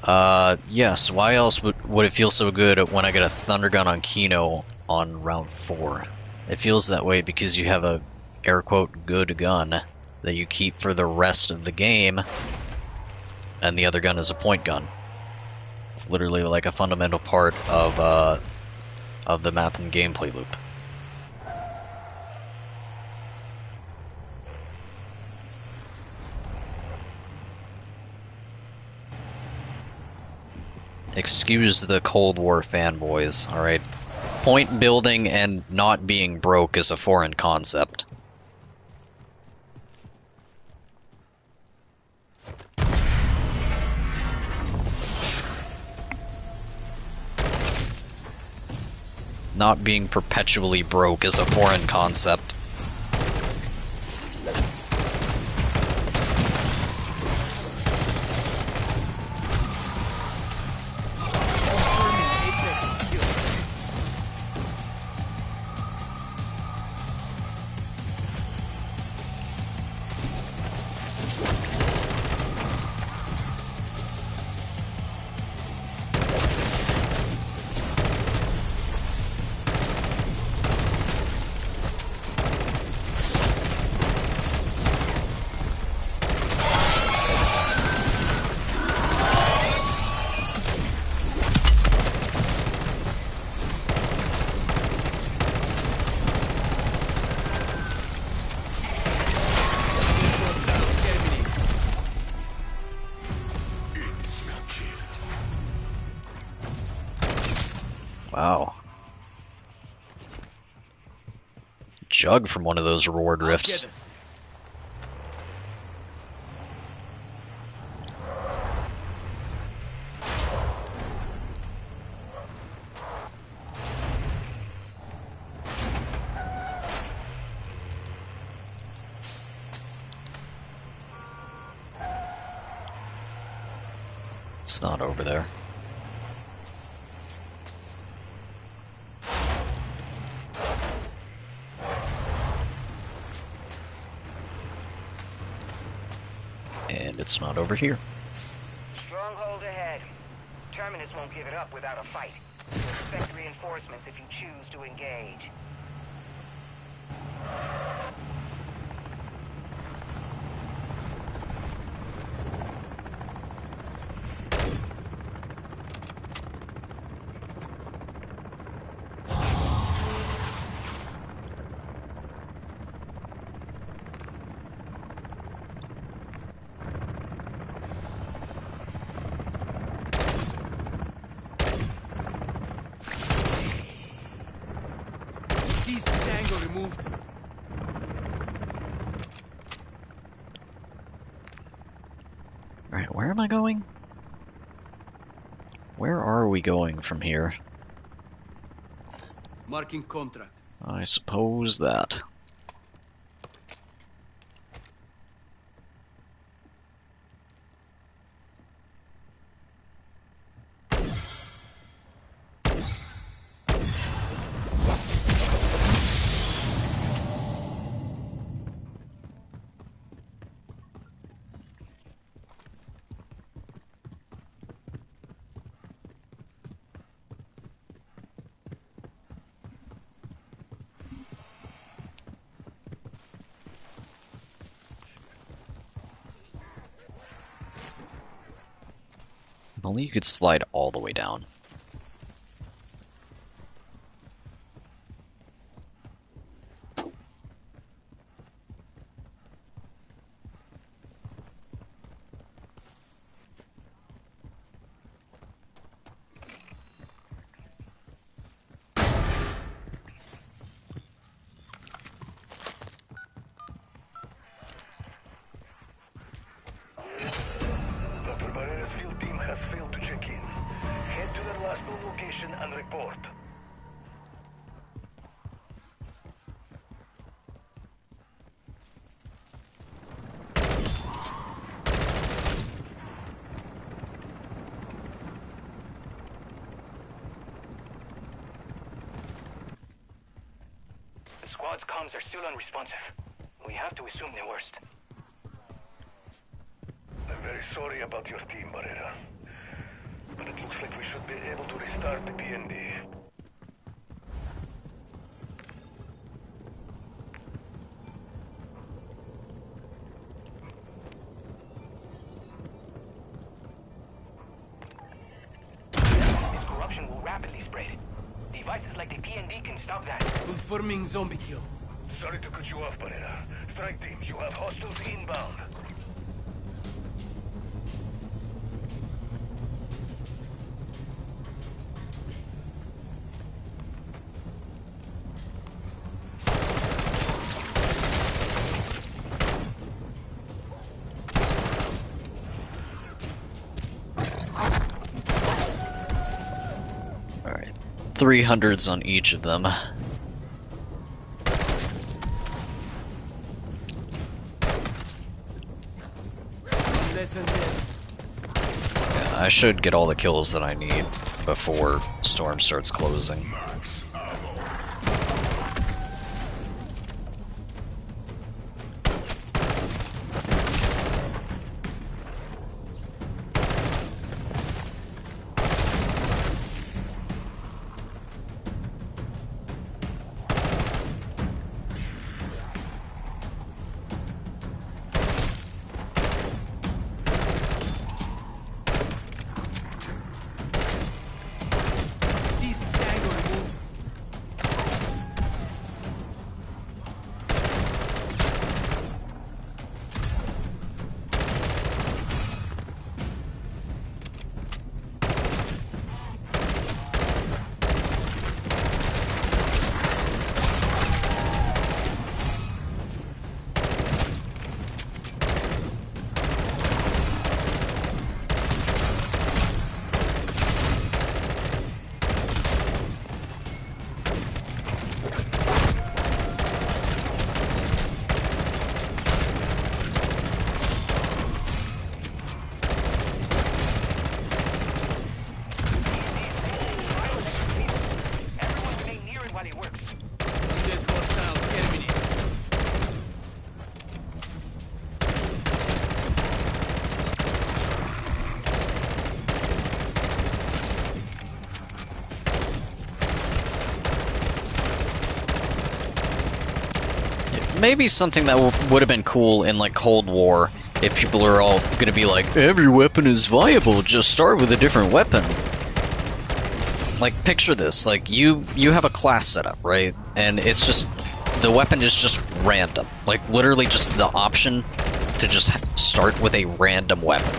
Yes, why else would it feel so good when I get a Thunder Gun on Kino on round 4? It feels that way because you have a, air quote, good gun that you keep for the rest of the game, and the other gun is a point gun. It's literally like a fundamental part of the math and gameplay loop. Excuse the Cold War fanboys, alright? Point building and not being broke is a foreign concept. Not being perpetually broke is a foreign concept. Wow. Jug from one of those reward rifts. It's not over there. And it's not over here.
Stronghold ahead. Terminus won't give it up without a fight. So expect reinforcements if you choose to engage.
moved.
Alright, where am I going? Where are we going from here?
Marking contract.
I suppose that. If only you could slide all the way down.
Dr. Barrera's field team has failed to check in. Head to their last known location and report.
The squad's comms are still unresponsive. We have to assume the worst.
I'm very sorry about your team, Barrera. But it looks like we should be able to restart the PND.
This corruption will rapidly spread. Devices like the PND can stop that.
Confirming zombie kill.
Sorry to cut you off, Barrera. Strike team, you have hostiles inbound.
Alright. 300s on each of them.
Lesson dead.
Yeah, I should get all the kills that I need before Storm starts closing.
Cease tango removed.
Everyone remain near it while it works.
Dead hostile terminated.
Maybe something that would have been cool in like Cold War if people are all gonna be like, every weapon is viable, just start with a different weapon. Like, picture this, like, you have a class setup, right? And it's just, the weapon is just random. Like, literally just the option to just start with a random weapon.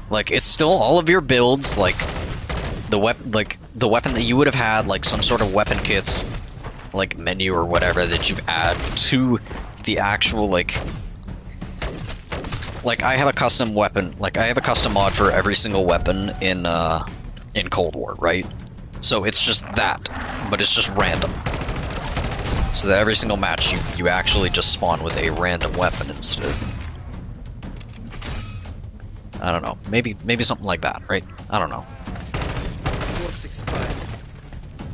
Like, it's still all of your builds, like, the weapon, like, the weapon that you would have had, like some sort of weapon kits, like menu or whatever that you add to the actual like I have a custom weapon, like I have a custom mod for every single weapon in Cold War, right? So it's just that, but it's just random. So that every single match you actually just spawn with a random weapon instead. I don't know. Maybe something like that, right? I don't know.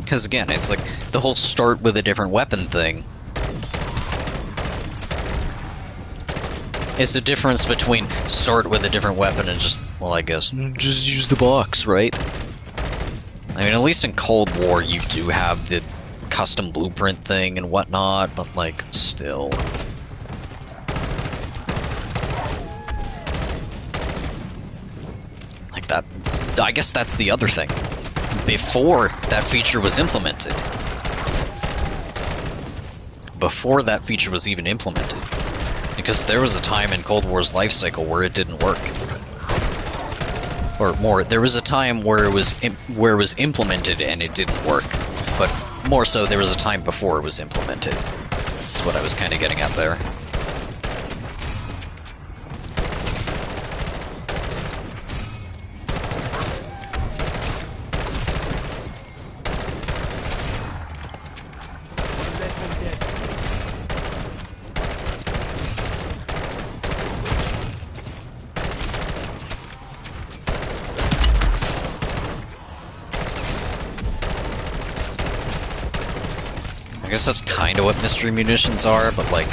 Because again, it's like the whole start with a different weapon thing. It's the difference between start with a different weapon and just, well, I guess, just use the box, right? I mean, at least in Cold War, you do have the custom blueprint thing and whatnot, but, like, still. Like that, I guess that's the other thing. Before that feature was implemented. Before that feature was even implemented. Because there was a time in Cold War's life cycle where it didn't work. Or more, there was a time where it was implemented and it didn't work. But more so, there was a time before it was implemented. That's what I was kind of getting at there. I guess that's kind of what mystery munitions are, but like,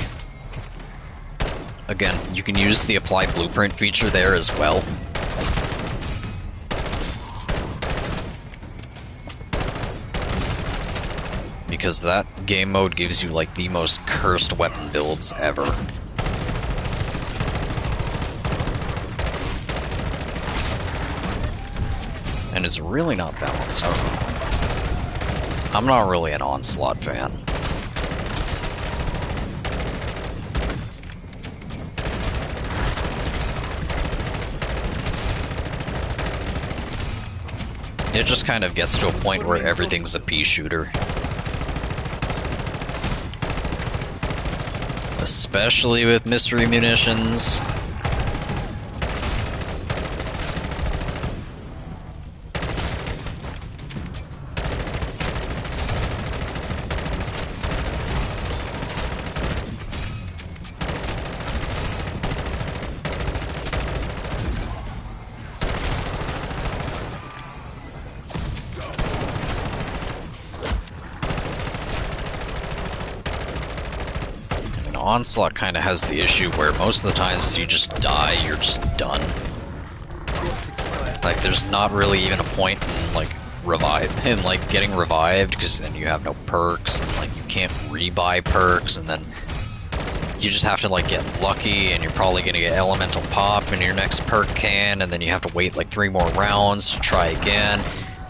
again, you can use the apply blueprint feature there as well. Because that game mode gives you like the most cursed weapon builds ever. And it's really not balanced. I don't know. I'm not really an Onslaught fan. It just kind of gets to a point where everything's a pea shooter. Especially with mystery munitions. Onslaught kind of has the issue where most of the times you just die, you're just done. Like, there's not really even a point in, like, getting revived, because then you have no perks, and, like, you can't rebuy perks, and then you just have to, like, get lucky, and you're probably gonna get Elemental Pop in your next perk can, and then you have to wait, like, 3 more rounds to try again,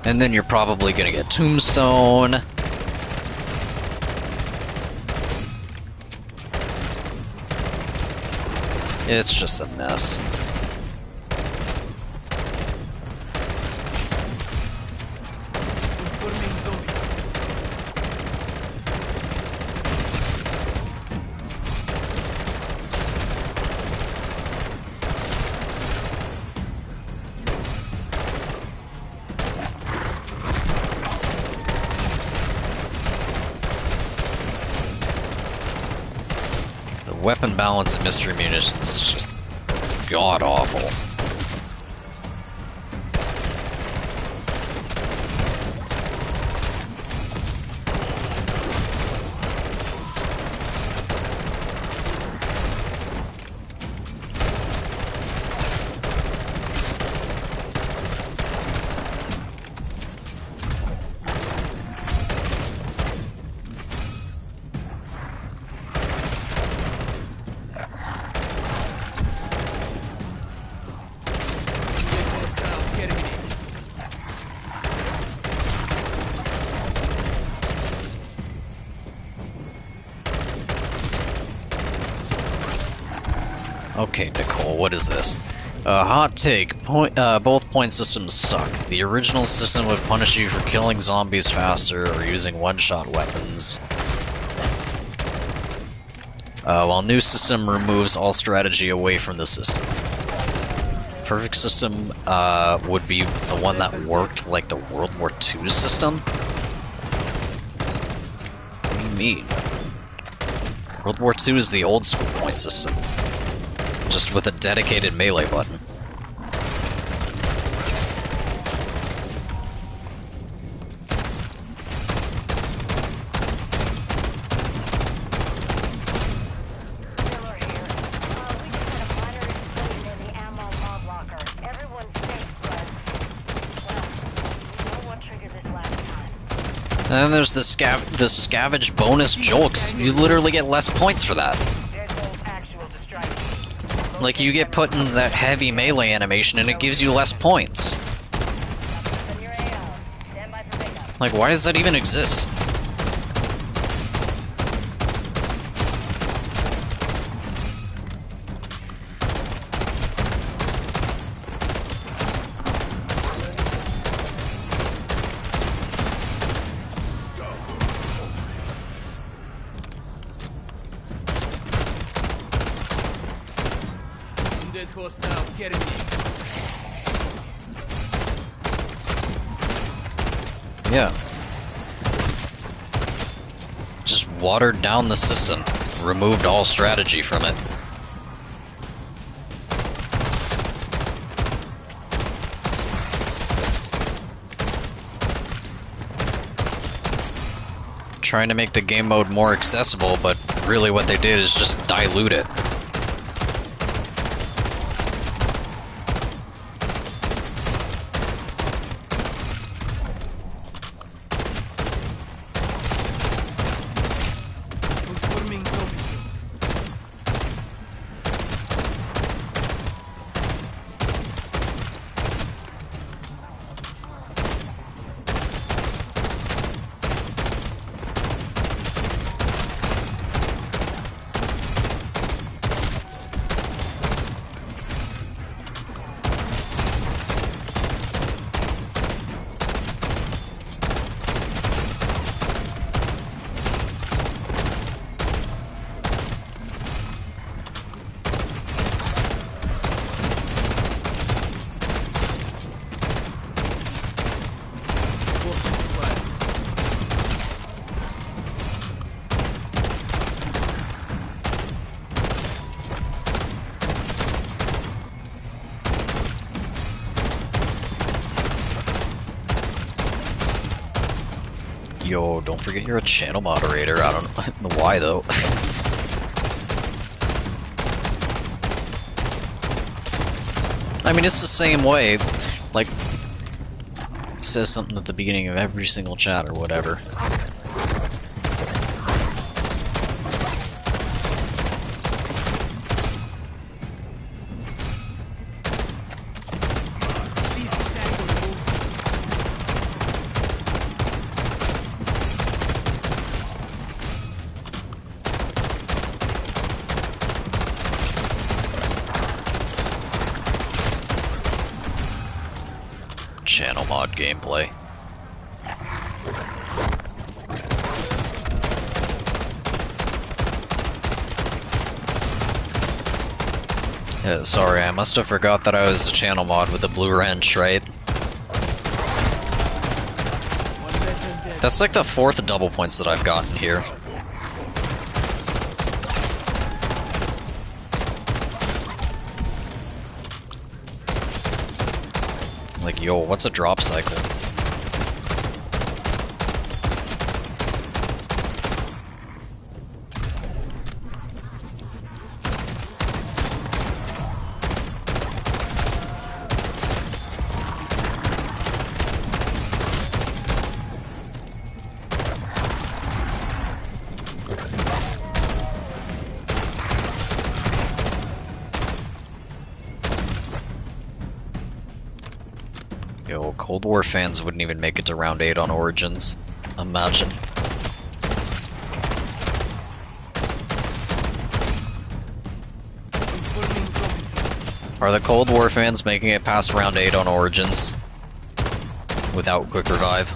and then you're probably gonna get Tombstone. It's just a mess. Weapon balance in mystery munitions is just god awful. Okay, Nicole, what is this? Hot take. Both point systems suck. The original system would punish you for killing zombies faster or using one-shot weapons, while new system removes all strategy away from the system. Perfect system would be the one that worked like the World War II system. What do you mean? World War II is the old school point system, just with a dedicated melee button.
Miller here. We just had a minor explosion in the ammo mod locker. Everyone's safe, but well, you know what triggered this last time.
And then there's the scavenge bonus jolks. You literally get less points for that.
Deadbolt actual to strike.
Like, you get put in that heavy melee animation and it gives you less points.
Send your AO. Stand by for pickup.
Like, why does that even exist?
Wounded hostile, getting me.
Yeah. Just watered down the system. Removed all strategy from it. Trying to make the game mode more accessible, but really what they did is just dilute it.
Confirming zombie kill. Walking squad.
Yo, don't forget you're a channel moderator. I don't know why though. I mean, it's the same way. Like, it says something at the beginning of every single chat or whatever.
Please stand on the move.
Channel mod gameplay. Yeah, sorry, I must have forgot that I was a channel mod with the blue wrench, right?
One less dead.
That's like the 4th double points that I've gotten here. Like, yo, what's a drop cycle? Yo, Cold War fans wouldn't even make it to round 8 on Origins. Imagine.
Confirming zombie kill.
Are the Cold War fans making it past round 8 on Origins without quick revive?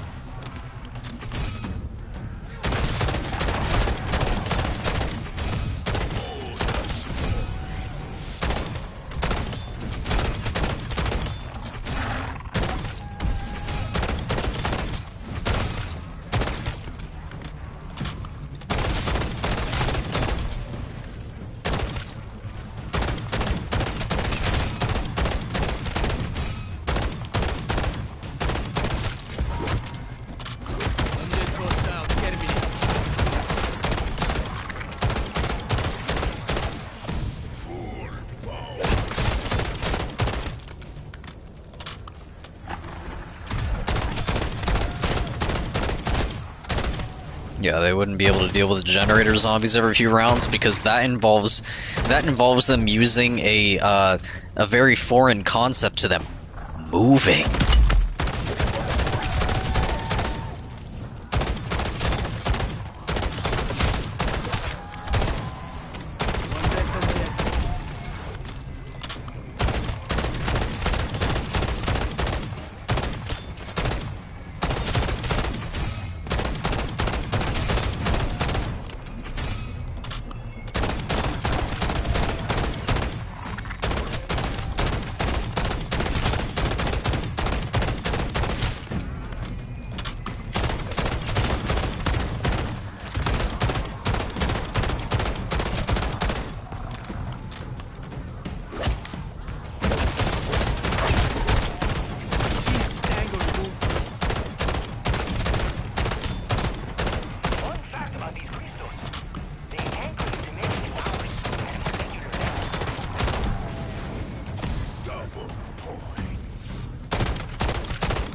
Yeah, they wouldn't be able to deal with the generator zombies every few rounds because that involves them using a very foreign concept to them: moving.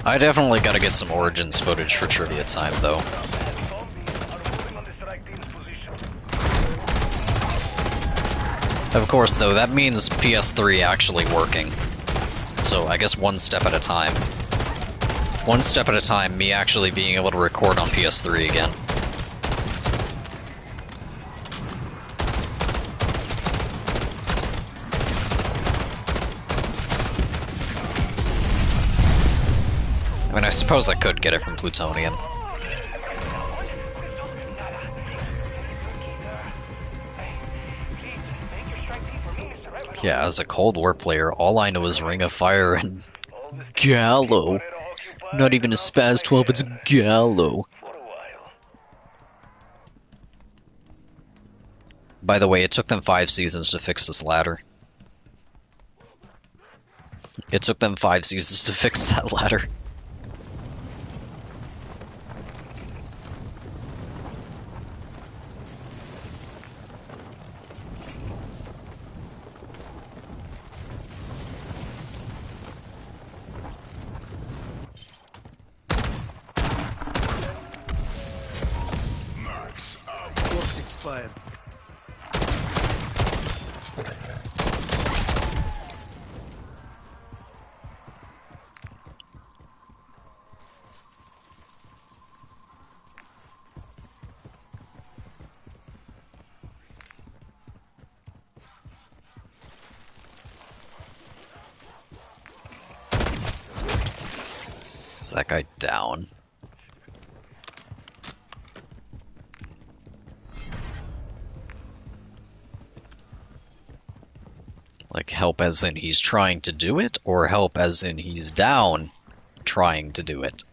I definitely gotta get some Origins footage for trivia time, though. Of course, though, that means PS3 actually working. So I guess one step at a time. One step at a time, me actually being able to record on PS3 again. I mean, I suppose I could get it from Plutonian. Yeah, as a Cold War player, all I know is Ring of Fire and Gallo. Not even a Spaz 12, it's Gallo. By the way, it took them 5 seasons to fix this ladder. It took them 5 seasons to fix that ladder.
Corpse expired.
Is that guy down? Like, help as in he's trying to do it, or help as in he's down trying to do it?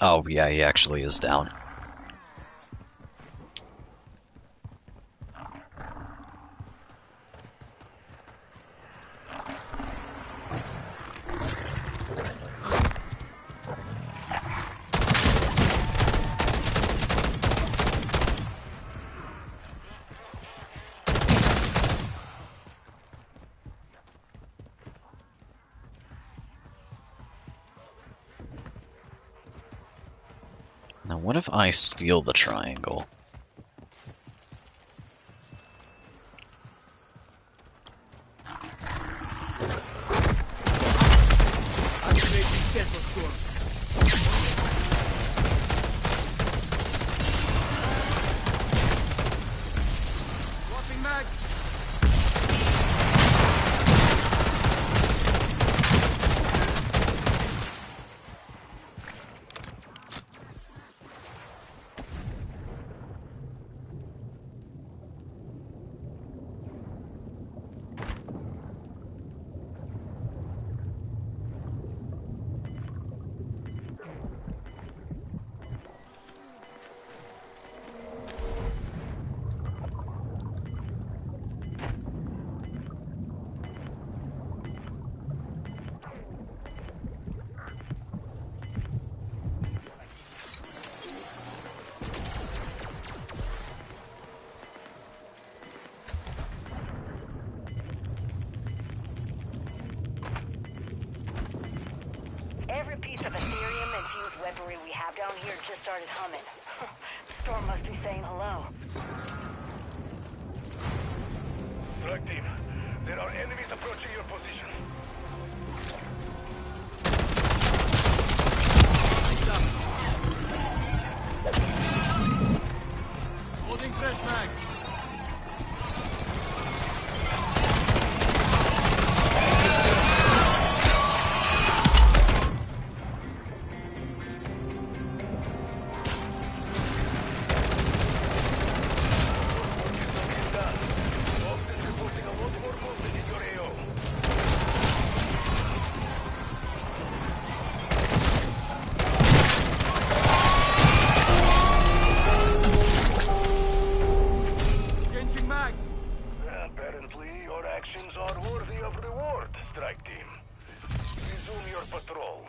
Oh, yeah, he actually is down. Now, what if I steal the triangle?
Activating Tesla storm. Swapping mags.
Every piece of Ethereum and fused weaponry we have down here just started humming. The storm must be saying hello.
Strike team, there are enemies approaching your position.
Holding fresh mag.
Officers reporting a lot more movement in your AO.
Changing mag.
Apparently, your actions are worthy of reward, strike team. Resume your patrol.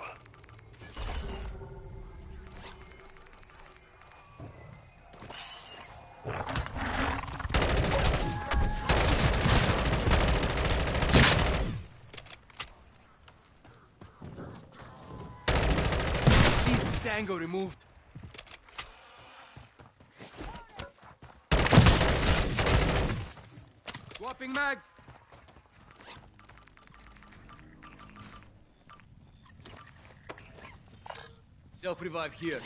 Seize the tango removed. Swapping mags. Self-revive here.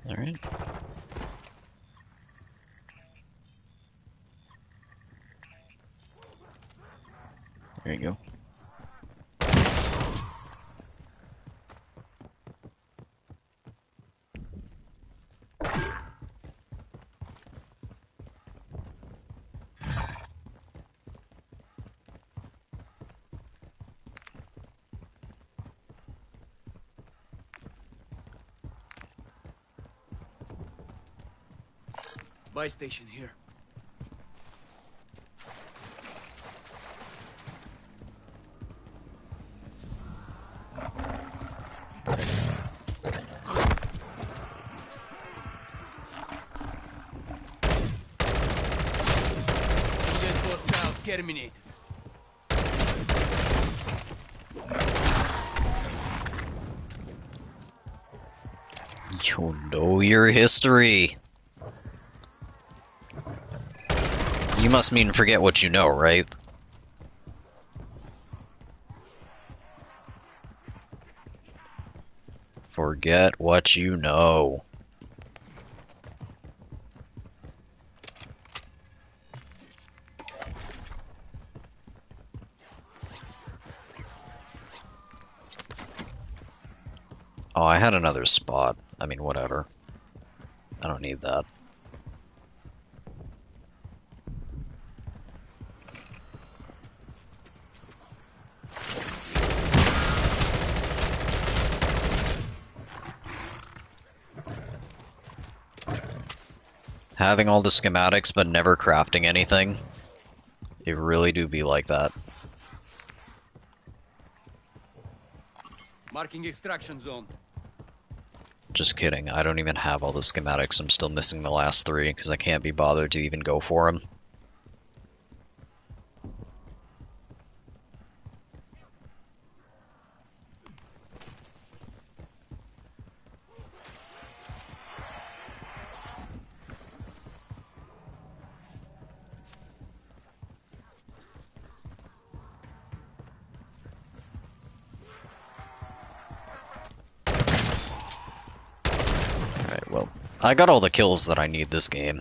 Alright. There you go.
Buy station here. Get hostile terminate.
You know your history. You must mean forget what you know, right? Forget what you know. Oh, I had another spot. I mean, whatever. I don't need that. Having all the schematics but never crafting anything, it really do be like that.
Marking extraction zone.
Just kidding, I don't even have all the schematics, I'm still missing the last three because I can't be bothered to even go for them. I got all the kills that I need this game.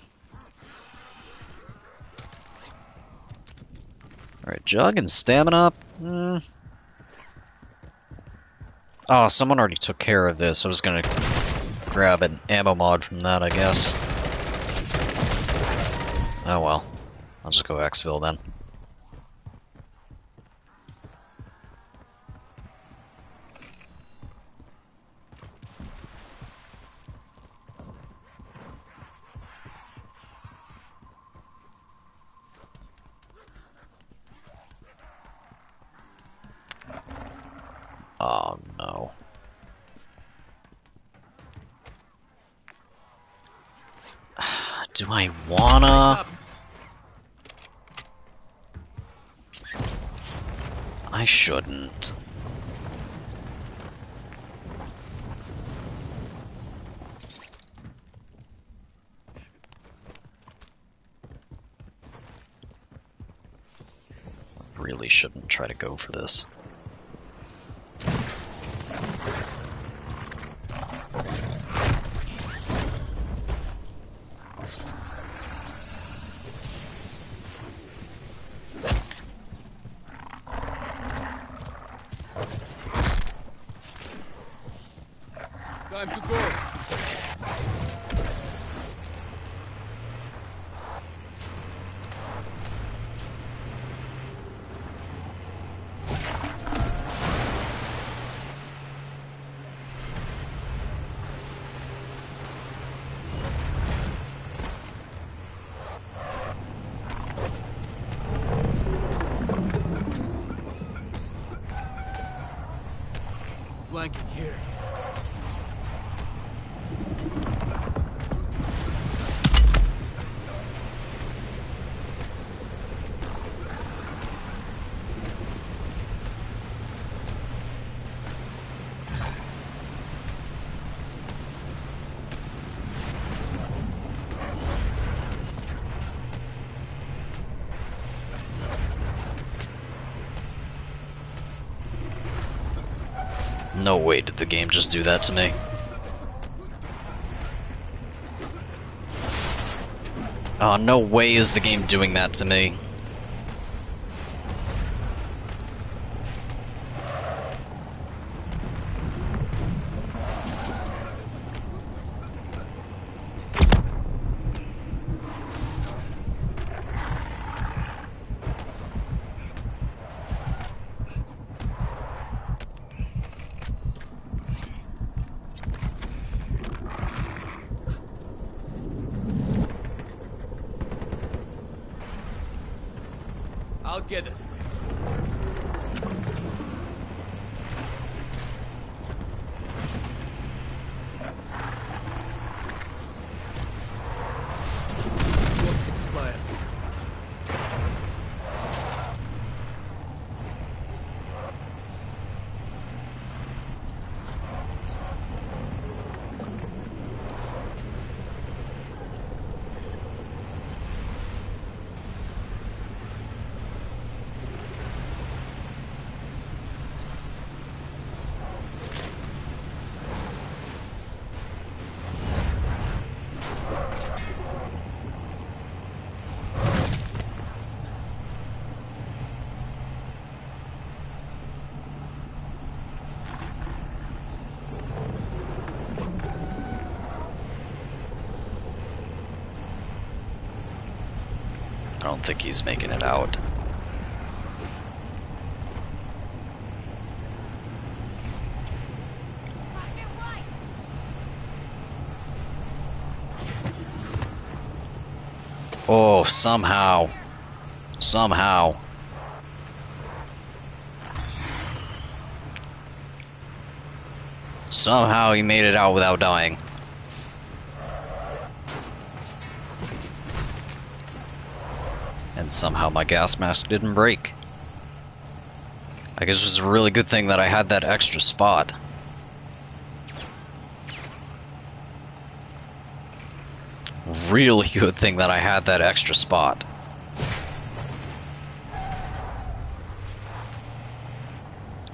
Alright, jug and stamina up. Oh, someone already took care of this. I was gonna grab an ammo mod from that, I guess. Oh well. I'll just go exfil then. Oh no. Do I wanna? I shouldn't. Really shouldn't try to go for this.
Time to go. Flanking here.
No way did the game just do that to me. Oh, no way is the game doing that to me.
I'll get us there. What's expired?
I don't think he's making it out. Oh, somehow. Somehow. Somehow he made it out without dying. And somehow my gas mask didn't break. I guess it was a really good thing that I had that extra spot. Really good thing that I had that extra spot.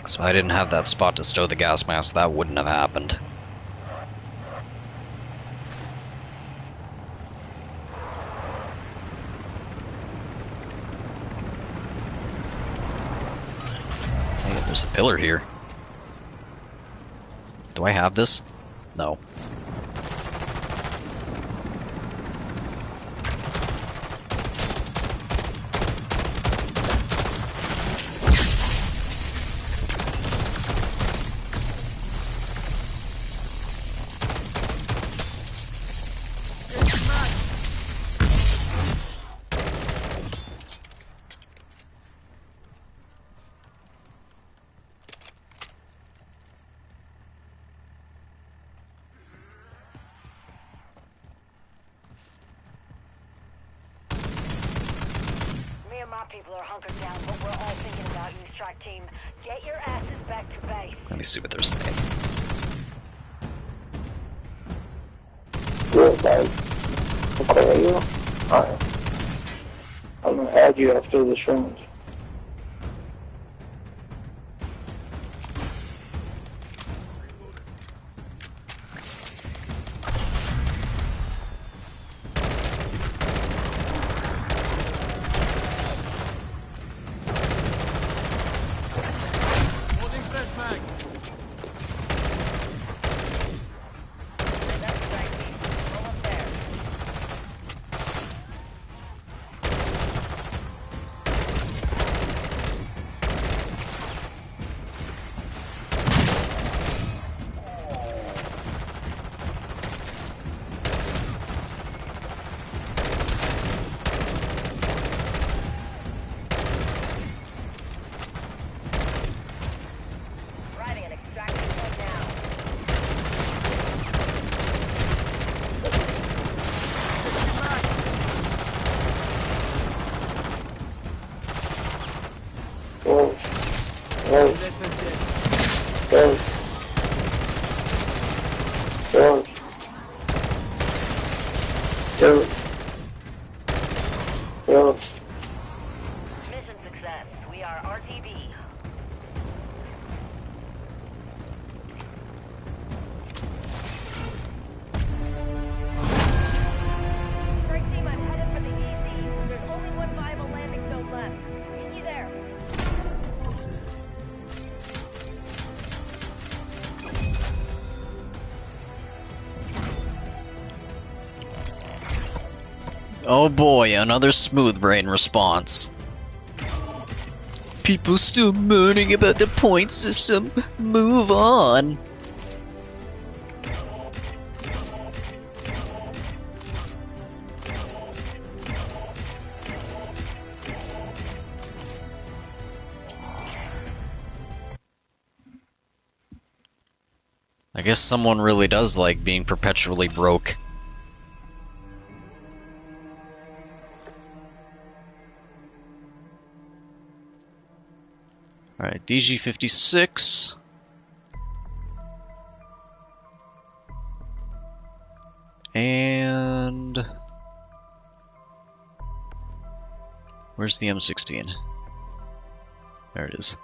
So I didn't have that spot to stow the gas mask, that wouldn't have happened. There's a pillar here. Do I have this? No.
Me and my people are hunkered down, but we're all thinking about you, strike team. Get your asses back to base.
Let me see what they're saying.
Real Life Lucario. Hi. I'm gonna add you after the shrooms.
Holding fresh mag.
That's strike team. Almost there. Riding an extraction point now.
Close. Close.
Listen, Jake.
Close. Close. Close. Close.
Mission success. We are RTB. Strike team, I'm headed for the EC. There's only one viable landing zone left. Meet you there.
Oh boy, another smooth brain response. People still moaning about the point system. Move on. I guess someone really does like being perpetually broke. Alright, DG56. And... where's the M16? There it is.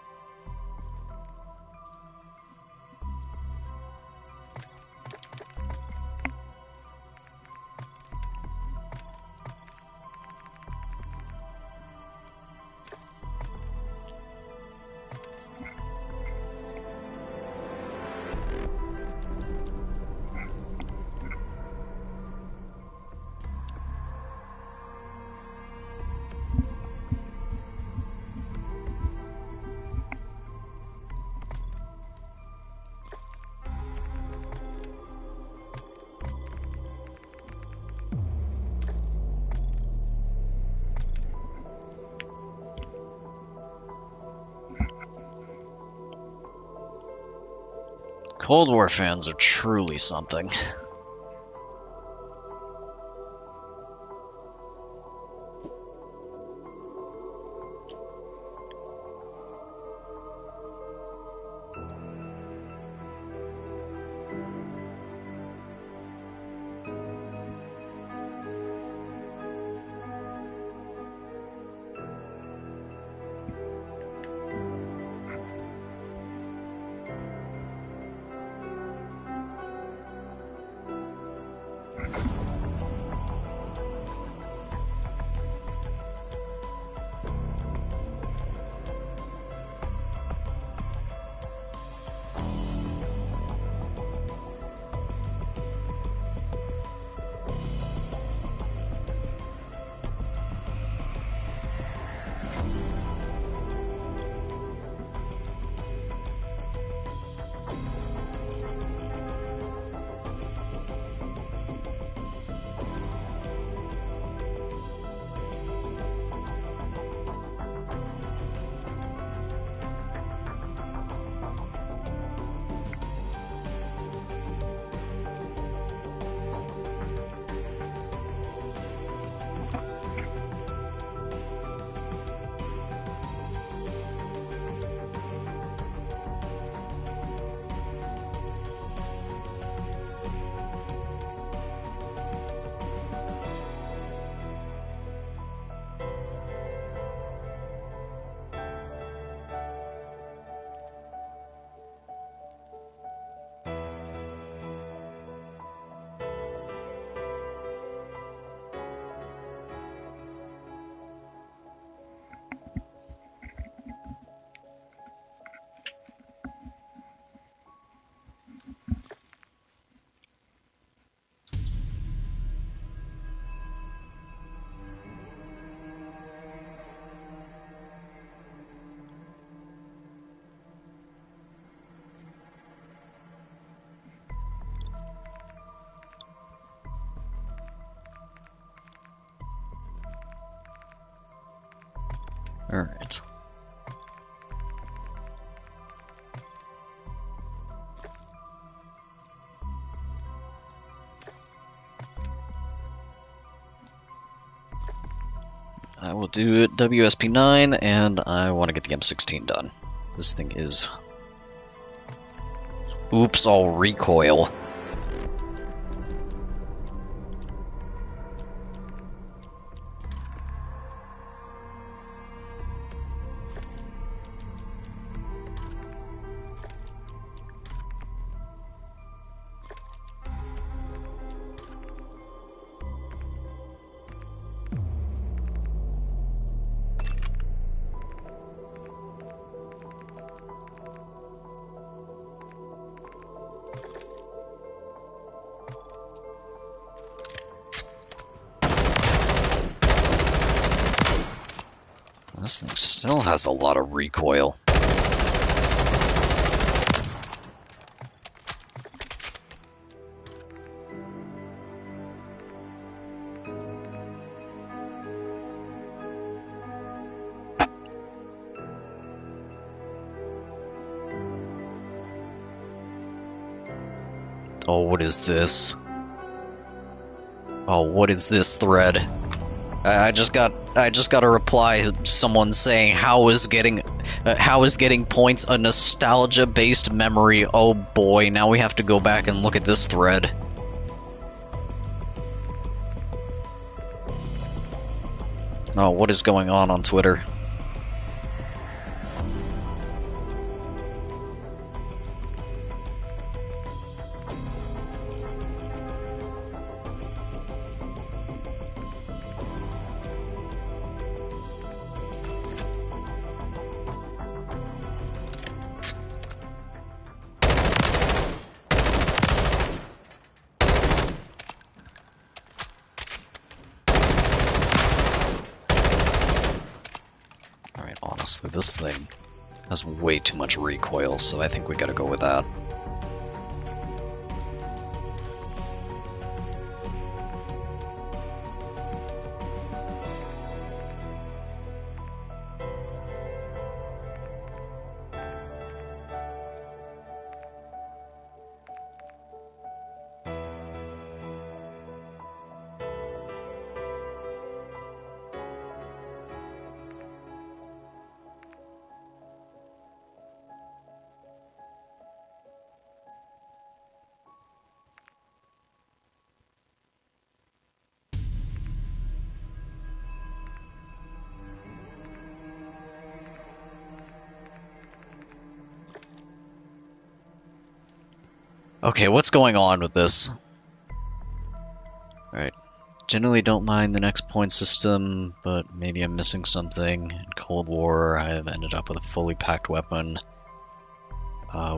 Cold War fans are truly something. Alright. I will do WSP9, and I want to get the M16 done. This thing is... Oops, all recoil. This thing still has a lot of recoil. Oh, what is this? Oh, what is this thread? I just got a reply. Someone saying, "How is getting points a nostalgia-based memory?" Oh boy, now we have to go back and look at this thread. Oh, what is going on Twitter? Honestly, this thing has way too much recoil, so I think we gotta go with that. Okay, what's going on with this? Alright. Generally don't mind the next point system, but maybe I'm missing something. In Cold War, I have ended up with a fully packed weapon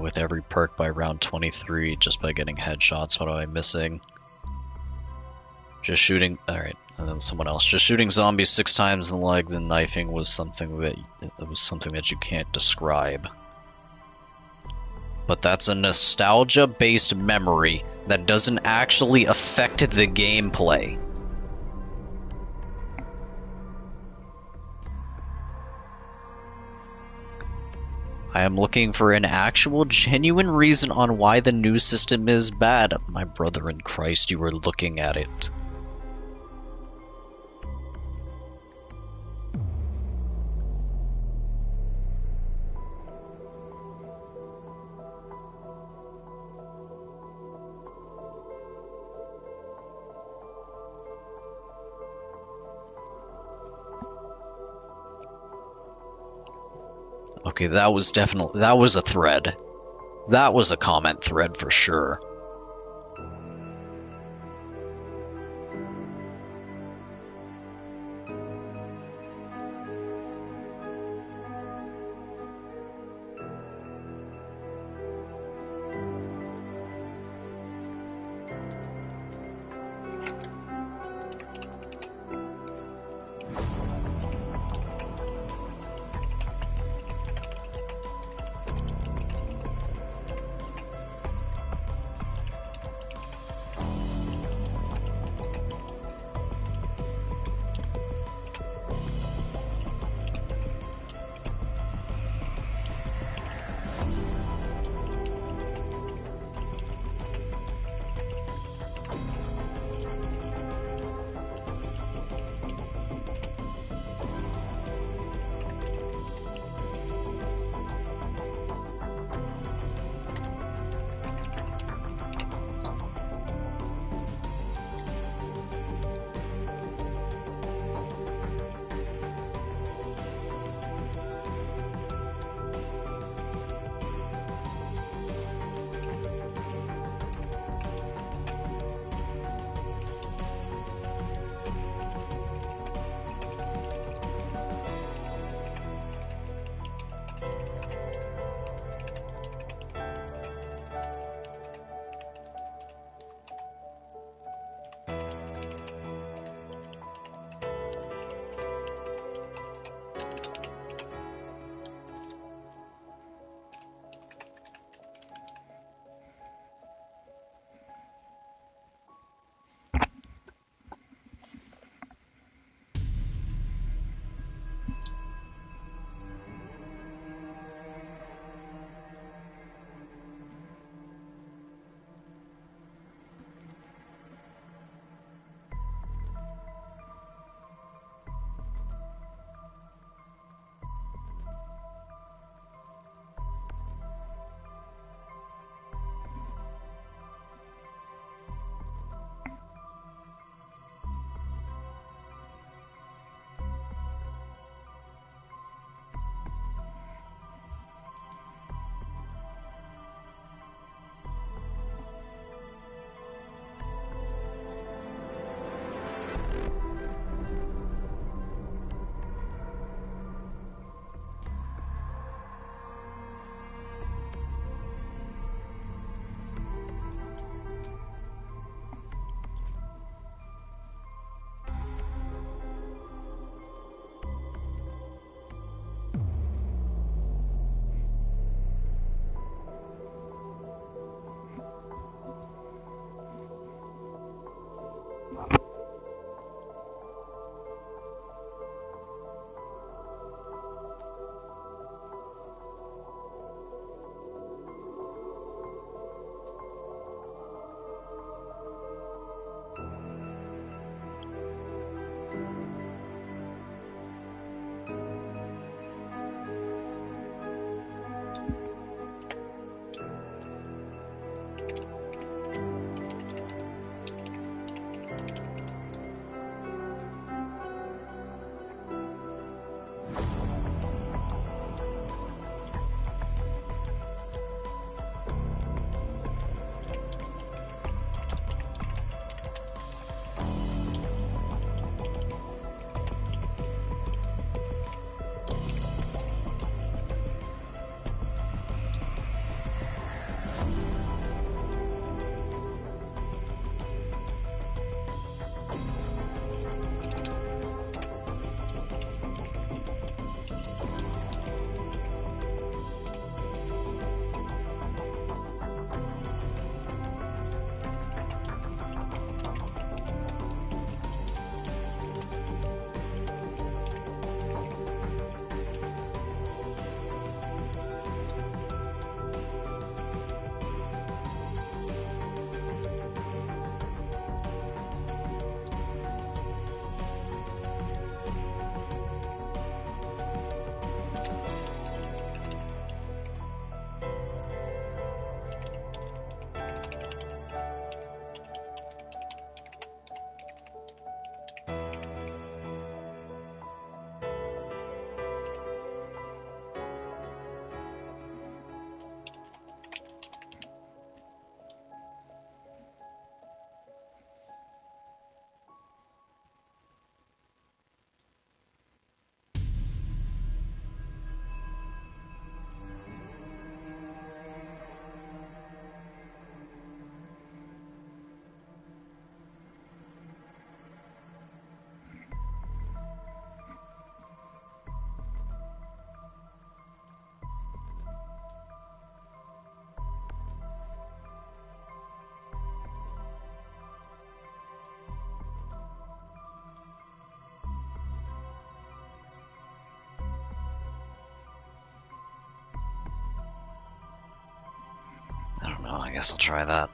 with every perk by round 23 just by getting headshots. What am I missing? Just shooting... Alright, and then someone else. Just shooting zombies 6 times in the legs and knifing was something that you can't describe. But that's a nostalgia-based memory that doesn't actually affect the gameplay. I am looking for an actual, genuine reason on why the new system is bad. My brother in Christ, you were looking at it. Okay, that was a thread. That was a comment thread for sure. know, I guess I'll try that.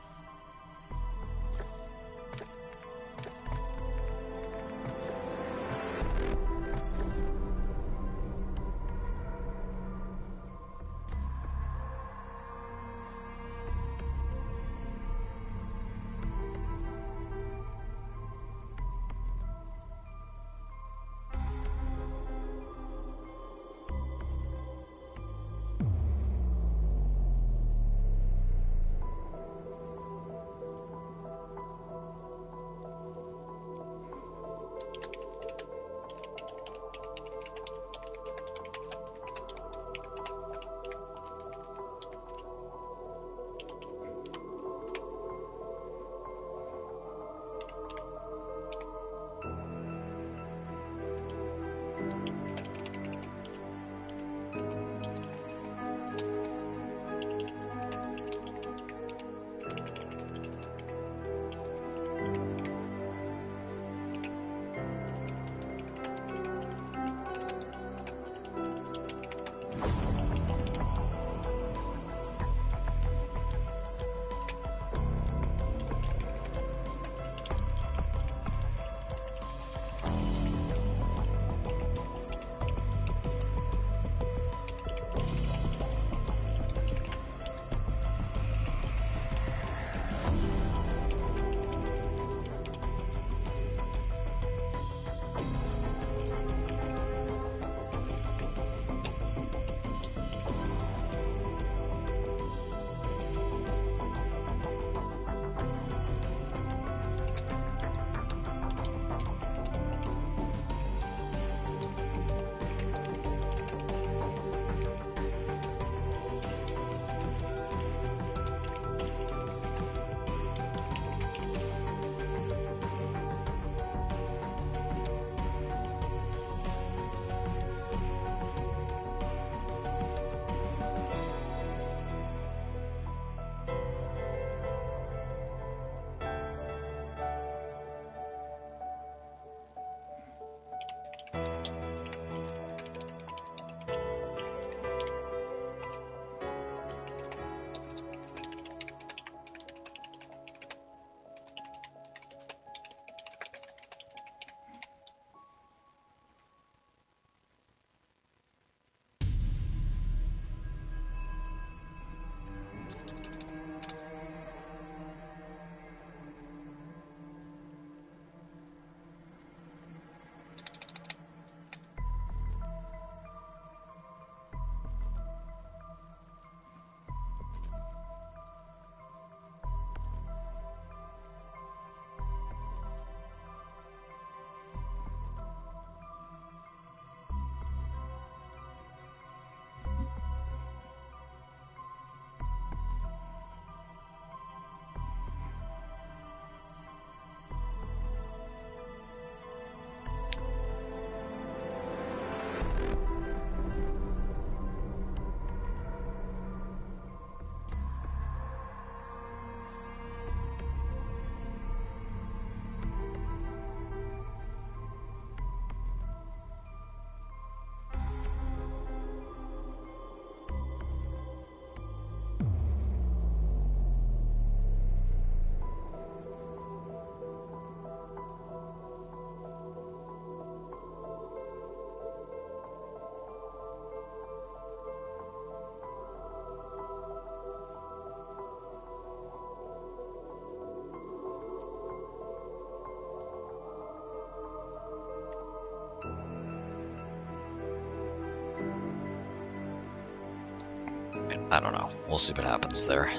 I don't know. We'll see what happens there.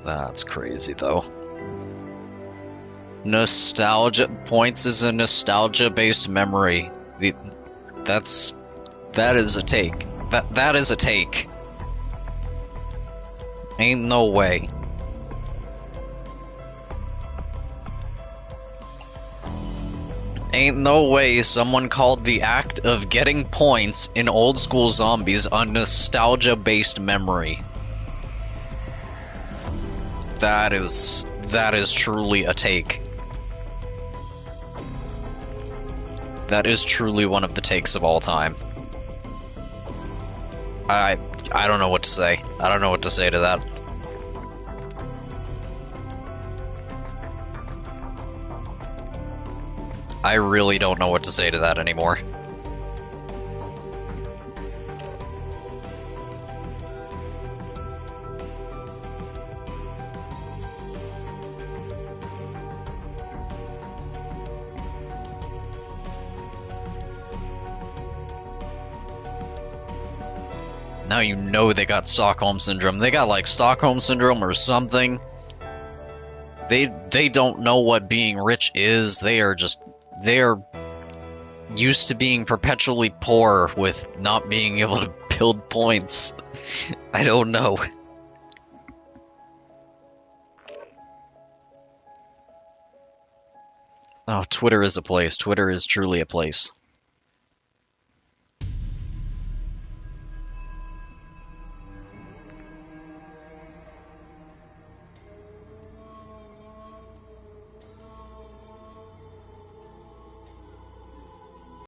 That's crazy, though. Nostalgia points is a nostalgia-based memory. That is a take. That is a take. Ain't no way. Ain't no way someone called the act of getting points in old school zombies a nostalgia-based memory. That is truly a take. That is truly one of the takes of all time. I don't know what to say. I don't know what to say to that. I really don't know what to say to that anymore. Now you know they got Stockholm Syndrome. They got like Stockholm Syndrome or something. They don't know what being rich is. They're used to being perpetually poor with not being able to build points. I don't know. Oh, Twitter is a place. Twitter is truly a place.